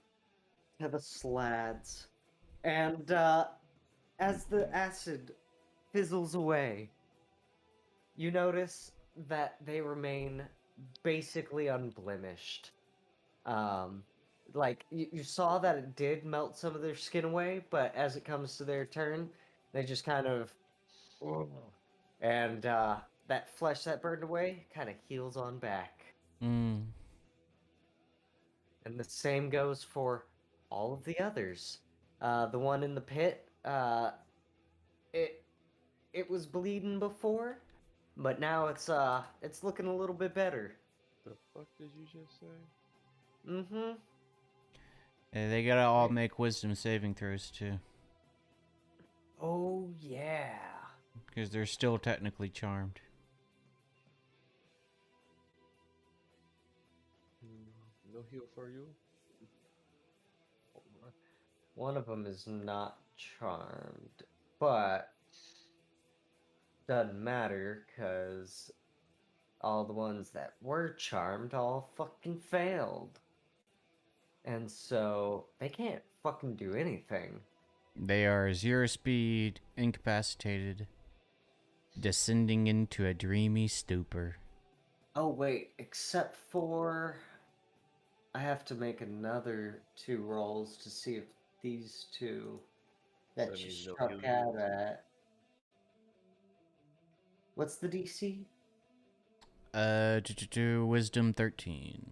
to the slads. And as the acid fizzles away, you notice that they remain basically unblemished. Like you saw that it did melt some of their skin away, but as it comes to their turn, they just kind of, and that flesh that burned away kind of heals on back. Mm. And the same goes for all of the others. The one in the pit, it was bleeding before, but now it's looking a little bit better. The fuck did you just say? Mm-hmm. And they gotta all make wisdom saving throws too, Oh yeah. because they're still technically charmed. No heal for you. One of them is not charmed, but doesn't matter because all the ones that were charmed all fucking failed. And so they can't fucking do anything. They are 0 speed, incapacitated, descending into a dreamy stupor. Oh wait, except for I have to make another 2 rolls to see if these two that That you means no struck healing out units? at. What's the DC? Wisdom 13.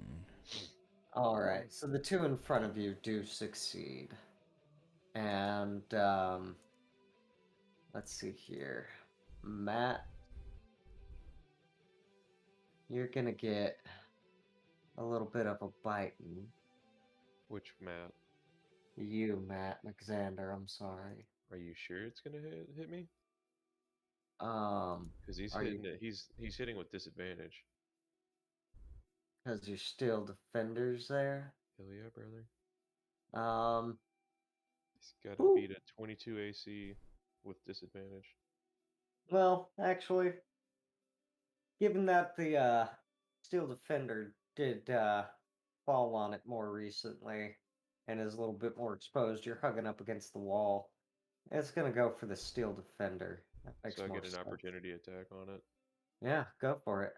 Alright, so the 2 in front of you do succeed. And, let's see here. Matt, you're gonna get a little bit of a biting. Which Matt? You, Matt McXander, I'm sorry. Are you sure it's gonna hit me? Because he's Are hitting you, it. He's hitting with disadvantage. because you're still defenders there? Hell yeah, brother. Um, He's got to Ooh. beat a 22 AC with disadvantage. well, actually, given that the steel defender did fall on it more recently and is a little bit more exposed, you're hugging up against the wall. It's gonna go for the steel defender. That makes So I more get an sense. opportunity attack on it. Yeah, go for it.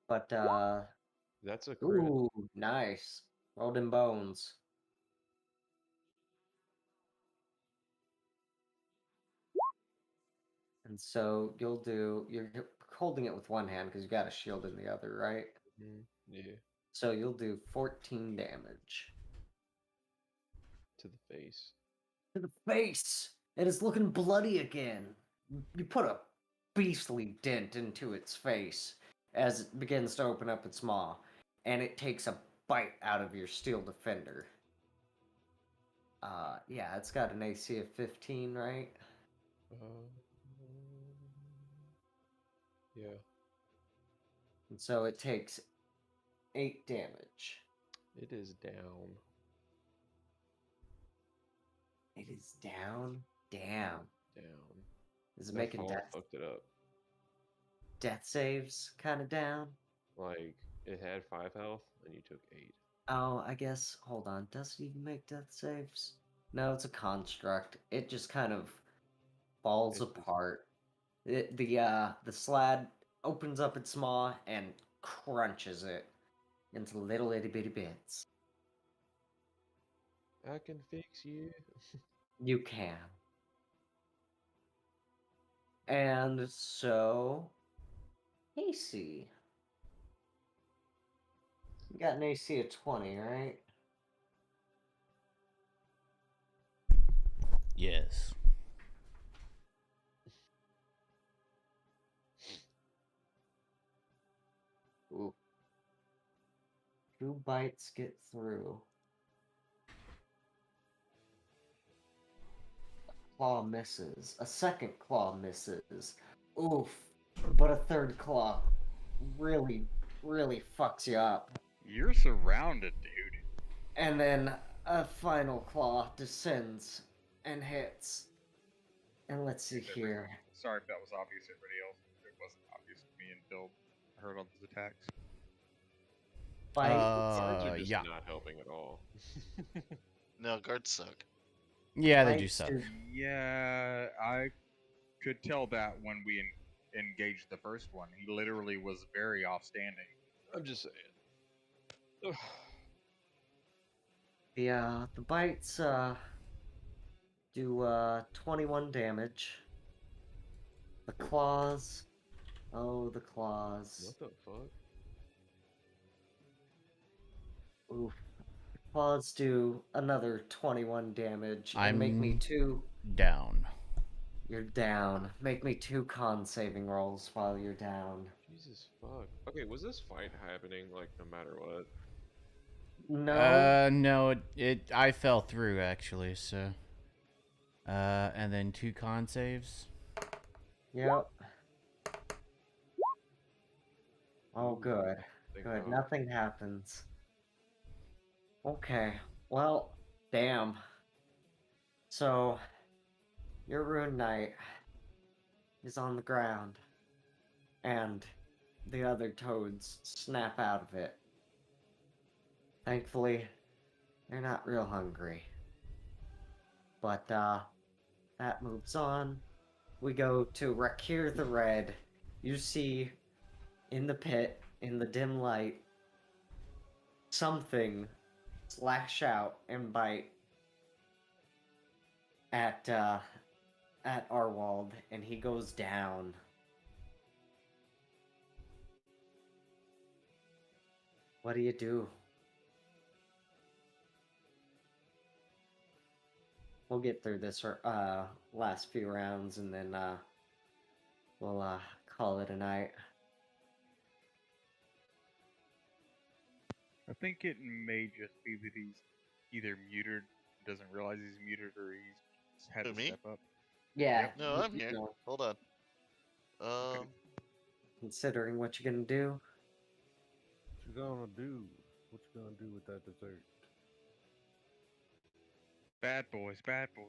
But That's a crit. ooh, nice. Rolled in bones. And so you're holding it with one hand because you got a shield in the other, right? Yeah. So you'll do 14 damage. To the face. To the face! It is looking bloody again. You put a beastly dent into its face as it begins to open up its maw, and it takes a bite out of your steel defender. Yeah, it's got an AC of 15, right? Yeah. And so it takes 8 damage. It is down. It is down? Damn. Down. Is it That making fall fucked it up. death saves kind of down? Like, it had 5 health, and you took 8. Oh, I guess, hold on. Does it even make death saves? No, it's a construct. It just kind of falls apart. The slad opens up its maw and crunches it into little itty bitty bits. I can fix you. You can. And so, AC. You got an AC of 20, right? Yes. Ooh. 2 bites get through. A claw misses. A second claw misses. Oof. But a third claw really, really fucks you up. You're surrounded, dude. And then a final claw descends and hits. And let's see here. Sorry if that was obvious to everybody else. It wasn't obvious to me until I heard all those attacks. bite. Guards are just Yeah. not helping at all. No, guards suck. Yeah, they do Bites suck. do- Yeah, I could tell that when we engaged the first one. He literally was very offstanding. I'm just saying. The bites do 21 damage. The claws, oh the claws. What the fuck? Oof. The claws do another 21 damage and make me I'm- two. Down. You're down. Make me 2 con saving rolls while you're down. Jesus fuck. Okay, was this fight happening like no matter what? No. No, I fell through actually, so. And then 2 con saves. Yep. Oh, Ooh, good. thank Good. God. Nothing happens. Okay. Well, damn. So, your Rune Knight is on the ground, and the other toads snap out of it. Thankfully, they're not real hungry. But, that moves on. We go to Rakir the Red. You see, in the pit, in the dim light, something slash out and bite at Arwald, and he goes down. What do you do? We'll get through this last few rounds, and then we'll call it a night. I think it may just be that he's either muted, doesn't realize he's muted, or he's had Who, to me? step up. Yeah. No, I'm here. know, Hold on. Considering what you're gonna do. What you gonna do? What you gonna do with that dessert? Bad boys, bad boys.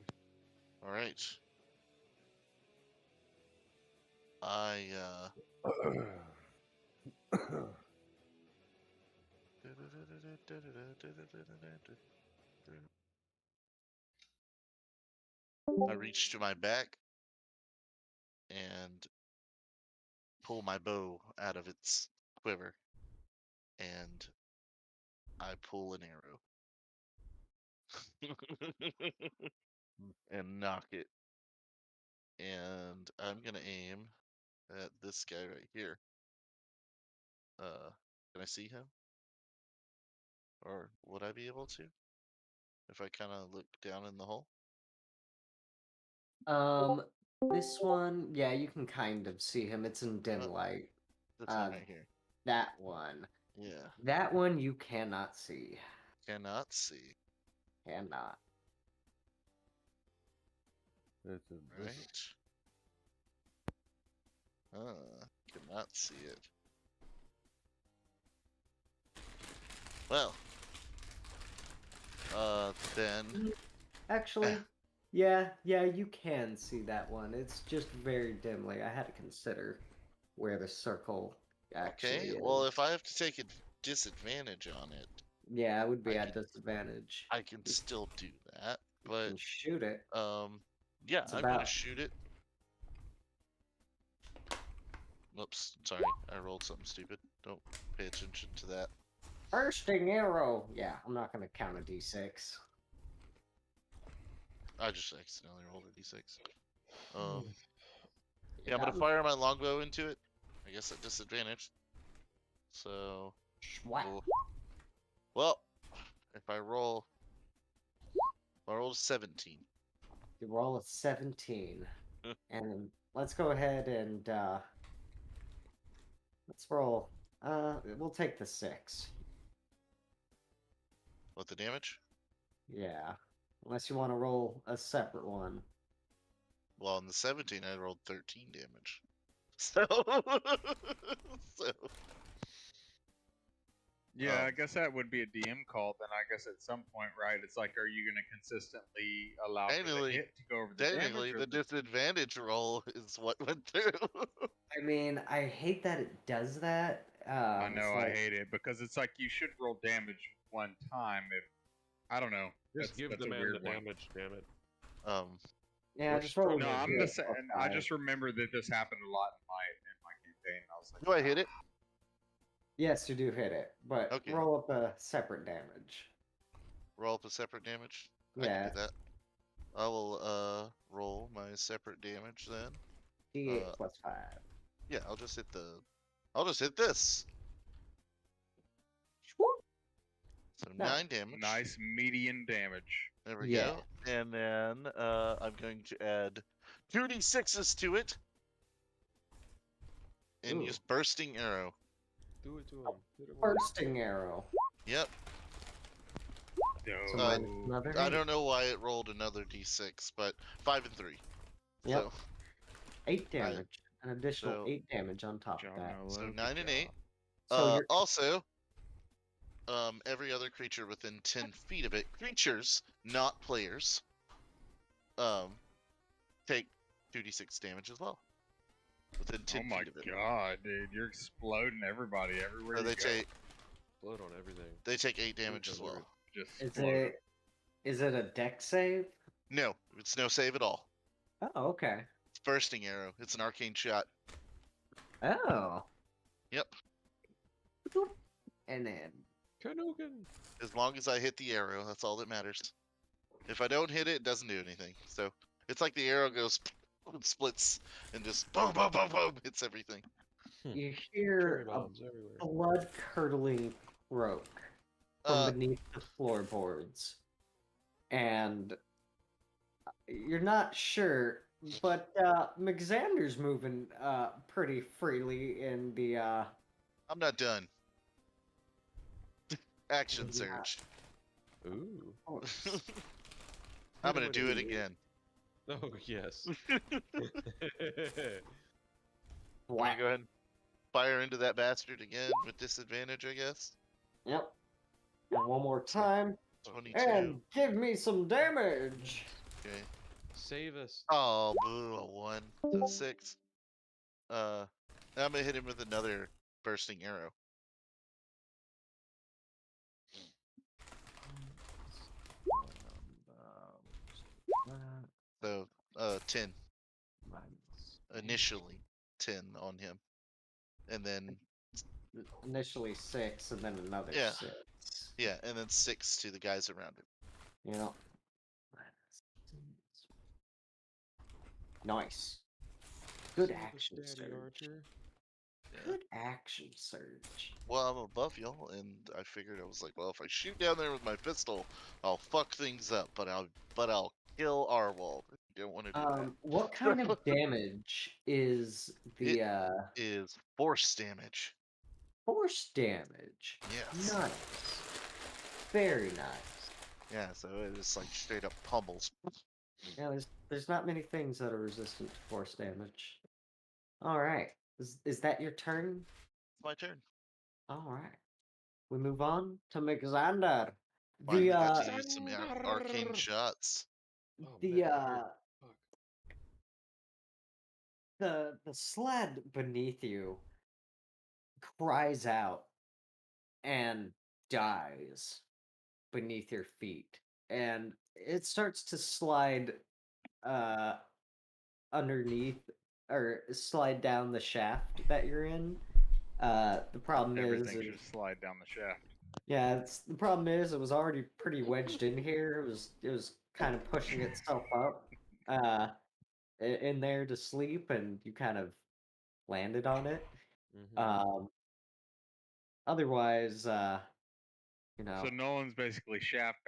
All right. I reach to my back and pull my bow out of its quiver, and I pull an arrow and knock it. And I'm gonna aim at this guy right here. Can I see him? Or would I be able to? If I kind of look down in the hole? This one, yeah, you can kind of see him. It's in dim light. This one right here. That one. Yeah. That one you cannot see. Cannot see. Cannot. It's a Right. Cannot see it. Well. Then. Actually, yeah, you can see that one. It's just very dimly. I had to consider where the circle actually Okay, is. well, if I have to take a disadvantage on it, Yeah, it would be I at disadvantage. I can still do that. You But can shoot it. yeah, It's I'm gonna about- shoot it. Whoops, sorry, I rolled something stupid. Don't pay attention to that. Bursting arrow. Yeah, I'm not gonna count a d6. I just accidentally rolled a d6. Yeah, I'm gonna fire my longbow into it. I guess at disadvantage. So. What? Well, if I roll 17. You roll a 17. And let's go ahead and let's roll. We'll take the 6. What, the damage? Yeah. Unless you want to roll a separate one. Well, on the 17, I rolled 13 damage. So, Yeah, I guess that would be a DM call. Then I guess at some point, right? It's like, are you going to consistently allow for the Technically- hit to go over the technically, damage? the disadvantage roll is what went through. I mean, I hate that it does that. I it's know, I like- hate it because it's like you should roll damage one time. If I don't know, Just give that's the a man weird the one. damage, damn it. Yeah, Or just roll. strong No, I'm damage. the same. I just remember that this happened a lot in my campaign. I was like, Do I hit it? Yes, you do hit it, but Okay. roll up a separate damage. Roll up a separate damage? I Yeah. can do that. I will roll my separate damage then. D8 plus 5. Yeah, I'll just hit this. So No. 9 damage. nice median damage. There we Yeah. go. And then I'm going to add 2d6s to it. And Ooh. use bursting arrow. Do it to him. Hit him with it. Bursting arrow. Yep. So No. minus another I 8. don't know why it rolled another d6, but 5 and 3. Yep. So 8 damage. An additional so- 8 damage on top of that. So 9 and 8. So you're Also, every other creature within 10 feet of it, creatures, not players, take 2d6 damage as well. Within 10 Oh my feet of it. god, dude, you're exploding everybody everywhere So you they go. take Blood on everything. 8 damage as well. Just is explode. is it a deck save? No, it's no save at all. Oh, okay. It's bursting arrow. It's an arcane shot. Oh. Yep. And then Kanukin. As long as I hit the arrow, that's all that matters. If I don't hit it, it doesn't do anything. So it's like the arrow goes and splits and just boom, boom, boom, boom, hits everything. you Cherry hear a bombs everywhere. blood-curdling croak from beneath the floorboards. And you're not sure, but McXander's moving pretty freely in the I'm not done. Action Yeah. surge. Ooh. I'm gonna do it again. Oh yes. I'm gonna go ahead and fire into that bastard again with disadvantage, I guess. Yep. And one more time. 22. And give me some damage. Okay. Save us. Oh, boo, a 1. So 6. I'm gonna hit him with another bursting arrow. So 10 initially, 10 on him, and then Initially 6, and then another Yeah. 6. yeah, and then 6 to the guys around him. You know. Nice. Good Save us, action Daddy surge. Archer. Good action surge. Well, I'm above y'all, and I figured I was like, well, if I shoot down there with my pistol, I'll fuck things up, but I'll kill Arwald. You don't want to do that. What kind of damage is the Is force damage. force damage? Yes. Nice. Very nice. Yeah, so it is like straight up pummels. Yeah, there's not many things that are resistant to force damage. All right. Is that your turn? It's my turn. All right. We move on to McXander. Finally The got to use some arcane shots. Oh, the man, fuck. the sled beneath you cries out and dies beneath your feet, and it starts to slide underneath or slide down the shaft that you're in. The problem Everything is should slide down the shaft. yeah, the problem is it was already pretty wedged in here. It was kind of pushing itself up in there to sleep, and you kind of landed on it. Mhm. Otherwise, you know, So Nolan's basically shaft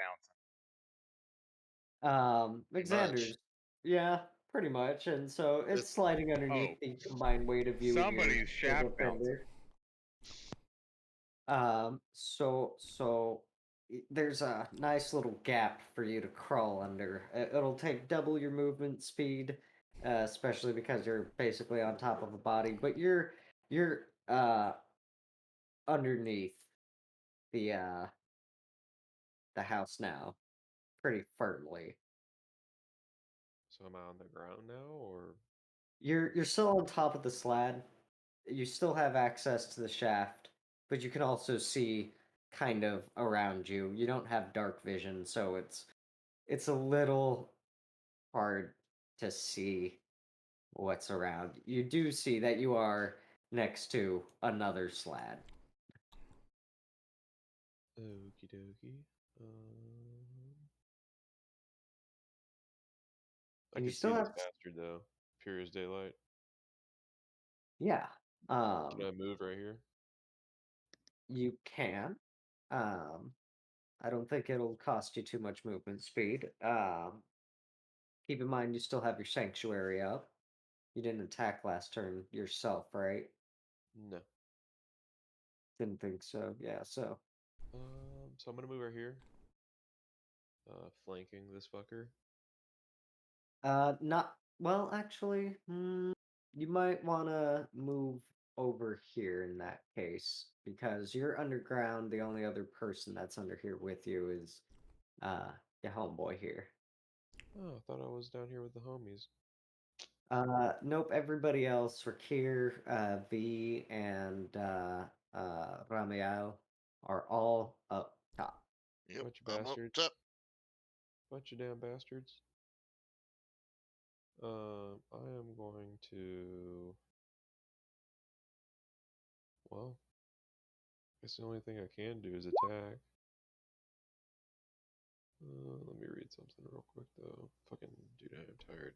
bouncing. Xander's, yeah, pretty much, and so it's sliding underneath the combined weight of you. and your Somebody's shaft little fender. So there's a nice little gap for you to crawl under. It'll take double your movement speed, especially because you're basically on top of a body. But you're underneath the house now, pretty firmly. So am I on the ground now, or You're still on top of the slab. You still have access to the shaft. but you can also see kind of around you. You don't have dark vision, so it's a little hard to see what's around. You do see that you are next to another slab. Okie dokie. I And you can see still this have bastard though, pure as daylight. yeah. Can I move right here? You can. I don't think it'll cost you too much movement speed. Keep in mind you still have your sanctuary up. You didn't attack last turn yourself, right? No. Didn't think so. Yeah, so So I'm gonna move right here. Flanking this fucker. not well actually, you might wanna move over here in that case, because you're underground, the only other person that's under here with you is your homeboy here. Oh, I thought I was down here with the homies. Nope, everybody else, Rakir, V, and Ramiel are all up top. Yep, Bunch of I'm up bastards. top. Bunch of damn bastards. I am going to. Well, I guess the only thing I can do is attack. Let me read something real quick though. Fucking dude, I am tired.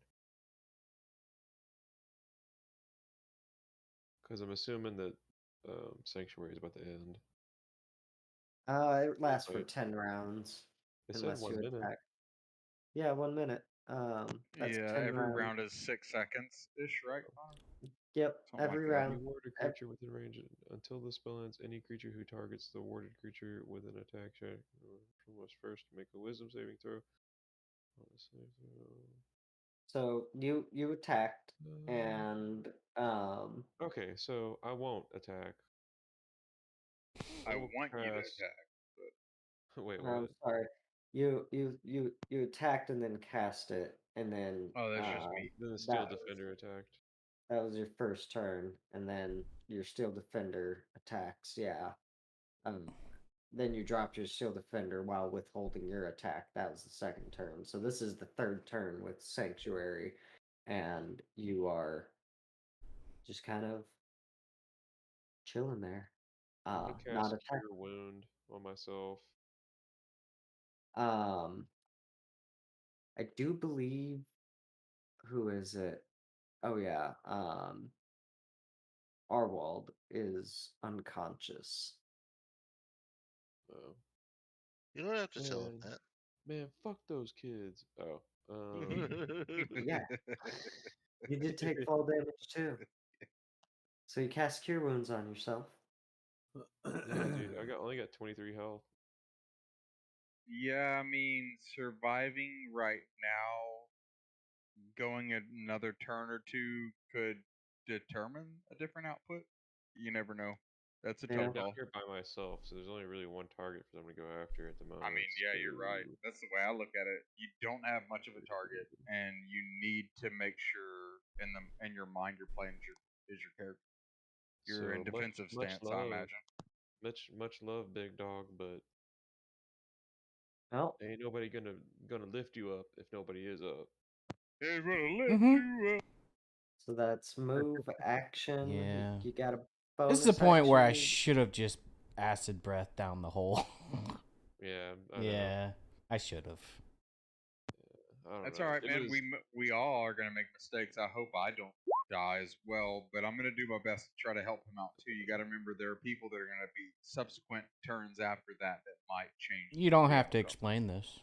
Because I'm assuming that Sanctuary is about to end. It lasts for Right. 10 rounds. It said Unless 1 you minute. attack. Yeah, 1 minute. That's Yeah, 10 every rounds. round is 6 seconds ish, right? Yep, Something every like that. round. You ward a creature within range until the spell ends. Any creature who targets the warded creature with an attack check must first make a Wisdom saving throw. So you attacked, and Okay, so I won't attack. I will want you to cast- attack. Wait, I'm what? sorry. You attacked and then cast it, and then Oh, that's just me. Then the Steel that was- Defender attacked. that was your first turn, and then your Steel Defender attacks. Yeah. Then you dropped your Steel Defender while withholding your attack. That was the second turn. So this is the third turn with Sanctuary, and you are just kind of chilling there. I'm gonna Not cast attack. Cure Wound on myself. I do believe. Who is it? Oh yeah. Arwald is unconscious. Oh. You don't have to tell him Man, that. man, fuck those kids. Oh. Yeah. You did take fall damage too. So you cast Cure Wounds on yourself. Yeah, dude, only got 23 health. Yeah, I mean, surviving right now, going another turn or two could determine a different output. You never know. That's a Yeah. tough I'm down call. here by myself, so there's only really one target for them to go after at the moment. I mean, yeah, you're right. That's the way I look at it. You don't have much of a target, and you need to make sure in your mind you're playing is your character. You're in defensive stance, I imagine. Much love, big dog, but Well, ain't nobody gonna lift you up if nobody is up. Hey, gonna lift you up. so that's move, action. Yeah. You got a bonus This is the point where I action. should have just acid breath down the hole. Yeah, I know. Yeah, I should have. I don't That's know. all right, It man. was- We all are gonna make mistakes. I hope I don't die as well, but I'm gonna do my best to try to help him out too. You got to remember there are people that are gonna be subsequent turns after that might change. You don't the have to outcome. explain this.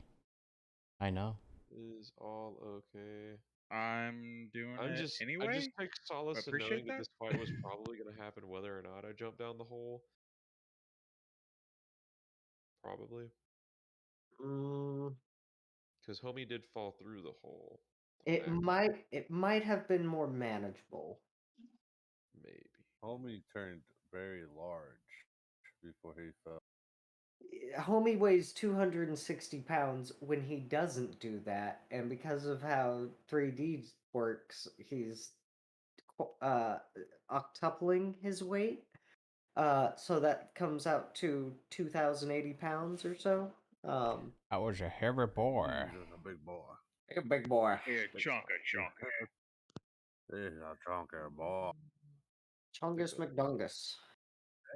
I know. Is all okay. I'm doing I it just anyway. take solace in appreciate knowing that that. this fight was probably gonna happen whether or not I jumped down the hole. Probably. Because homie did fall through the hole. It might have been more manageable. Maybe. Homie turned very large before he fell. Homie weighs 260 pounds when he doesn't do that, and because of how 3D works, he's octupling his weight. So that comes out to 2,080 pounds or so. I was a heavy boy. Jesus, a big boy. A big boy. Yeah, Big chunka boy. chunka. This is a chunky boy. Chungus McDungus.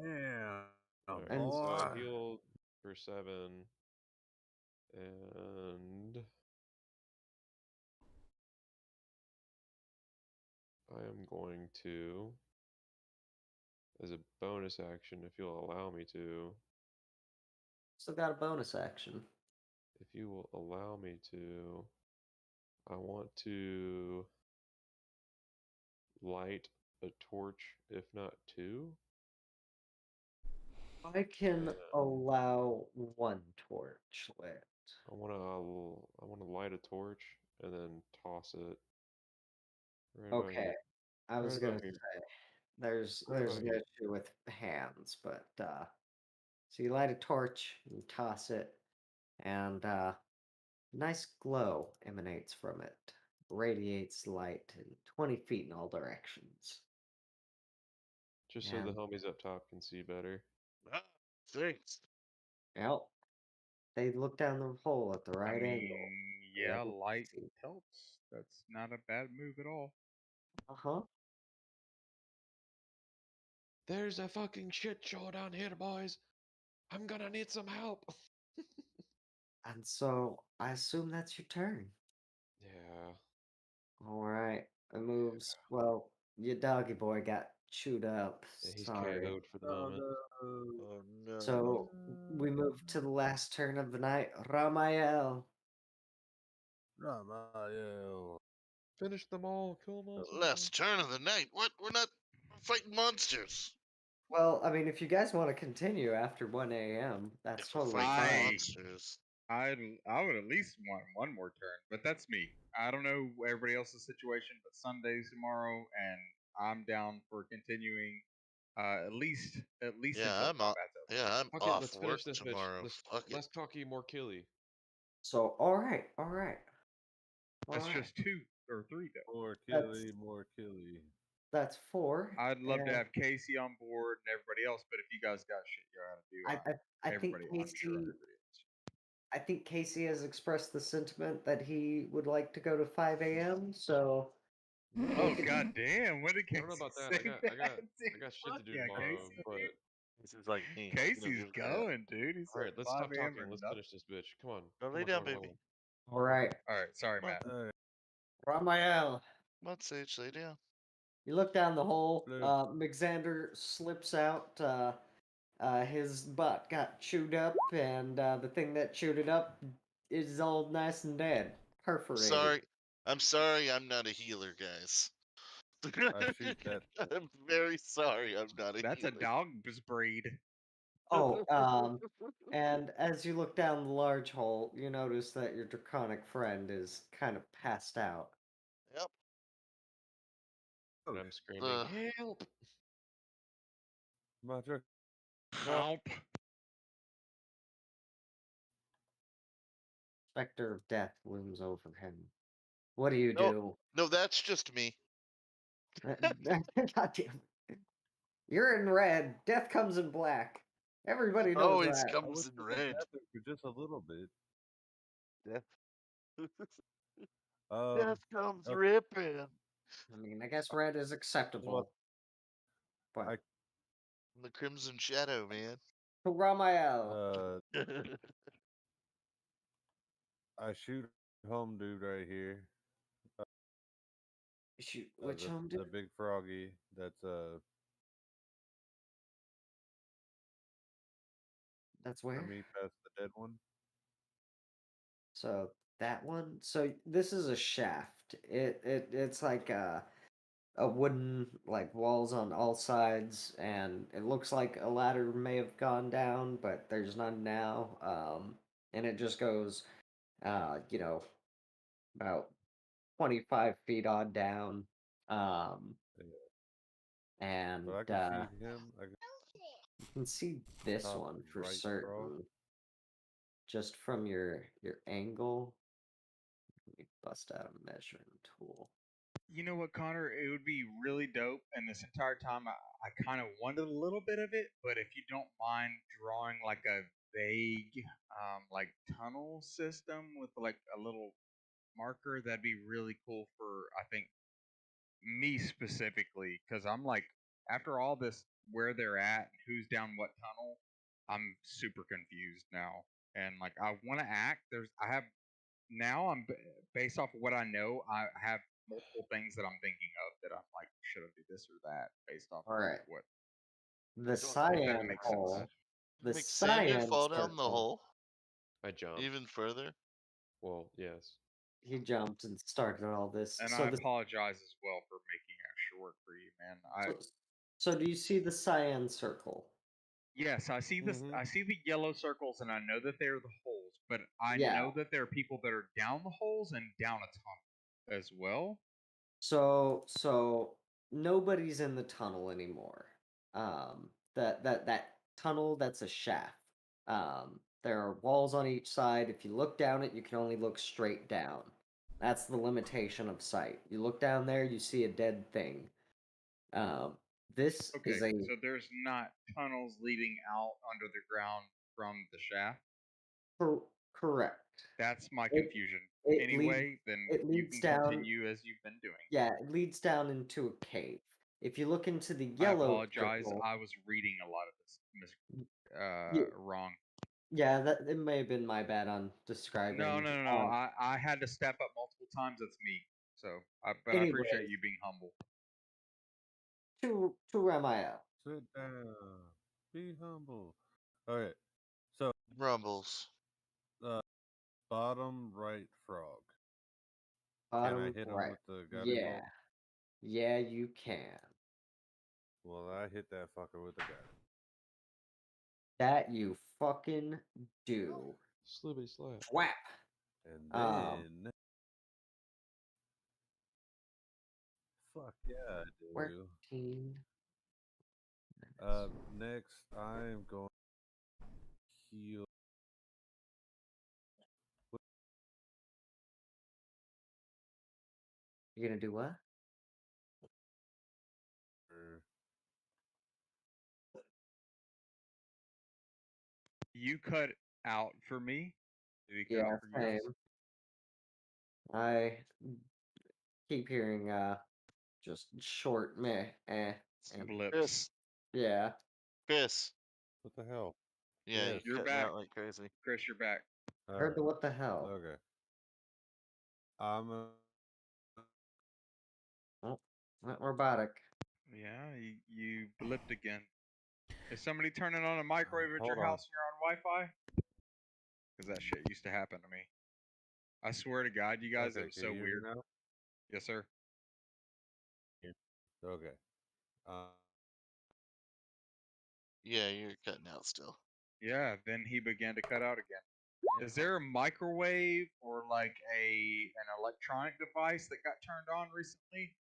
Damn, Alright, And- so I boy. healed for 7, and I am going to, as a bonus action, if you'll allow me to, Still got a bonus action. if you will allow me to, I want to light a torch, if not 2. I can Yeah. allow one torch lit. I wanna light a torch and then toss it right about Okay. here. I was Right gonna about here. say there's Right an about here. issue with hands, but so you light a torch, you toss it, and nice glow emanates from it. Radiates light in 20 feet in all directions. Just so the And homies up top can see better. Ah, thanks. well, they look down the hole at the I right mean, angle. yeah, able to light see. helps. That's not a bad move at all. Uh-huh. There's a fucking shit show down here, boys. I'm gonna need some help. And so I assume that's your turn. Yeah. All right. It moves. Well, your doggy boy got chewed up. Yeah, he's Sorry. KO'd for the Oh moment. no. Oh no. So we move to the last turn of the night. Ramael. Ramael. Finish them all. Kill them all. Last turn of the night. What? We're fighting monsters. Well, I mean, if you guys want to continue after 1 a.m., that's If we're totally fighting fine. monsters. I would at least want one more turn, but that's me. I don't know everybody else's situation, but Sunday's tomorrow, and I'm down for continuing at least Yeah, until I'm off. combat's over. Yeah, I'm Fuck it, off let's work finish this bitch. tomorrow. Let's Fuck it. less cocky, more killy. So, all right. All That's right. just 2 or 3 though. More That's- killy, more killy. That's 4. I'd love to and have Casey on board and everybody else, but if you guys got shit you gotta do, I think everybody, I'm sure Casey. everybody else. I think Casey has expressed the sentiment that he would like to go to 5 a.m. So. Oh god damn! When did I Casey don't know about that. say I got Dude, shit to fuck do yeah, tomorrow, Casey. but This is like me. You know, Casey's just, going, dude. He said alright, let's 5 stop a.m. talking. or Let's nothing. finish this bitch. Come on. Go Come lay on, down, come on, come baby. on. All right. All right, sorry, Come on. Matt. Alright. Ramael. Come on, Sage, lay down. You look down the hole. Blue. McXander slips out. His butt got chewed up, and the thing that chewed it up is all nice and dead, perforated. I'm sorry I'm not a healer, guys. I shoot that. I'm very sorry I'm not a That's a healer. dog's breed. Oh, and as you look down the large hole, you notice that your draconic friend is kind of passed out. Yep. And I'm screaming, help! My truck. Help! Spectre of death looms over him. What do you No. do? No, that's just me. God damn it. You're in red. Death comes in black. Everybody knows Always that. I comes went in to the red. bathroom for just a little bit. Death, Um, Death comes okay. ripping. I mean, I guess red is acceptable. But I- The Crimson Shadow, man. Ramael. I shoot home dude right here. Shoot, which home The dude? big froggy. That's That's where? I mean past the dead one. So that one. So this is a shaft. It's like a wooden like walls on all sides, and it looks like a ladder may have gone down, but there's none now. And it just goes, you know, about 25 feet on down. And But I can see him. I can you can see this top one for right certain. straw. Just from your angle. Let me bust out a measuring tool. You know what, Connor? It would be really dope. And this entire time, I kind of wanted a little bit of it. But if you don't mind drawing like a vague, like tunnel system with like a little marker, that'd be really cool for I think me specifically, because I'm like after all this, where they're at, and who's down what tunnel, I'm super confused now. And like I want to act. I have now based off of what I know, I have multiple things that I'm thinking of that I'm like, should I do this or that based off All of right. what The if that cyan makes sense. hole. The Make Xander cyan fall down the circle. hole I jumped. even further. Well, yes. He jumped and started all this. And So I the apologize as well for making extra work for you, man. so do you see the cyan circle? Yes, I see this. Mhm. I see the yellow circles, and I know that they're the holes. But I Yeah. know that there are people that are down the holes and down a tunnel as well. So nobody's in the tunnel anymore. That tunnel, that's a shaft. There are walls on each side. If you look down it, you can only look straight down. That's the limitation of sight. You look down there, you see a dead thing. This Okay, is a so there's not tunnels leading out under the ground from the shaft. correct. That's my It- confusion. it Anyway, then it you leads can down. continue as you've been doing. Yeah, it leads down into a cave. If you look into the I yellow apologize. circle, I was reading a lot of this Yeah. wrong. yeah, that it may have been my bad on describing. No. I had to step up multiple times. That's me. So, but I Anyways. appreciate you being humble. To Ramayo. Sit down. Be humble. Okay. So Rumbles. bottom right frog. Bottom Can I hit him right. with the guiding Yeah. bolt? Yeah, you can. Well, I hit that fucker with the guiding. That you fucking do. Slippity slap. Whap. And then fuck yeah, I do. 14. Next I'm going to heal. You're gonna do what? You cut out for me. Did he cut Yeah, out for you guys? same. I keep hearing just short meh and Blips. Chris. yeah. Chris. What the hell? Yeah, Yes. you're You're cutting back. out like crazy. Chris, you're back. Heard the what the hell. Okay. I'm Not robotic. Yeah, you blipped again. Is somebody turning on a microwave at Hold your on. house and you're on Wi-Fi? Because that shit used to happen to me. I swear to God, you guys, okay, it was can so you hear me weird. now? Yes, sir. Okay. Yeah, you're cutting out still. Yeah, then he began to cut out again. Is there a microwave or like an electronic device that got turned on recently?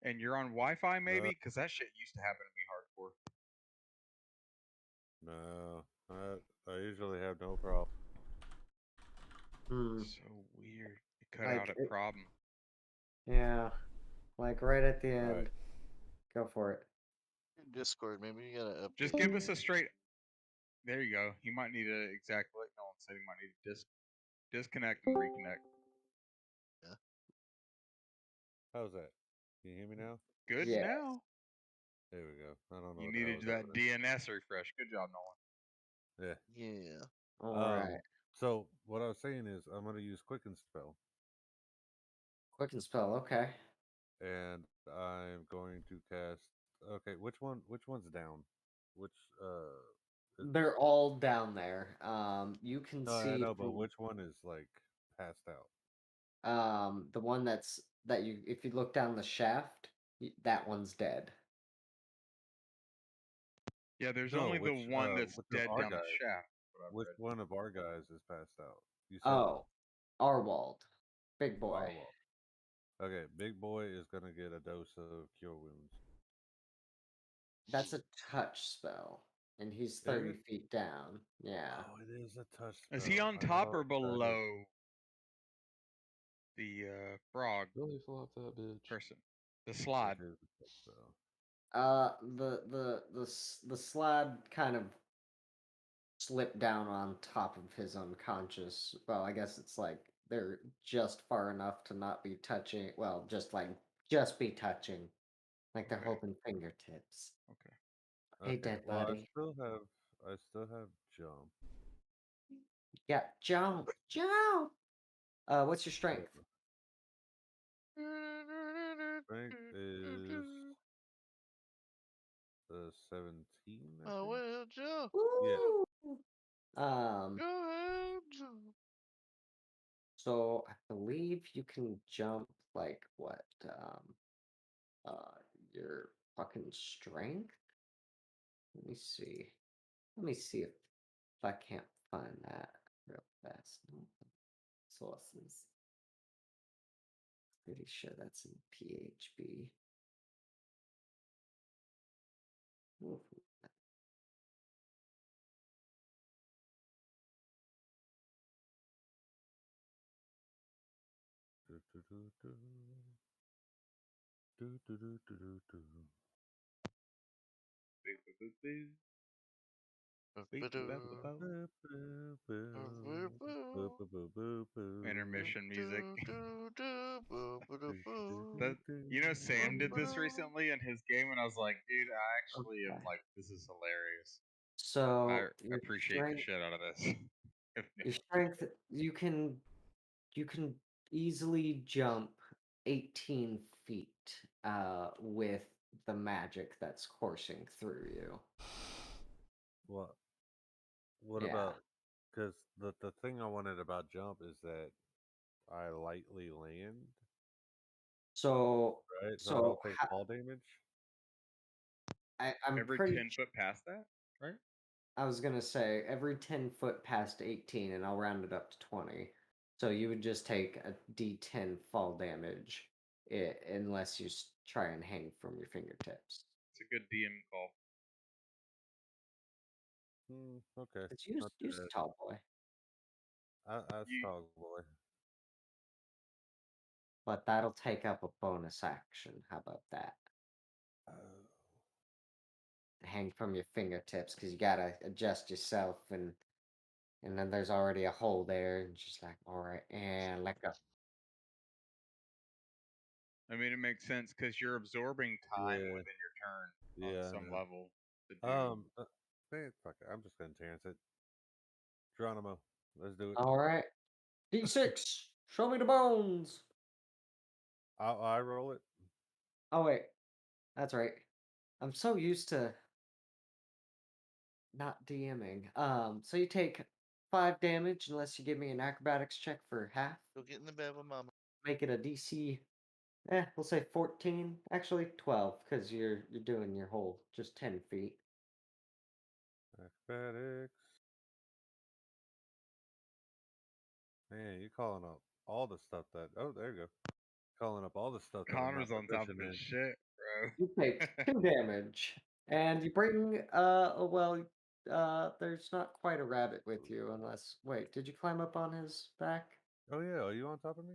And you're on Wi-Fi maybe? Because that shit used to happen to me hardcore. No, I usually have no problem. So weird. It cut Like out at it- problem. Yeah. Like right at the end. Right. Go for it. Discord, maybe you gotta update. Just give us a straight. There you go. He might need a exact. Like no one said he might need to disconnect and reconnect. How's that? Can you hear me now? Good Yes. now. There we go. I don't know. You what the hell needed was that happening. DNS refresh. Good job, Nolan. Yeah. Yeah. Alright. So what I was saying is I'm gonna use Quicken Spell, Quick and spell, okay. and I'm going to cast. Okay, which one's down? Which They're all down there. You can No, I see know, but from, which one is like passed out? the one that you if you look down the shaft, that one's dead. Yeah, there's No, only which, the one that's which of dead our down the guys? shaft. Which one of our guys is passed out? You said Oh, Arwald, big boy. Arwald. Okay, big boy is gonna get a dose of cure wounds. That's a touch spell, and he's 30 feet down. Yeah. Oh, it is a touch. Is he spell. on I top thought or that below? The frog Really flop that bitch. person. The slide. Here's the tip, though. The slide kind of slipped down on top of his unconscious. Well, I guess it's like they're just far enough to not be touching. Well, just be touching, like they're Okay. holding fingertips. Okay. Hey, dead Well, buddy. I still have jump. Yeah, jump, jump. What's your strength? Strength is 17. I Oh, think. well, jump. Yeah. Woo! Um, Go ahead, jump. so I believe you can jump like what? Uh, your fucking strength. Let me see. Let me see if I can't find that real fast. Sources. Pretty sure that's in PHP. Ooh. Do, do, do, do. Do, do, do, do, do, do. Boo, boo, boo, boo. Beep, Ba-ba-doo. boo, boo, boo. Boo, boo, Ba-ba-boo. boo, boo, boo, boo. Intermission music. Do-do-do, ba-ba-da-boo. That, you know, Sam did this Ba-ba-doo. recently in his game, and I was like, dude, I actually am Okay. like, this is hilarious. So I your appreciate the strength, shit out of this. your strength, you can easily jump 18 feet with the magic that's coursing through you. What? What Yeah. about? Because the thing I wanted about jump is that I lightly land, So right? So I so don't take ha- fall damage. I'm Every pretty 10 foot past that, right? I was gonna say every 10 foot past 18, and I'll round it up to 20. So you would just take a D10 fall damage, unless you try and hang from your fingertips. It's a good DM call. Okay. It's use Not use bad. the tall boy, I You, strong boy. but that'll take up a bonus action. How about that? Hang from your fingertips because you gotta adjust yourself, and then there's already a hole there, and just like, all right, and let go. I mean, it makes sense because you're absorbing time Yeah. within your turn on Yeah. I some know. level to do. Man, fuck it. I'm just gonna chance it. Geronimo, let's do it. All right, D6, show me the bones. I roll it. Oh wait, that's right. I'm so used to not DMing. So you take 5 damage unless you give me an acrobatics check for half. Go get in the bed with mama. Make it a DC. We'll say 14. Actually 12, because you're doing your whole just 10 feet. Acrobatics. Man, you calling up all the stuff that. Oh, there you go. Calling up all the stuff that I'm Connor's not on top of proficient his in. shit, bro. You take 2 damage, and you bring there's not quite a rabbit with you unless wait, did you climb up on his back? Oh yeah, are you on top of me?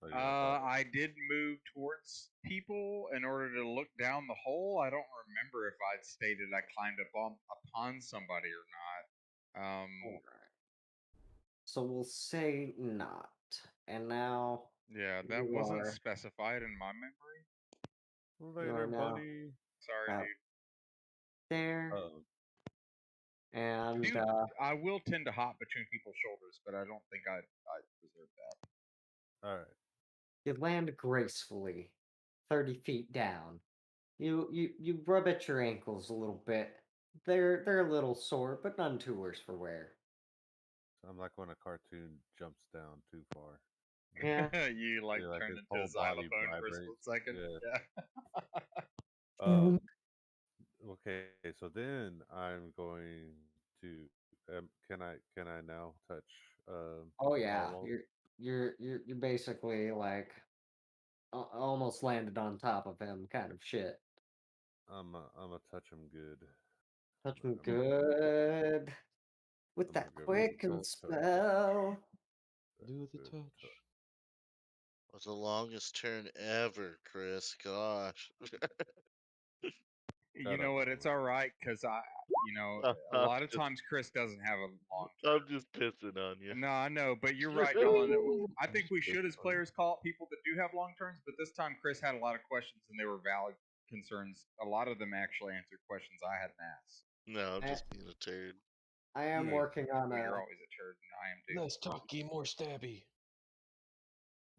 Oh, you're on top. I did move towards people in order to look down the hole. I don't remember if I'd stated I climbed upon somebody or not. Alright. So we'll say not. And now Yeah, that you wasn't are specified in my memory. you are Later, now buddy. Sorry, about dude. there. Oh, And I will tend to hop between people's shoulders, but I don't think I deserve that. all right. you land gracefully 30 feet down. You rub at your ankles a little bit. They're a little sore, but none too worse for wear. I'm like when a cartoon jumps down too far. Yeah. You like Like turned his into a whole body xylophone for a vibrates. split second. Yeah. Yeah. Okay, so then I'm going to. Can I now touch Oh yeah, Arlo? you're basically like almost landed on top of him, kind of shit. I'm gonna touch him good. Touch him I'm gonna good with I'm gonna that go for the quicken touch. spell. Do the Good touch. Was the longest turn ever, Chris. Gosh. You Shut know up, what? It's Nolan. all right because a I'm lot of just- times Chris doesn't have a long. I'm just pissing on you. No, I know, but you're right, Nolan. I think we should, as players, call out people that do have long turns. But this time, Chris had a lot of questions, and they were valid concerns. A lot of them actually answered questions I hadn't asked. No, I'm just being a turd. I am Yeah. working on Well, you're a. always a turd, and I am too. Nice talky, more stabby.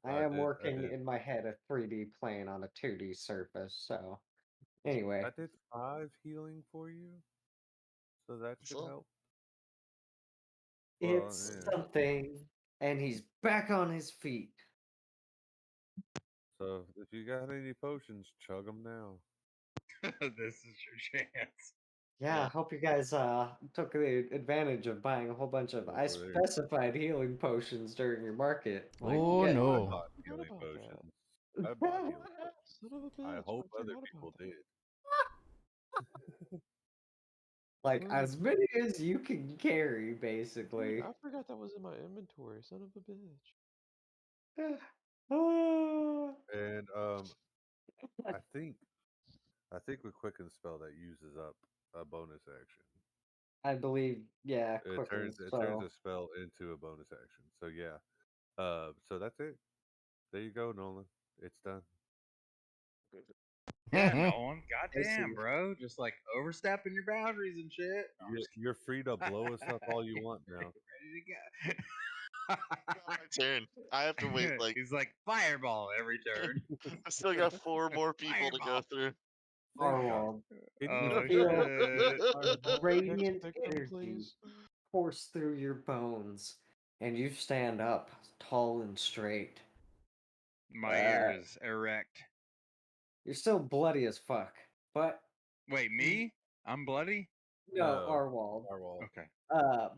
I I am did- I working did. in my head a 3D plane on a 2D surface. So, anyway, I did 5 healing for you, so that should So- help. Well, it's yeah. something, and he's back on his feet. So if you got any potions, chug them now. This is your chance. Yeah, I hope you guys took the advantage of buying a whole bunch of I Over there. specified healing potions during your market. Oh, get- I no. bought I forgot healing about potions. I bought healing potions. Son of a bitch. I hope other forgot people about that. did. Like Son as of a many as you can carry, basically. Dude, I forgot that was in my inventory. Son of a bitch. And I think with Quicken Spell that uses up a bonus action. I believe, yeah, It quicken turns spell. a spell into a bonus action. So yeah. So that's it. There you go, Nolan. It's done. Yeah, Nolan. I see. Goddamn, bro. Just like overstepping your boundaries and shit. No, I'm just You're free to blow us up all you want now. ready to go. My turn. I have to wait like He's like fireball every turn. I still got 4 more people to go Fireball. through. Arwald, Can Oh, you feel shit. a radiant Next victim, energy please. course through your bones, and you stand up, tall and straight. My ears erect. You're still bloody as fuck, but Wait, me? I'm bloody? no, No. Arwald. Narwhal. Okay.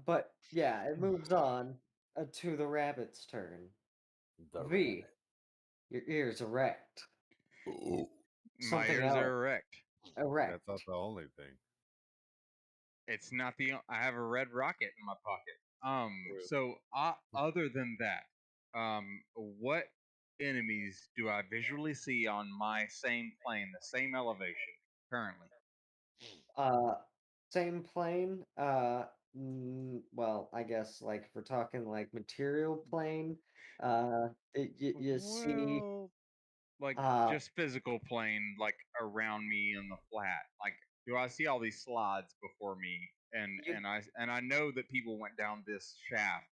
But yeah, it moves on to the rabbit's turn. The V, your ears erect. rabbit. My Something ears else. are erect. Erect. That's not the only thing. It's not the. I have a red rocket in my pocket. True. So other than that, what enemies do I visually see on my same plane, the same elevation currently? Same plane. Well, I guess like if we're talking like material plane, you see, Well, like uh, just physical plane, like around me in the flat. Like, do I see all these slides before me? You- And I know that people went down this shaft.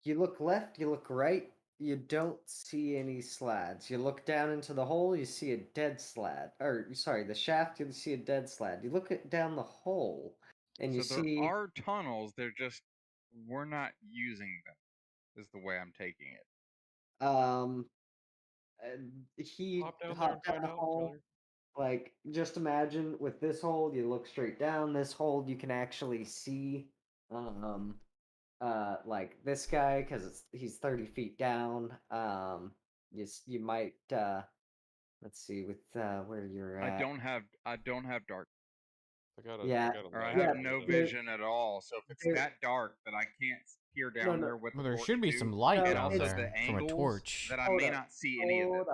you look left, you look right, you don't see any slats. You look down into the hole, you see a dead slat. Or sorry, the shaft, you see a dead slat. You look down the hole, and you So there see. are tunnels. They're just we're not using them. Is the way I'm taking it. He Hop down there and hopped down find the out, hole. brother. Like, just imagine with this hole, you look straight down. This hole, you can actually see, like this guy because he's 30 feet down. You might, let's see, with where you're at. I don't have dark, I got a, Yeah, I got a or I light have over no there. vision at all. So if it's there- that dark that I can't peer No, down no. there with Well, the there torch should be too, some light No, and down also it's- the there from a angles torch. that I Hold may on, not see any of it.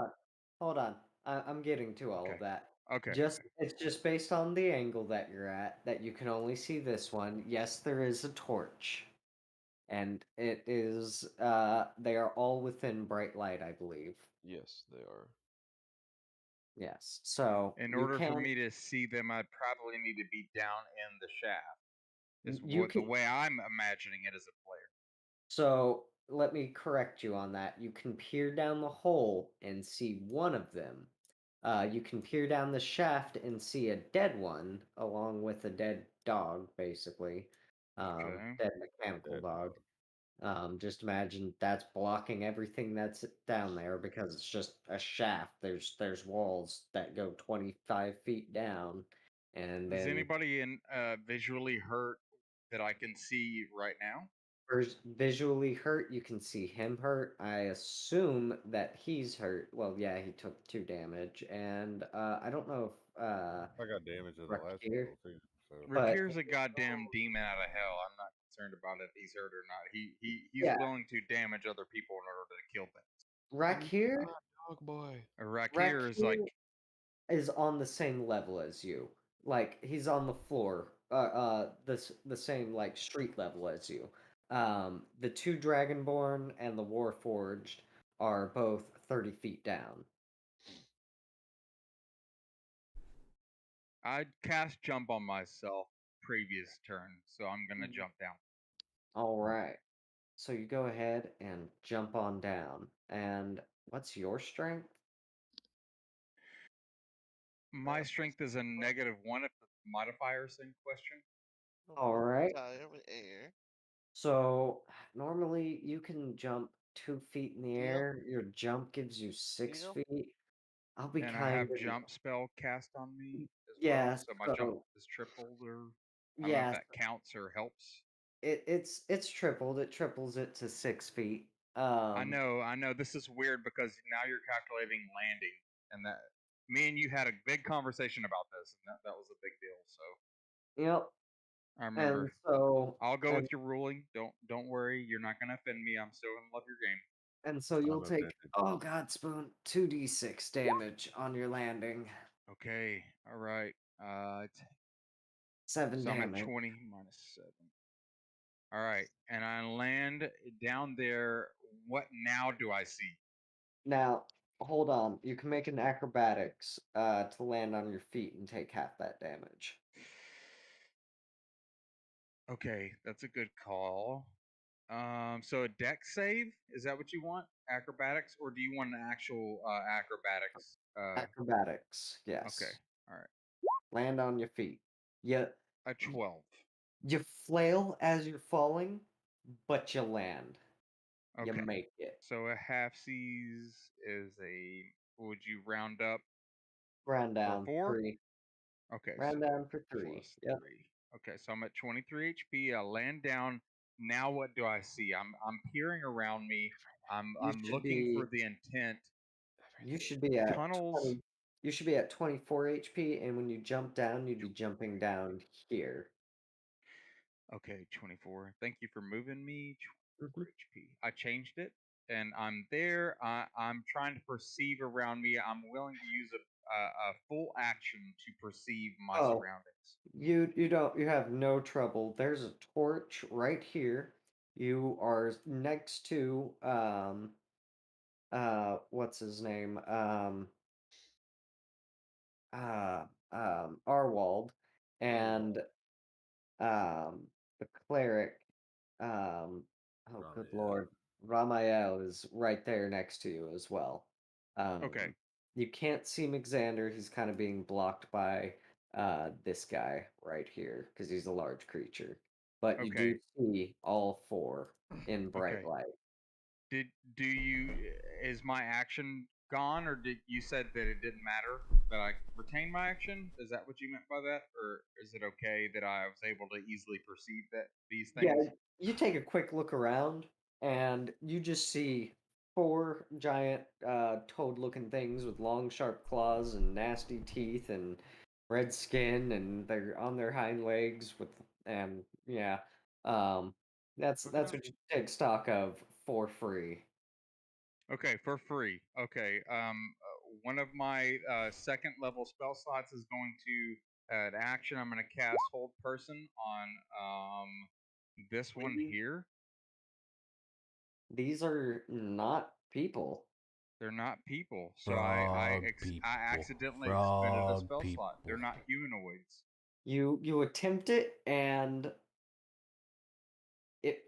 Hold on. I'm getting to all Okay. of that. Okay. It's just based on the angle that you're at that you can only see this one. Yes, there is a torch. And it is they are all within bright light, I believe. Yes, they are. Yes. So In you order for can- me to see them, I'd probably need to be down in the shaft. Is You what the can- way I'm imagining it as a player. So let me correct you on that. You can peer down the hole and see one of them. You can peer down the shaft and see a dead one, along with a dead dog, basically. Okay. Dead mechanical Dead dog. Just imagine that's blocking everything that's down there because it's just a shaft. There's walls that go 25 feet down, and Is then anybody in visually hurt that I can see right now? visually hurt. You can see him hurt. I assume that he's hurt. Well, yeah, he took 2 damage, and I don't know if I got damage in the last Rakir. battle too. So But- Rakir's a goddamn demon out of hell. I'm not concerned about if he's hurt or not. He's Yeah. willing to damage other people in order to kill things. Rakir, Dog boy. Rakir is like Rakir is on the same level as you. Like he's on the floor, the same like street level as you. The two Dragonborn and the Warforged are both 30 feet down. I'd cast jump on myself previous turn, so I'm gonna jump down. All right. So you go ahead and jump on down. And what's your strength? My strength is a -1 if the modifier's in question. All right. Fire with air. So normally you can jump 2 feet in the Yep. air. Your jump gives you 6 feet. I'll be And I kind have of jump spell cast on me as yeah. well, so my jump So is tripled, or I don't know if yeah, that counts or helps. it's tripled. It triples it to 6 feet. I know. This is weird because now you're calculating landing, and that me and you had a big conversation about this, and that was a big deal. So Yep. I And remember. so I'll go and with your ruling. Don't worry. You're not gonna offend me. I'm still gonna love your game. and so you'll I'm take offended. oh god, Spoon, 2d6 damage on your landing. Okay. All right. It's 7 So I'm at damage. 20 minus 7. All right. And I land down there. What now do I see? Now, hold on. You can make an acrobatics to land on your feet and take half that damage. Okay, that's a good call. So a dex save? Is that what you want? Acrobatics? Or do you want an actual acrobatics? Acrobatics, yes. Okay. All right. Land on your feet. You A 12. you flail as you're falling, but you land. You Okay. make it. So a half C's is a, would you round up Round for down 4? 3. Okay, Round so down for 3. plus Yep. 3. Okay, so I'm at 23 HP. I land down. Now what do I see? I'm peering around me. I'm looking for the intent. You should be at Tunnels. 20. You should be at 24 HP, and when you jump down, you'd be jumping down here. Okay, 24. Thank you for moving me. 24 Mhm. HP. I changed it, and I'm there. I'm trying to perceive around me. I'm willing to use a full action to perceive my Oh, surroundings. you have no trouble. There's a torch right here. You are next to what's his name? Arwald, and the cleric, oh good Ramael. lord, Ramael is right there next to you as well. Okay. You can't see McXander. He's kind of being blocked by this guy right here because he's a large creature. But you do Okay. see all 4 in bright Okay. light. Do you, is my action gone, or did you said that it didn't matter that I retained my action? Is that what you meant by that, or is it okay that I was able to easily perceive that these Yeah, things? you take a quick look around and you just see 4 giant toad-looking things with long sharp claws and nasty teeth and red skin, and they're on their hind legs with and yeah. That's Okay. what you take stock of for free. Okay, for free. Okay. One of my second level spell slots is going to an action. I'm going to cast Hold Person on this one These here. these are not people. They're not people, so Frog people. I accidentally expended a Frog spell people. slot. They're not humanoids. You attempt it and it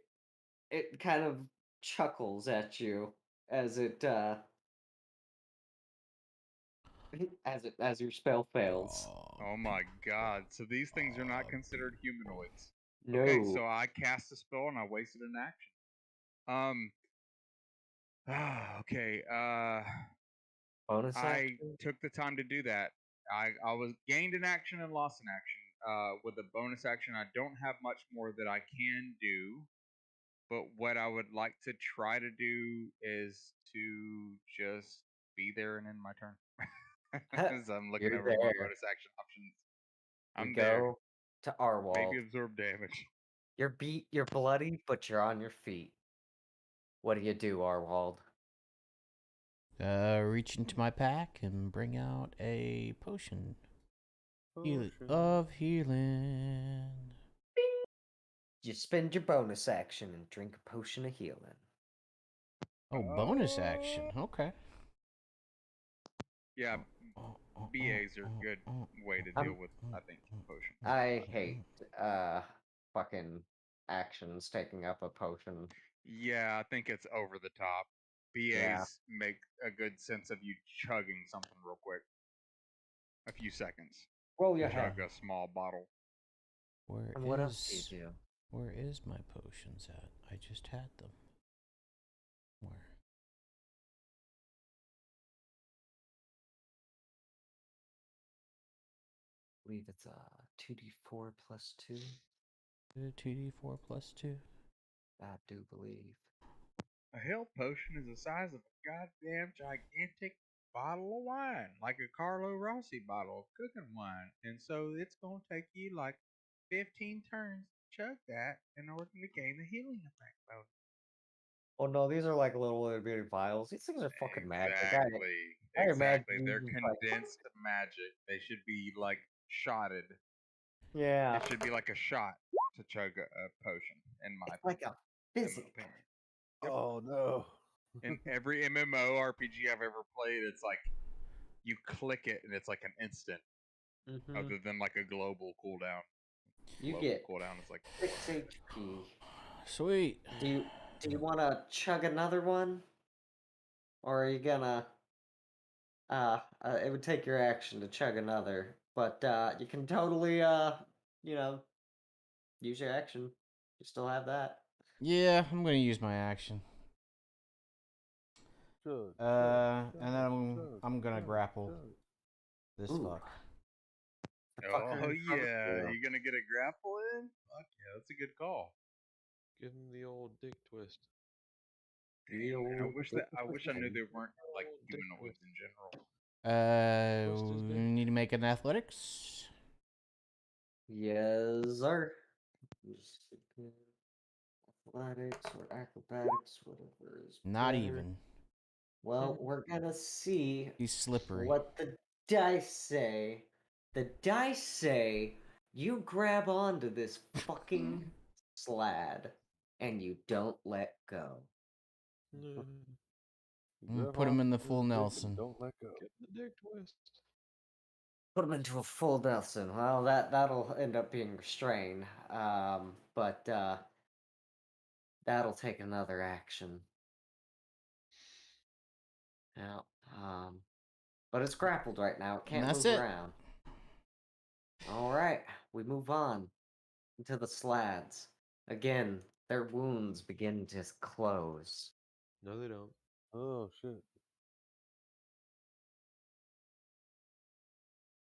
it kind of chuckles at you as it as your spell fails. Oh my god. So these things are not considered humanoids. Okay, No. so I cast a spell and I wasted an action. Okay. Bonus I action? took the time to do that. I was gained an action and lost an action. With a bonus action, I don't have much more that I can do. But what I would like to try to do is to just be there and end my turn. As I'm looking You're over my there. bonus action options. You I'm there. go to Arwald. Maybe absorb damage. You're beat, you're bloody, but you're on your feet. What do you do, Arwald? Reach into my pack and bring out a potion. Of healing. You spend your bonus action and drink a potion of healing. Oh, bonus action. Okay. Yeah, BAs are a good way to deal with, I think, potions. I hate fucking actions taking up a potion. Yeah, I think it's over the top. BAs make a good sense of you chugging something real quick. A few seconds. Roll your Chug head. a small bottle. And what else do you do? Where is my potions at? I just had them. Where? I believe it's 2d4 plus 2. 2d4 plus 2. I do believe. A health potion is the size of a goddamn gigantic bottle of wine, like a Carlo Rossi bottle of cooking wine. And so it's going to take you like 15 turns to chug that in order to gain the healing effect bonus. Oh no, these are like little itty bitty vials. These things are fucking magic. I Exactly. imagine They're these like- condensed magic. They should be like shotted. Yeah. It should be like a shot to chug a potion, in my It's like a physic. opinion. Oh no. In every MMORPG I've ever played, it's like you click it and it's like an instant, other than like a global cooldown. You Global get cooldown is like 6 HP. Sweet. Do you want to chug another one, or are you gonna? It would take your action to chug another, but you can totally you know, use your action. You still have that. Yeah, I'm gonna use my action. Chug, And then I'm gonna grapple this Ooh. fuck. The oh fucker in front of yeah, you. you're gonna get a grapple in? Fuck yeah, that's a good call. Give him the old dick twist. Damn, I wish I knew they weren't like humanoids in general. Twist his We dick. need to make an athletics. Yes, sir. Athletics or acrobatics, whatever is Not better. even. Well, we're gonna see He's slippery. what the dice say. The dice say you grab onto this fucking slab and you don't let go. Put him in the full Nelson. Don't let go. Get the dick twist. Put him into a full Nelson. Well, that'll end up being restrained. But that'll take another action. Now, but it's grappled right now. It can't that's move it. around. All right, we move on into the slads. Again, their wounds begin to close. No, they don't. Oh shit.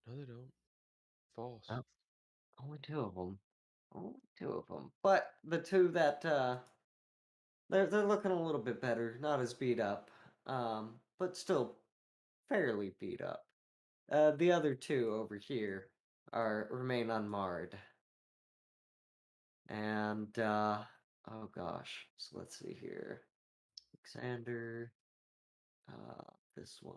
No, they don't. False. Oh, only 2 of them. Only 2 of them. But the 2 that they're looking a little bit better, not as beat up, but still fairly beat up. The other 2 over here remain unmarred. And oh gosh, so let's see here. Alexander, this one.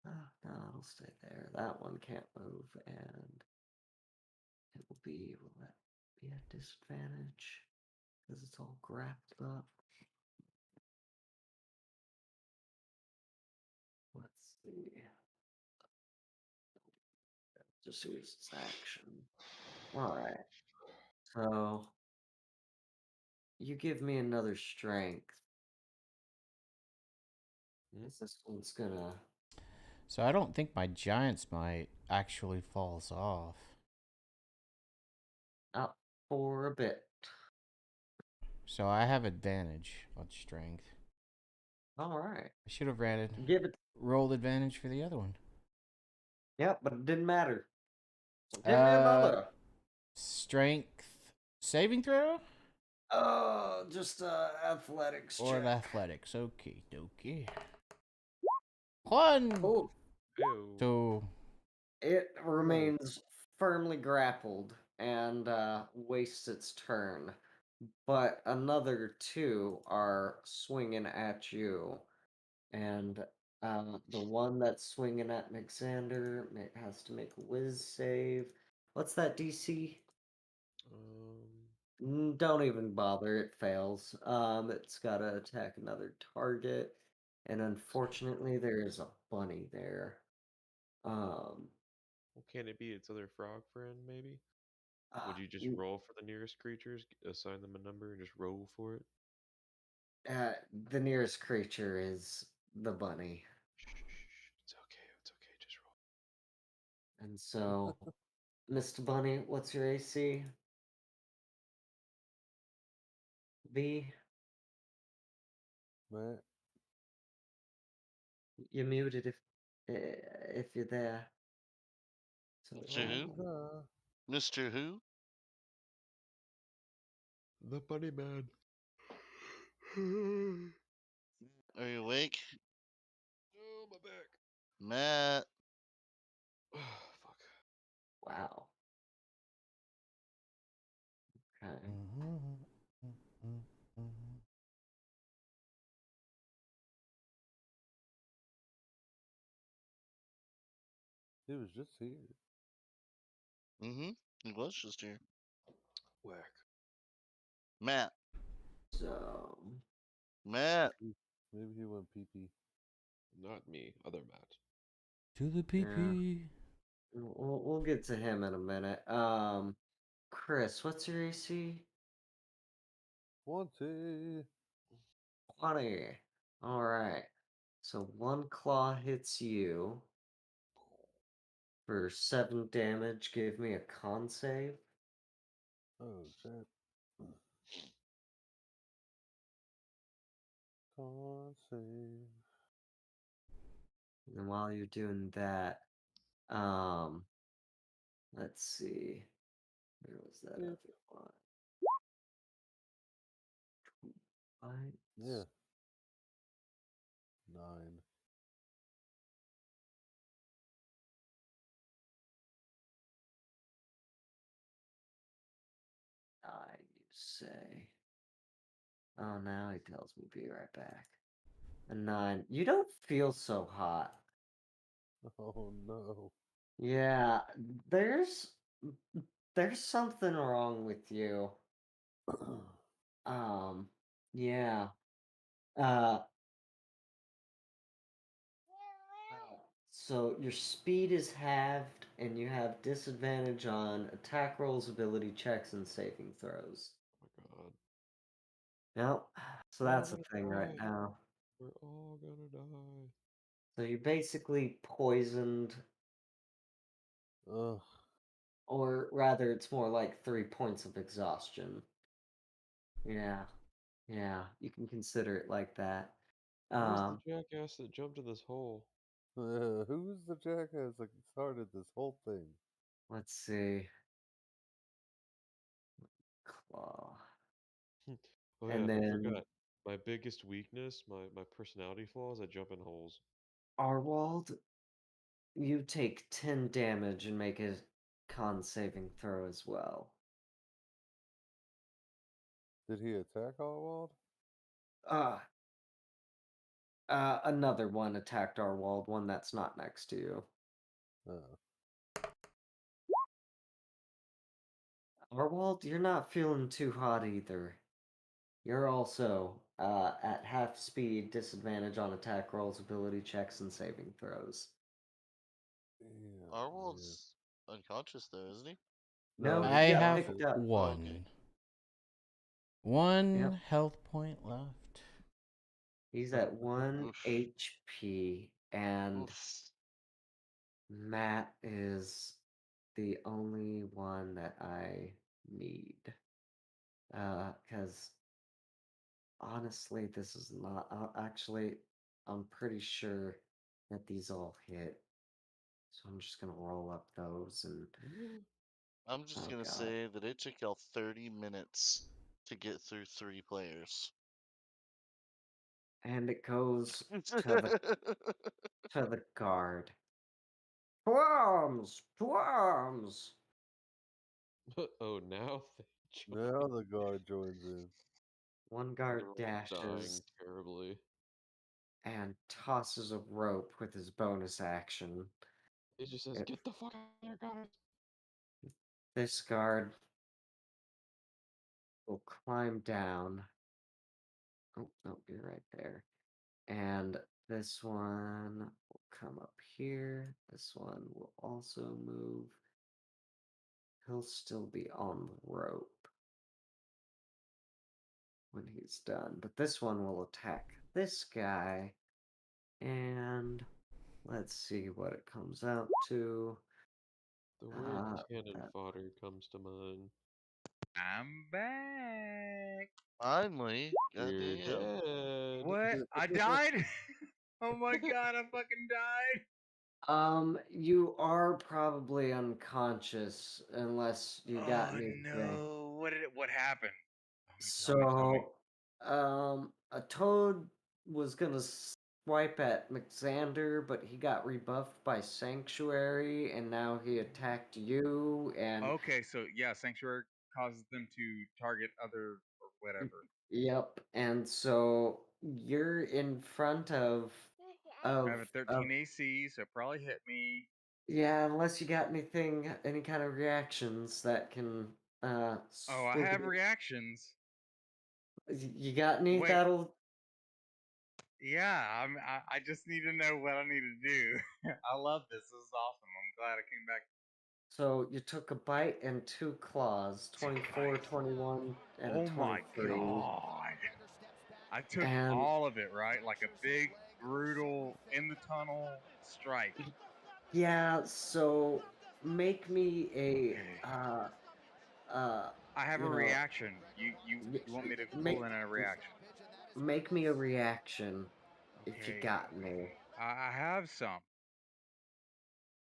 No, it'll stay there. That one can't move, and it will be. Will that be a disadvantage? Because it's all grappled up. Let's see. Just use its action. All right. So you give me another strength. This one's gonna. So I don't think my giant's might actually falls off. Up for a bit. So I have advantage on strength. All right. I should have rolled advantage for the other one. Yep, but it didn't matter. So give me another. Strength saving throw? Oh, just athletics. Or check. athletics. Okay, dokie. 1. Oh. 2. It remains firmly grappled and wastes its turn. but another two are swinging at you, and the one that's swinging at Mixander has to make a whiz save. What's that DC? Don't even bother. It fails. It's got to attack another target, and unfortunately, there is a bunny there. Well, can it be its other frog friend, maybe? Would you just roll for the nearest creatures, assign them a number, and just roll for it? The nearest creature is the bunny, It's okay. It's okay. Just roll. and so, Mr. Bunny, what's your AC? B. Matt, You're muted if you're there. So, Mr. Who? Mr. Who? The bunny man. Are you awake? Oh, my back. Matt. Fuck. wow. Okay. he was just here. Mm-hmm. He was just here. Whack. Matt. So, Matt. Maybe he went pee pee. Not me. Other Matt. To the PP. we'll get to him in a minute. Chris, what's your AC? 20. 20. All right. So one claw hits you for 7 damage. Give me a con save. Oh, shit. Con save. And while you're doing that, let's see. Where was that other one? Right. Yeah. 9. You say. Oh, now he tells me be right back. A 9. You don't feel so hot. Oh, no. Yeah, there's something wrong with you. Yeah. Uh, so your speed is halved, and you have disadvantage on attack rolls, ability checks, and saving throws. Oh my god. Yep. So We're all that's the gonna thing right die. now. We're all gonna die. So you're basically poisoned, Ugh. or rather, it's more like 3 points of exhaustion. Yeah. Yeah, you can consider it like that. Who's the jackass that jumped in this hole? Who's the jackass that started this whole thing? Let's see. Claw. Oh And yeah, I then forgot. My biggest weakness, my personality flaw is I jump in holes. Arwald, you take 10 damage and make a con saving throw as well. Did he attack Oswald? Another one attacked Arwald, one that's not next to you. Oh. Arwald, you're not feeling too hot either. You're also at half speed, disadvantage on attack rolls, ability checks, and saving throws. Yeah, Arwald's unconscious though, isn't he? No, I he got have picked up. one. Okay. One Yep. health point left. He's at 1 Oof. HP, and Oof. Matt is the only one that I need. Because honestly, this is not. Actually, I'm pretty sure that these all hit. So I'm just gonna roll up those and. I'm just Oh gonna god. say that it took y'all 30 minutes to get through 3 players. And it goes to the guard. To arms! To arms! Oh, now? Now the guard joins in. One guard They're all dying dashes terribly. and tosses a rope with his bonus action. He just says, It- "Get the fuck out of there, guys!" This guard will climb down. Oh, no, you're right there. And this one will come up here. This one will also move. He'll still be on the rope when he's done. But this one will attack this guy. And let's see what it comes out to. The word cannon that- fodder comes to mind. I'm back. Finally, You're goddamn. dead. What? I died? Oh my god, I fucking died. You are probably unconscious unless you got Oh anything. no. What happened? Tell me, tell me. So, a toad was gonna swipe at McXander, but he got rebuffed by Sanctuary, and now he attacked you, and Okay, so yeah, Sanctuary causes them to target other or whatever. yep, and so you're in front of I have a of 13 AC, so probably hit me. yeah, unless you got any kind of reactions that can Oh, I have reactions. You got any Wait. that'll Yeah, I just need to know what I need to do. I love this. This is awesome. I'm glad I came back. So you took a bite and 2 claws, 24, 21, and Oh a my 23. god. I took And all of it, right? Like a big, brutal, in the tunnel strike. yeah, so make me a I have a you know, reaction. You want me to pull in a reaction? make me a reaction if you Okay, got okay. any. I have some.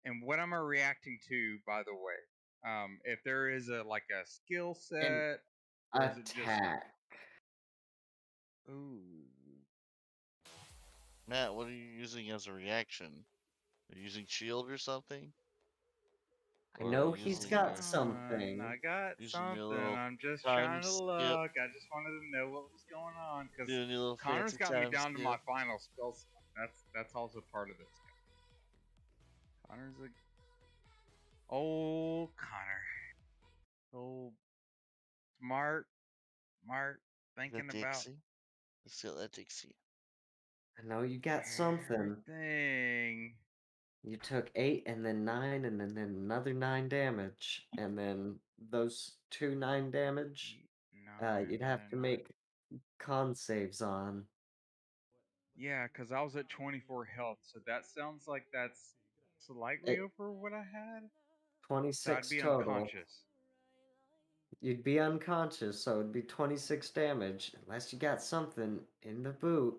And what am I reacting to, by the way? If there is a like a skill set, or is it just Attack. ooh? Matt, what are you using as a reaction? Are you using shield or something? I Or know are you he's using got your, something. I got using your something. little I'm just time trying to skip? look. I just wanted to know what was going on because Doing your little Connor's fancy got me time down to skip? my final spell slot. That's also part of this. Connor's a old Connor, old smart, thinking That about Dixie? Let's see that Dixie. I know you got something. everything. You took 8 and then 9 and then another 9 damage. And then those 2 9 damage, you'd have to make con saves on. Yeah, because I was at 24 health, so that sounds like that's slightly It- over what I had. So 26 I'd be total. unconscious. You'd be unconscious, so it'd be 26 damage, unless you got something in the boot.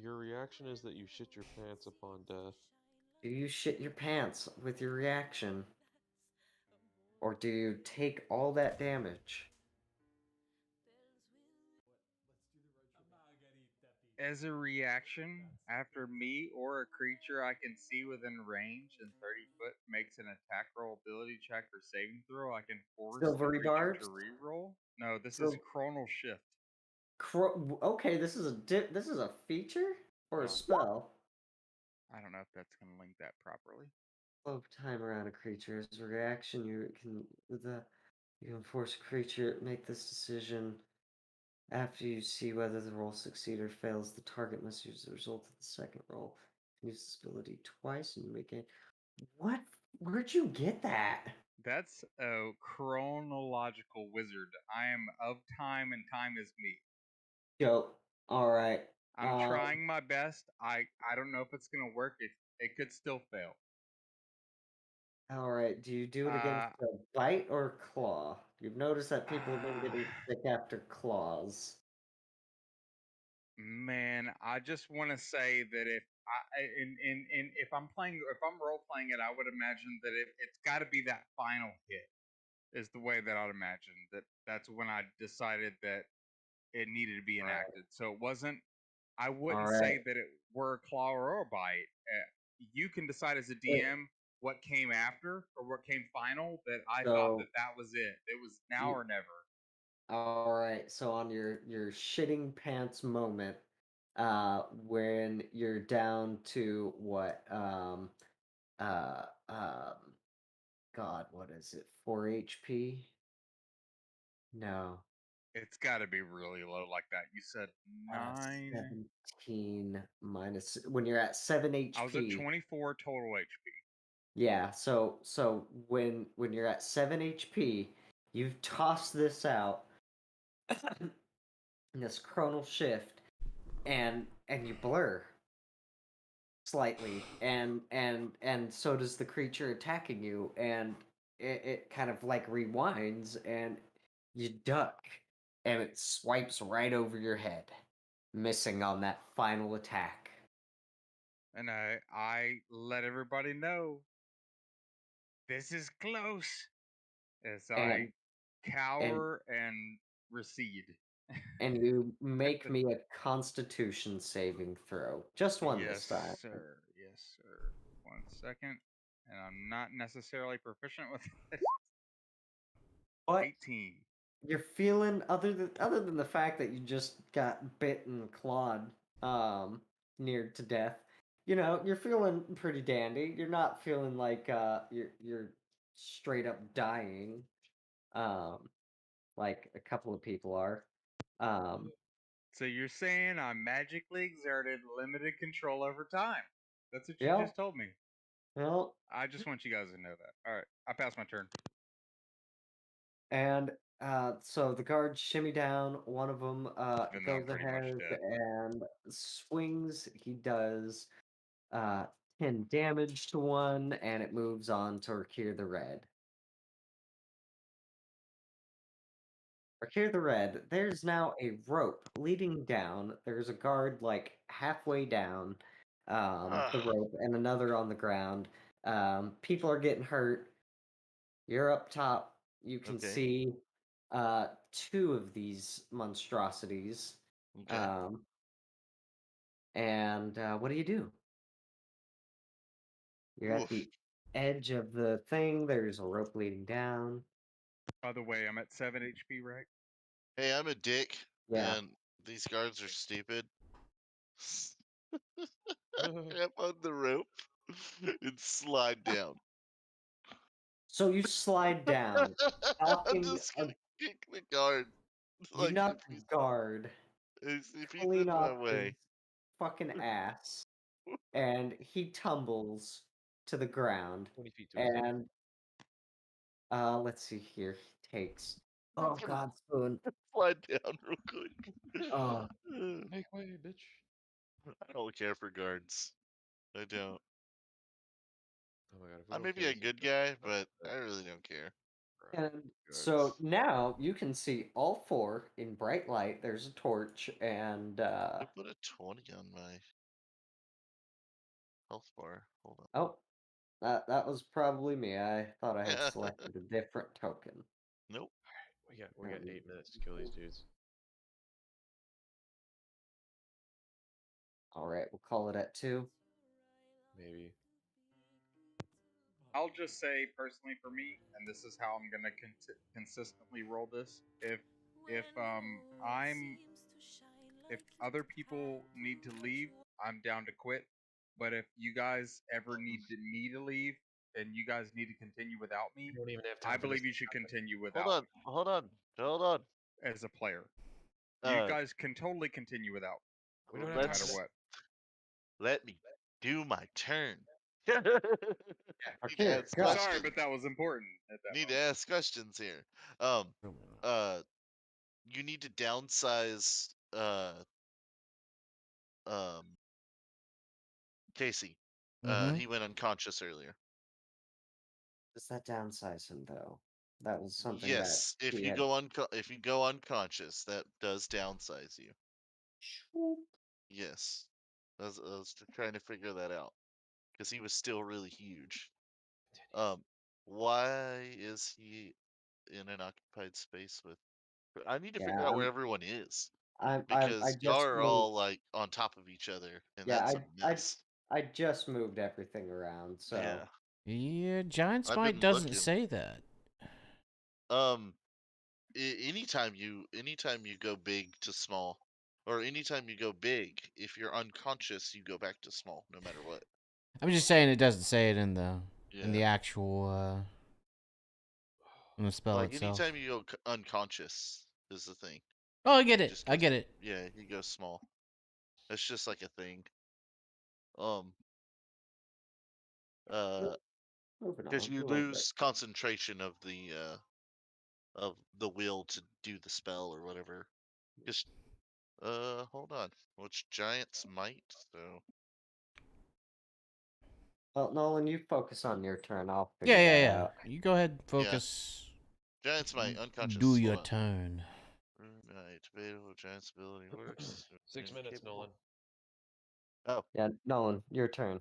Your reaction is that you shit your pants upon death. Do you shit your pants with your reaction? Or do you take all that damage? As a reaction, after me or a creature I can see within range and 30 foot makes an attack roll ability check or saving throw, I can force Silvery the creature barbs? to reroll. No, this So- is chronal shift. Okay, this is a feature or a Oh. spell. I don't know if that's gonna link that properly. Flow of time around a creature's reaction. You can force a creature to make this decision. After you see whether the roll succeeds or fails, the target must use the result of the second roll. Use this ability twice and you make it. What? Where'd you get that? That's a chronological wizard. I am of time and time is me. Yo, alright. I'm trying my best. I don't know if it's gonna work. It could still fail. Alright, do you do it against a bite or claw? You've noticed that people have been getting sick after claws. Man, I just want to say that if I'm role playing it, I would imagine that it's got to be that final hit is the way that I'd imagine that's when I decided that it needed to be enacted. So it wasn't. I wouldn't say that it were a claw or a bite. You can decide as a DM what came after or what came final, that I So- thought that was it. It was now or never. All right. So on your shitting pants moment, when you're down to what, God, what is it? 4 HP? No. It's got to be really low like that. You said 9. 17 minus when you're at 7 HP. I was at 24 total HP. Yeah, so when you're at 7 HP, you've tossed this out in this chronal shift, and you blur slightly, and so does the creature attacking you, and it kind of like rewinds, and you duck, and it swipes right over your head, missing on that final attack. And I let everybody know this is close. As I And cower and recede. and you make me a Constitution saving throw. Just one Yes, this time. sir. Yes, sir. 1 second. And I'm not necessarily proficient with it. But 18. you're feeling, other than the fact that you just got bit and clawed near to death, you're feeling pretty dandy. You're not feeling like you're straight up dying, like a couple of people are. So you're saying I magically exerted limited control over time. That's what you Yeah. just told me. Well, I just want you guys to know that. All right, I passed my turn. and so the guards shimmy down. One of them Even though I'm goes pretty much ahead dead. and swings. He does 10 damage to one, and it moves on to Rakir the Red. Rakir the Red, there's now a rope leading down. There's a guard like halfway down the rope, and another on the ground. People are getting hurt. You're up top. You can Okay. see two of these monstrosities. Okay. And what do you do? You're at Oof. the edge of the thing. There's a rope leading down. By the way, I'm at 7 HP, right? Hey, I'm a dick, Yeah. and these guards are stupid. Grab on the rope and slide down. So you slide down, I'm knocking just gonna kick the guard. you Like knock the guard if he's clean in my off way. his fucking ass, and he tumbles to the ground. 20 feet to his left. And let's see here. He takes. Oh God, Spoon. Slide down real quick. Oh, Make way, bitch. I don't care for guards. I don't. Oh my god. If we I don't may be kill a these good guys, guy, but I really don't care. and so now you can see all four in bright light. There's a torch, and I put a 20 on my health bar. Hold on. oh, that was probably me. I thought I had Yeah. selected a different token. Nope. we got 8 minutes to kill these dudes. All right, we'll call it at 2. Maybe. I'll just say personally for me, and this is how I'm gonna consistently roll this. If other people need to leave, I'm down to quit. But if you guys ever need me to leave and you guys need to continue without me, We don't even have time I for believe this you should continue without Hold on. me Hold on. as a player. You guys can totally continue without me, We don't no have matter time. what. Let me do my turn. Okay, Sorry, but that was important at that Need to moment. ask questions here. You need to downsize Casey. He went unconscious earlier. Does that downsize him though? That was something Yes, that if he you had. go unconscious, that does downsize you. Swoop. Yes, I was trying to figure that out because he was still really huge. Why is he in an occupied space with? I need to figure out where everyone is I because just y'all are moved. all like on top of each other, and Yeah, that's a mess. I just moved everything around, so Yeah. Yeah, Giant I've Smite been doesn't looking. say that. Anytime you go big to small, or anytime you go big, if you're unconscious, you go back to small, no matter what. I'm just saying it doesn't say it in the Yeah. actual in the spell Like itself. anytime you go unconscious is the thing. Oh, I get He it. just I goes- get it. Yeah, he goes small. That's just like a thing. Um, Moving because on you a little bit. lose concentration of the will to do the spell or whatever. Just hold on. Which giant's might? So Well, Nolan, you focus on your turn. I'll Yeah, figure that yeah. out. You go ahead, focus. giant's might unconscious. Do your hold on. turn. Right, debatable giant's ability works. 6 minutes, Incapable. Nolan. Oh, Yeah, Nolan, your turn.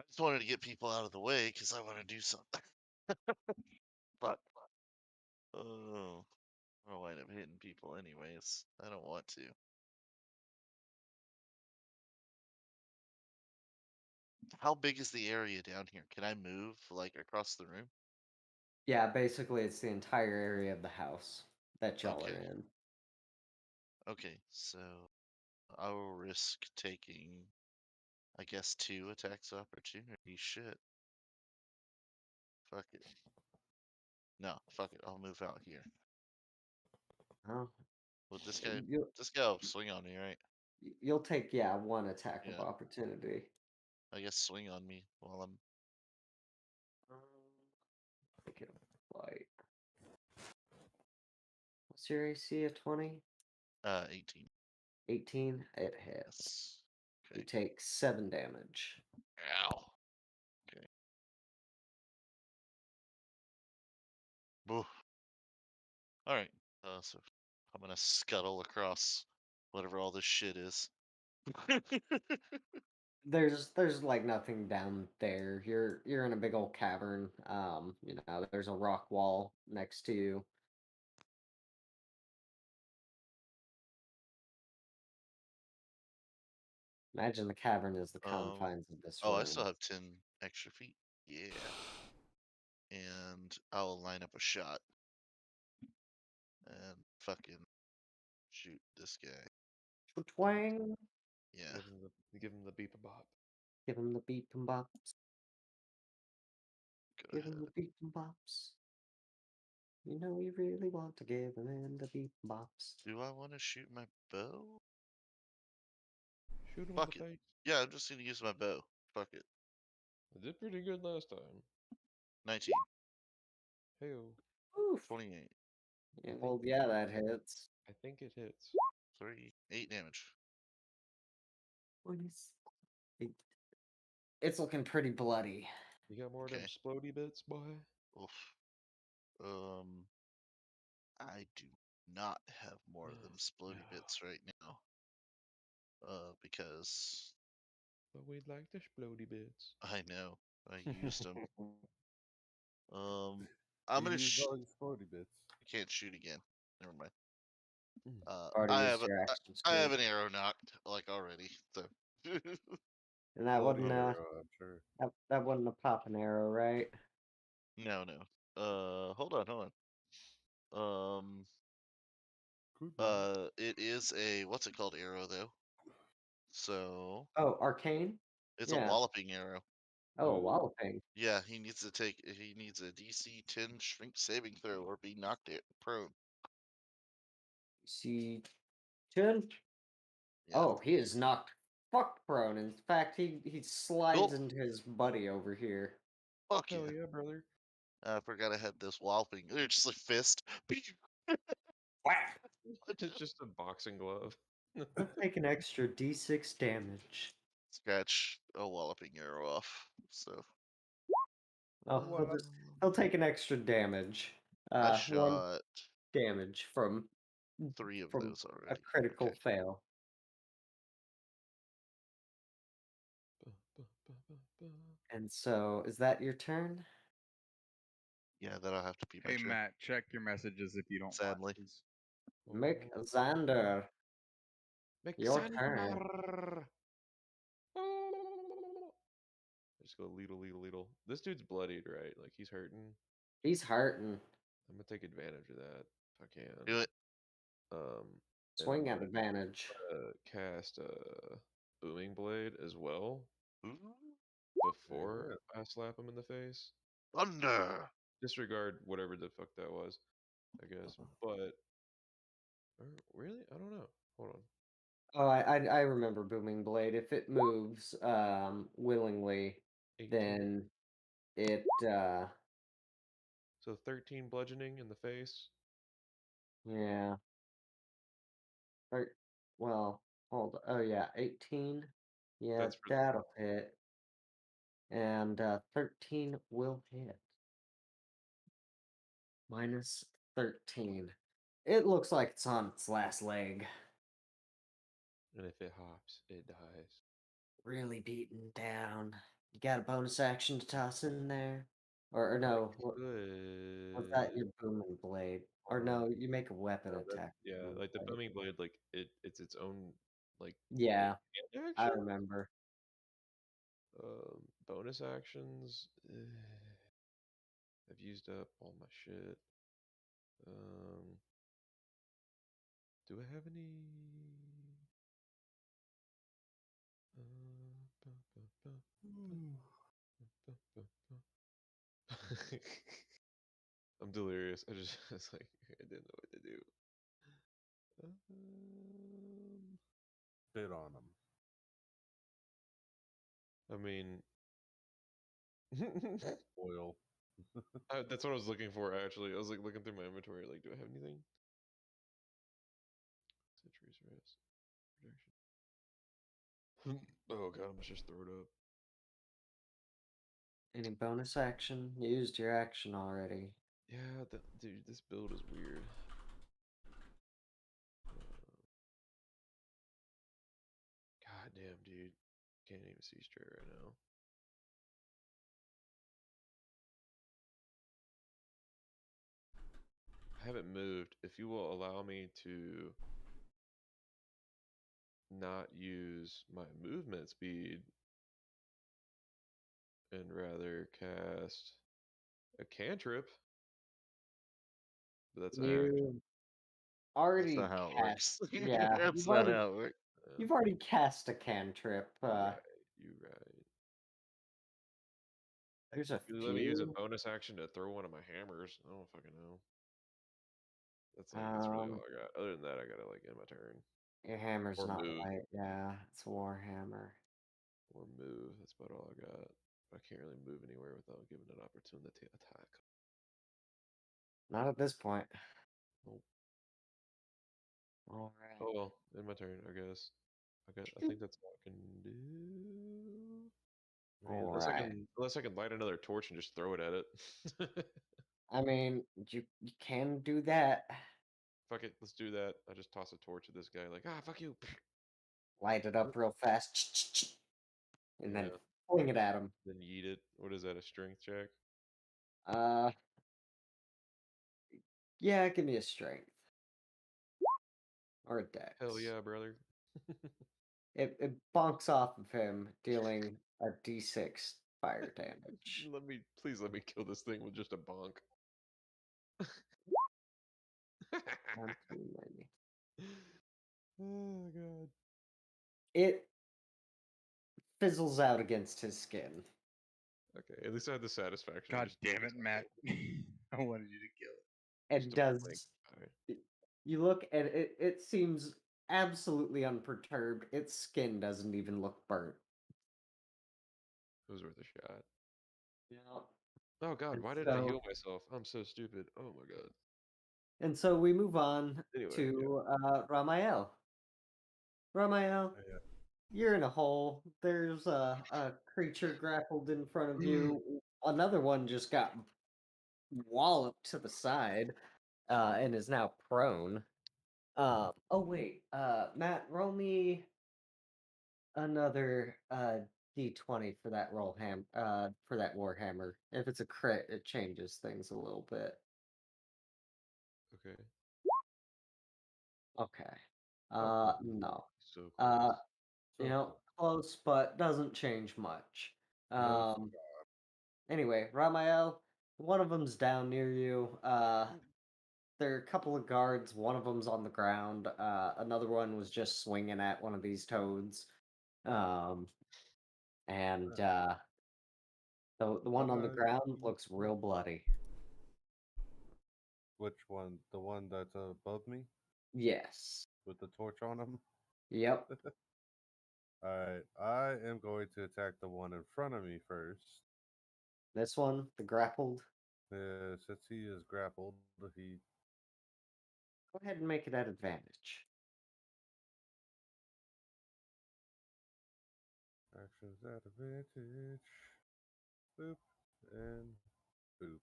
I just wanted to get people out of the way because I want to do something. But oh, I'll wind up hitting people anyways. I don't want to. How big is the area down here? Can I move like across the room? Yeah, basically, it's the entire area of the house that y'all Okay. are in. Okay, so I will risk taking, I guess, 2 attacks opportunity. Shit. Fuck it. No, fuck it. I'll move out here. Oh, Well, this guy, you'll, this guy will swing on me, right? you'll take, yeah, one attack of Yeah. opportunity. I guess swing on me while I'm. Make it a flight. What's your AC at 20? 18. 18? It hits. Yes. You Okay. take 7 damage. Ow. Okay. Boo. All right. So I'm gonna scuttle across whatever all this shit is. There's like nothing down there. You're in a big old cavern. You know, there's a rock wall next to you. Imagine the cavern is the confines of this Oh, room. I still have 10 extra feet. Yeah. And I'll line up a shot and fucking shoot this guy. Twang. Yeah. Give him the beep a bop. Give him the beep and bops. Go Give him ahead. the beep and bops. You know you really want to give him the beep and bops. Do I want to shoot my bow? Shoot him Fuck in the it. face. Yeah, I'm just gonna use my bow. Fuck it. I did pretty good last time. 19. Hey, Oof. 28. Yeah, well, yeah, that hits. I think it hits. 3. 8 damage. 28. It's looking pretty bloody. You got more of them Okay. splody bits, boy? Oof. I do not have more of them splody bits right now. Because But we'd like the splody bits. I know I used them. I'm gonna. all your sporty bits. I can't shoot again. Never mind. Already I used have your action I have surge. an arrow knocked like already. So And that Bloody wasn't arrow, I'm sure. that wasn't a popping arrow, right? no. Hold on. Could be. It is a what's it called arrow though. So Oh, arcane? it's a Yeah. walloping arrow. Oh, a walloping. Yeah, he needs a DC 10 strength saving throw or be knocked prone. See, 10. Yeah. Oh, he is knocked fuck prone. In fact, he slides Cool. into his buddy over here. Fuck Hell yeah. yeah, brother. I forgot I had this walloping. It's just a fist. It's just a boxing glove. He'll take an extra d6 damage. Scratch a walloping arrow off. So Oh, he'll take an extra damage. I 1 shot damage from 3 of from those a already. critical Okay. fail. And so, is that your turn? Yeah, that'll have to be my Hey turn. Matt, check your messages if you don't Sadly. mind, please. Mick Xander. Your turn. Alexander. just go lethal. This dude's bloodied, right? Like he's hurting. He's hurting. I'm gonna take advantage of that if I can. Do it. And Swing I'm at advantage. gonna cast booming blade as well Ooh, before I slap him in the face. thunder. Disregard whatever the fuck that was, I guess. But really, I don't know. Hold on. Oh, I remember Booming Blade. If it moves willingly, 18. then it So 13 bludgeoning in the face. yeah. Well, hold. Oh yeah, 18. Yeah, That's for that'll hit. And 13 will hit. Minus 13. It looks like it's on its last leg. and if it hops, it dies. Really beaten down. You got a bonus action to toss in there? Or no, was that your booming blade? Or no, you make a weapon attack. Yeah, booming like the blade. booming blade, like it's its own like Yeah, hand I action. remember. Bonus actions. I've used up all my shit. Do I have any? I'm delirious. I just it's like I didn't know what to do. Spit on them. I mean, Oil. that's what I was looking for. Actually, I was like looking through my inventory. Like, do I have anything? Centuries rest. Protection. Oh god, I'm just throw it up. Any bonus action? You used your action already. Yeah, dude, this build is weird. God damn, dude. Can't even see straight right now. I haven't moved. If you will allow me to not use my movement speed and rather cast a cantrip. But that's an action. You already That's not how it cast. works. Yeah, That's not how it works. you've already cast a cantrip. You right. There's a You let me use a few. bonus action to throw one of my hammers. I don't fucking know. That's really all I got. Other than that, I gotta like end my turn. Your hammer's Or not move. light. Yeah, it's a warhammer. Or move. That's about all I got. I can't really move anywhere without giving an opportunity to attack. Not at this point. Nope. All right. Oh well, in my turn, I guess. I think that's all I can do. Unless I can light another torch and just throw it at it. I mean, you can do that. Fuck it, let's do that. I just toss a torch at this guy, like fuck you. Light it up real fast, and then Yeah. fling it at him. Then yeet it. What is that? A strength check? Yeah, give me a strength or a dex. Hell yeah, brother. It bonks off of him, dealing a d6 fire damage. Please let me kill this thing with just a bonk. Oh god. It fizzles out against his skin. Okay, at least I had the satisfaction. God damn it, Matt. I wanted you to kill it. And does you look at it, it seems absolutely unperturbed. Its skin doesn't even look burnt. It was worth a shot. Yeah. Oh god, And why did I heal myself? I'm so stupid. Oh my god. And so we move on Anyway, to Ramael. Ramael, you're in a hole. There's a creature grappled in front of you. Another one just got walloped to the side and is now prone. Oh wait, Matt, roll me another d20 for that for that warhammer. If it's a crit, it changes things a little bit. Okay. Okay. No. So close. You know, close, but doesn't change much. Anyway, Ramael, one of them's down near you. There are a couple of guards. One of them's on the ground. Another one was just swinging at one of these toads. And the one on the ground looks real bloody. Which one? The one that's above me Yes. with the torch on him? Yep. Alright, I am going to attack the one in front of me first. This one, the grappled. Since he is grappled, he Go ahead and make it at advantage. actions at advantage. Boop and boop.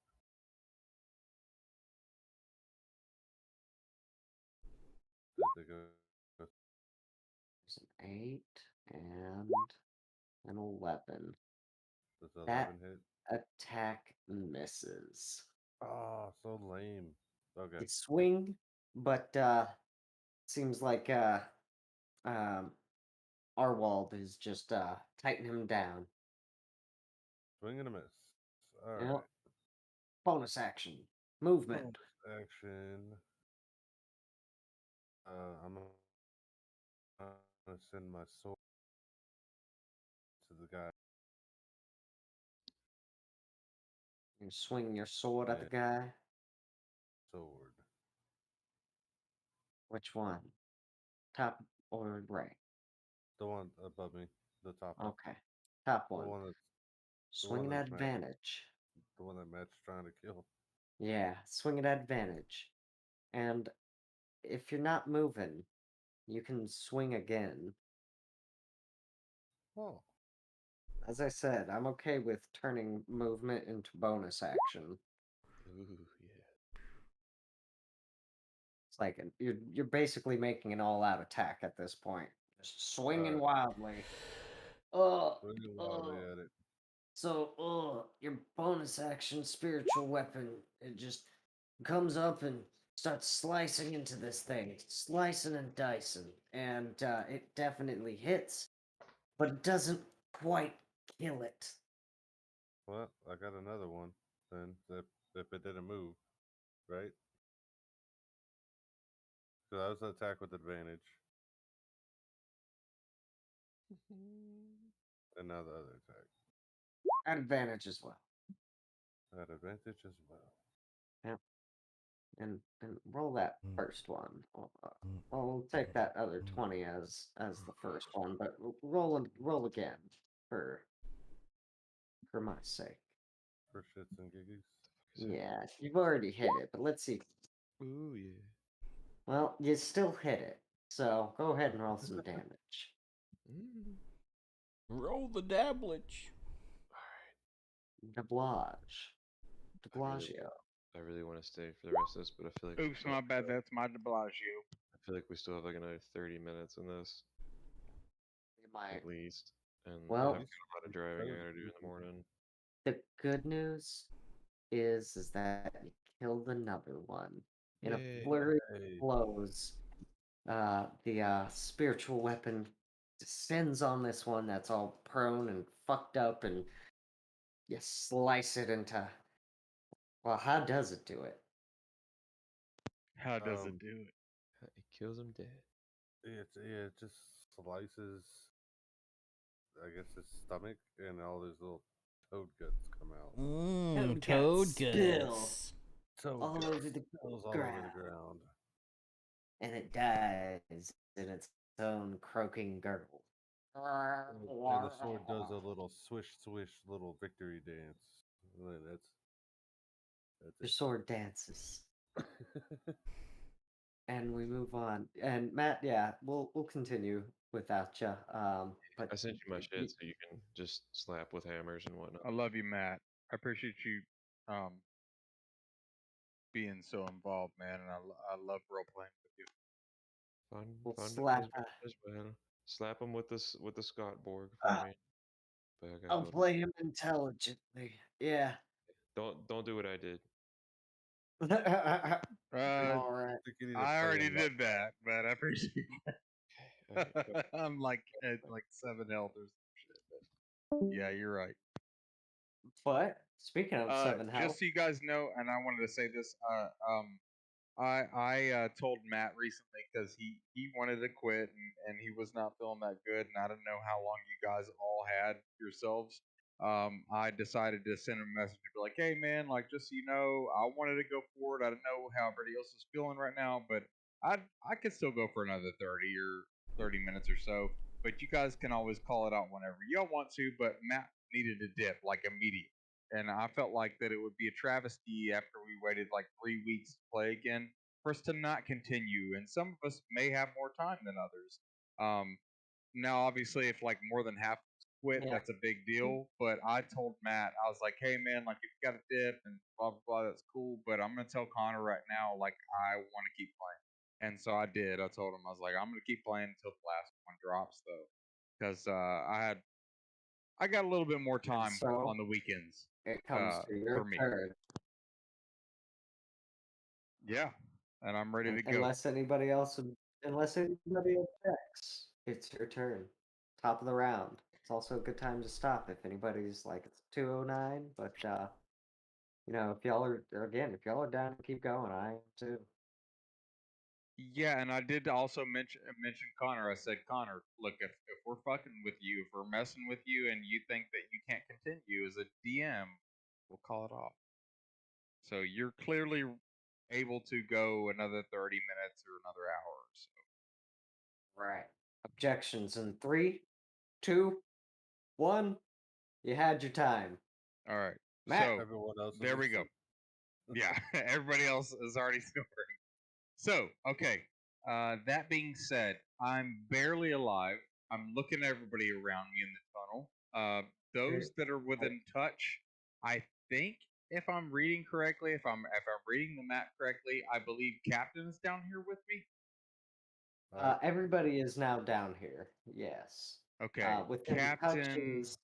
Did they go? There's an 8 and an 11. Does 11 That hit? attack misses. Oh, so lame. Okay. You swing, but seems like Arwald is just tightening him down. Swing and a miss. All Yep. right. Bonus action. Movement. Bonus action. I'm gonna send my sword to the guy. You swing your sword at the guy. Sword. Which one? Top or right? The one above me. The top one. Okay. Top The one. one that's Swinging at that's Matt- advantage. the one that Matt's trying to kill. Yeah, swing at advantage. And if you're not moving, you can swing again. Oh. As I said, I'm okay with turning movement into bonus action. Ooh, yeah. It's like you're basically making an all-out attack at this point. Just swinging wildly. Swinging wildly at it. So, your bonus action spiritual weapon, it just comes up and starts slicing into this thing, slicing and dicing, and it definitely hits, but it doesn't quite kill it. Well, I got another one. Then if it didn't move, right? So that was an attack with advantage. And now the other attack. At advantage as well. At advantage as well. Yep. And roll that first one. We'll take that other 20 as the first one, but roll again for my sake. For shits and giggles. Yeah, you've already hit it, but let's see. Ooh, yeah. Well, you still hit it, so go ahead and roll some damage. Roll the dablage. Deblage. Deblagio. I really want to stay for the rest of this, but I feel like Oops, my bad. That's my de Blasio. I feel like we still have like another 30 minutes in this, You might. at least. And Well, I have a lot of driving I gotta do in the morning. The good news is that you killed another one. In a flurry of blows, the spiritual weapon descends on this one that's all prone and fucked up, and you slice it into. Well, how does it do it? How does it do it? It kills him dead. It just slices. I guess his stomach and all his little toad guts come out. Toad spill guts. Toad all guts over the spills all over ground. the ground. And it dies in its own croaking gurgle. And the sword does a little swish swish little victory dance. That's The it. sword dances. And we move on. And Matt, yeah, we'll continue without you. But I sent you my shit so you can just slap with hammers and whatnot. I love you, Matt. I appreciate you being so involved, man, and I love role playing with you. We'll Fun slap. as well. Slap him with the Scott Borg for me. But I gotta I'll go. play him intelligently. Yeah. Don't do what I did. All right. I already did that, but I appreciate Alright, it. I'm like 7 elders. Shit, but yeah, you're right. But speaking of 7 health, Just so you guys know, and I wanted to say this, I told Matt recently because he wanted to quit and he was not feeling that good, and I don't know how long you guys all had yourselves. I decided to send him a message to be like, hey man, like just so you know, I wanted to go forward. I don't know how everybody else is feeling right now, but I could still go for another 30 minutes or so. But you guys can always call it out whenever y'all want to. But Matt needed a dip like immediate. And I felt like that it would be a travesty after we waited like 3 weeks to play again for us to not continue. And some of us may have more time than others. Now, obviously, if like more than half quit, Yeah. that's a big deal. But I told Matt, I was like, hey man, like if you got a dip and blah blah blah, that's cool. But I'm gonna tell Connor right now, like I want to keep playing. And so I did. I told him I was like, I'm gonna keep playing until the last one drops though, because I got a little bit more time so on the weekends it comes to your for me. turn. Yeah, and I'm ready to go. Unless anybody objects, it's your turn. Top of the round. It's also a good time to stop if anybody's like it's 2:09. But you know, if y'all are down to keep going, I am too. Yeah, and I did also mention Connor. I said, Connor, look, if we're fucking with you, if we're messing with you, and you think that you can't continue as a DM, we'll call it off. So you're clearly able to go another 30 minutes or another hour or so. Right. Objections in 3, 2, 1. You had your time. All right. Matt. So Everyone else. there we go. Yeah, everybody else is already snoring. So, okay. That being said, I'm barely alive. I'm looking at everybody around me in the tunnel. Those that are within touch, I think, if I'm reading correctly, if I'm reading the map correctly, I believe Captain's down here with me. Everybody is now down here. Yes. Okay. Within Captain touch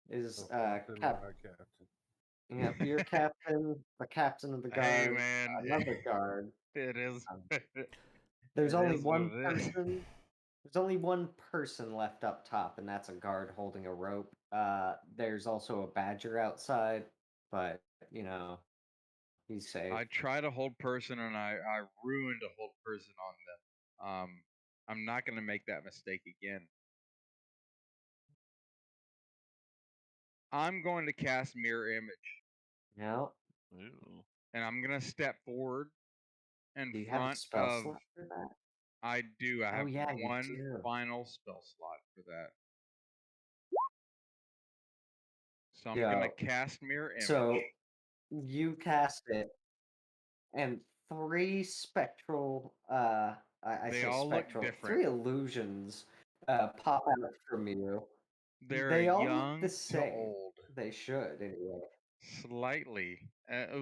is Captain. Yep, your captain, the captain of the guard, Hey man, another guard. It is. There's It only is one what it is. person. There's only one person left up top, and that's a guard holding a rope. There's also a badger outside, but you know, he's safe. I tried to hold person and I ruined a hold person on them. I'm not gonna make that mistake again. I'm going to cast mirror image. Yep. Ooh. And I'm gonna step forward in Do you have a front spell of. slot for that? I do. I have you one do. final spell slot for that. So I'm gonna cast mirror image. So you cast it, and 3 spectral They all look spectral, different. 3 illusions pop out from you. They're They all young look the to same. old. They should anyway. Slightly.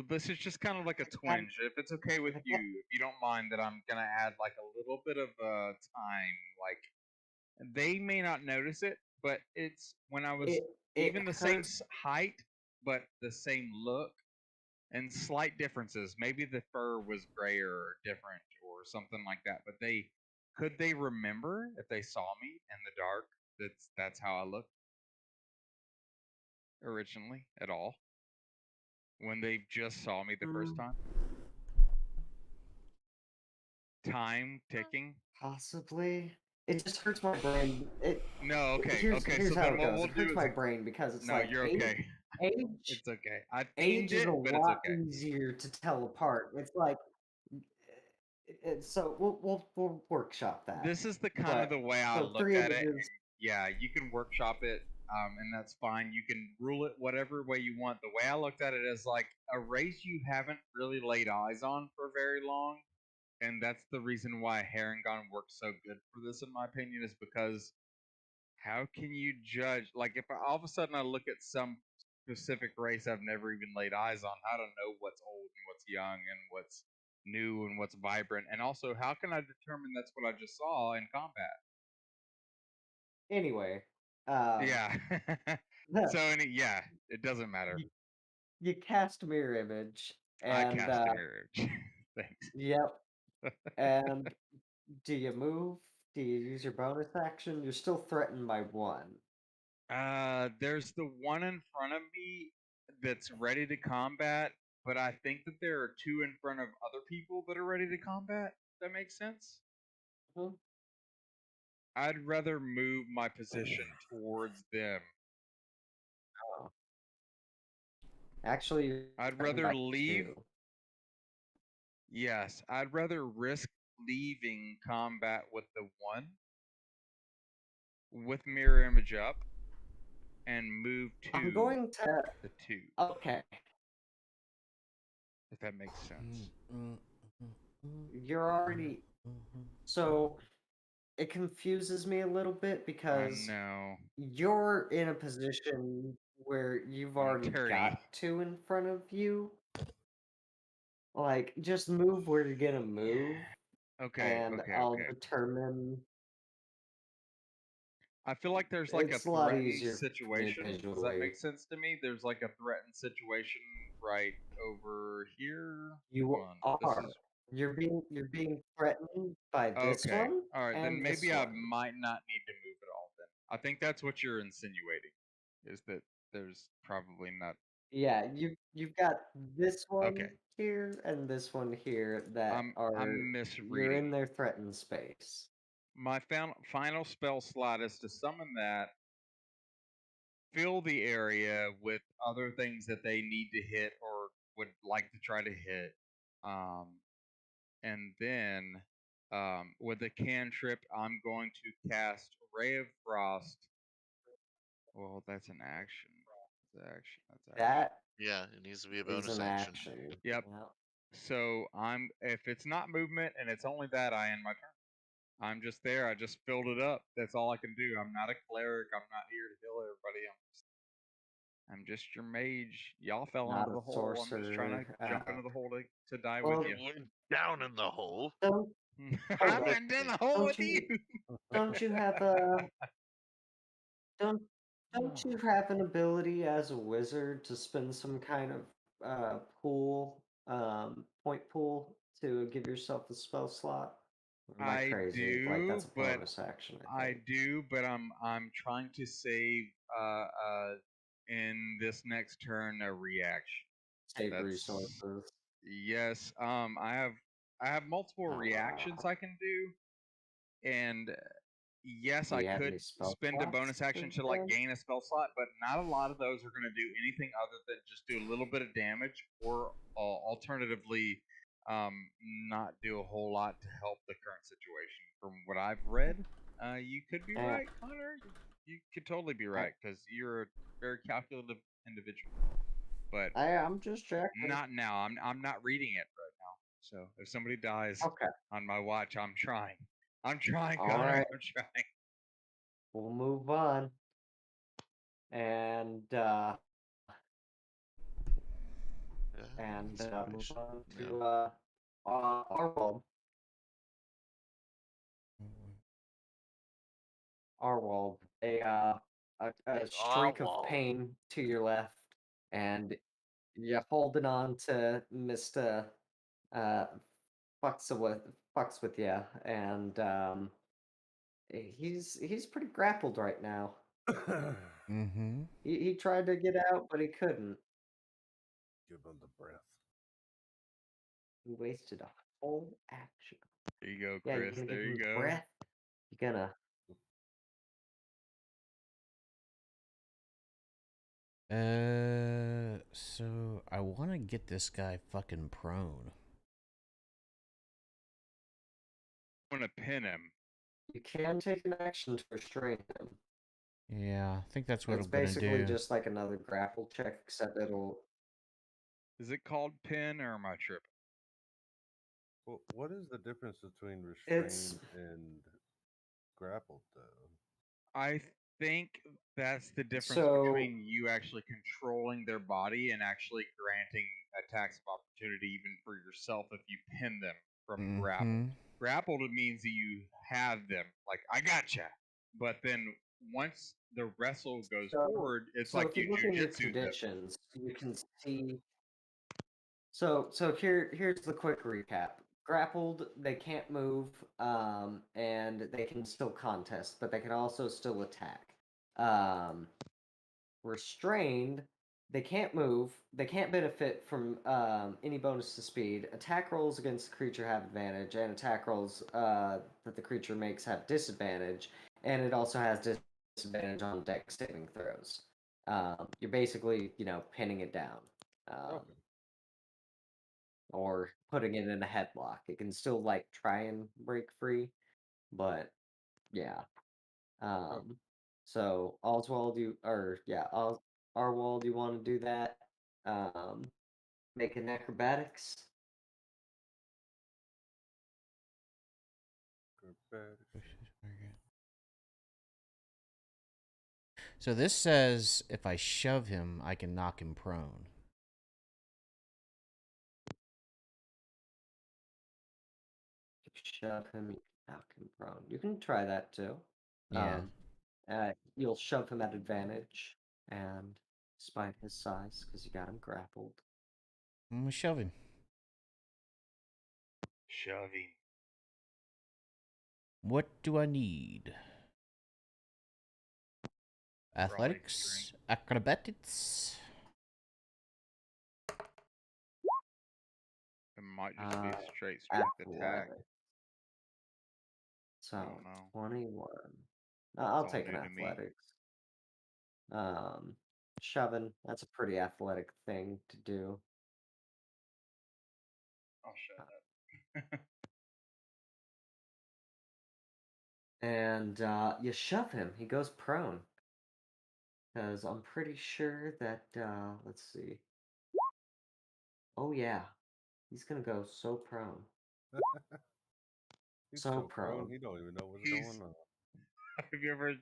This is just kind of like a twinge. If it's okay with you, if you don't mind that I'm gonna add like a little bit of time. Like they may not notice it, but it's when I was even the same height, but the same look, and slight differences. Maybe the fur was grayer or different or something like that. But could they remember if they saw me in the dark? That's how I looked originally at all. When they just saw me the first time? Time ticking? Possibly. It just hurts my brain. No, okay, Here's so how then it what goes. we'll It do hurts is my brain because it's no, like you're okay. age. It's okay. I Age themed is it, a but lot it's okay. easier to tell apart. It's like, so we'll workshop that. This is the kind of the way I looked at it. Yeah, you can workshop it, and that's fine. You can rule it whatever way you want. The way I looked at it is like a race you haven't really laid eyes on for very long, and that's the reason why Herringon works so good for this, in my opinion, is because how can you judge? Like, if all of a sudden I look at some specific race I've never even laid eyes on, how to know what's old and what's young and what's new and what's vibrant, and also how can I determine that's what I just saw in combat? Anyway. Yeah. So yeah, it doesn't matter. You cast mirror image. And, I cast a mirror image. Thanks. Yep. And do you move? Do you use your bonus action? You're still threatened by 1. There's the one in front of me. that's ready to combat, but I think that there are 2 in front of other people that are ready to combat. That makes sense? Mhm. I'd rather move my position towards them. Actually, you're I'd threatened rather by leave. 2. Yes, I'd rather risk leaving combat with the 1 with mirror image up and move I'm to going to. the 2, Okay. if that makes sense. You're already. So it confuses me a little bit I because know. you're in a position where you've I'm an already attorney. got 2 in front of you. Like, just move where you're gonna move, Okay, and okay, I'll okay. determine. I feel like there's like a It's a lot threatened easier for me situation. Does that visually. make sense to me? There's like a threatened situation right over here. You Hold on. This are. is You're being threatened by this okay. one All right, then and this maybe I one. might not need to move at all. Then I think that's what you're insinuating, is that there's probably not. Yeah, you've got this one Okay, here and this one here that I'm you're in misreading. their threatened space. My final spell slot is to summon that, fill the area with other things that they need to hit or would like to try to hit. And then with a cantrip, I'm going to cast Ray of Frost. Well, that's an action. That's action. That's action. That Yeah, it needs to be a is bonus an action. action. Yep. Yep. So if it's not movement and it's only that, I end my turn. I'm just there. I just filled it up. That's all I can do. I'm not a cleric. I'm not here to heal everybody. I'm just your mage. Y'all fell Not into a the hole. I'm just trying to sorcerer. jump into the hole to die Well, with you. Went down in the hole. Don't I hold up. went in the hole with you. Don't you have a don't don't you have an ability as a wizard to spend some kind of pool, point pool to give yourself a spell slot? Or am I I crazy? Like do, that's a but bonus action, I think. I'm trying to save in this next turn a reaction. Save That's resources. yes. I have multiple reactions I can do, and yes, Do I you have could any spell spend a slots bonus action to to like spend? gain a spell slot, but not a lot of those are going to do anything other than just do a little bit of damage, or alternatively, not do a whole lot to help the current situation. From what I've read, you could be Yeah. right, Connor. You could totally be right because you're a very calculative individual. But I'm just checking. not now. I'm not reading it right now. So if somebody dies Okay. on my watch, I'm trying. I'm trying, All Connor. right. I'm trying. We'll move on. And move Inspiration. on No. to Arwald. Arwald, a streak of Arwald. pain to your left, and you're holding on to Mister uh, fucks with you, and he's pretty grappled right now. Mm-hmm. He tried to get out, but he couldn't. Give him the breath. He wasted a whole action. There you go, Yeah, you're Chris. gonna There give him you the go. breath. You're gonna. So I want to get this guy fucking prone. I'm gonna pin him. You can take an action to restrain him. Yeah, I think that's what It's I'm gonna basically do. just like another grapple check, except it'll. Is it called pin or am I tripping? Well, what is the difference between restrained It's and grappled, though? I think that's the difference So- between you actually controlling their body and actually granting attacks of opportunity even for yourself if you pin them from grapple. Mhm. Grappled means that you have them, like, I gotcha. But then once the wrestle goes So- forward, it's so like if you you look in your jujitsu them. conditions, you can see. So here's the quick recap. Grappled, they can't move, and they can still contest, but they can also still attack. Restrained, they can't move. They can't benefit from any bonus to speed. Attack rolls against the creature have advantage, and attack rolls that the creature makes have disadvantage. And it also has disadvantage on dex saving throws. You're basically, pinning it down, Okay. or putting it in a headlock. It can still try and break free, but yeah. So Oswald, Arwald, you want to do that? Make an acrobatics. So this says if I shove him, I can knock him prone. Shove him, you can knock him prone. You can try that too. Yeah. You'll shove him at advantage, and despite his size, because you got him grappled. I'm gonna shove him. Shoving. What do I need? Athletics, acrobatics. It might just be a straight strength attack. Athletics. So I don't know. 21. I'll all take an new to me. athletics. Shoving, that's a pretty athletic thing to do. I'll shove that. And you shove him. He goes prone. Because I'm pretty sure that, let's see. Oh, yeah. He's going to go so prone. He's So so prone. prone. He don't even know what's going on. Have you ever,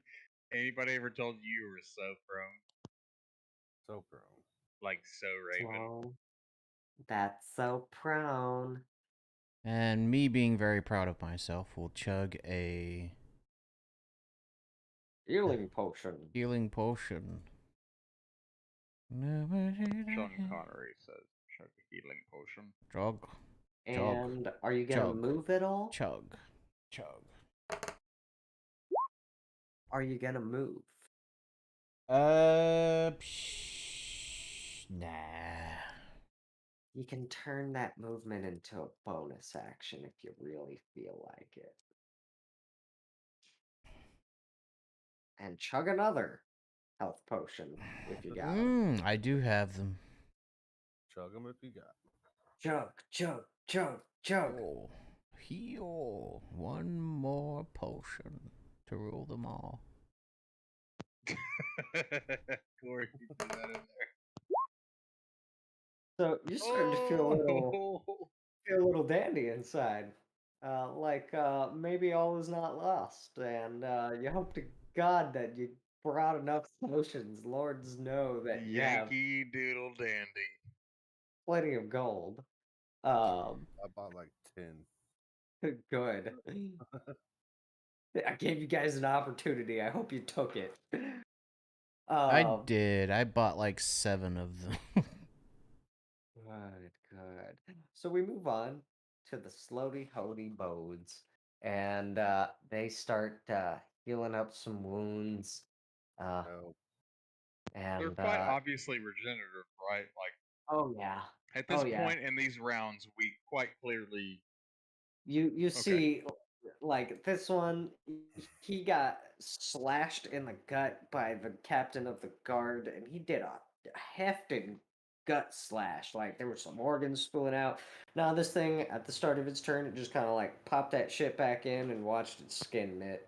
anybody ever told you were so prone? So prone. Like so Raven. Prone. That's so prone. And me being very proud of myself will chug a Healing potion. healing potion. Sean Connery says, chug a healing potion. Chug. And are you going to Chug. move at all? Chug. Are you going to move? Nah. You can turn that movement into a bonus action if you really feel like it. And chug another health potion if you got them. I do have them. Chug them if you got 'em. Chug, chug, chug, chug. Oh, heal. One more potion to rule them all. Corey, you threw that in there. So you're starting to feel a little dandy inside. Maybe all is not lost, and you hope to God that you brought enough potions. Lords know that you have Yankee Doodle Dandy. plenty of gold. I bought like 10. Good. I gave you guys an opportunity. I hope you took it. I did. I bought like 7 of them. Good. So we move on to the Slody Hody Bodes, and they start healing up some wounds. No. And They're quite obviously regenerative, right? Like, oh yeah. at this Oh, yeah. point in these rounds, we quite clearly You see, like this one, he got slashed in the gut by the captain of the guard, and he did a hefty gut slash. Like there were some organs spilling out. Now this thing at the start of its turn, it just kind of like popped that shit back in and watched its skin knit.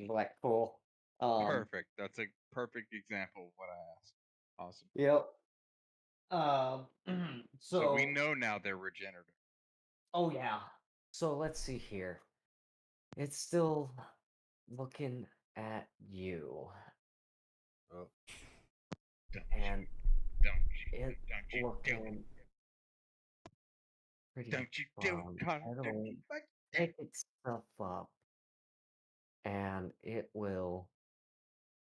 Like cool. perfect. That's a perfect example of what I asked. Awesome. Yep. So we know now they're regenerative. Oh yeah. So let's see here. It's still looking at you. Oh. And it's looking pretty Don't you do it, Connor. Don't you like pick itself up, and it will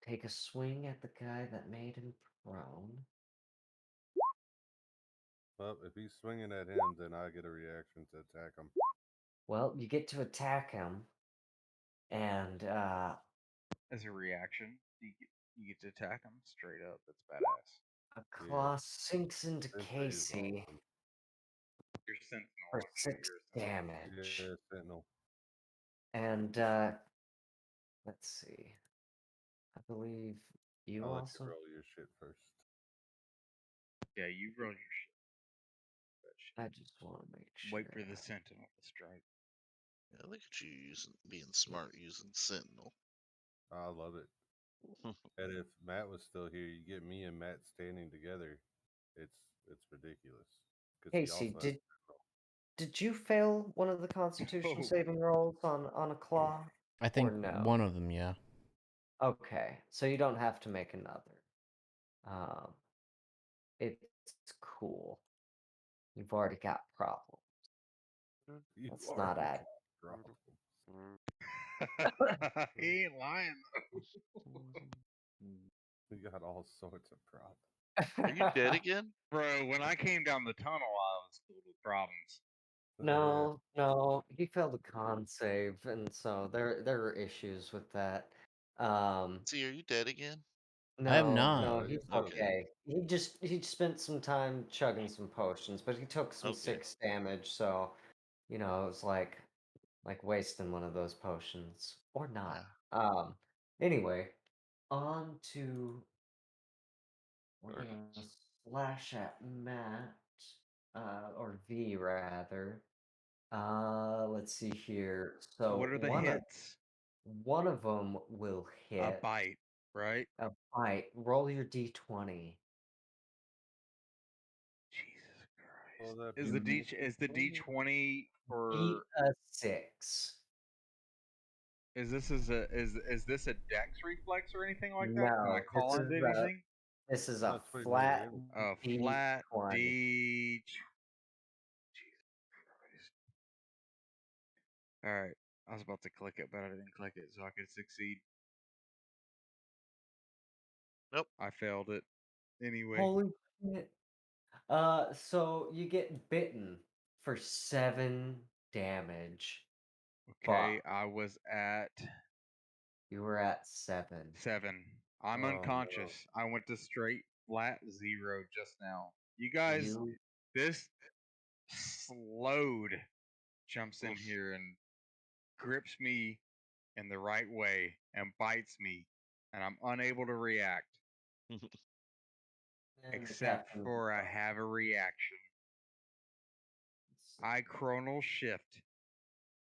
take a swing at the guy that made him prone. Well, if he's swinging at him, then I get a reaction to attack him. Well, you get to attack him, and as a reaction, you get to attack them straight up. That's badass. A claw sinks into Sensei is Casey awesome. Your sentinel. for I think 6 you're a sentinel. damage. Yeah, Sentinel. And let's see. I believe you I'll let also. you roll your shit first. Yeah, you roll your shit. I just want to make sure. Wait for the sentinel to strike. Yeah, look at you being smart using Sentinel. I love it. And if Matt was still here, you get me and Matt standing together. It's ridiculous. 'Cause he Casey, also has did you fail one of the Constitution No. saving rolls on a claw? I think Or no? one of them, yeah. Okay, so you don't have to make another. It's cool. You've already got problems. you Let's are not add. problems. He ain't lying. We got all sorts of problems. Are you dead again? Bro, when I came down the tunnel, I was filled with problems. No, he failed a con save, and so there are issues with that. See, are you dead again? I am No, not. no, No, he's he's not. okay. He spent some time chugging some potions, but he took some Okay. 6 damage, so it was like wasting one of those potions or not. Anyway, on to we're gonna slash at Matt, or V rather. Let's see here. So What are the hits? one of them will hit. A bite, right? A bite. Roll your d20. Jesus Christ. Well, that Is the beautiful D20 for Beat a 6. is this is this a dex reflex or anything like that? Can I No, call into anything? this is a That's pretty flat weird. A flat D20. D. Jesus Christ. All right, I was about to click it, but I didn't click it, so I could succeed. Nope. I failed it. Anyway. Holy shit. So you get bitten for 7 damage. Okay, Fuck. I was at You were at 7. 7. I'm Oh, no. unconscious. I went to straight flat 0 just now. You guys, You this slowed jumps in here and grips me in the right way and bites me, and I'm unable to react. Except for I have a reaction. I chronal shift.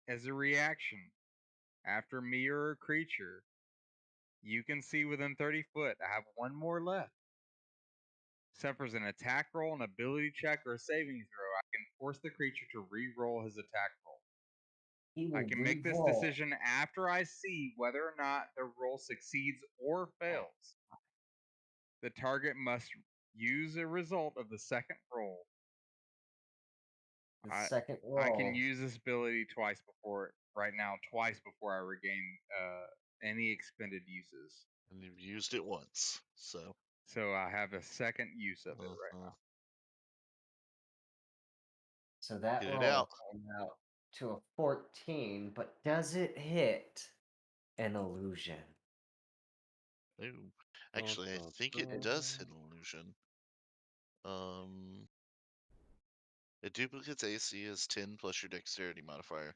As a reaction, after me or a creature, you can see within 30 foot. I have one more left. Suffers an attack roll, an ability check, or a saving throw. I can force the creature to re-roll his attack roll. I can make this decision after I see whether or not the roll succeeds or fails. The target must use a result of the second roll. second roll. I can use this ability twice before I regain any expended uses. And you've used it once, so. So I have a second use of it right now. So that Get it roll out. came out to a 14, but does it hit an illusion? Ooh. Actually, I think it does hit an illusion. It duplicates AC as 10 plus your dexterity modifier.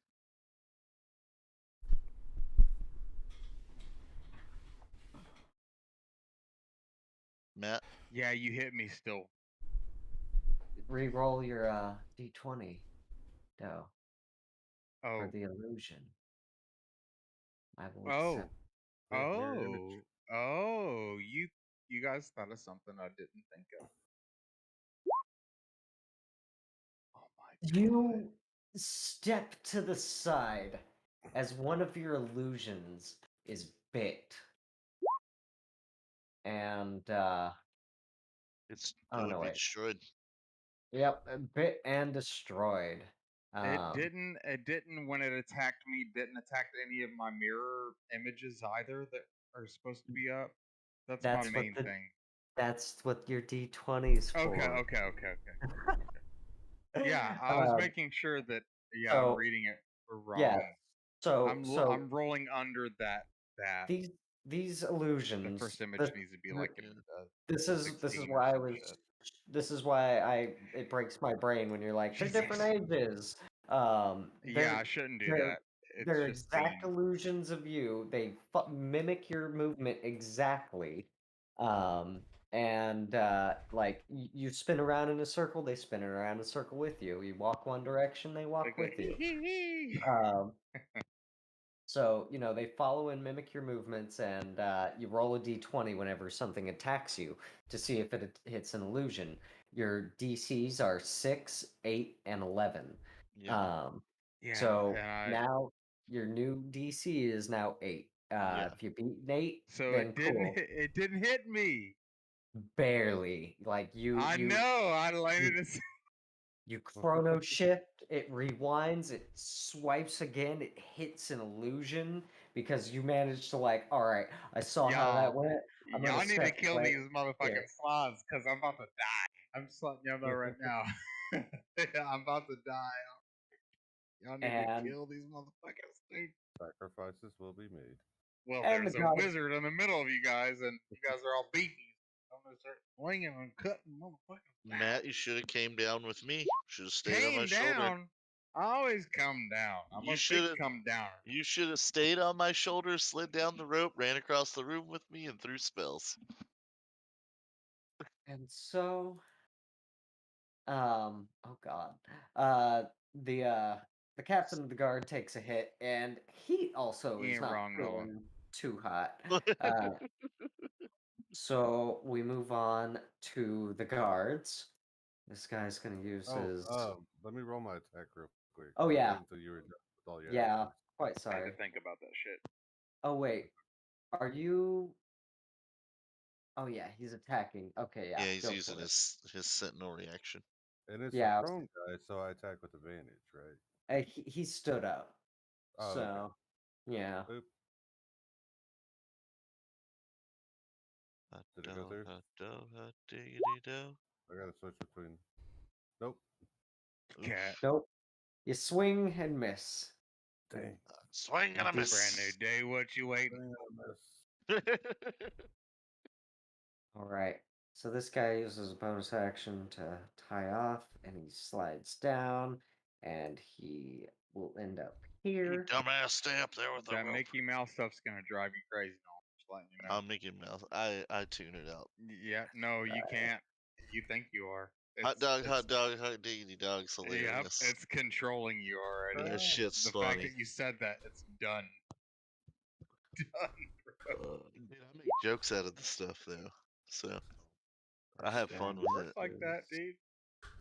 Matt? Yeah, you hit me still. Re-roll your d20, though. Oh. For the illusion. I will Oh. accept. Oh, you guys thought of something I didn't think of. Oh my God. You step to the side as one of your illusions is bit. And it's wait. destroyed. Yep, bit and destroyed. It didn't when it attacked me, didn't attack any of my mirror images either that are supposed to be up. That's my main thing. That's what your D20's for. Okay. Yeah, I was making sure that I'm reading it wrong. Yeah. So I'm rolling under that. these The illusions. first image the- needs to be the- like in this is 16 or why I some was. shit. This is why it breaks my brain when you're like they're different ages. Yeah, I shouldn't do they're that. It's they're just exact mean. illusions of you. They mimic your movement exactly. And like you spin around in a circle, they spin around in a circle with you. You walk one direction, they walk Like a with you. hee. So, they follow and mimic your movements, and you roll a d20 whenever something attacks you to see if it hits an illusion. Your DCs are 6, 8, and 11. Yeah. Yeah, So and now your new DC is now 8. Yeah. If you beat an 8, so then it didn't cool. it didn't hit me. Barely. Like I know. I landed a you chrono shift, it rewinds, it swipes again, it hits an illusion because you managed to all right, I saw how that went. I'm y'all gonna need to step kill right these motherfucking here. swans because I'm about to die. I'm just letting y'all know right now. I'm about to die. Y'all need And- to kill these motherfuckers, dude. Sacrifices will be made. Well, And there's the a god- wizard in the middle of you guys, and you guys are all babies. I'm gonna start swinging and cutting motherfuckers. Matt, you should have came down with me. Should have stayed on my Came shoulder. down. I always come down. I'm You a big should've- come down. You should have stayed on my shoulder, slid down the rope, ran across the room with me, and threw spells. And so oh god. The captain of the guard takes a hit, and he also You is ain't not wrong, Noah. feeling too hot. So we move on to the guards. This guy's gonna use his. Let me roll my attack real quick. Oh, yeah. Wait until you were done with all your Yeah, actions. quite I had sorry. to think about that shit. Oh wait, are you? Oh yeah, he's attacking. Okay, yeah. Yeah, he's go using for it. his sentinel reaction. And it's Yeah. a prone guy, so I attack with advantage, right? He stood up. Oh, So okay. yeah. Oop. Did it go through? I gotta switch between. Nope. Cat. Nope. You swing and miss. Dang. Swing and a Brand miss. new day. What you waiting? Dang, I missed. All right. So this guy uses a bonus action to tie off, and he slides down, and he will end up You here. dumbass, stay up there with the That rope. Mickey Mouse stuff's gonna drive you crazy. No, just letting you know. I'm Mickey Mouse. I tune it out. Yeah, no, you can't. You think you are. Hot dog, hot diggity dog's Yep, hilarious. it's controlling you already. That shit's the funny. fact that you said that, it's done. Done, bro. Dude, I make jokes out of the stuff though, so I have fun with Work it. like that, dude.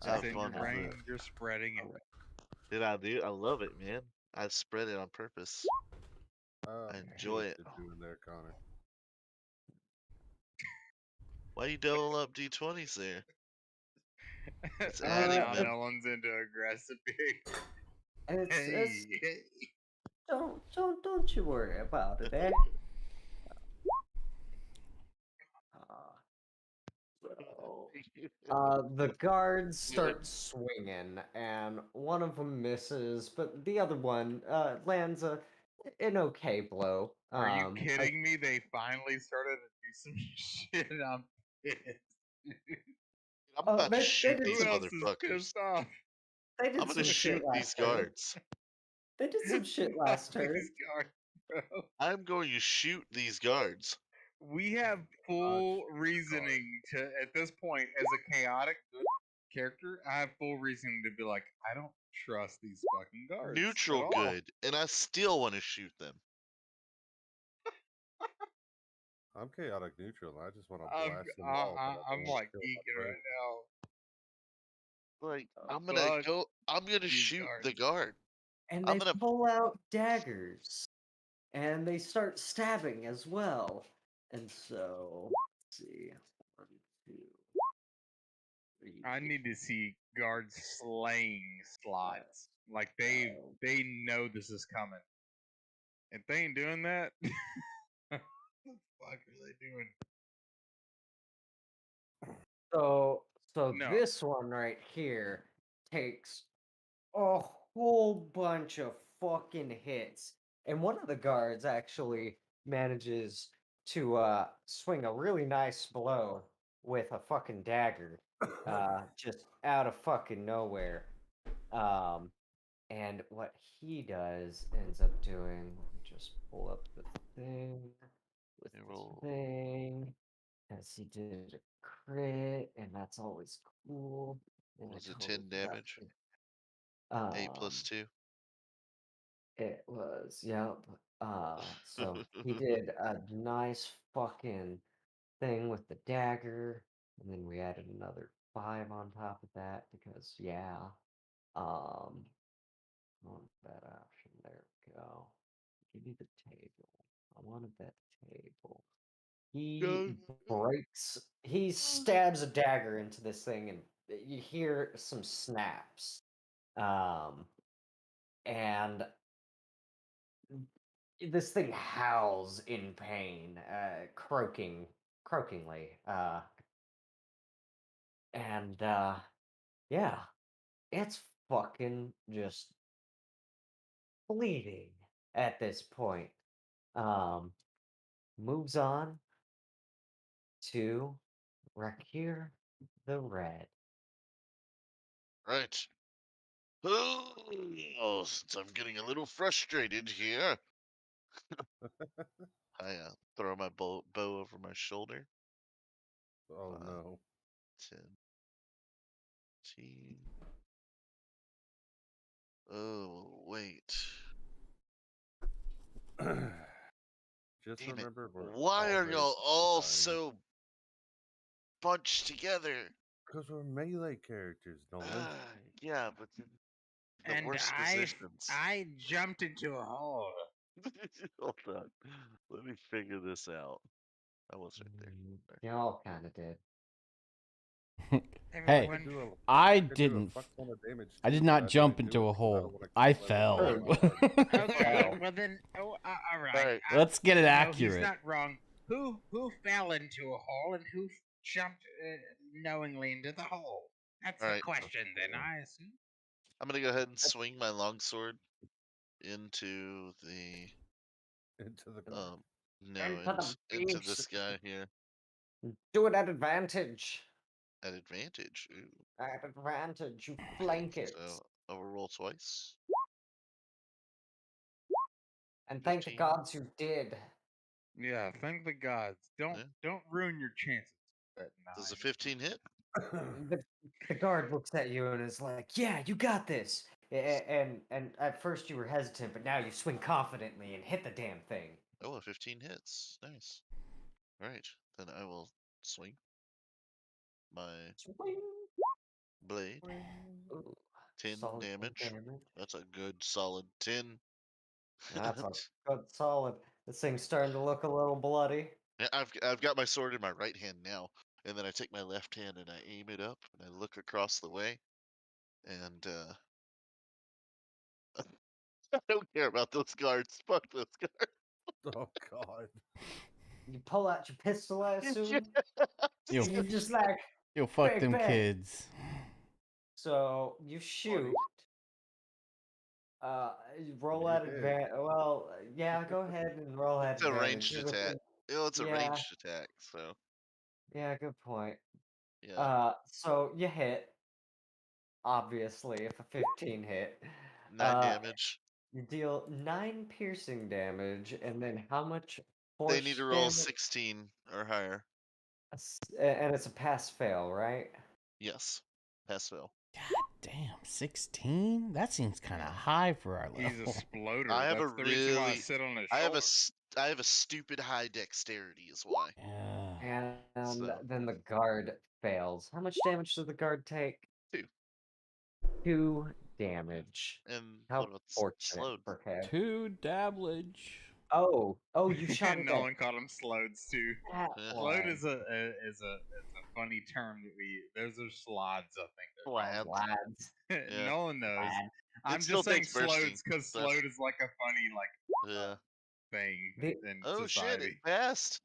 I have It's in your fun with brain. it. You're spreading it. Dude, I do. I love it, man. I spread it on purpose. I enjoy it. What you're doing there, Connor? Why you double up D20s there? It's Now adding them. Melon's into aggressive behavior. It's Hey. don't you worry about it, eh? The guards start swinging, and one of them misses, but the other one lands an okay blow. Are you kidding me? They finally started to do some shit. I'm pissed. I'm about to shoot did these Who else is motherfuckers. pissed off? They did I'm some gonna shit shoot last these turn. guards. They did some shit last turn. These guards, bro. I'm going to shoot these guards. We have full reasoning to, at this point, as a chaotic good character, I have full reasoning to be like, I don't trust these fucking guards. Neutral at all. good, and I still want to shoot them. I'm chaotic neutral. I just want to I'm, blast them all. but I I'm don't like kill my geeking friend. right now. Like I'm Fuck gonna these shoot guards. the guard. And I'm they gonna- pull out daggers, and they start stabbing as well. And so, let's see, 1, 2, 3. I need to see guards slaying slots. Like they know this is coming. If they ain't doing that, what the fuck are they doing? So No. this one right here takes a whole bunch of fucking hits, and one of the guards actually manages to swing a really nice blow with a fucking dagger, just out of fucking nowhere. And what he ends up doing, let me just pull up the thing with You this roll. thing, as he did a crit, and that's always cool. And Was I it totally 10 forgot damage? to- 8 plus 2. It was, yep. So he did a nice fucking thing with the dagger, and then we added another 5 on top of that because, yeah. I want that option. There we go. Give me the table. I wanted that table. He stabs a dagger into this thing, and you hear some snaps. And this thing howls in pain, croakingly. And yeah, it's fucking just bleeding at this point. Moves on to Rakir the Red. Right. Oh, since I'm getting a little frustrated here, I throw my bow over my shoulder. Oh no. 10, 15. Oh, wait. Just Damn it. remember, we're Why are already y'all all dying. so bunched together? Because we're melee characters, Nolan. Yeah, but the And worst positions. I jumped into a hole. Hold on. Let me figure this out. I was right there. Y'all kind of did. Hey, Everyone, I could do a didn't. fuck ton of damage I too, did but not didn't jump do into it a 'cause I hole. don't wanna I keep letting fell. it go hard. okay, well then, all right. Alright. Let's get it No, accurate. he's not wrong. Who fell into a hole and who jumped knowingly into the hole? That's the Alright. question, then, I assume. I'm gonna go ahead and swing my longsword into the Into the guard. into this guy here. Do it at advantage. At advantage. Ooh. At advantage. You flank it. So I will roll twice. And thank the 15. gods you did. Yeah, thank the gods. Don't ruin your chances. At Does a 9. 15 hit? The guard looks at you and is like, "Yeah, you got this." And at first you were hesitant, but now you swing confidently and hit the damn thing. Oh, a 15 hits. Nice. Alright. Then I will swing my blade. Ooh, 10 solid damage. That's a good solid 10. That's a good solid. This thing's starting to look a little bloody. Yeah, I've got my sword in my right hand now, and then I take my left hand and I aim it up and I look across the way, and I don't care about those guards. Fuck those guards. Oh god. You pull out your pistol, I assume. You'll You're just like, you'll fuck bang, them bang. kids. So you shoot. You roll You at did. advantage. Well, yeah, go ahead and roll at It's a advantage. ranged You're attack. within- It's a yeah, ranged attack, so yeah, good point. yeah. So you hit. Obviously, if a 15 hit. 9 damage. You deal 9 piercing damage, and then how much They need to force roll damage? 16 or higher. And it's a pass-fail, right? Yes. Pass fail. God damn, 16? That seems kind of high for our level. He's a sploder. I have That's a the reason why I really sit on his I have shoulder. I have a stupid high dexterity is why. Yeah. And So. then the guard fails. How much damage does the guard take? 2. 2 damage. And How what about fortunate slowed? for Kev. 2 dablage. Oh, you shot it Nolan called him slodes too. at Slode one. is a funny term that we. Those are slods, I think. Lads. Lads. Yeah. Nolan knows. Lad. I'm still just saying takes bursting, slodes because so- slode is like a funny Yeah. thing in Oh shit! society. It passed.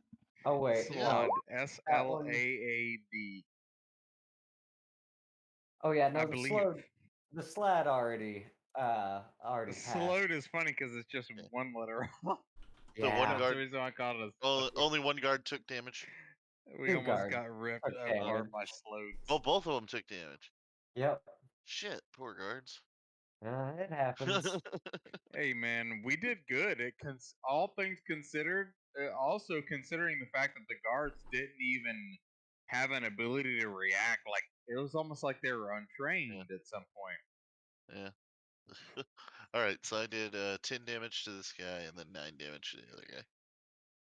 Oh wait, Slod. no. SLAAD. Oh yeah, no, I the believe. the slad already passed. Slode is funny because it's just one letter off. The one Yeah. That's the guard. reason why I called it. Only one guard took damage. We Two almost guards got ripped took apart by damage. sloats. Oh, both of them took damage. Yep. Shit, poor guards. It happens. Hey man, we did good. All things considered, also considering the fact that the guards didn't even have an ability to react, like it was almost like they were untrained at some point. Yeah. All right, so I did 10 damage to this guy and then 9 damage to the other guy.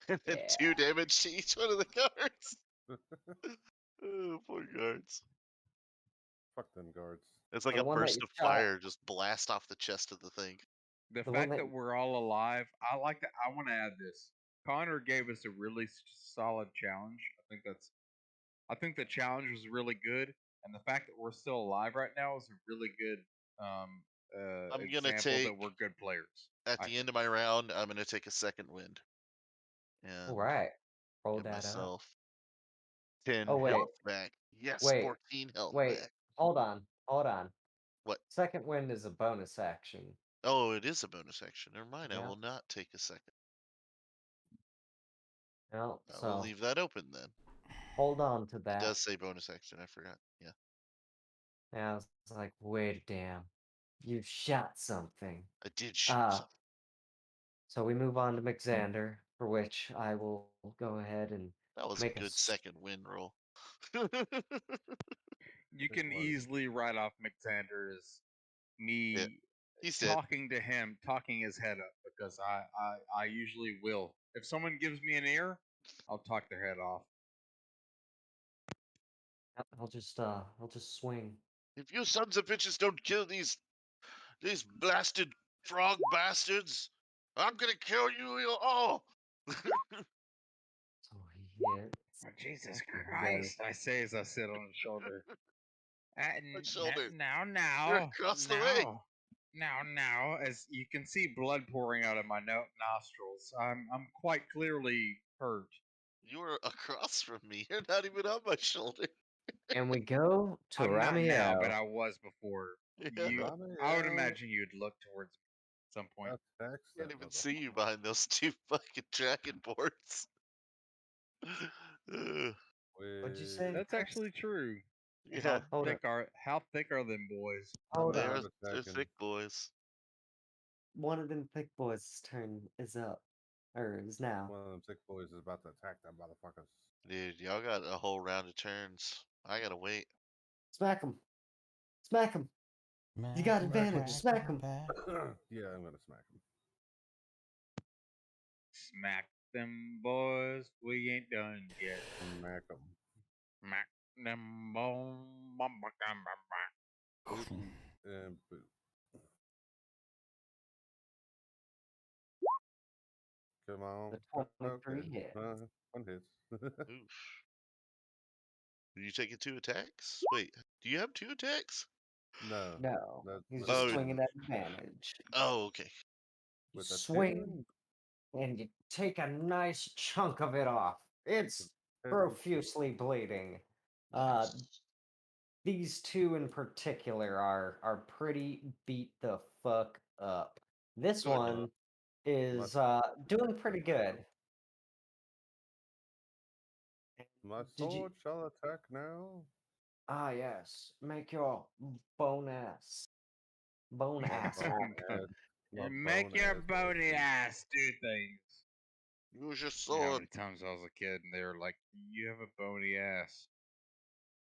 And then Yeah. 2 damage to each one of the guards. Oh, poor guards. Fuck them guards. It's like The a one that burst you of shot- fire just blast off the chest of the thing. The The one fact that- that we're all alive, I like that. I want to add this. Connor gave us a really solid challenge. I think the challenge was really good, and the fact that we're still alive right now is a really good I'm gonna example take that we're good players. At the end of my round, I'm gonna take a second wind. And All right. Roll get that up. myself 10 Oh, wait. health back. Yes, Wait. 14 health Wait. back. Hold on. Hold on. What? Second wind is a bonus action. Oh, it is a bonus action. Never mind. I Yeah. will not take a second. Well, I will so leave that open then. hold on to It that. does say bonus action. I forgot. Yeah. Yeah, I was like, wait, damn. You shot something. I did shoot something. So we move on to McXander, for which I will go ahead and That was make a good second win roll. You It can was. easily write off McXander as me He's dead. talking to him, talking his head up, because I usually will. If someone gives me an ear, I'll talk their head off. I'll just swing. If you sons of bitches don't kill these blasted frog bastards, I'm gonna kill you all. So he hits. Oh, Jesus There we go. Christ! I say as I sit on his shoulder. My shoulder. Now, You're across the way. now, as you can see, blood pouring out of my nostrils. I'm quite clearly hurt. You were across from me. You're not even on my shoulder. And we go to I'm not now, but Ramiel. I was before. Yeah. I would imagine you'd look towards me at some point. Attacks I can't that even see you motherfucker. behind those 2 fucking tracking boards. What'd you say? That's Chris? actually true. Yeah, Hold on. How thick are them boys? Hold they're, on. they're attacking. thick boys. One of them thick boys' turn is up. Or is now. One of them sick boys is about to attack them motherfuckers. Dude, y'all got a whole round of turns. I gotta wait. Smack him. Smack him. You got advantage. Smack him. Yeah, I'm gonna smack him. Smack them boys. We ain't done yet. Smack him. Smack them boys. And boot. Come on. The 23 hit. One hit. Oof. Are you taking 2 attacks? Wait, do you have 2 attacks? No. No. That's He's with just Oh, the swinging two. at advantage. Oh, okay. You With the swing and you take a nice chunk of it off. It's two. profusely bleeding. Nice. These 2 in particular are pretty beat the fuck up. This Good. one is doing pretty good. My Did you- sword shall attack now. Ah, yes. Make your bone ass. Bone ass. My Make bone your ass bony is- ass do things. Use your You know how sword. many times I was a kid and they were like, "You have a bony ass."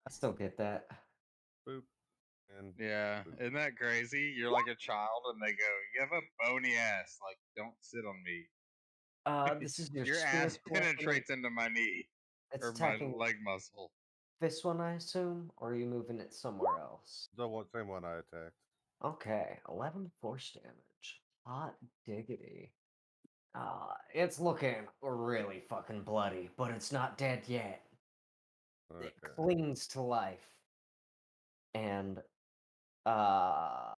I still get that. Boop. And Yeah, boop. isn't that crazy? You're like a child and they go, "You have a bony ass. Like, don't sit on me." This is your ass spiritual weapon. penetrates into my knee It's or my attacking leg muscle. this one, I assume, or are you moving it somewhere else? The same one I attacked. Okay, 11 force damage. Hot diggity. It's looking really fucking bloody, but it's not dead yet. Okay. It clings to life. And, I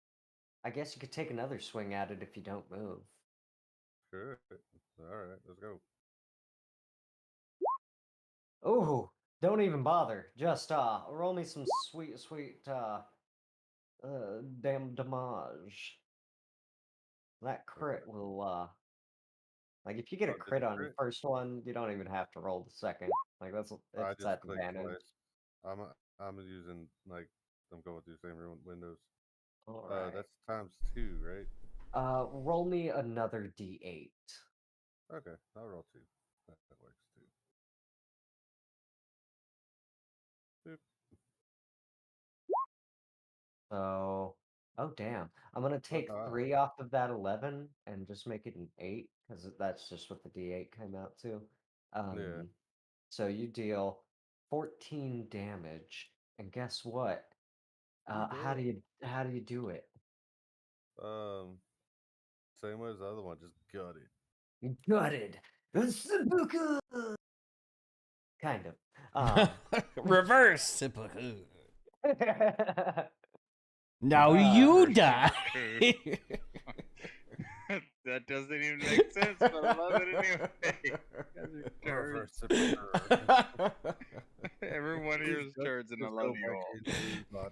guess you could take another swing at it if you don't move. Sure. Alright, let's go. Oh, don't even bother. Just, roll me some sweet, damn damage. That crit will, Like if you get a Oh, did crit it on the crit? first one, you don't even have to roll the second. Like that's I it's just at clicked advantage. twice. I'm using like I'm going through the same windows. All right. That's ×2, right? Roll me another D8. Okay, I'll roll 2. That works too. Boop. So, oh damn, I'm gonna take wow. 3 off of that 11 and just make it an 8 because that's just what the D8 came out to. Yeah. So you deal 14 damage, and guess what? How do you do it? Same way as the other one, just gut it. Gutted. Seppuku! Kind of. Reverse seppuku. Um, Now you die. That doesn't even make sense, but I love it anyway. Reverse Every one of yours turns, and I love you all.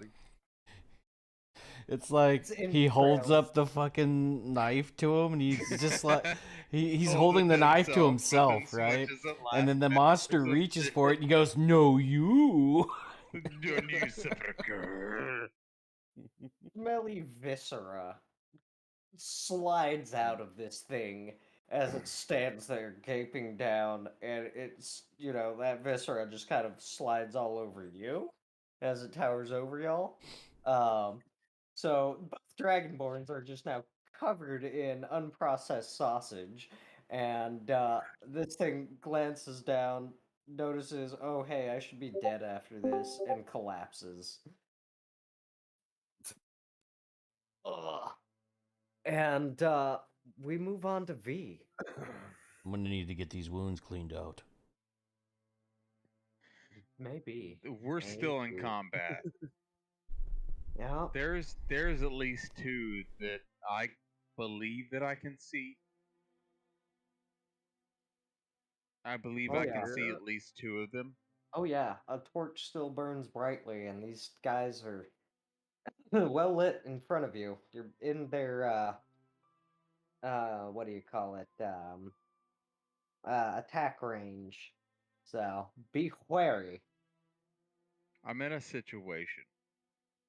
It's like It's he holds entrails. up the fucking knife to him, and he's just like he's Hold holding it the to knife to himself, himself, but then right? switches it And then the last monster minute. reaches for it, and he goes, "No, you." Don't you seppuku. Smelly viscera slides out of this thing as it stands there gaping down, and it's, that viscera just kind of slides all over you as it towers over y'all. So both dragonborns are just now covered in unprocessed sausage, and this thing glances down, notices, oh hey, I should be dead after this, and collapses. Ugh. And we move on to V. I'm gonna need to get these wounds cleaned out. Maybe. We're still in Maybe. combat. Yeah. There's at least 2 that I believe that I can see. I believe Oh, I can yeah. see at least 2 of them. Oh yeah, a torch still burns brightly, and these guys are well lit in front of you. You're in their what do you call it? Attack range. So be wary. I'm in a situation.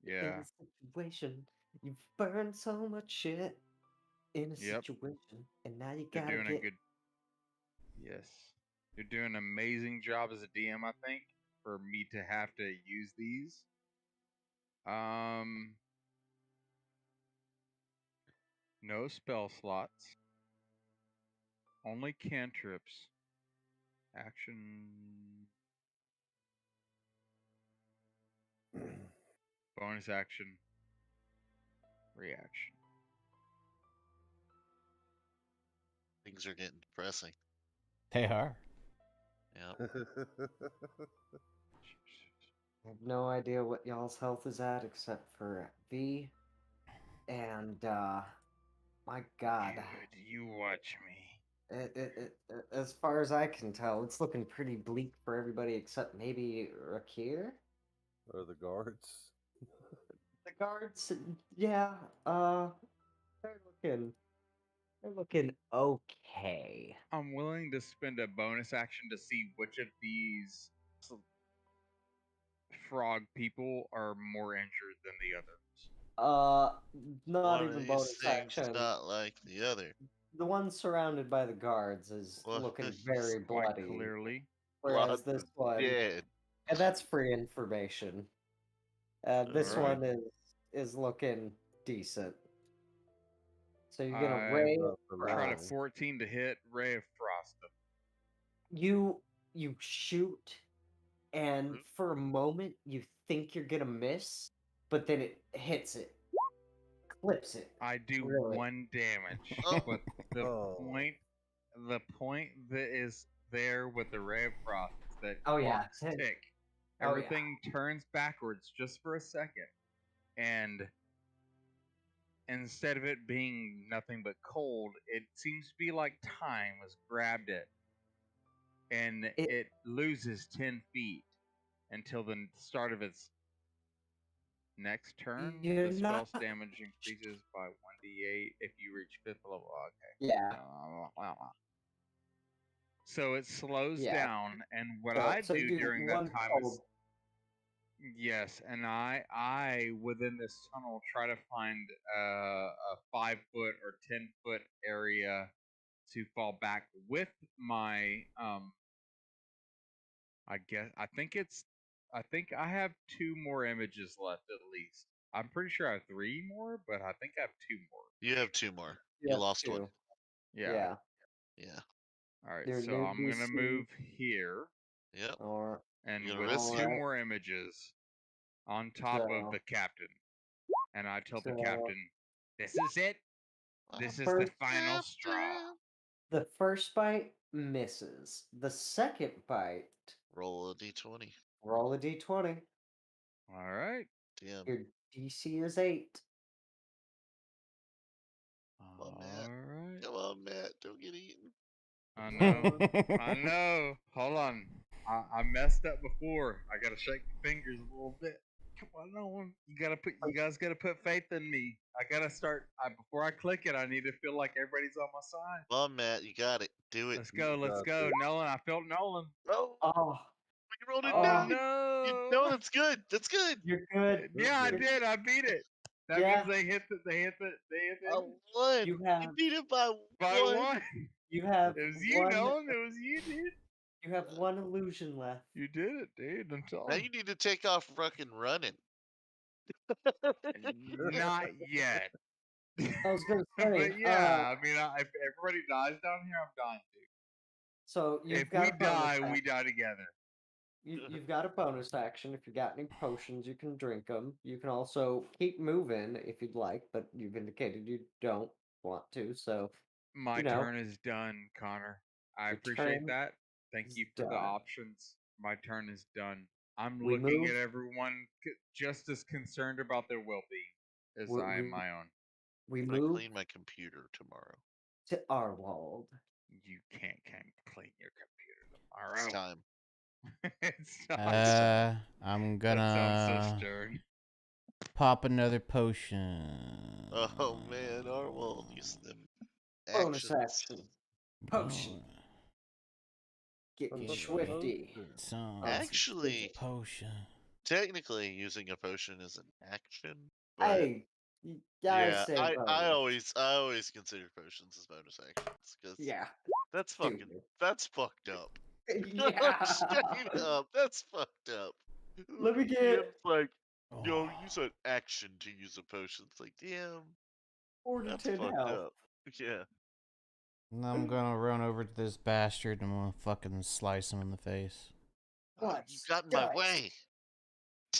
Yeah. In a situation, you've burned so much shit in a Yep. situation, and now you They're gotta doing get. a good. Yes. They're doing an amazing job as a DM, I think, for me to have to use these. No spell slots. Only cantrips. Action. Bonus action. Reaction. Things are getting depressing. They are. Yeah. I have no idea what y'all's health is at except for V. And my God, Good, you watch me. as far as I can tell, it's looking pretty bleak for everybody except maybe Rakir. Or the guards. The guards, yeah, they're looking okay. I'm willing to spend a bonus action to see which of these frog people are more injured than the others. Not One of even these bonus things is action. not like the other. The one surrounded by the guards is Well, looking he's very Quite bloody. clearly. Whereas Lots this of one, dead. and that's free information. This Alright. one is looking decent. So you get a I ray of try to frost. 14 to hit, ray of frost. You shoot, and Mhm. for a moment you think you're gonna miss, but then it hits it, clips it. I do Really? 1 damage, Oh. but the Oh. point that is there with the ray of frost is that Oh, yeah. clocks tick. Oh, yeah. Everything turns backwards just for a second, and instead of it being nothing but cold, it seems to be like time has grabbed it, and it loses 10 feet until the start of its next turn. You're The spell's not- damage increases by 1d8 if you reach 5th level. Okay. Yeah. So it slows Yeah. down, and what So, I so you do do during that one time is called yes, and I within this tunnel try to find a 5 foot or 10 foot area to fall back with my I think I have 2 more images left at least. I'm pretty sure I have 3 more, but I think I have 2 more. You have 2 more. You You have lost 2. one. Yeah. Yeah. All right, Your so new I'm gonna DC move here, Yep. or and You gonna with risk it? 2 more images on top of So- the captain, and I tell the so- captain, "This is it. This is the First final straw." the first bite misses. The second bite, Roll a d20. roll a d20. All right. Damn. Your DC is 8. Come on, Matt. All right. Come on, Matt. Don't get eaten. I know. I know. Hold on. I messed up before. I gotta shake my fingers a little bit. Come on, Nolan. You guys gotta put faith in me. I gotta start. Before I click it, I need to feel like everybody's on my side. Come on, Matt. You got it. Do it. Let's go. Let's got go, this. Nolan. I felt Nolan. Oh, Oh, you rolled a Oh 9. no! No, that's good. That's good. you're good. Yeah, I You're- did. I beat it. That Yeah. means they hit the. A 1. You You have beat it by By 1. 1. you have It was you, one, Nolan. It was you, dude. you have one illusion left. You did it, dude. I'm Now telling you need to take off fucking running. you. Not yet. I was gonna say, But yeah, I mean, if everybody dies down here, I'm dying too. so you've If got we a bonus die, action. we die together. You've got a bonus action. If you got any potions, you can drink them. You can also keep moving if you'd like, but you've indicated you don't want to. So My you know, turn is done, Connor. I Your appreciate turn that. Thank is you for the done. options. My turn is done. I'm We looking move- at everyone just as concerned about their well-being as We- I am we- my own. we I'm gonna move clean my computer tomorrow. to Arwald. You can't clean your computer It's tomorrow. time. It's not. I'm That sounds so gonna stern. pop another potion. Oh man, Arwald used them. Bonus Actions. action. Potion. Get Get swifty. Some Actually, potion. technically, using a potion is an action. But Hey, yeah, say I bonus. always consider potions as bonus actions because Yeah. that's fucking Dude. that's fucked up. Yeah. Straight up, that's fucked up. Let me The get- DM's like, Oh. yo, use an action to use a potion. It's like, damn, 4 to that's 10 fucked health. up. Yeah. And I'm gonna run over to this bastard and I'm gonna fucking slice him in the face. What? You got in my Guys. way.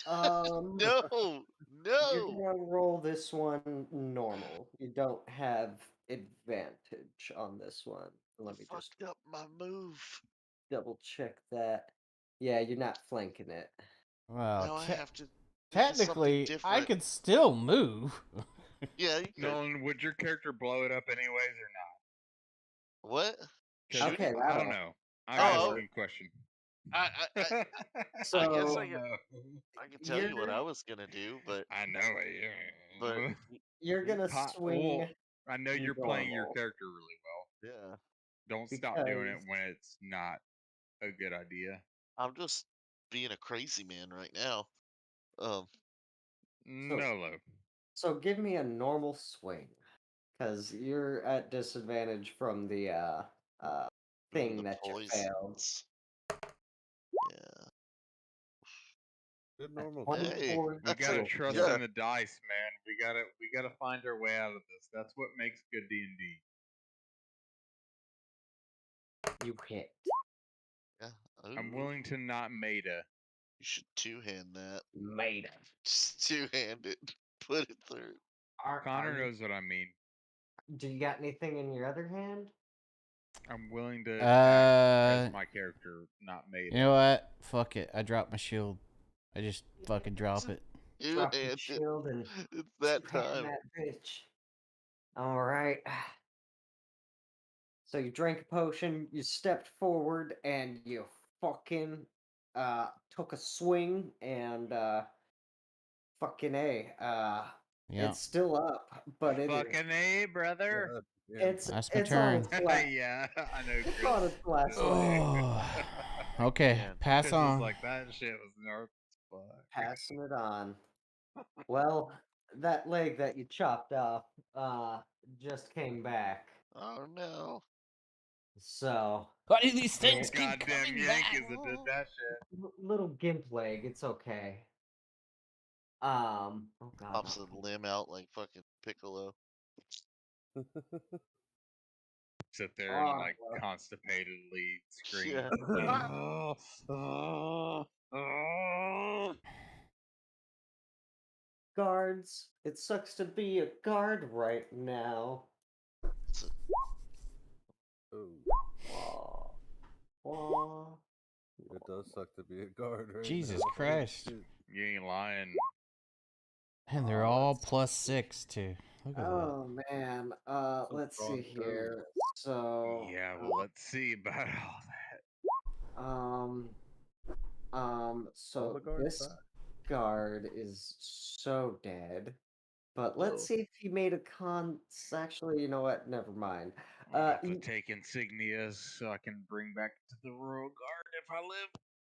No, No, You're no. gonna roll this one normal. You don't have advantage on this one. Let me just Fucked up my move. double check that. Yeah, you're not flanking it. Well, Now I have to. technically, I different. could still move. Yeah, you could. Nolan, would your character blow it up anyways or not? What? 'Cause Okay, I don't that'll- know. I'm Oh. asking a question. I So I guess I I know. can tell you what You're- I was gonna do, but I know it. Yeah. but you're gonna swing. Well, I know you're playing your normal. character really well. yeah, Don't stop doing it Because- when it's not a good idea. I'm just being a crazy man right now. Nolo. So give me a normal swing, because you're at disadvantage from the thing the that you failed. poisons. Yeah. Good normal. One Hey, for We That's gotta a- trust yeah. in the dice, man. We gotta find our way out of this. That's what makes good D&D. you hit. Yeah. I'm Ooh, willing to not meta. You should two-hand that. Made it. Just two-hand it. Put it through. Connor knows what I mean. Do you got anything in your other hand? I'm willing to act as Uh, my character, not meta. You know what? Fuck it. I dropped my shield. I just fucking drop it. Drop your Two-hand it. shield and It's that two-hand time. that bitch. All right. So you drank a potion, you stepped forward, and you fucking took a swing, and fucking A. Yeah. It's still up, but it is Fucking A, brother. Yeah. That's my it's turn. on its last. yeah, I know, It's Chris. on its last leg. Oh. Okay, Man, pass Chris on. is like, that shit was nerve. Fuck. Passing it on. Well, that leg that you chopped off just came back. Oh no. So Why do these things Yeah. keep Goddamn coming back? Yankees that did that shit. little gimp leg, it's okay. Oh god. Pops a limb out like fucking Piccolo. Sit there and Oh, like well. constipatedly scream. Yeah. "Oh, oh, oh." Guards, it sucks to be a guard right now. Oh, Wah, wah. it does suck to be a guard right Jesus now. Christ. Shit. You ain't lying. And they're Oh, all let's plus 6 too. Look at that. Oh man. Some Let's strong see toes. here. So Yeah, well, let's see about all that. so the guards this back. guard is so dead. But let's Oh. see if he made a actually, you know what? Never mind. I'm gonna have to you- take insignias so I can bring back to the Royal Guard if I live.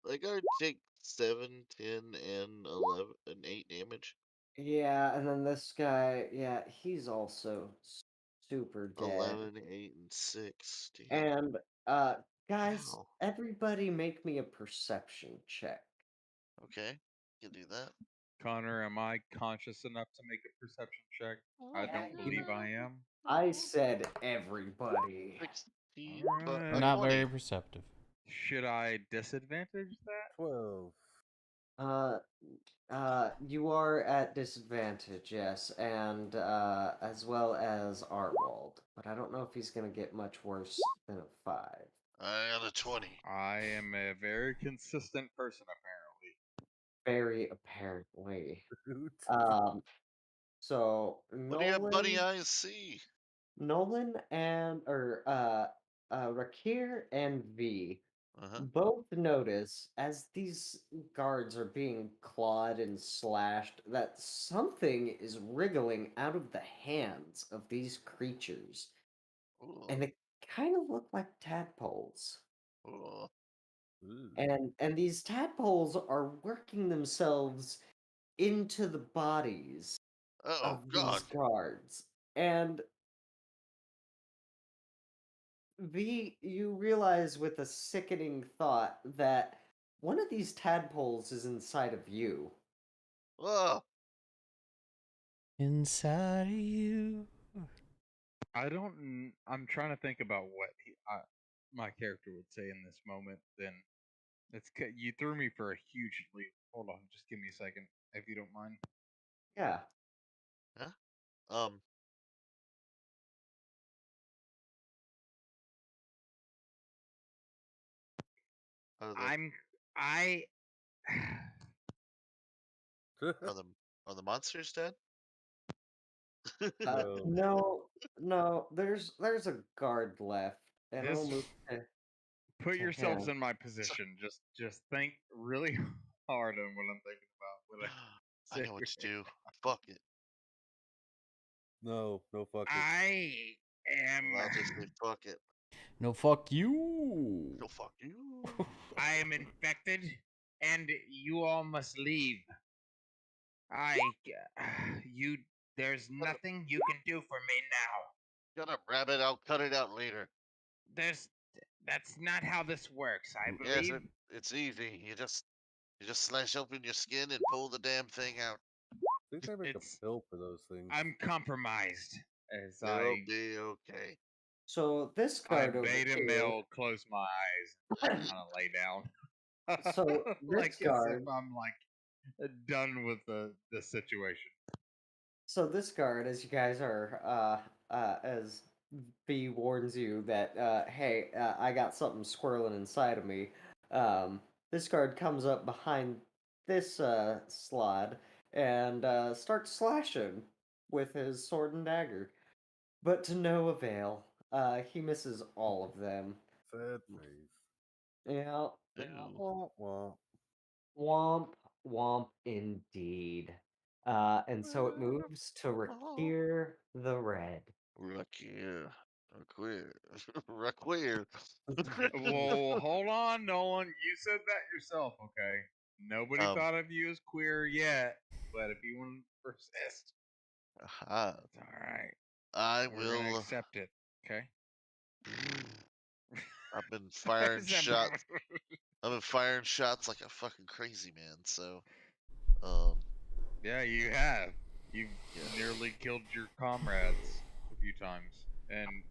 Like I would take 7, 10, and 11 and 8 damage. Yeah, and then this guy, yeah, he's also super dead. 11, 8, and 6. Damn. And guys, Ow. everybody make me a perception check. Okay. You can do that. Connor, am I conscious enough to make a perception check? I don't believe I am. I said everybody. 16, but Alright. a Not 20. very perceptive. Should I disadvantage that? 12. You are at disadvantage, yes, and as well as Arwald. But I don't know if he's gonna get much worse than a 5. I got a 20. I am a very consistent person, apparently. Very apparently. Hoot. So What do you have, buddy eyes see? Nolan and Rakir and V Uh-huh. both notice as these guards are being clawed and slashed that something is wriggling out of the hands of these creatures, Ooh. and they kind of look like tadpoles. Ooh. Ooh. And these tadpoles are working themselves into the bodies Oh, of God. these guards. And you realize with a sickening thought that one of these tadpoles is inside of you. Oh. Inside of you. I'm trying to think about what my character would say in this moment. Then you threw me for a huge leap. Hold on, just give me a second, if you don't mind. Yeah. Huh? I Are the monsters dead? No. No, there's a guard left, and I'll This- move to put to yourselves him. in my position. Just think really hard on what I'm thinking about. When I know what to do. Fuck it. No, fuck it. I am. I'll just say fuck it. No, fuck you. No, fuck you. I am infected, and you all must leave. There's nothing you can do for me now. Shut up, rabbit. I'll cut it out later. That's not how this works. I Yes, believe. it's easy. You just slice open your skin and pull the damn thing out. I think they make It's- a pill for those things. I'm compromised. As It'll be okay. So this I guard over beta here. male close my eyes and kind of lay down. So like this guard. as if I'm like done with the situation. So this guard, as you guys are, as B warns you that, hey, I got something squirreling inside of me. This guard comes up behind this slod and starts slashing with his sword and dagger, but to no avail. He misses all of them. Sad face. Yeah. Wah, wah. Womp, womp indeed. And so it moves to Rakir the Red. Require. Require. Well, hold on, Nolan. You said that yourself, okay? Nobody thought of you as queer yet, but if you want to persist, it's all right. I We're gonna will. accept it, okay? I've been firing shots. I've been firing shots like a fucking crazy man. So, Yeah, you have. You've nearly killed your comrades a few times, and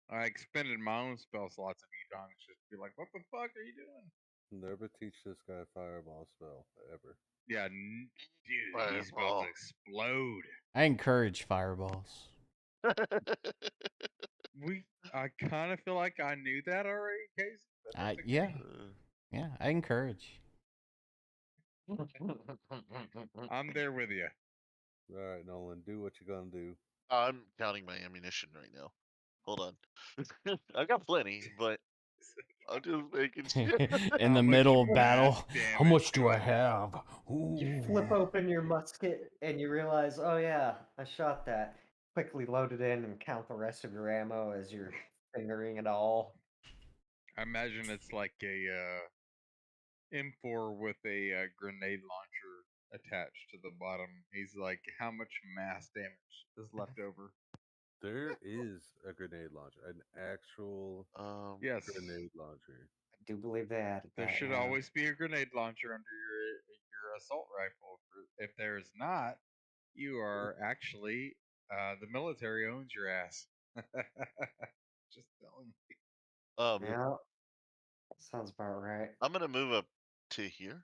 I expended my own spell slots a few times just to be like, "What the fuck are you doing?" Never teach this guy a fireball spell ever. Yeah, dude, he's about Fireball. to explode. I encourage fireballs. I kind of feel like I knew that already, Casey. But that's okay. Yeah, I encourage. I'm there with you. All right, Nolan, do what you're gonna do. I'm counting my ammunition right now. Hold on. I've got plenty, but I'm just making sure. In the middle of battle, how much do I have? You flip open your musket and you realize, oh yeah, I shot that. Quickly load it in and count the rest of your ammo as you're fingering it all. I imagine it's like a M4 with a grenade launcher attached to the bottom. He's like, how much mass damage is left over? There is a grenade launcher, an actual yes, grenade launcher. I do believe they added there that. should always be a grenade launcher under your assault rifle. If there is not, you are actually the military owns your ass. Just telling you. Yeah, sounds about right. I'm gonna move up to here.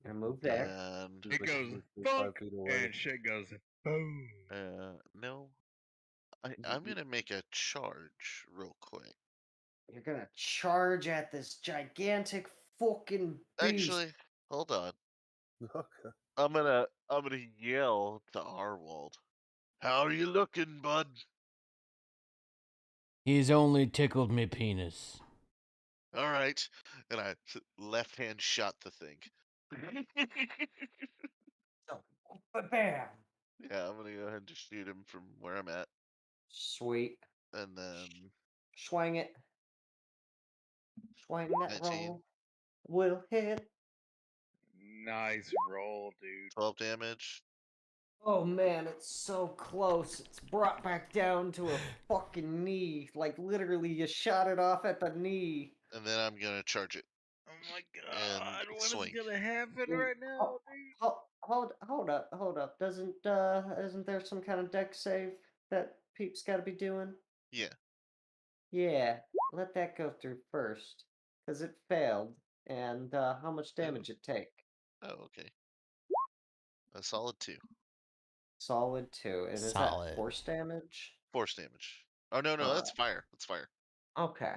Gonna move there. And it goes funk and shit goes boom. No, I'm gonna make a charge real quick. You're gonna charge at this gigantic fucking beast. Actually, hold on. Okay. I'm gonna yell to Arwald. How are you looking, bud? He's only tickled me penis. All right, and I left hand shot the thing. Bam! Yeah, I'm gonna go ahead and just shoot him from where I'm at. Sweet. And then Swing it. Swing that 19. roll. Will hit. Nice roll, dude. 12 damage. Oh man, it's so close. It's brought back down to a fucking knee. Like literally, you shot it off at the knee. And then I'm gonna charge it. Oh my god, and what swing. is gonna happen right now, dude? Hold up. Isn't there some kind of deck save that Peep's got to be doing? Yeah. Yeah, let that go through first, cause it failed. And how much damage it take? Oh, okay. A solid 2. Solid 2. And is that force damage? Force damage. Oh no, that's fire. That's fire. Okay.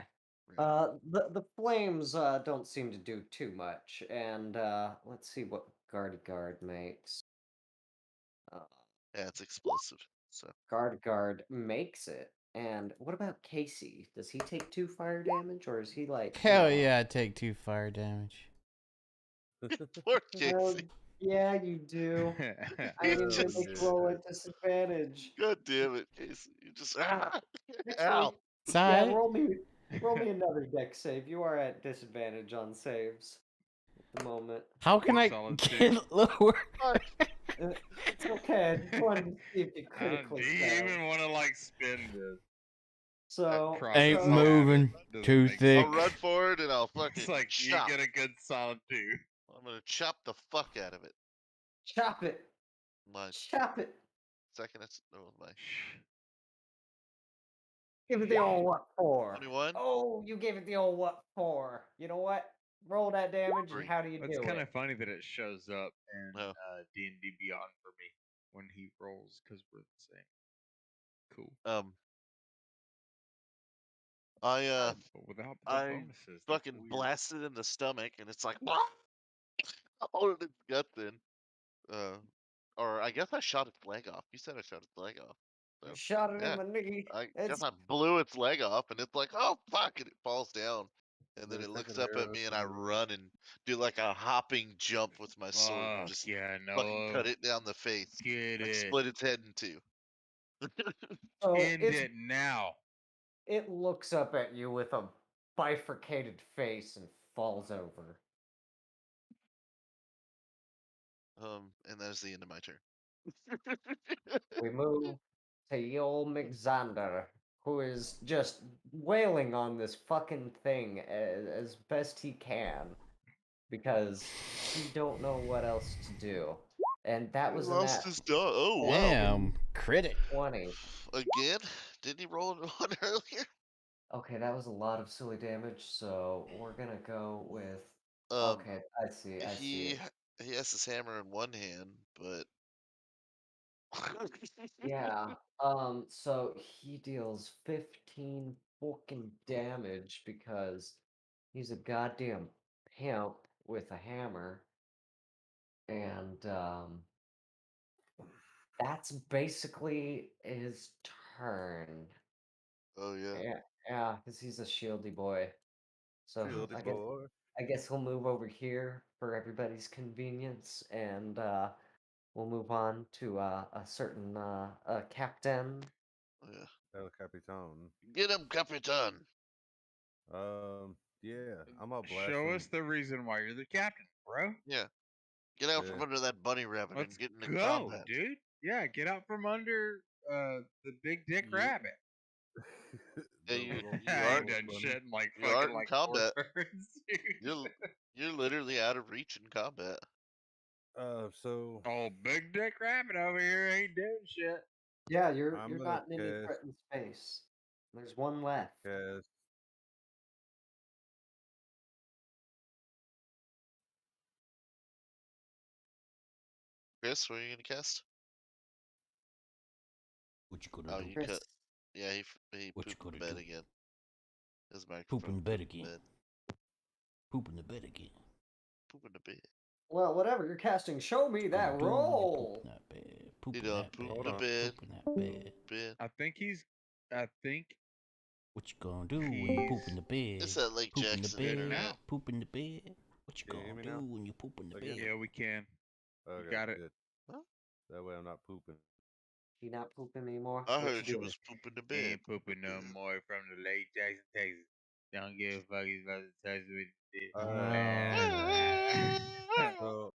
The flames don't seem to do too much, and let's see what Guard makes. Yeah, it's explosive. So Guard makes it. And what about Casey? Does he take 2 fire damage, or is he like? Hell yeah, I take 2 fire damage. Poor Casey. Yeah, you do. I didn't even make roll at disadvantage. God damn it, Casey! You just ow. Yeah, roll me another deck save. You are at disadvantage on saves at the moment. How can I get lower? It's okay. I just wanted to see if you critically do you even want to like spin this? So ain't moving too thick. I'll run forward and I'll fucking It's like chop. you get a good solid 2. I'm gonna chop the fuck out of it. Chop it. Chop it. Second, my. Give it the old what for? 21. Oh, you gave it the old what for? You know what? Roll that damage, and how do you do it? It's kind of funny that it shows up in D&D Beyond for me when he rolls because we're the same. Cool. But without the bonuses, fucking blasted in the stomach, and it's like, I holded its guts in. Or I guess I shot its leg off. You said I shot its leg off. So, you shot it in the knee. I guess I blew its leg off, and it's like, oh fuck, and it falls down. And then it looks up at me, and I run and do like a hopping jump with my sword, and just fucking cut it down the face. Get like it. split its head in 2. So End it now. it looks up at you with a bifurcated face and falls over. And that is the end of my turn. We move to Yul McXander, who is just wailing on this fucking thing as best he can because he don't know what else to do. And that He was lost his dog. Oh wow! Damn, critic. 20. Again? Didn't he roll one earlier? Okay, that was a lot of silly damage, so we're gonna go with. Um, Okay, I see. I see. He has his hammer in one hand, but Yeah. So he deals 15 fucking damage because he's a goddamn pimp with a hammer. And that's basically his turn. Oh yeah. Yeah, because he's a shieldy boy. So Shieldy I guess boy. I guess he'll move over here for everybody's convenience, and we'll move on to a certain captain. Yeah. El Capitan. Get him, Capitan. Yeah, I'm gonna blast Show him. us the reason why you're the captain, bro. Yeah. Get out Yeah. from under that bunny rabbit Let's and get into go, combat. dude. Yeah, get out from under the big dick Yeah. rabbit. Yeah, The you little- I ain't little done bunny. shit in like You aren't fucking in like combat. 4 turns, dude. You're literally out of reach in combat. So Oh, big dick rabbit over here ain't doing shit. Yeah, you're I'm gonna not in any cast- threatened space. There's one left. cast Chris, what are you gonna cast? What you gonna Oh, do? you Chris, cut. Yeah, he What you pooped in gonna bed do? again. His microphone Poop in the bed pooped again. bed. Poop in the bed again. Poop in the bed. well, whatever you're casting, show me that Gonna do when you roll. Poop in that bed. Poop He in done that pooped bed. in the bed. Poop in that bed. Bed. I think What you gonna do when you poop in the bed? It's that Lake Poop in the Jackson bed. internet. Poop in the bed. What you Can you hear gonna me do now? when you poop in the Again? bed? yeah, we can. Okay, got it. good. Huh? That way I'm not pooping. You not pooping anymore? I What heard you doing? was pooping the He bed. ain't pooping no more from the late Jackson, Texas. Don't give a fuck. He's about to touch with it. So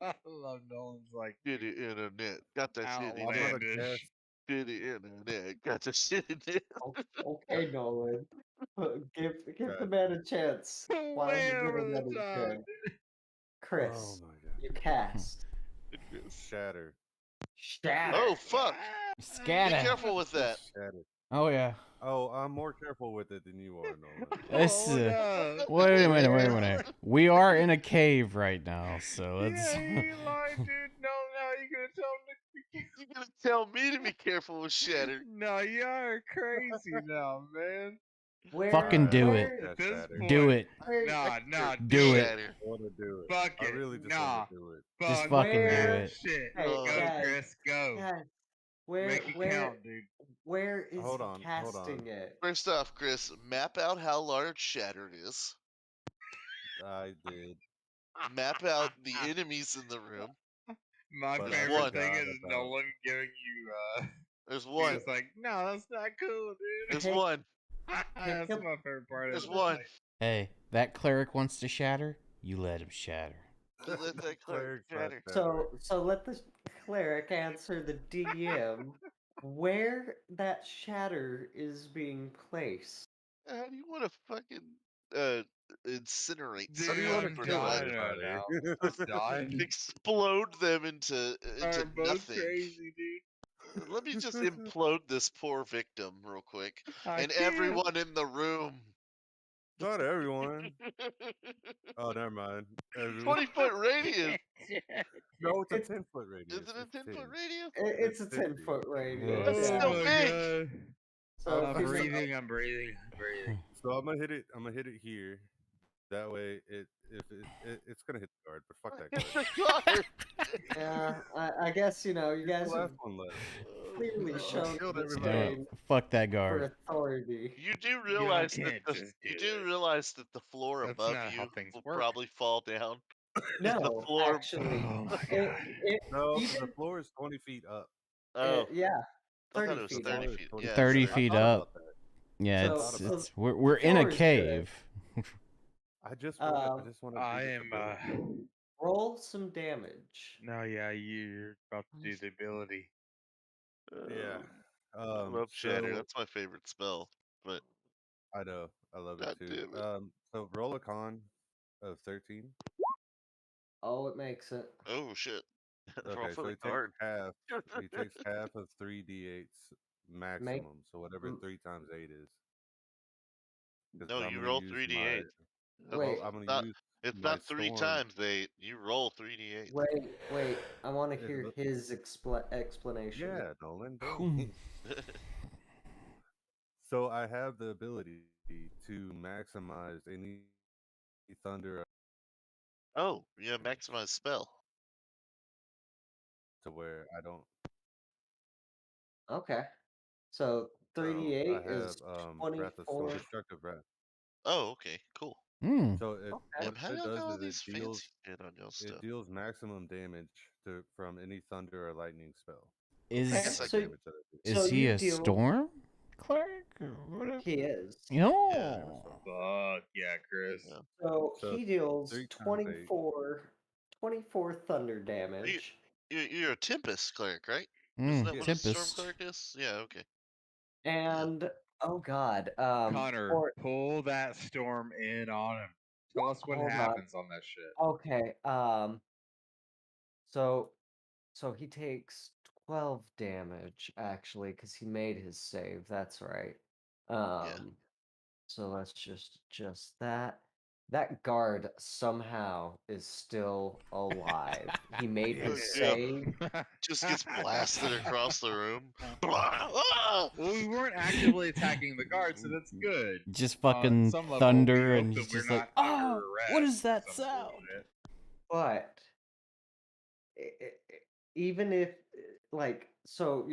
I love Nolan's like Shitty internet. Got that shit in I'm gonna it. outlandish. cast. Shitty internet. Got that shit in it. Okay, Nolan. Give the God. man a chance. While Way you're over giving the that a top. chance. Chris, Oh my god. you cast. Shatter. Shatter. Oh fuck! Be Scatter. careful with that. Shatter. Oh yeah. Oh, I'm more careful with it than you are, Nolan. This, no. wait a minute. We are in a cave right now, so let's. Yeah, he lied, dude. No, you gonna tell him to be careful? You gonna tell me to be careful with Shatter? No, you are crazy now, man. Where, Fucking do it. where- At this Shatter. point, Do it. Nah, Do it. Shatter. I want to do it. Fuck I it. really just Nah. want to do it. Just Fuck fucking do Where- it. Shit. Hey, Go, guys, Chris. Go. guys, where, Make it where, count, dude. where is Hold he on, hold casting on. it? First off, Chris, map out how large Shatter is. I did. Map out the enemies in the room. My But I favorite forgot thing is about- Nolan giving you There's one. It's like, no, that's not cool, dude. There's Hey, one. That's come- my favorite part. There's of it. one. Hey, that cleric wants to shatter. You let him shatter. You let that cleric shatter. So let the cleric answer the DM where that shatter is being placed. How do you want to fucking incinerate Dude, How do you someone want I'm to for kill dying fun? right everybody? now. I'm dying. Explode them into Are both nothing. crazy, dude. Let me just implode this poor victim real quick, I and can't. everyone in the room. Not everyone. Oh, never mind. Everyone. 20-foot radius. No, it's a It's- 10-foot radius. Is it a It's 10-foot 10. radius? It's a It's 50. 10-foot radius. Yeah. That's yeah. still Oh my big. god. So I'm if you- breathing. I'm breathing. So I'm gonna hit it. I'm gonna hit it here. That way, it's gonna hit the guard. But fuck that It's guard. a guard. Yeah, I guess you know you It's guys the have last one left. clearly I shown killed the everybody disdain Fuck that for guard. authority. You do realize that can't just you do do it. realize that the floor That's above not how you things will work. probably fall down. No, the floor. actually, Oh my it god. No, even the floor is 20 feet up. Oh, yeah, I thought 30 it was feet 30 up. feet. Yeah, 30 it's 30 feet thought up. about that. Yeah, So- thought about it's we're in a floor is good. cave. I just want to. I just want to. I am. Roll some damage. No, yeah, you're about to do the ability. Yeah. I love Shatter. So That's my favorite spell. But I know. I love God it too. damn it. So roll a con of 13. Oh, it makes it. Oh shit. Roll Okay, for so the he takes card. half. He takes half of 3d8s maximum. So whatever m- 3 times 8 is. 'Cause No, I'm you gonna roll use 3d8. Well, Wait, I'm gonna Not, use it's my not 3 storm. times 8. You roll 3d8. wait. I want to It's hear li- his explanation. Yeah, Nolan. Hmm. dang. So I have the ability to maximize any thunder Oh, yeah, maximize spell. to where I don't. Okay. So So 3d8 I is have Wrath of Storm, 24. Destructive Wrath. Oh, okay, cool. So it, Okay. Damn, what how it y'all got does all is these fancy shit on y'all it stuff? deals maximum damage from any thunder or lightning spell. Is guess I so, damage that I do. is so he you a deal- storm cleric or whatever? He is. No. Fuck yeah, Chris. Yeah. So So he deals 3 times 8. 24 thunder damage. You're a Tempest cleric, right? Isn't that what a Storm Tempest. cleric is? Yeah, okay. And oh god, Connor, for- pull that storm in on him. Tell us what Hold on. happens on that shit. okay, so he takes 12 damage actually because he made his save. That's right. So let's just adjust that. That guard somehow is still alive. He made his Yeah. save. Just gets blasted across the room. Well, we weren't actively attacking the guard, so that's good. Just On fucking some level, thunder, we and hope he's that we're just like, not under oh, what arrest is that or some sound? bullshit. But even if so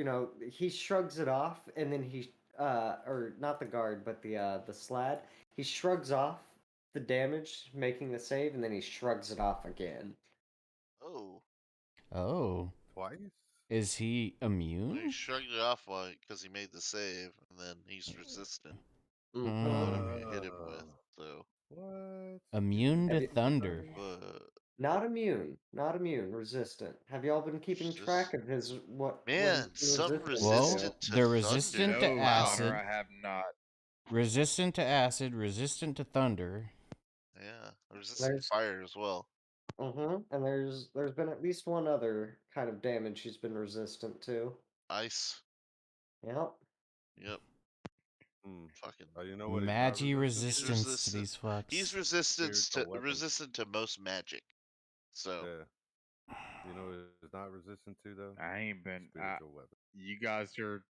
he shrugs it off and then he or not the guard but the slad, he shrugs off the damage making the save and then he shrugs it off again. Oh. Twice? Is he Well, immune? he shrugged it off because he made the save, and then he's resistant to Mhm. whatever you hit him with. So What? Immune to Have you- thunder. Not immune, resistant. Have y'all been keeping track of his what Man, he's some resistant resistant to they're thunder. resistant to No, acid. Connor, I have not. Resistant to acid, resistant to thunder. Yeah, resistant There's- to fire as well. And there's been at least one other kind of damage he's been resistant to. Ice. Yep. Yep. Hmm. Fucking. You know what? he's not Magi resistant to? resistance to these fucks. He's resistant to most magic. So. Yeah. You know what it's not resistant to though? I ain't been. Spiritual weapon. You guys are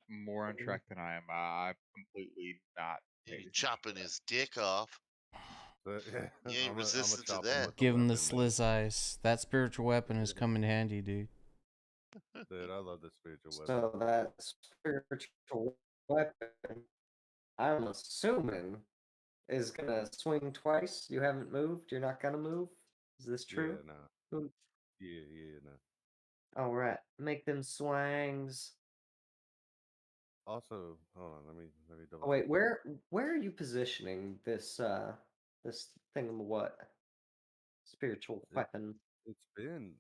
more on track than I am. I'm completely not. You chopping his dick off. But, yeah, You ain't I'm resistant to chop him that. with Give him the weapon, man. sliz ice. That spiritual weapon is coming in handy, dude. Dude, I love the spiritual weapon. So that spiritual weapon, I'm assuming, is gonna swing twice. You haven't moved. You're not gonna move. Is this true? Yeah, no. Who- Yeah, no. All right, make them swangs. Also, hold on, let me double. Oh, wait, check. where are you positioning this this thing? What spiritual weapon? It's been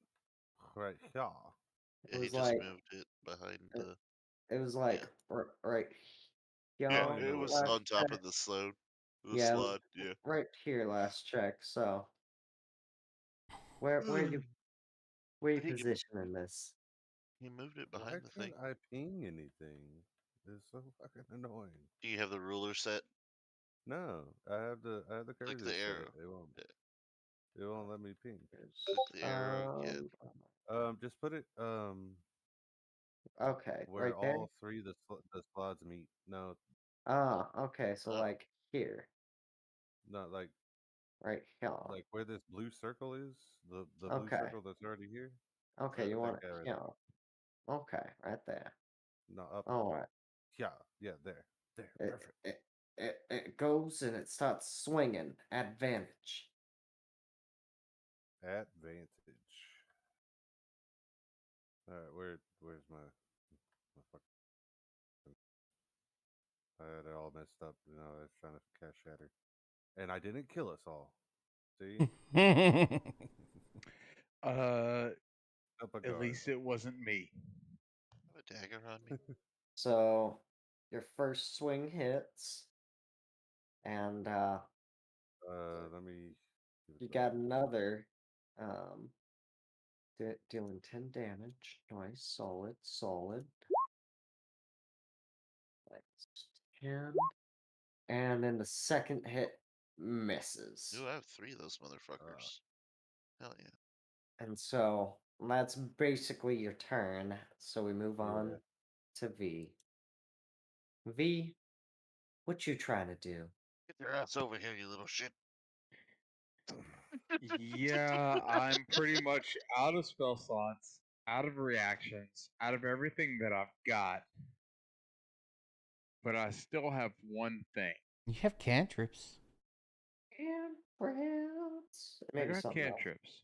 right here. It Yeah, he was just like moved it behind the. it was like right. Yeah, Y'all, it was last on top check. of the slot. Yeah, Slot. Yeah. right here last check. So where you I think he- positioning this? He moved it Why behind the thing. can't I ping anything? It's so fucking annoying. Do you have the ruler set? No, I have the Click curves the set. arrow. It won't let me ping. Click the arrow again. Just put it Okay, where right there. all three of the slots meet. No, Okay, so like here, not like right here. like where this blue circle is. The blue Okay. circle that's already here. Okay, you that want it guy right here. Okay, right there. No, up. All right. Yeah, there. Perfect. It goes and it starts swinging. Advantage. Advantage. Where's my fucking? I had it all messed up. You know, I was trying to cast shatter, and I didn't kill us all. See? Up a At guard. least it wasn't me. Have a dagger on me. So your first swing hits, and Let me. you got another dealing 10 damage. Nice, solid. That's 10. And then the second hit misses. Ooh, I have 3 of those motherfuckers. Hell yeah. And so that's basically your turn. So we move on to V. V, what you trying to do? Get your ass over here, you little shit. Yeah, I'm pretty much out of spell slots, out of reactions, out of everything that I've got. But I still have one thing. You have cantrips. And perhaps I maybe got something else. cantrips.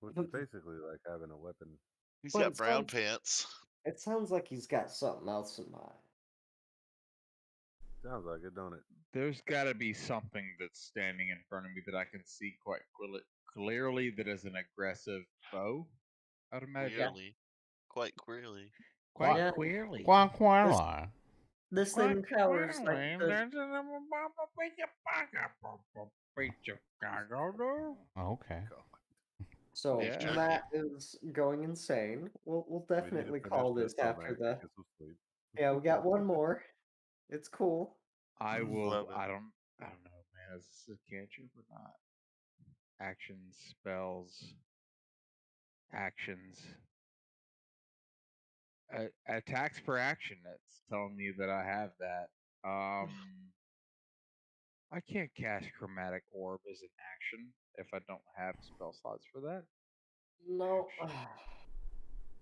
Which is basically like having a weapon. He's Well, got brown pants. It sounds like he's got something else in mind. Sounds like it, don't it? There's got to be something that's standing in front of me that I can see quite clearly that is an aggressive foe. I'd imagine. Clearly. Quite clearly. Quite Yeah. clearly. This thing covers like the, Okay. so Yeah. Matt is going insane. We'll definitely call this after the. Yeah, we got one more. It's cool. I will. Love it. I don't know, man. Is this a cantrip or not? Actions, spells, actions. Attacks per action. That's telling me that I have that. I can't cast Chromatic Orb as an action if I don't have spell slots for that. No,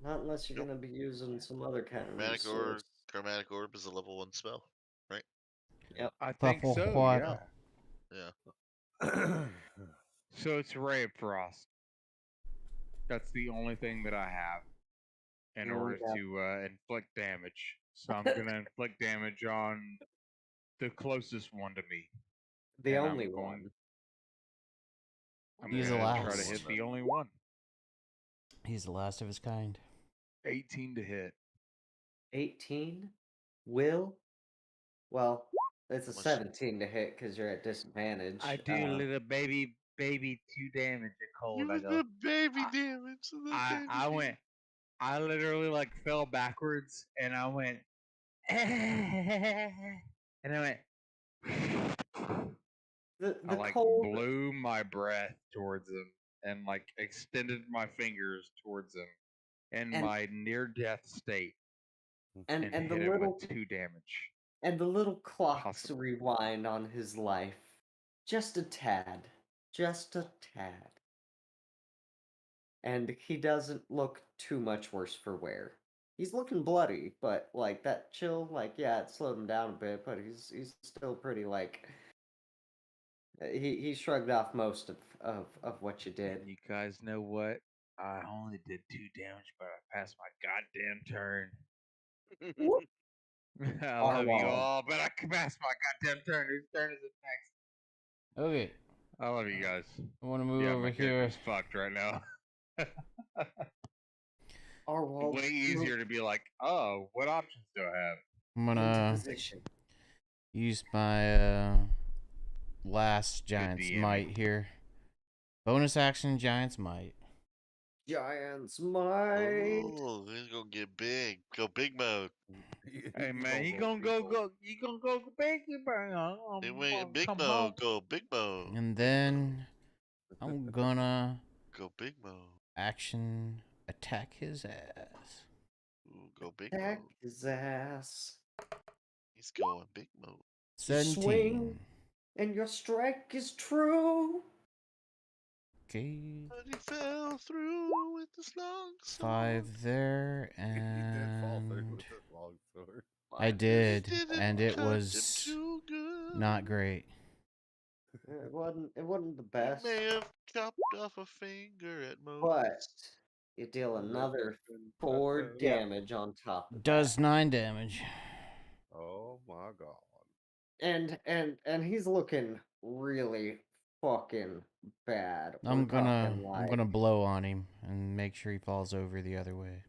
not unless you're gonna be using some other kind of resource. Chromatic Orb is a level 1 spell, right? Yep. I think so. What? Yeah. Yeah. So it's Ray of Frost. That's the only thing that I have in You only order have- to inflict damage. So I'm gonna inflict damage on the closest one to me. The And only I'm going- one. I'm He's the gonna try to last. hit the only one. He's the last of his kind. 18 to hit. 18 will. Well, it's a Much- 17 to hit because you're at disadvantage. I do a little baby 2 damage at cold. You I did go. the baby damage. I went. I literally like fell backwards and I went. And I went. The I like cold. blew my breath towards him and like extended my fingers towards him in And- my near death state And and the hit him little with 2 damage. and the little clocks Possible. rewind on his life, just a tad, and he doesn't look too much worse for wear. He's looking bloody, but like that chill, like yeah, it slowed him down a bit, but he's still pretty like. He shrugged off most of what you did. And you guys know what? I only did 2 damage, but I passed my goddamn turn. I love you Arwald. all, but I passed my goddamn turn. Whose turn is it next? Okay. I love you guys. I want to move Yeah, over my here. character's fucked right now. Arwald, Way easier to be like, oh, what options do I have? I'm into gonna position. use my last Giant's DM. Might here. Bonus action, Giant's Might. Giant's might. Oh, he's gonna get big. Go big mode. Hey man, you gonna go big mode. They went big come mode. on. Go big mode. And then I'm gonna Go big mode. action attack his ass. Ooh, go big Attack mode. his ass. He's going big mode. 17. Swing. And your strike is true. Okay. But he fell through with this long sword. 5 there, He did fall through and with that long sword. I did, Didn't and it cut him was too good. not great. It wasn't the He best, may have chopped off a finger at most. but You deal Alright, another Captain. 4 That's, damage on top of Does that. 9 damage. Oh my god. And he's looking really fucking bad. I'm We're talking gonna blow on him and make sure he falls over the other way.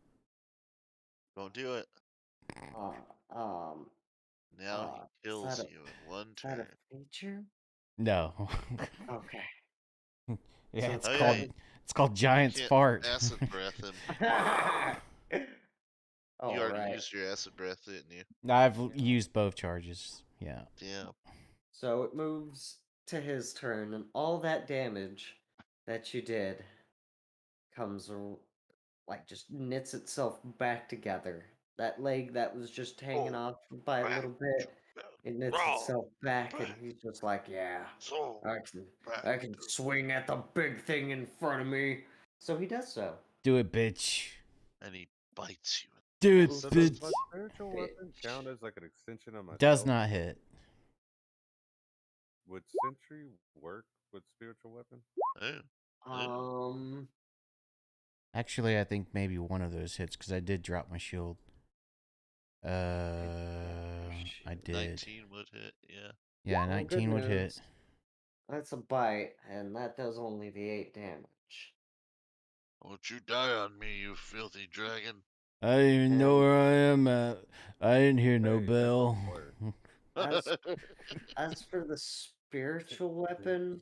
Don't do it. um Now he is kills that a, you in one is that turn. a feature? No. Okay. Yeah, So it's Oh, called yeah, it's called Giant's can't Fart. acid breath him. You already Alright. used your acid breath, didn't you? I've used both charges. Yeah. Yeah. So it moves to his turn, and all that damage that you did comes like just knits itself back together. That leg that was just hanging off by a little bit, it knits itself back, and he's just like, "Yeah, I can swing at the big thing in front of me." So he does so. Do it, bitch. And he bites you. Do it, So bitch. does my spiritual weapon count as like an extension of myself? Does not hit. Would Sentry work with spiritual weapon? Actually, I think maybe one of those hits because I did drop my shield. I did. 19 would hit, yeah. Yeah, Well, 19 good would hit. news. That's a bite, and that does only the 8 damage. Won't you die on me, you filthy dragon? I didn't even know where I am at. I didn't hear no Hey, bell. As for the spiritual weapon,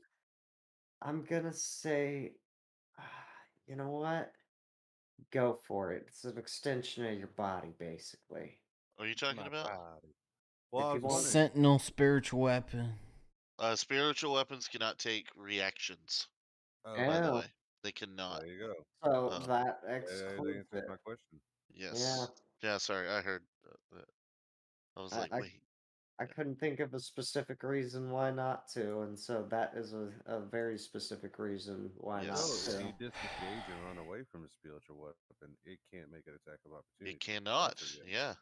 I'm gonna say, you know what? Go for it. It's an extension of your body, basically. What are you talking about? Well, I If was you want- wondering. Sentinel spiritual weapon. Spiritual weapons cannot take reactions. Oh, By the Oh. way, they cannot. there you go. So that That excludes answers it. my question. Yes. Yeah. Sorry, I heard that. I was like, wait. I couldn't think of a specific reason why not to, and so that is a very specific reason why not So if to. you disengage and run away from a spiritual weapon, it can't make an attack of opportunity. It cannot. That's a Yeah.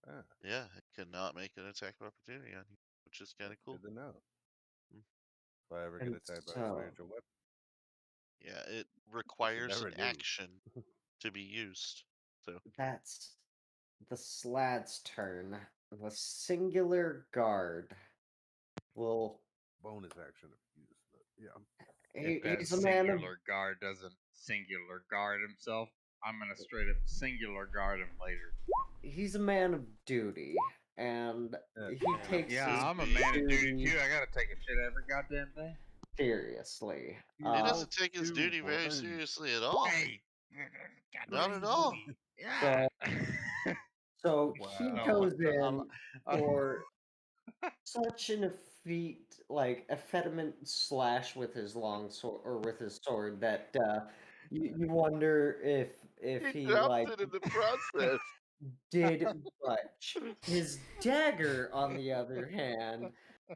Ah, Yeah, it cannot make an attack of opportunity on you, which is kind of cool. good to know. Mm. If I ever get And attacked by a so- spiritual weapon, Yeah, it requires never an do. action to be used. So That's the Slad's turn. The singular guard will. bonus action if used, but yeah. He, If that he's a man of. singular guard doesn't singular guard himself, I'm gonna straight up singular guard him later. He's a man of duty, and he takes. Yeah, his I'm a man of duty too. I gotta take a shit every goddamn day. seriously. he doesn't take his duty very seriously at all. Hey, Not at all. Yeah. So he Wow. goes in for such an effeminate slash with his long sword or with his sword that you wonder if he drops like it in the process. did much. His dagger, on the other hand,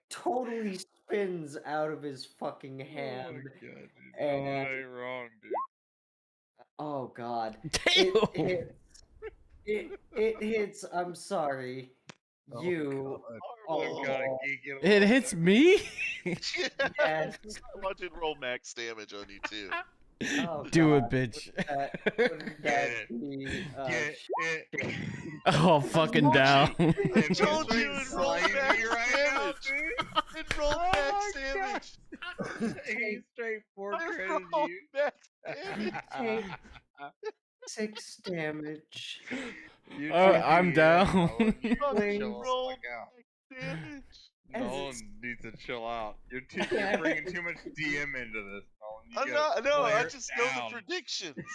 totally spins out of his fucking hand. Oh my god, dude. And That ain't wrong, dude. oh god, Damn. it hits. I'm sorry, you. I've gotta Oh, geek it. It hits me? yes. I want you to roll max damage on you too. Oh, Do it, God. bitch. Wouldn't that be, Get it. Oh, fucking down. I told you and roll Slaying max me right now, damage. dude. And roll Oh max my damage. He straight four And credit roll you. max damage. Take 6 damage. I'm down. Please. Roll Fuck out. max damage. Nolan needs to chill out. You're bringing too much DM into this, Nolan. You I'm gotta not. No, play I her just know down. the predictions.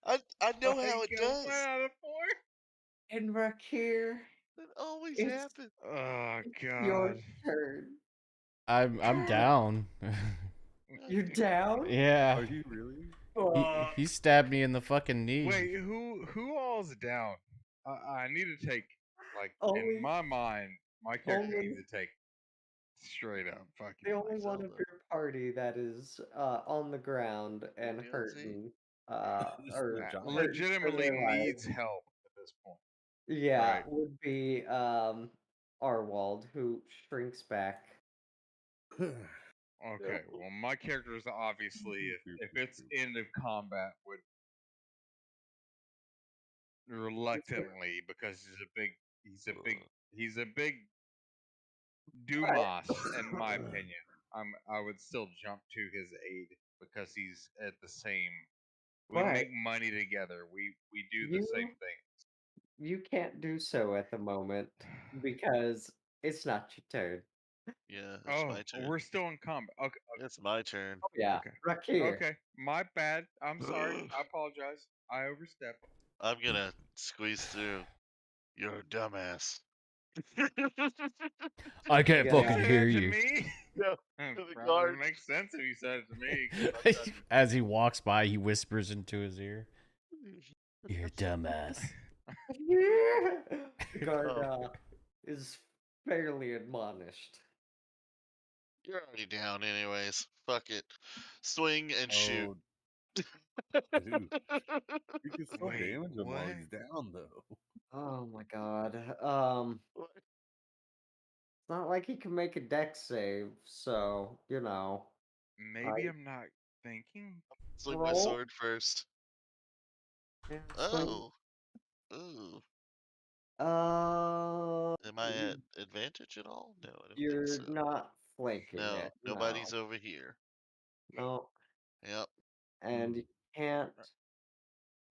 I know how it does. 1 out of 4. And Rakir, It always It's- happens. Oh your god. turn. I'm down. You're down? Yeah. Are you really? He stabbed me in the fucking knee. Wait, who all's down? I need to take, like, Only- in my mind, my character only- needs to take straight up fucking The only one myself. of your party that is on the ground and Guilty. hurting. Or That John. legitimately their lives. needs help at this point. Yeah, Right. would be Arwald, who shrinks back. Okay, well, my character is obviously, if it's end of combat, would reluctantly because he's a big Dumas in my opinion. I would still jump to his aid because he's at the same. We But make money together. We do the same thing. you can't do so at the moment because it's not your turn. Yeah, it's my turn. We're still in combat. Okay. It's my turn. Oh, yeah, Okay. Rakir. Okay, my bad. I'm sorry. I apologize. I overstepped. I'm gonna squeeze through. You're a dumbass. I can't Yeah. fucking You said hear it to you. me? No, It to the probably guard. makes sense if you said it to me. 'cause I said- As he walks by, he whispers into his ear, "You're a dumbass." The guard is fairly admonished. You're already down, anyways. Fuck it. Swing and shoot. Oh, dude. You can still Wait, damage him while what? he's down, though. Oh my god. It's not like he can make a deck save, so you know. Maybe I'm not thinking. Swing my Roll. sword first. Yeah, swing. Oh. Ooh. Uh, Am I at advantage at all? No, I don't you're think so. not flanking No, it. nobody's over here. No. Yep. And you can't.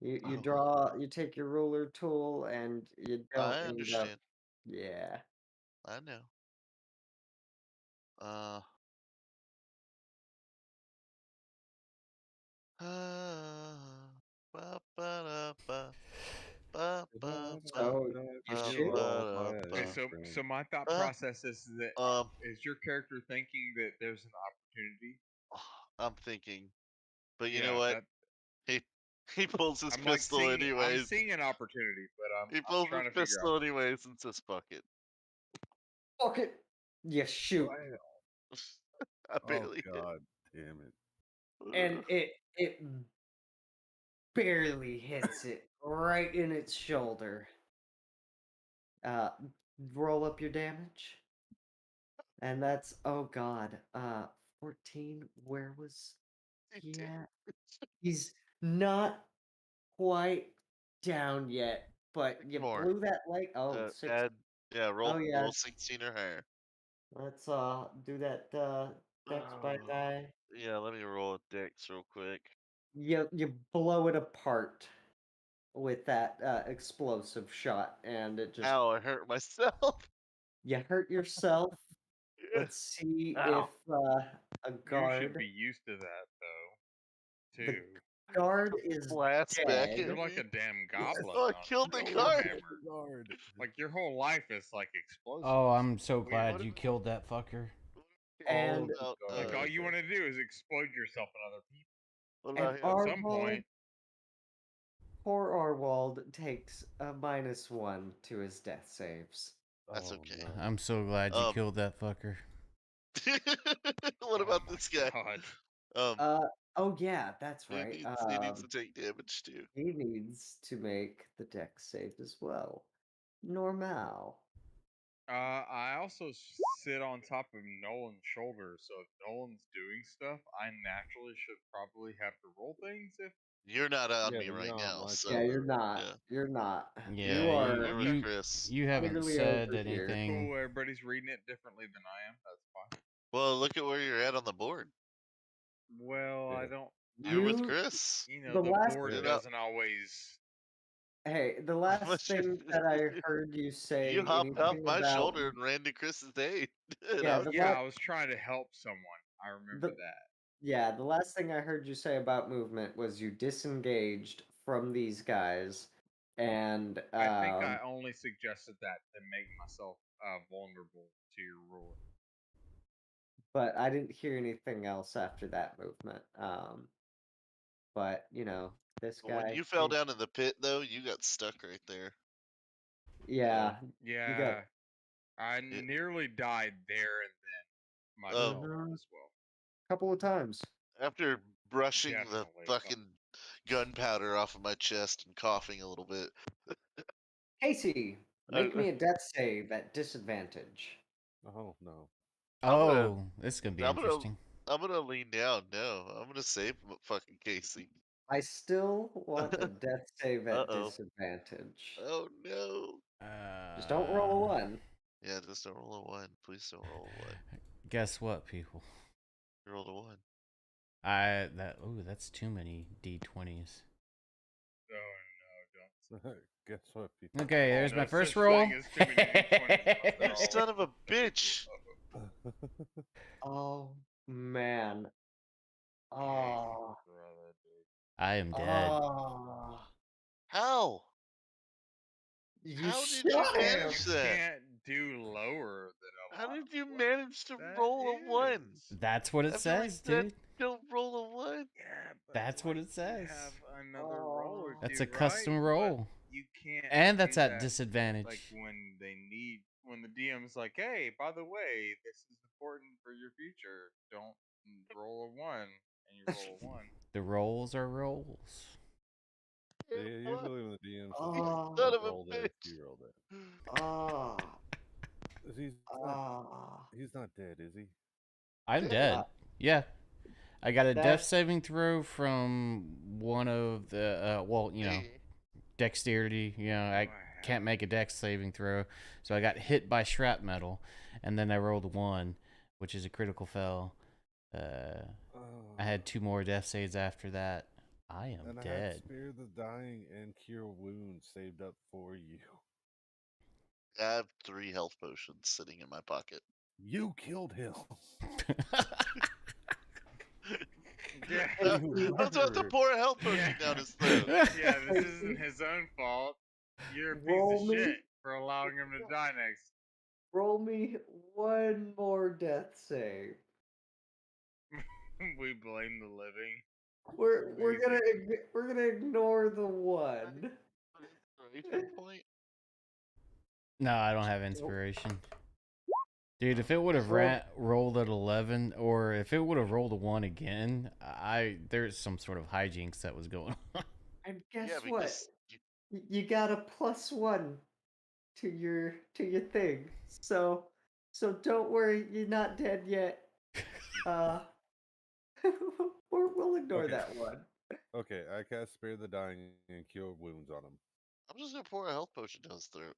You Oh. draw. You take your ruler tool, and you don't I end up. understand. Yeah. I know. Ba, ba, ba, ba, ba, So you ba, shoot. ba, Okay, ba. so my thought Uh, process is that Um, is your character thinking that there's an opportunity? I'm thinking, but you Yeah, know what? that He pulls his I'm like pistol seeing. I'm anyways. seeing an opportunity, but He I'm pulls his trying to figure pistol out. anyways and says, "Fuck it." Fuck it. You shoot, I Oh, barely God damn it. and hit. it barely hits it right in its shoulder. Roll up your damage. And that's, oh god, 14. Where was he at? He's not quite down yet, but you More. blew that light. Oh, 6. Roll Oh yeah. roll 16 or higher. Let's do that dex by die. Yeah, let me roll a dex real quick. You blow it apart with that explosive shot, and it just Ow, I hurt myself. you hurt yourself. Let's see Ow. if a You should guard. be used to that though, The too. guard is Blast back dead. at You're me. like a damn goblin. Oh, I on killed the Warhammer. guard. Like your whole life is like explosives. Oh, I'm so Weird. glad you killed that fucker. And Like all you want to do is explode yourself and other people. What and about him? At some point, poor Arwald takes a -1 to his death saves. That's Oh, okay. no. I'm so glad you killed that fucker. What about this guy? God. Oh yeah, that's He right. needs to take damage too. He needs to make the dex save as well. Normal. I also sit on top of Nolan's shoulder, so if Nolan's doing stuff, I naturally should probably have to roll things if. You're not on Yeah, me but right you're on now, my so Yeah, you're not. yeah. You're not. Yeah, you are. You're with Chris. You haven't Clearly said over here. anything. Cool, everybody's reading it differently than I am. That's fine. Well, look at where you're at on the board. Well, I Yeah. don't. You're with Chris. You know, The the last- board Yeah. doesn't always. Hey, the last thing that I heard you say. You hopped off anything my about- shoulder and ran to Chris's aid. Yeah, I was trying to help someone. I remember that. Yeah, the last thing I heard you say about movement was you disengaged from these guys, and I think I only suggested that to make myself vulnerable to your rule. but I didn't hear anything else after that movement. But you know, this guy. When you fell down in the pit, though, you got stuck right there. Yeah. Yeah. I nearly died there and then. Myself as well. Couple of times. After brushing Definitely. the fucking gunpowder off of my chest and coughing a little bit. Casey, make me a death save at disadvantage. Oh, no. Oh, this is gonna be I'm interesting. I'm gonna lean down. No, I'm gonna save fucking Casey. I still want a death save at Uh-oh. disadvantage. Oh no. Just don't roll a 1. Yeah, just don't roll a 1. Please don't roll a 1. Guess what, people? You rolled a 1. That's too many D20s. Oh no, don't. Guess what, people? Okay, there's No my such first thing roll. as too many D20s after You all. son of a bitch. Oh, man. Oh. Brother, dude. I am dead. Oh. How? You How did you shot him! manage You that? can't do lower than a How lot did of you what manage to that roll a 1? is. That's what it After we says, said dude. don't roll a 1. Yeah, but That's what like, it says. You have another roll or two, That's a right? custom But roll. you can't. And that's do at that, disadvantage. Like when when the DM's like, "Hey, by the way, this is important for your future. Don't roll a 1," and you roll a 1. The rolls are rolls. Yeah, usually when the DM says Oh. Son of a roll this, bitch. you roll that. Oh. He's not dead, is he? I'm dead. Yeah. I got a death That's- saving throw from one of the, dexterity. I can't make a dex saving throw. So I got hit by shrapnel, and then I rolled a 1, which is a critical fail. I had 2 more death saves after that. I am And I dead. had Spare the Dying and Cure Wounds saved up for you. I have 3 health potions sitting in my pocket. You killed him. Yeah. You I was about to murderer. pour a health potion down his throat. Yeah, this isn't his own fault. You're a piece Roll of me. shit for allowing him to die next. Roll me 1 more death save. We blame the living. We're gonna ignore the 1. Inspiration point? No, I don't have inspiration. Dude, if it would have Roll- rolled at 11, or if it would have rolled a 1 again, there's some sort of hijinks that was going on. And guess Yeah, what? because You got a +1 to your thing. So don't worry, you're not dead yet. We'll ignore Okay. that 1. Okay, I cast Spare the Dying and Cure Wounds on him. I'm just gonna pour a health potion down his throat.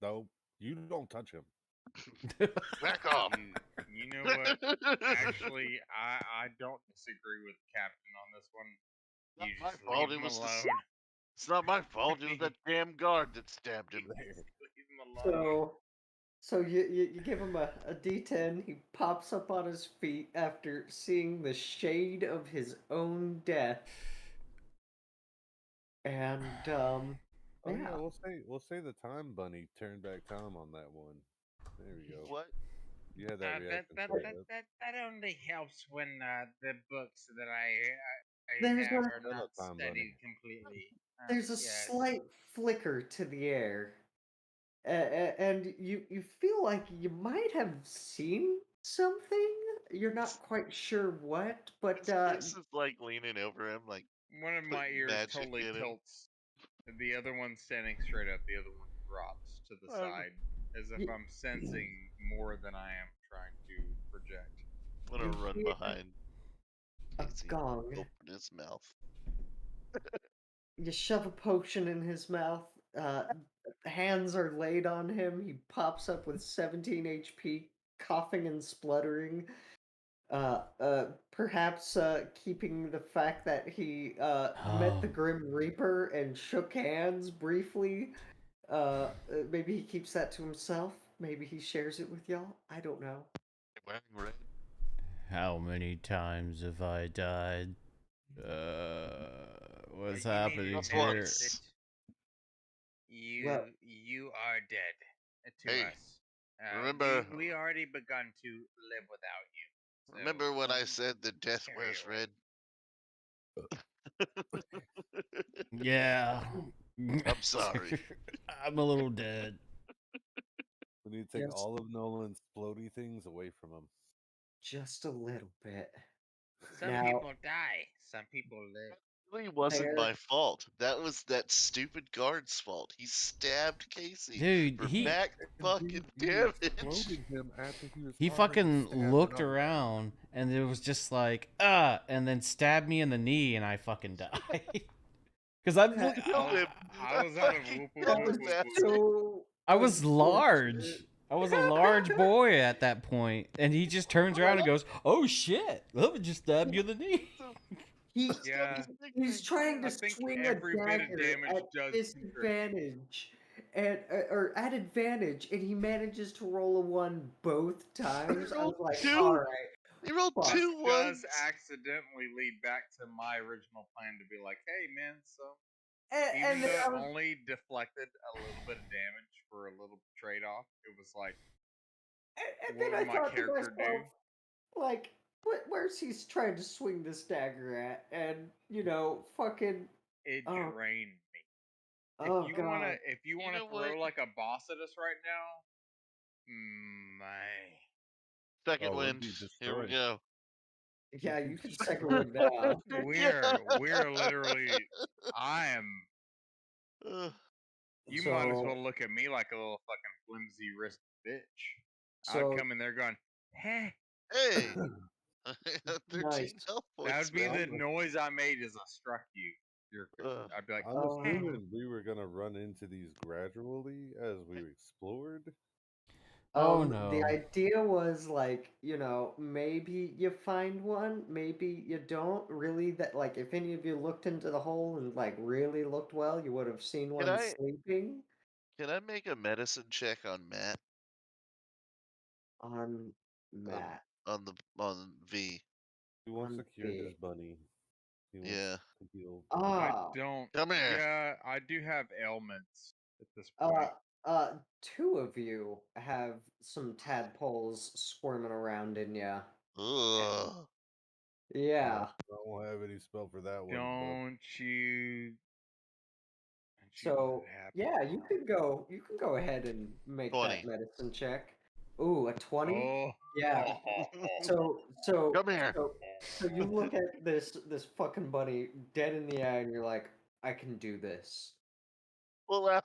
No, you don't touch him. Back off. You know what? Actually, I don't disagree with Captain on this one. Not You my just fault. leave It him was alone. It's not my fault. It was that damn guard that stabbed him. Leave him alone. So you give him a D10. He pops up on his feet after seeing the shade of his own death. And Oh yeah, yeah. we'll say the Time Bunny turned back time on that one. There we go. What? You had that reaction. That only helps when the books that I There's have a- are Shut not up, Tom Bunny. studied completely. There's a Yes. slight flicker to the air, and you feel like you might have seen something. You're not quite sure what, but His face is like leaning over him, like One of my putting ears magic totally in him. tilts. The other one's standing straight up. The other one drops to the side, as if y- I'm sensing more than I am trying to project. I'm gonna You run hear behind a Casey. gong. Open his mouth. You shove a potion in his mouth. Hands are laid on him. He pops up with 17 HP, coughing and spluttering. Perhaps keeping the fact that he met the Grim Reaper and shook hands briefly. Maybe he keeps that to himself. Maybe he shares it with y'all. I don't know. Wearing red. How many times have I died? What's You mean happening Just that- here? once. You are dead to Hey, us. remember- we already begun to live without you. So Remember when I don't said that death carry wears away. red? Yeah. I'm sorry. I'm a little dead. We need to take Yes. all of Nolan's floaty things away from him. Just a little bit. Some Now- people die. Some people live. really wasn't There- my fault. That was that stupid guard's fault. He stabbed Casey Dude, for he back fucking You damage. exploded him after he was he already fucking stabbing looked up. around and it was just like and then stabbed me in the knee and I fucking died. Because I'm Killed him. I was out of Fucking whoop, whoop, killed whoop, his whoop, ass. whoop. So I was large. unfortunate. I was a large boy at that point, and he just turns around and goes, "Oh shit! Let me just stab you in the knee." He, Yeah. he's trying to I think swing a every bit of dagger damage at does disadvantage, and or at advantage, and he manages to roll a 1 both times. I was like, Two. all right. He rolled Fuck. two This ones. does accidentally lead back to my original plan to be like, hey man, so And even then though I it was, only deflected a little bit of damage for a little trade off, it was like, and what then I would my thought to character do? myself, like, where's he's trying to swing this dagger at? And fucking. It Oh, drained me. oh If god. you You wanna know throw what? like a boss at us right now, man. Second Oh, we'd wind. be Here we destroyed. go. Yeah, you can second wind now. We're literally I am Uh, you might as So, well look at me like a little fucking flimsy wrist bitch. so I'd come in there going, hey. hey. I have 13 nice. health That points. would be man. the noise I made as I struck you. I'd be like, I'm Oh. assuming we were gonna run into these gradually as we explored. Oh The no! idea was like, maybe you find one, maybe you don't. Really, that like if any of you looked into the hole and like really looked well, you would have seen one I- sleeping Can I make a medicine check on Matt? on Matt. On V. He wants to cure his Okay. bunny. He wants Yeah. to heal. I Ah, don't. Come here. Yeah, I do have ailments at this point. two of you have some tadpoles squirming around in ya. Ugh. Yeah. I don't have any spell for that one. Don't you So let it happen. yeah, you can go ahead and make 20. that medicine check. Ooh, a 20? Oh. Yeah. So Come here. so you look at this fucking bunny dead in the eye and you're like, I can do this. Pull out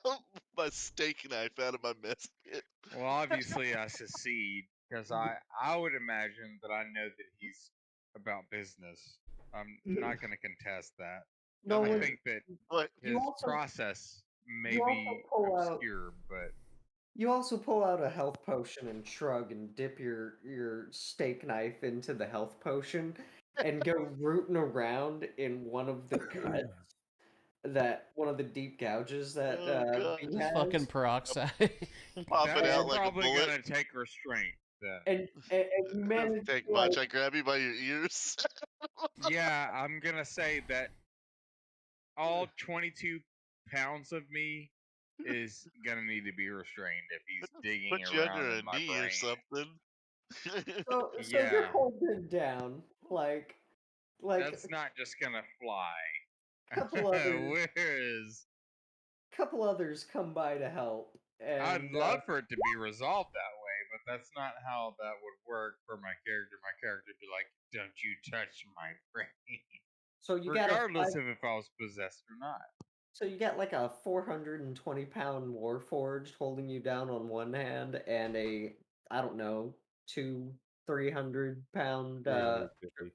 my steak knife out of my mess kit. Well, obviously I succeed because I would imagine that I know that he's about business. I'm not going to contest that. No, I when- think that But his You also- process may you also be pull out- obscure, but You also pull out a health potion and shrug and dip your steak knife into the health potion and go rooting around in one of the cuts one of the deep gouges that Oh, God. B Just has. fucking peroxide. pop that it out was like a probably bullet. going to take restraint then. And you manage Doesn't take to, much. like, I grab you by your ears. Yeah, I'm going to say that all 22 pounds of me is going to need to be restrained if he's digging Put you around under in a my knee brain. or something. so Yeah. you're holding down like That's not just going to fly. couple others Where is... couple others come by to help. And I'd love for it to be resolved that way, but that's not how that would work for my character. My character would be like, don't you touch my brain. so you got Regardless of if I was possessed or not. So you got like a 420-pound warforged holding you down on one hand, and a I don't know 300-pound 350.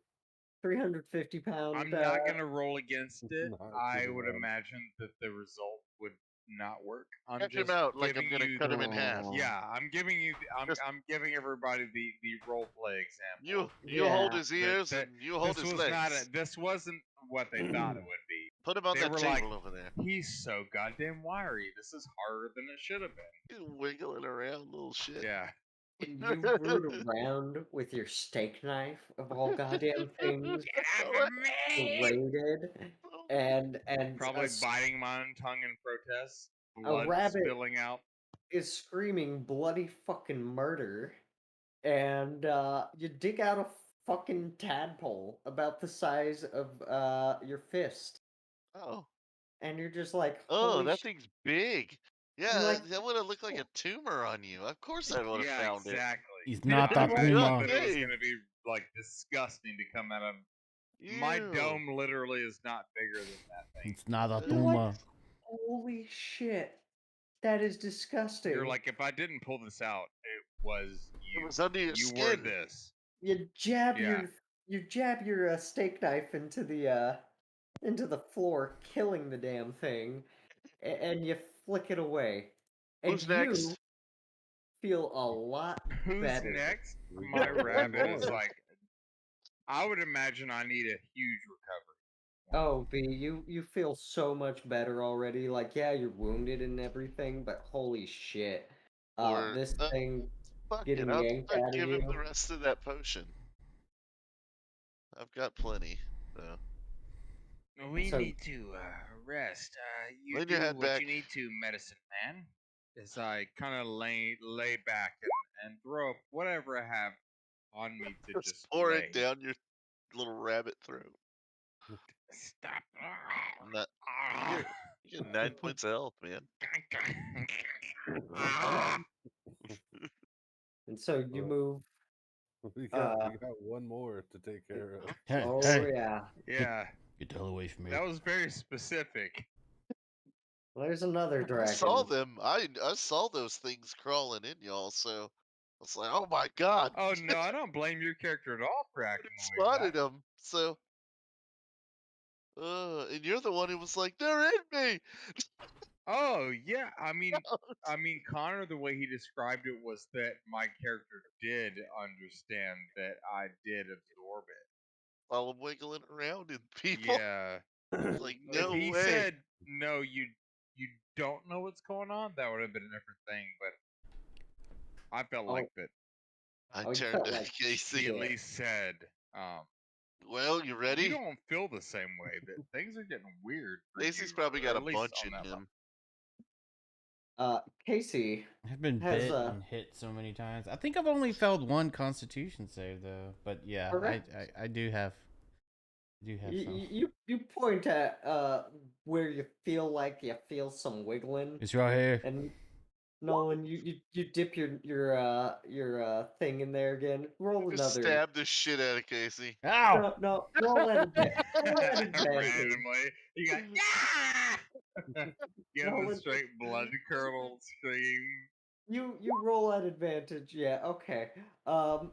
350-pound. I'm not going to roll against it. Not I too would bad. imagine that the result would not work. I'm Cut him just out like I'm giving gonna you cut the- him in half. Yeah, I'm giving you. Just- I'm giving everybody the role play example. You Yeah. hold his ears that- and you hold this his was legs. not. This wasn't what they thought it would be. Put him on They that were table like, over there. he's so goddamn wiry. This is harder than it should have been. He's wiggling around, little shit. Yeah. And you root around with your steak knife of all goddamn things, rated, and Probably a biting my own tongue in protest. a Blood rabbit spilling out. is screaming bloody fucking murder, and you dig out a fucking tadpole about the size of your fist, Oh. and you're just like, Oh, holy that sh-. thing's big. Yeah, You're like, that would have looked like a tumor on you. Of course I would have Yeah, found exactly. He's not I that imagined Puma. that it was Okay. going to be like disgusting to come out of My Ew. dome literally is not bigger than that thing. It's not a What? tumor. Holy shit. That is disgusting. You're like, if I didn't pull this out, it was you. It was under your You were skin. this. You jab Yeah. your steak knife into the floor, killing the damn thing, and you flick it away. And Who's you next? feel a lot Who's better. next? We My got one rabbit is more. like, I would imagine I need a huge recovery. Oh, V, you feel so much better already. Like, yeah, you're wounded and everything, but holy shit. Or This thing fuck getting it, I'll yanked out of give him you. the rest of that potion. I've got plenty. So We So- need to rest. You Lean do your head what back. you need to, medicine man. As I kind of lay back and throw up whatever I have on me to just pour lay. it down your little rabbit throat. Stop. Not, you get 9 points of health, man. And so you move. We got one more to take care of. Hey, Oh hey, yeah. Yeah, get the hell away from me. that was very specific. Well, there's another I dragon. saw them. I saw those things crawling in y'all. So I was like, oh my god. Oh no, I don't blame your character at all for I acting the way spotted that. them. So, and you're the one who was like, they're in me. Oh yeah, I mean, Connor, the way he described it was that my character did understand that I did absorb it. While I'm wiggling around and people. Yeah. Like, If no he way. said no, you don't know what's going on, that would have been a different thing. But I felt like that I you turned felt to like Casey. he at shit. least said, Well, you ready? you don't feel the same way. That things are getting weird. For Casey's you, probably or got a at least bunch on in that him. Casey I've been has, bit and hit so many times. I think I've only failed one Constitution save though. But yeah, Correct. I do have. Some. You point at where you feel like you feel some wiggling, It's right here. and Nolan, you dip your thing in there again. Roll Just another. stab the shit out of Casey. Ow! No, roll at advantage. randomly, you got give No, the it- straight blood curdled scream. You roll at advantage, yeah, okay.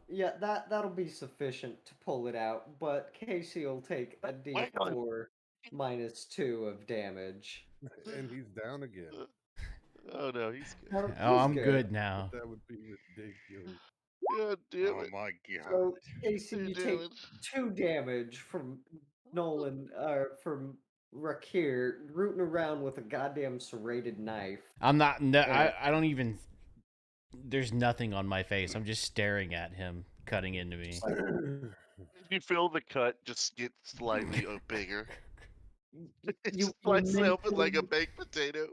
Yeah, that'll be sufficient to pull it out, but Casey will take a D4 -2 of damage. And he's down again. Oh no, he's good. Now, Oh, he's I'm good now. That would be ridiculous. God damn Oh it. my god. So Casey, God you damn take it. 2 damage from Nolan, from Rakir rooting around with a goddamn serrated knife. I'm not. No, Yeah. I don't even. There's nothing on my face. I'm just staring at him cutting into me. You feel the cut just get slightly bigger. It You just slices open like a mentally- baked potato.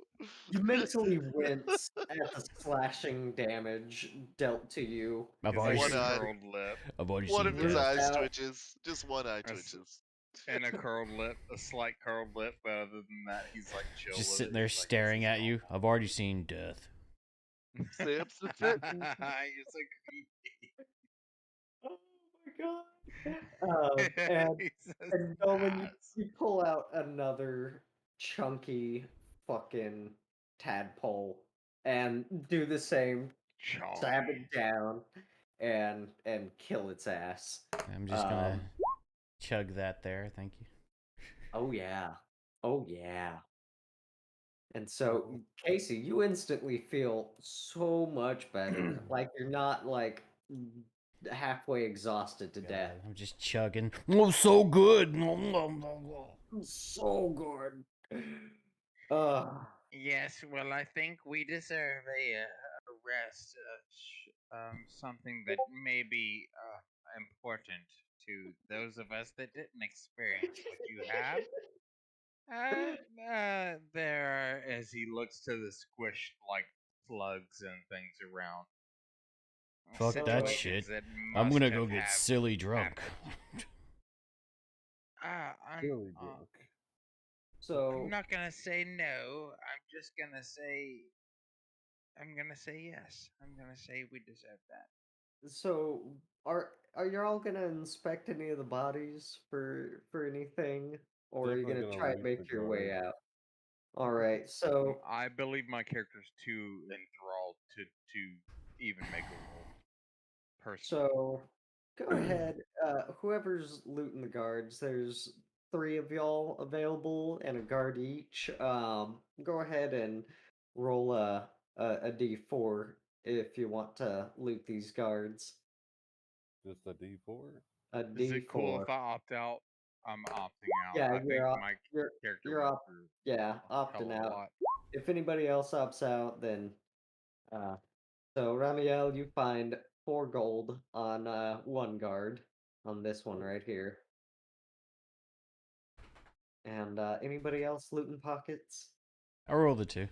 You mentally wince at the slashing damage dealt to you. I've His already One seen, eye. curled lip I've already One seen of his death. eyes out. twitches. Just one eye That's- twitches. and a curled lip, a slight curled lip, but other than that, he's like chill. Just with sitting it. there He's like, staring "This is at you. I've already seen death. Sam's the all." fit. You're so creepy. Oh my god. And He says, And Nolan, "Yes." you pull out another chunky fucking tadpole and do the same. Stab it down and kill its ass. I'm just gonna Um, chug that there. Thank you. Oh yeah. Oh yeah. And so Casey, you instantly feel so much better. Like you're not like halfway exhausted to death. God, I'm just chugging. Oh, so good. So good. Yes, well, I think we deserve a rest. Something that may be important to those of us that didn't experience what you have. There are, as he looks to the squished like slugs and things around. Fuck that situations shit. that I'm must gonna have go get have silly drunk. Really drunk. So I'm not gonna say no. I'm just gonna say. I'm gonna say yes. I'm gonna say we deserve that. So are you all gonna inspect any of the bodies for anything, or are you Definitely gonna gonna try and leave make the your way guard. out? All right. So I believe my character's too enthralled to even make a roll. Personally. so go ahead. Whoever's looting the guards, there's three of y'all available and a guard each. Go ahead and roll a d4 if you want to loot these guards. Just a D4. A Is it cool d4. if I opt out? I'm opting out. Yeah, I think my you're character you're went op through yeah, a hell opting of a out. lot. If anybody else opts out, then so Ramiel, you find 4 gold on one guard on this one right here. And anybody else looting pockets? I rolled a 2.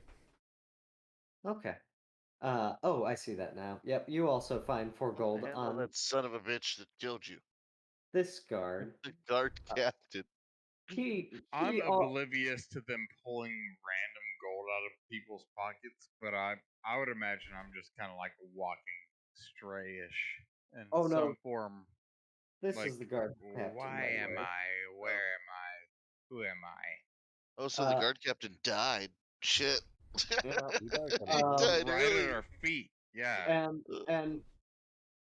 Okay. Oh, I see that now. Yep, you also find 4 gold Handle on that son of a bitch that killed you. this guard. The guard captain. I'm He oblivious to them pulling random gold out of people's pockets, but I would imagine I'm just kind of like a walking strayish in Oh no, some form. this Like, is the guard captain. why by the am way. I? Where am I? Who am I? Oh, so the guard captain died. Shit. Yeah. You guys He have died Right at earlier. our feet. Yeah.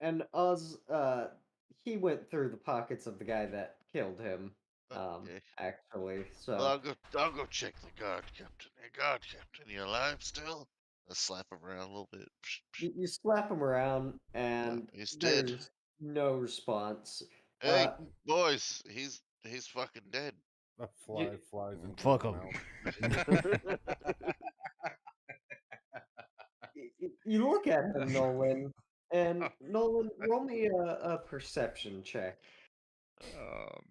And Oz he went through the pockets of the guy that killed him. Okay. Actually, Well, so I'll go check the guard captain. Hey, guard captain, you alive still? Let's slap him around a little bit. you slap him around Yeah, and he's dead. there's no response. Hey, boys, he's fucking dead. a fly flies into Fuck his 'em. mouth. You look at him, Nolan, and Nolan, roll me a perception check.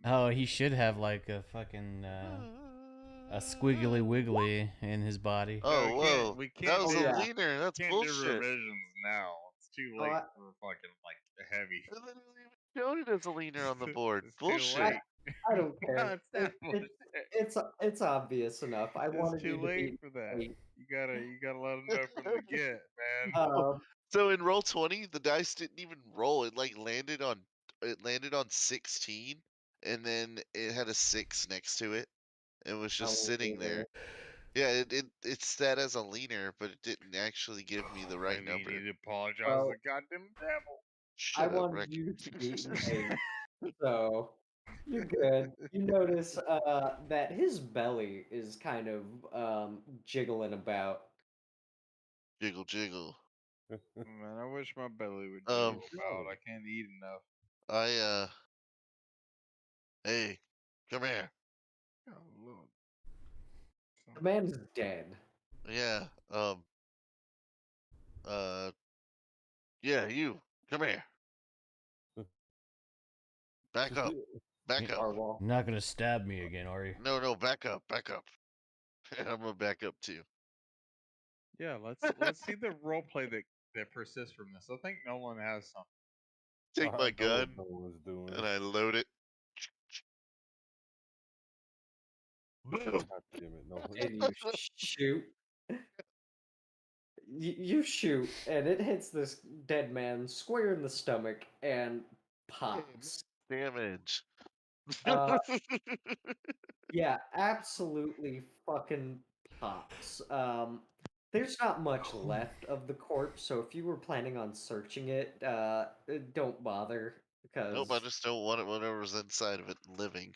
Oh, he should have like a fucking a squiggly wiggly in his body. Oh, whoa. We That can't was do, a leaner. That's can't do bullshit. revisions now. It's too Oh, late I- for fucking like heavy. They didn't even show it as a leaner on the board. It's too Bullshit. late. I don't care. No, it's not bullshit. It's obvious enough. I It's wanted you too to late be for that. late. You gotta let them know from the get, man. So in roll 20, the dice didn't even roll. It like landed on 16, and then it had a 6 next to it. It was just sitting there. Yeah, it sat as a leaner, but it didn't actually give me the right Maybe number. you need to apologize Well, to the goddamn devil. Shut I up, wanted Rick. you to be late, so you're good. You notice that his belly is kind of jiggling about. Jiggle, jiggle. Man, I wish my belly would Um, jiggle about. I can't eat enough. Hey, come here. Oh, Lord. The man's dead. Yeah, yeah, you. Come here. Back up. Back up. Arwal. You're not gonna stab me again, are you? No, back up. Back up. I'm gonna back up too. Yeah, let's see the role play that persists from this. I think Nolan has something. Take I my know what gun no one's doing. and I load it. Boom. God damn it, no. And you shoot. You shoot, and it hits this dead man square in the stomach and pops. Damage. Yeah, absolutely fucking pops. There's not much left of the corpse, so if you were planning on searching it, don't bother because. Nope, I just don't want it. Whatever's inside of it living.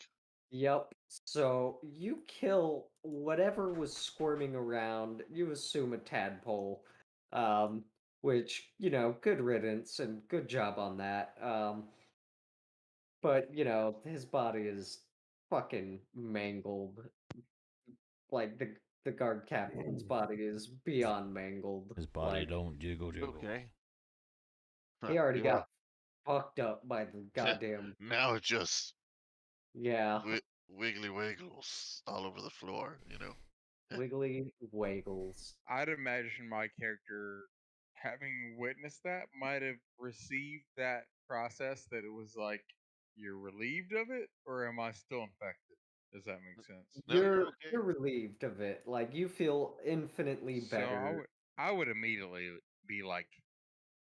Yep. So you kill whatever was squirming around. You assume a tadpole, which good riddance and good job on that. But his body is fucking mangled. Like the guard captain's body is beyond mangled. His body Like, don't jiggle jiggle. Okay. he already You got fucked up by the goddamn. Now it just Yeah. wiggly wiggles all over the floor. Wiggly waggles. I'd imagine my character, having witnessed that, might have received that process that it was like, you're relieved of it, or am I still infected? Does that make sense? No, you're You're okay. you're relieved of it. Like you feel infinitely So better. I would immediately be like,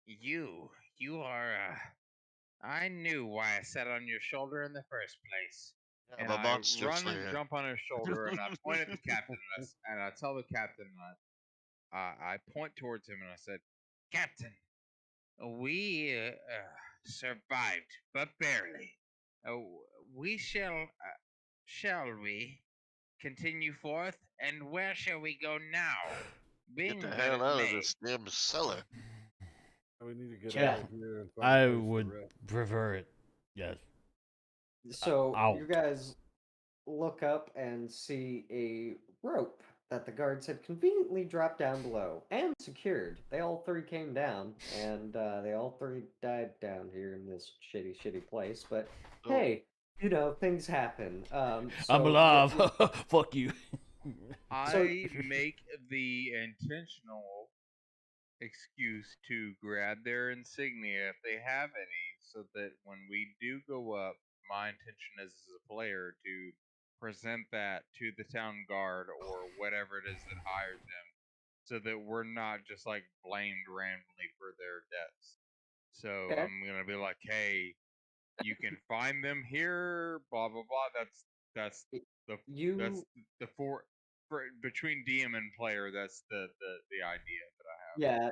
you you are. I knew why I sat on your shoulder in the first place. I'm And a I monster run and slayer. jump on his shoulder, and I point at the captain, and I tell the captain, I point towards him, and I said, "Captain, we survived, but barely. Uh, we shall we continue forth? And where shall we go now? Get the Been hell but out it of may." this damn cellar. We need to get Yeah. out of here and find I a place to would rest. prefer it. Yes. So you Out. guys look up and see a rope that the guards had conveniently dropped down below and secured. They all three came down, and they all three died down here in this shitty place. But Oh. hey, you know, things happen. I'm So alive. Fuck you. I make the intentional excuse to grab their insignia if they have any, so that when we do go up, my intention as a player to present that to the town guard or whatever it is that hired them, so that we're not just like blamed randomly for their deaths. So Okay. I'm gonna be like, hey, you can find them here, blah blah blah. That's you for between DM and player. That's the idea that I have. Yeah,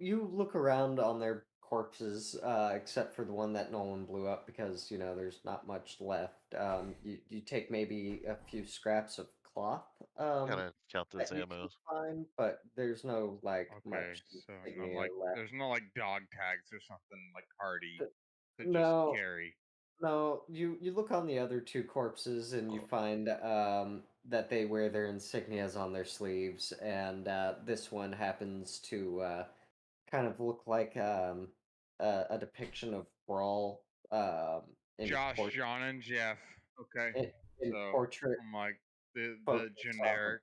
you look around on their corpses, except for the one that no one blew up because, you know, there's not much left. You take maybe a few scraps of cloth, Gotta count those that you can ammos. find, but there's no like Okay, much so no insignia like left. there's no like dog tags or something like hardy to just No, carry. no, you look on the other two corpses and you find that they wear their insignias on their sleeves, and this one happens to kind of look like a depiction of Brawl in Josh, port John, and Jeff. Okay, in so portrait I'm like the photos of generic,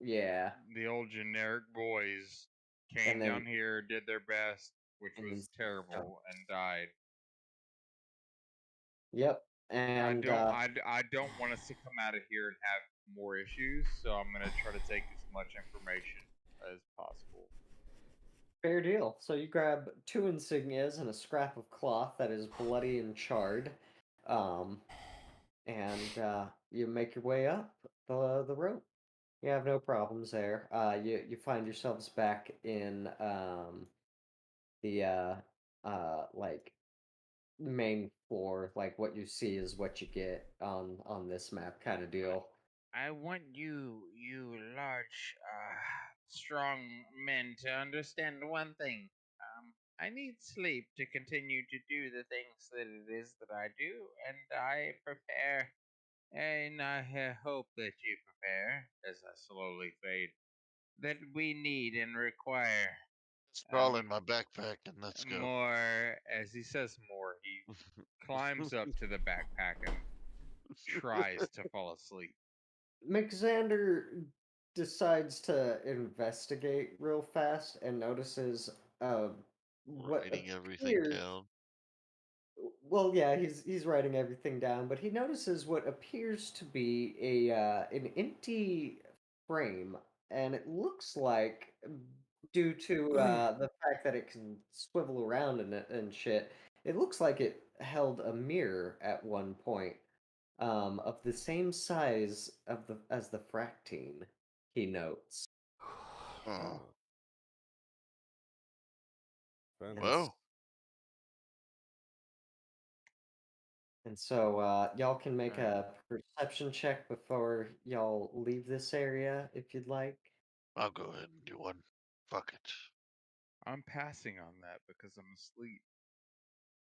yeah, the old generic boys and came then down here, did their best, which and was terrible, and died. yep, and I don't want us to come out of here and have more issues, so I'm gonna try to take as much information as possible. fair deal. So you grab two insignias and a scrap of cloth that is bloody and charred, um, and you make your way up the rope. You have no problems there. You find yourselves back in the like main floor. Like what you see is what you get on this map, kind of deal. I want you large, strong men to understand one thing. I need sleep to continue to do the things that it is that I do, and I prepare, and I hope that you prepare, as I slowly fade, that we need and require Sprawl in my backpack and let's go. more. As he says more, he climbs up to the backpack and tries to fall asleep. McXander decides to investigate real fast and notices what Writing everything appears. down. Well, yeah, he's writing everything down, but he notices what appears to be a an empty frame, and it looks like, due to the fact that it can swivel around and shit, it looks like it held a mirror at one point, of the same size of the as the fractine. He notes. Oh. And Well, And so y'all can make Alright. a perception check before y'all leave this area if you'd like. I'll go ahead and do one. Fuck it. I'm passing on that because I'm asleep.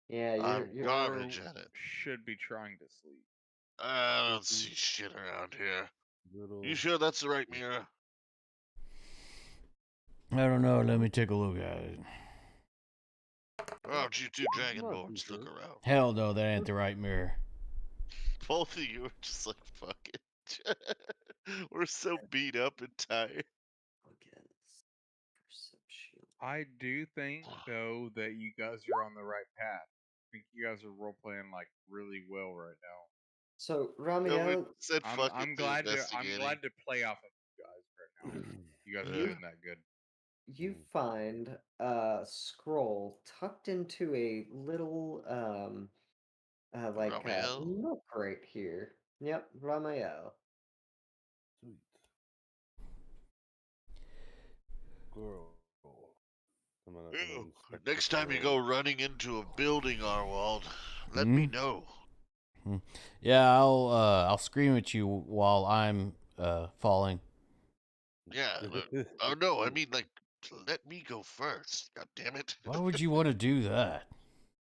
Yeah, I'm you're garbage at it. Should be trying to sleep. I don't see shit around here. Little... You sure that's the right mirror? I don't know. Let me take a look at it. Why don't you two dragonborns look around? Hell no, that ain't the right mirror. Both of you are just like, fuck it. We're so beat up and tired. against perception. I do think though that you guys are on the right path. I think you guys are role playing like really well right now. So No, we Ramiel, said fuck I'm it glad to I'm investigating. glad to play off of you guys right now. You guys are You- doing that good. you find a scroll tucked into a little Romeo. nook right here. Yep, Romeo. Sweet. Girl. I'm gonna Ew. inspect Next the time you go scroll. running into a building, Arwald, let me know. Yeah, I'll scream at you while I'm falling. Yeah. Oh no, I mean like, let me go first. God damn it. Why would you want to do that?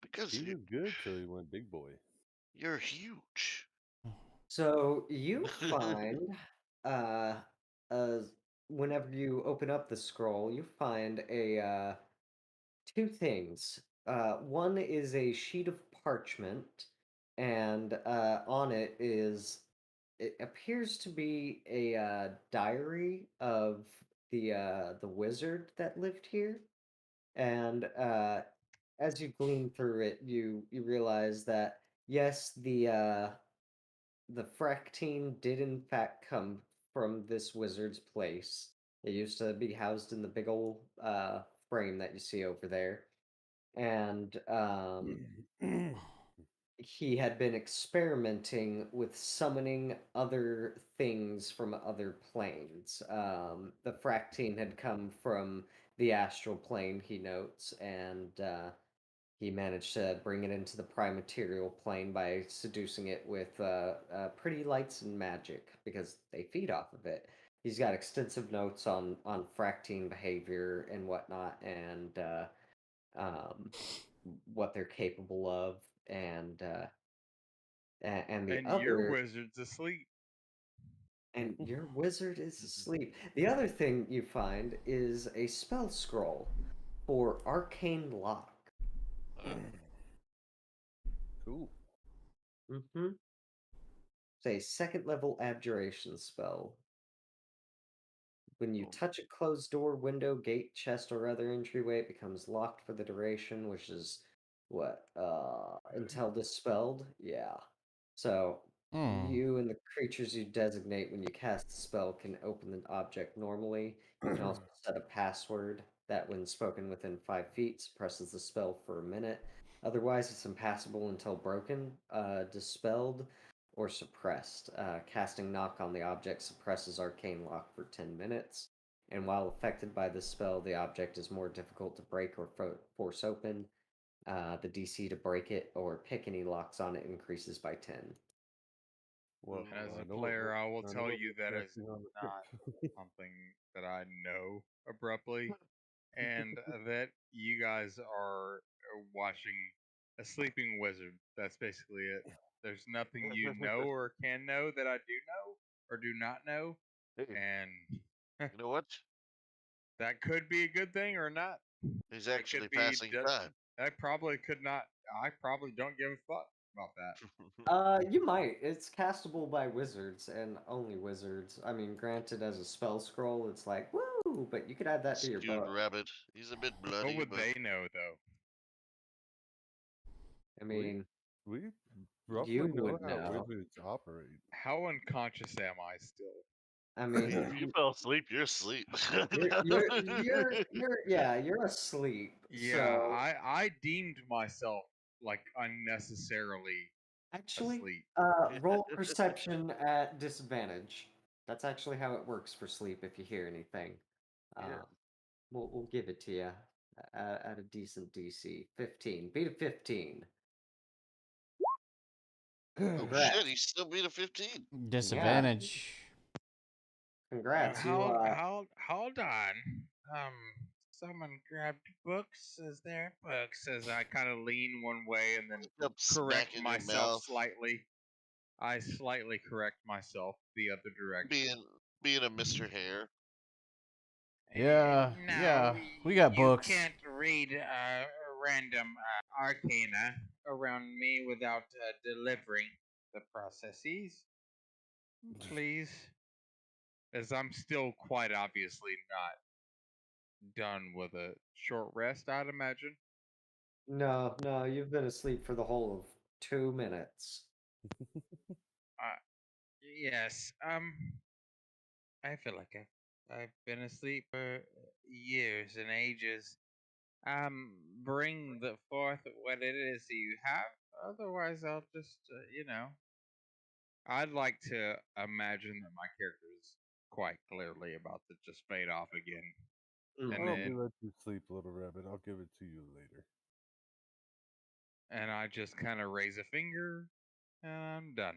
Because He was good till he went big boy. you're huge. So you find uh uh whenever you open up the scroll, you find a two things. One is a sheet of parchment, and on it is it appears to be a diary of the wizard that lived here. And as you glean through it, you realize that yes, the Fractine did in fact come from this wizard's place. It used to be housed in the big old frame that you see over there. And he had been experimenting with summoning other things from other planes. The Fractine had come from the astral plane, he notes, and he managed to bring it into the prime material plane by seducing it with pretty lights and magic because they feed off of it. He's got extensive notes on Fractine behavior and whatnot, and um, what they're capable of, and the And your other, wizard's asleep. and your wizard is asleep. The other thing you find is a spell scroll for arcane lock. Cool. Mm-hmm. It's a second level abjuration spell. When you Oh. touch a closed door, window, gate, chest, or other entryway, it becomes locked for the duration, which is what? Until dispelled? Yeah. So you and the creatures you designate when you cast the spell can open the object normally. You can also set a password that, when spoken within 5 feet, suppresses the spell for a minute. Otherwise, it's impassable until broken, dispelled, or suppressed. Casting knock on the object suppresses arcane lock for 10 minutes. And while affected by this spell, the object is more difficult to break or force open. The DC to break it or pick any locks on it increases by 10. Well, As I a know player, I will I know tell what you we're that is casting on the not trick. something that I know abruptly, and that you guys are watching a sleeping wizard. That's basically it. There's nothing you know or can know that I do know or do not know, Hey, and you know what? that could be a good thing or not. He's It could actually be. passing time. I probably could not. I probably don't give a fuck about that. You might. It's castable by wizards and only wizards. I mean, granted, as a spell scroll, it's like, woo, but you could add that to your Skewed book. rabbit. He's a bit What bloody, would but they know though? I mean, we you roughly know would how know. wizards operate. How unconscious am I still? I if mean, you fell asleep, you're asleep. you're asleep. Yeah, So I deemed myself like unnecessarily actually, asleep. roll perception at disadvantage. That's actually how it works for sleep. If you hear anything, Yeah. we'll give it to you at a decent DC. 15. Beat a 15. Oh Congrats. shit, he still beat a 15. Disadvantage. Congrats. Hold on. Someone grabbed books. Is there books? As I kind of lean one way and then Up correct smacking your myself mouth. slightly. I slightly correct myself the other direction. Being a Mr. Hare. Yeah, No, yeah, we got you books. can't read random arcana around me without delivering the processes. Please. As I'm still quite obviously not done with a short rest, I'd imagine. No, you've been asleep for the whole of 2 minutes. Yes, I feel like I've been asleep for years and ages. Bring the forth what it is you have. Otherwise, I'll just, I'd like to imagine that my character is quite clearly about to just fade off again. Mm. And I'll probably then let you sleep, little rabbit. I'll give it to you later. and I just kind of raise a finger and I'm done.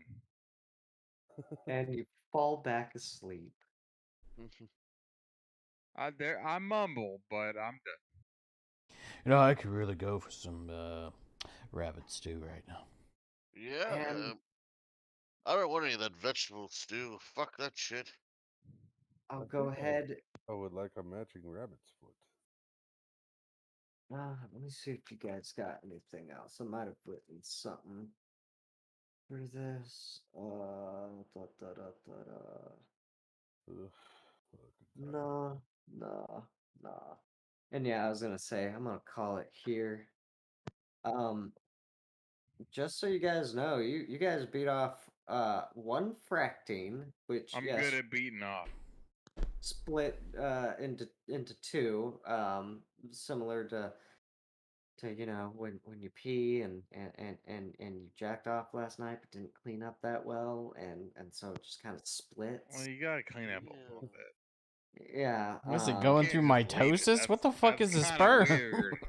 And you fall back asleep. I mumble, but I'm done. You know, I could really go for some rabbit stew right now. Yeah, And I don't want any of that vegetable stew. Fuck that shit. I'll I go think ahead. I would like a matching rabbit's foot. Let me see if you guys got anything else. I might have written something for this. Da, da, da, da, da. Ugh, fucking tired. No, no, no. And yeah, I was gonna say I'm gonna call it here. Um, just so you guys know, you guys beat off one fractine, which I'm yes, good at beating off. split into two, similar to when you pee and you jacked off last night but didn't clean up that well, and so it just kind of splits. Well, you gotta clean up a Yeah. little bit. Yeah. Was it You going can't through just leave it. mitosis? What the fuck That's is a kinda sperm? weird.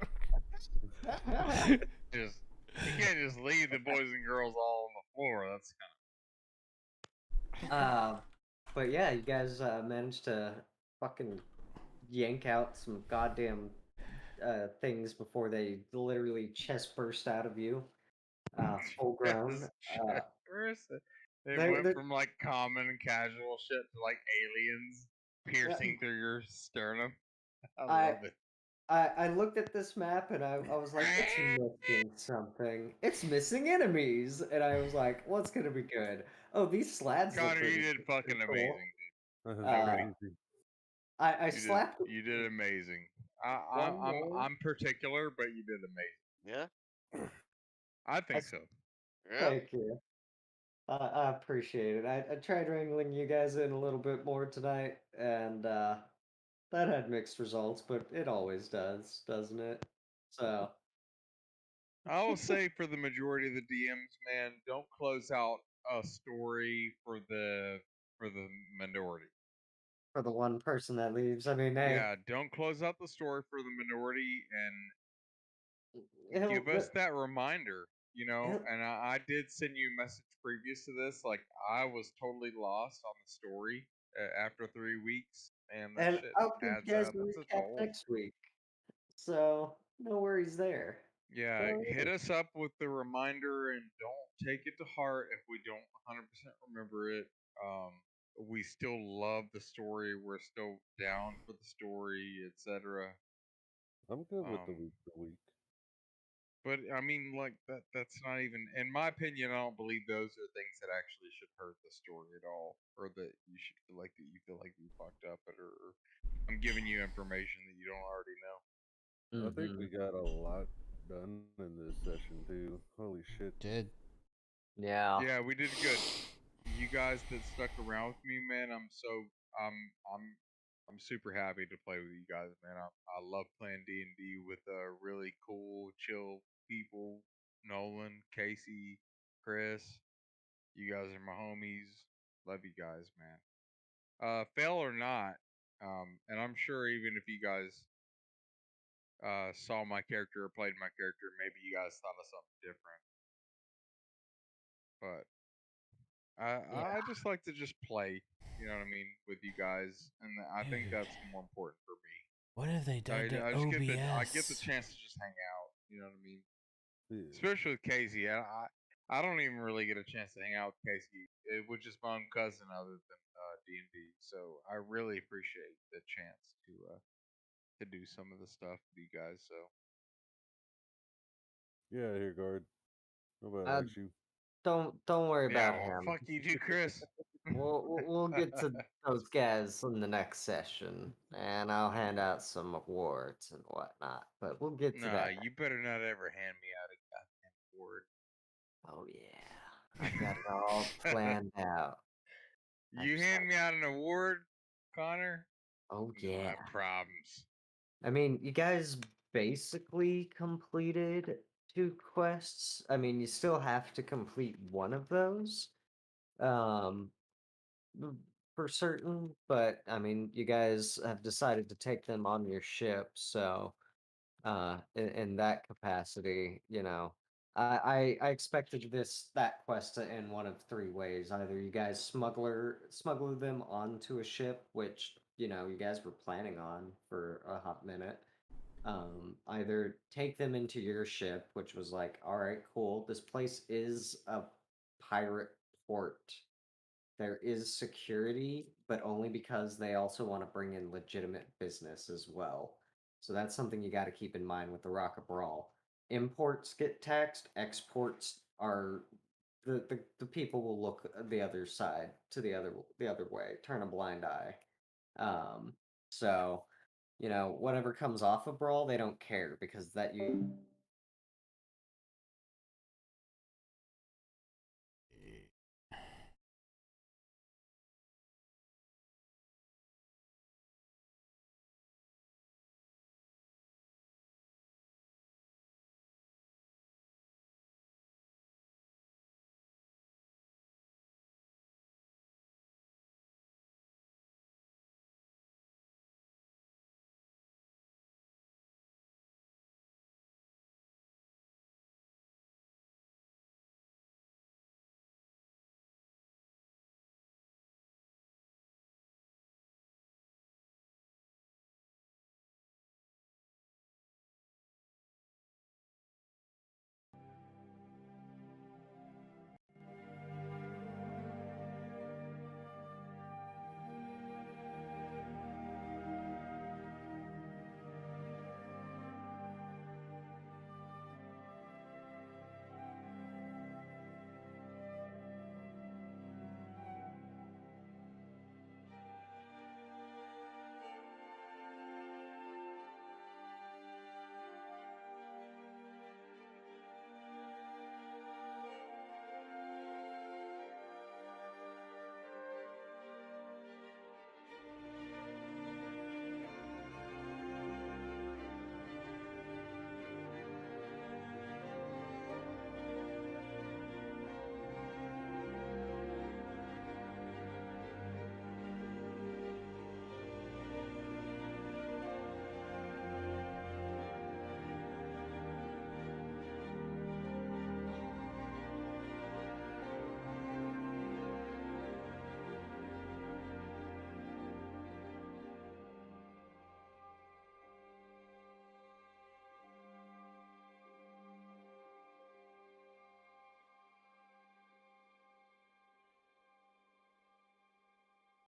Just you can't just leave the boys and girls all on the floor. That's But yeah, you guys managed to fucking yank out some goddamn things before they literally chest burst out of you, full grown. They They're, went they're, from like common and casual shit to like aliens piercing through your sternum. I I love it. I looked at this map and I was like, it's missing something. It's missing enemies, and I was like, what's gonna be good? Oh, these slabs look Connor, you pretty, did fucking pretty cool. amazing, That is Uh, crazy. I dude. slapped You did amazing. one more. I'm particular, but you did amazing. Yeah. I think I- so. Yeah. Thank you. I appreciate it. I tried wrangling you guys in a little bit more tonight, and that had mixed results, but it always does, doesn't it? So, I will say for the majority of the DMs, man, don't close out a story for the minority. for the one person that leaves, I mean, hey, Yeah, don't close out the story for the minority and he'll, give us that reminder, you know. he'll, And I did send you a message previous to this, like I was totally lost on the story after 3 weeks, and that and shit I'll give adds you guys up. a It's a recap toll. next week. So, no worries there. Yeah, No hit worries. us up with the reminder and don't take it to heart if we don't 100% remember it. We still love the story. We're still down for the story, etc. I'm good with the Um, week to week. but I mean, like that's not even, in my opinion, I don't believe those are things that actually should hurt the story at all, or that you should feel like that you feel like you fucked up it, or I'm giving you information that you don't already know. I think Mhm. we got a lot done in this session too. Holy shit. Did. Yeah. Yeah, we did good. You guys that stuck around with me, man, I'm super happy to play with you guys, man. I love playing D&D with really cool, chill people. Nolan, Casey, Chris, you guys are my homies. Love you guys, man. Fail or not, and I'm sure even if you guys saw my character or played my character, maybe you guys thought of something different. But Yeah. I just like to just play, you know what I mean, with you guys, and I think that's more important for me. What have they done to I just OBS? I get the chance to just hang out, you know what I mean. Yeah. Especially with Casey, I don't even really get a chance to hang out with Casey, which is my own cousin other than D&D. So I really appreciate the chance to do some of the stuff with you guys. So Yeah, here, guard. Nobody Uh, likes you. don't worry yeah, about well, him. fuck you too, Chris. We'll get to those guys in the next session, and I'll hand out some awards and whatnot. But we'll get to Nah, that. you better not ever hand me out a goddamn award. Oh yeah, I got it all planned out. I You just hand have- me out an award, Connor? Oh You don't yeah. have problems. I mean, you guys basically completed 2 quests. I mean, you still have to complete one of those. Um, for certain, but I mean, you guys have decided to take them on your ship, so in that capacity, I expected that quest to end one of 3 ways. Either you guys smuggle them onto a ship, which you guys were planning on for a hot minute. Either take them into your ship, which was like, all right, cool. This place is a pirate port. There is security, but only because they also want to bring in legitimate business as well. So that's something you got to keep in mind with the Rocket Brawl. Imports get taxed, exports are the people will look the other side to the other way, turn a blind eye. So, whatever comes off of Brawl, they don't care because that you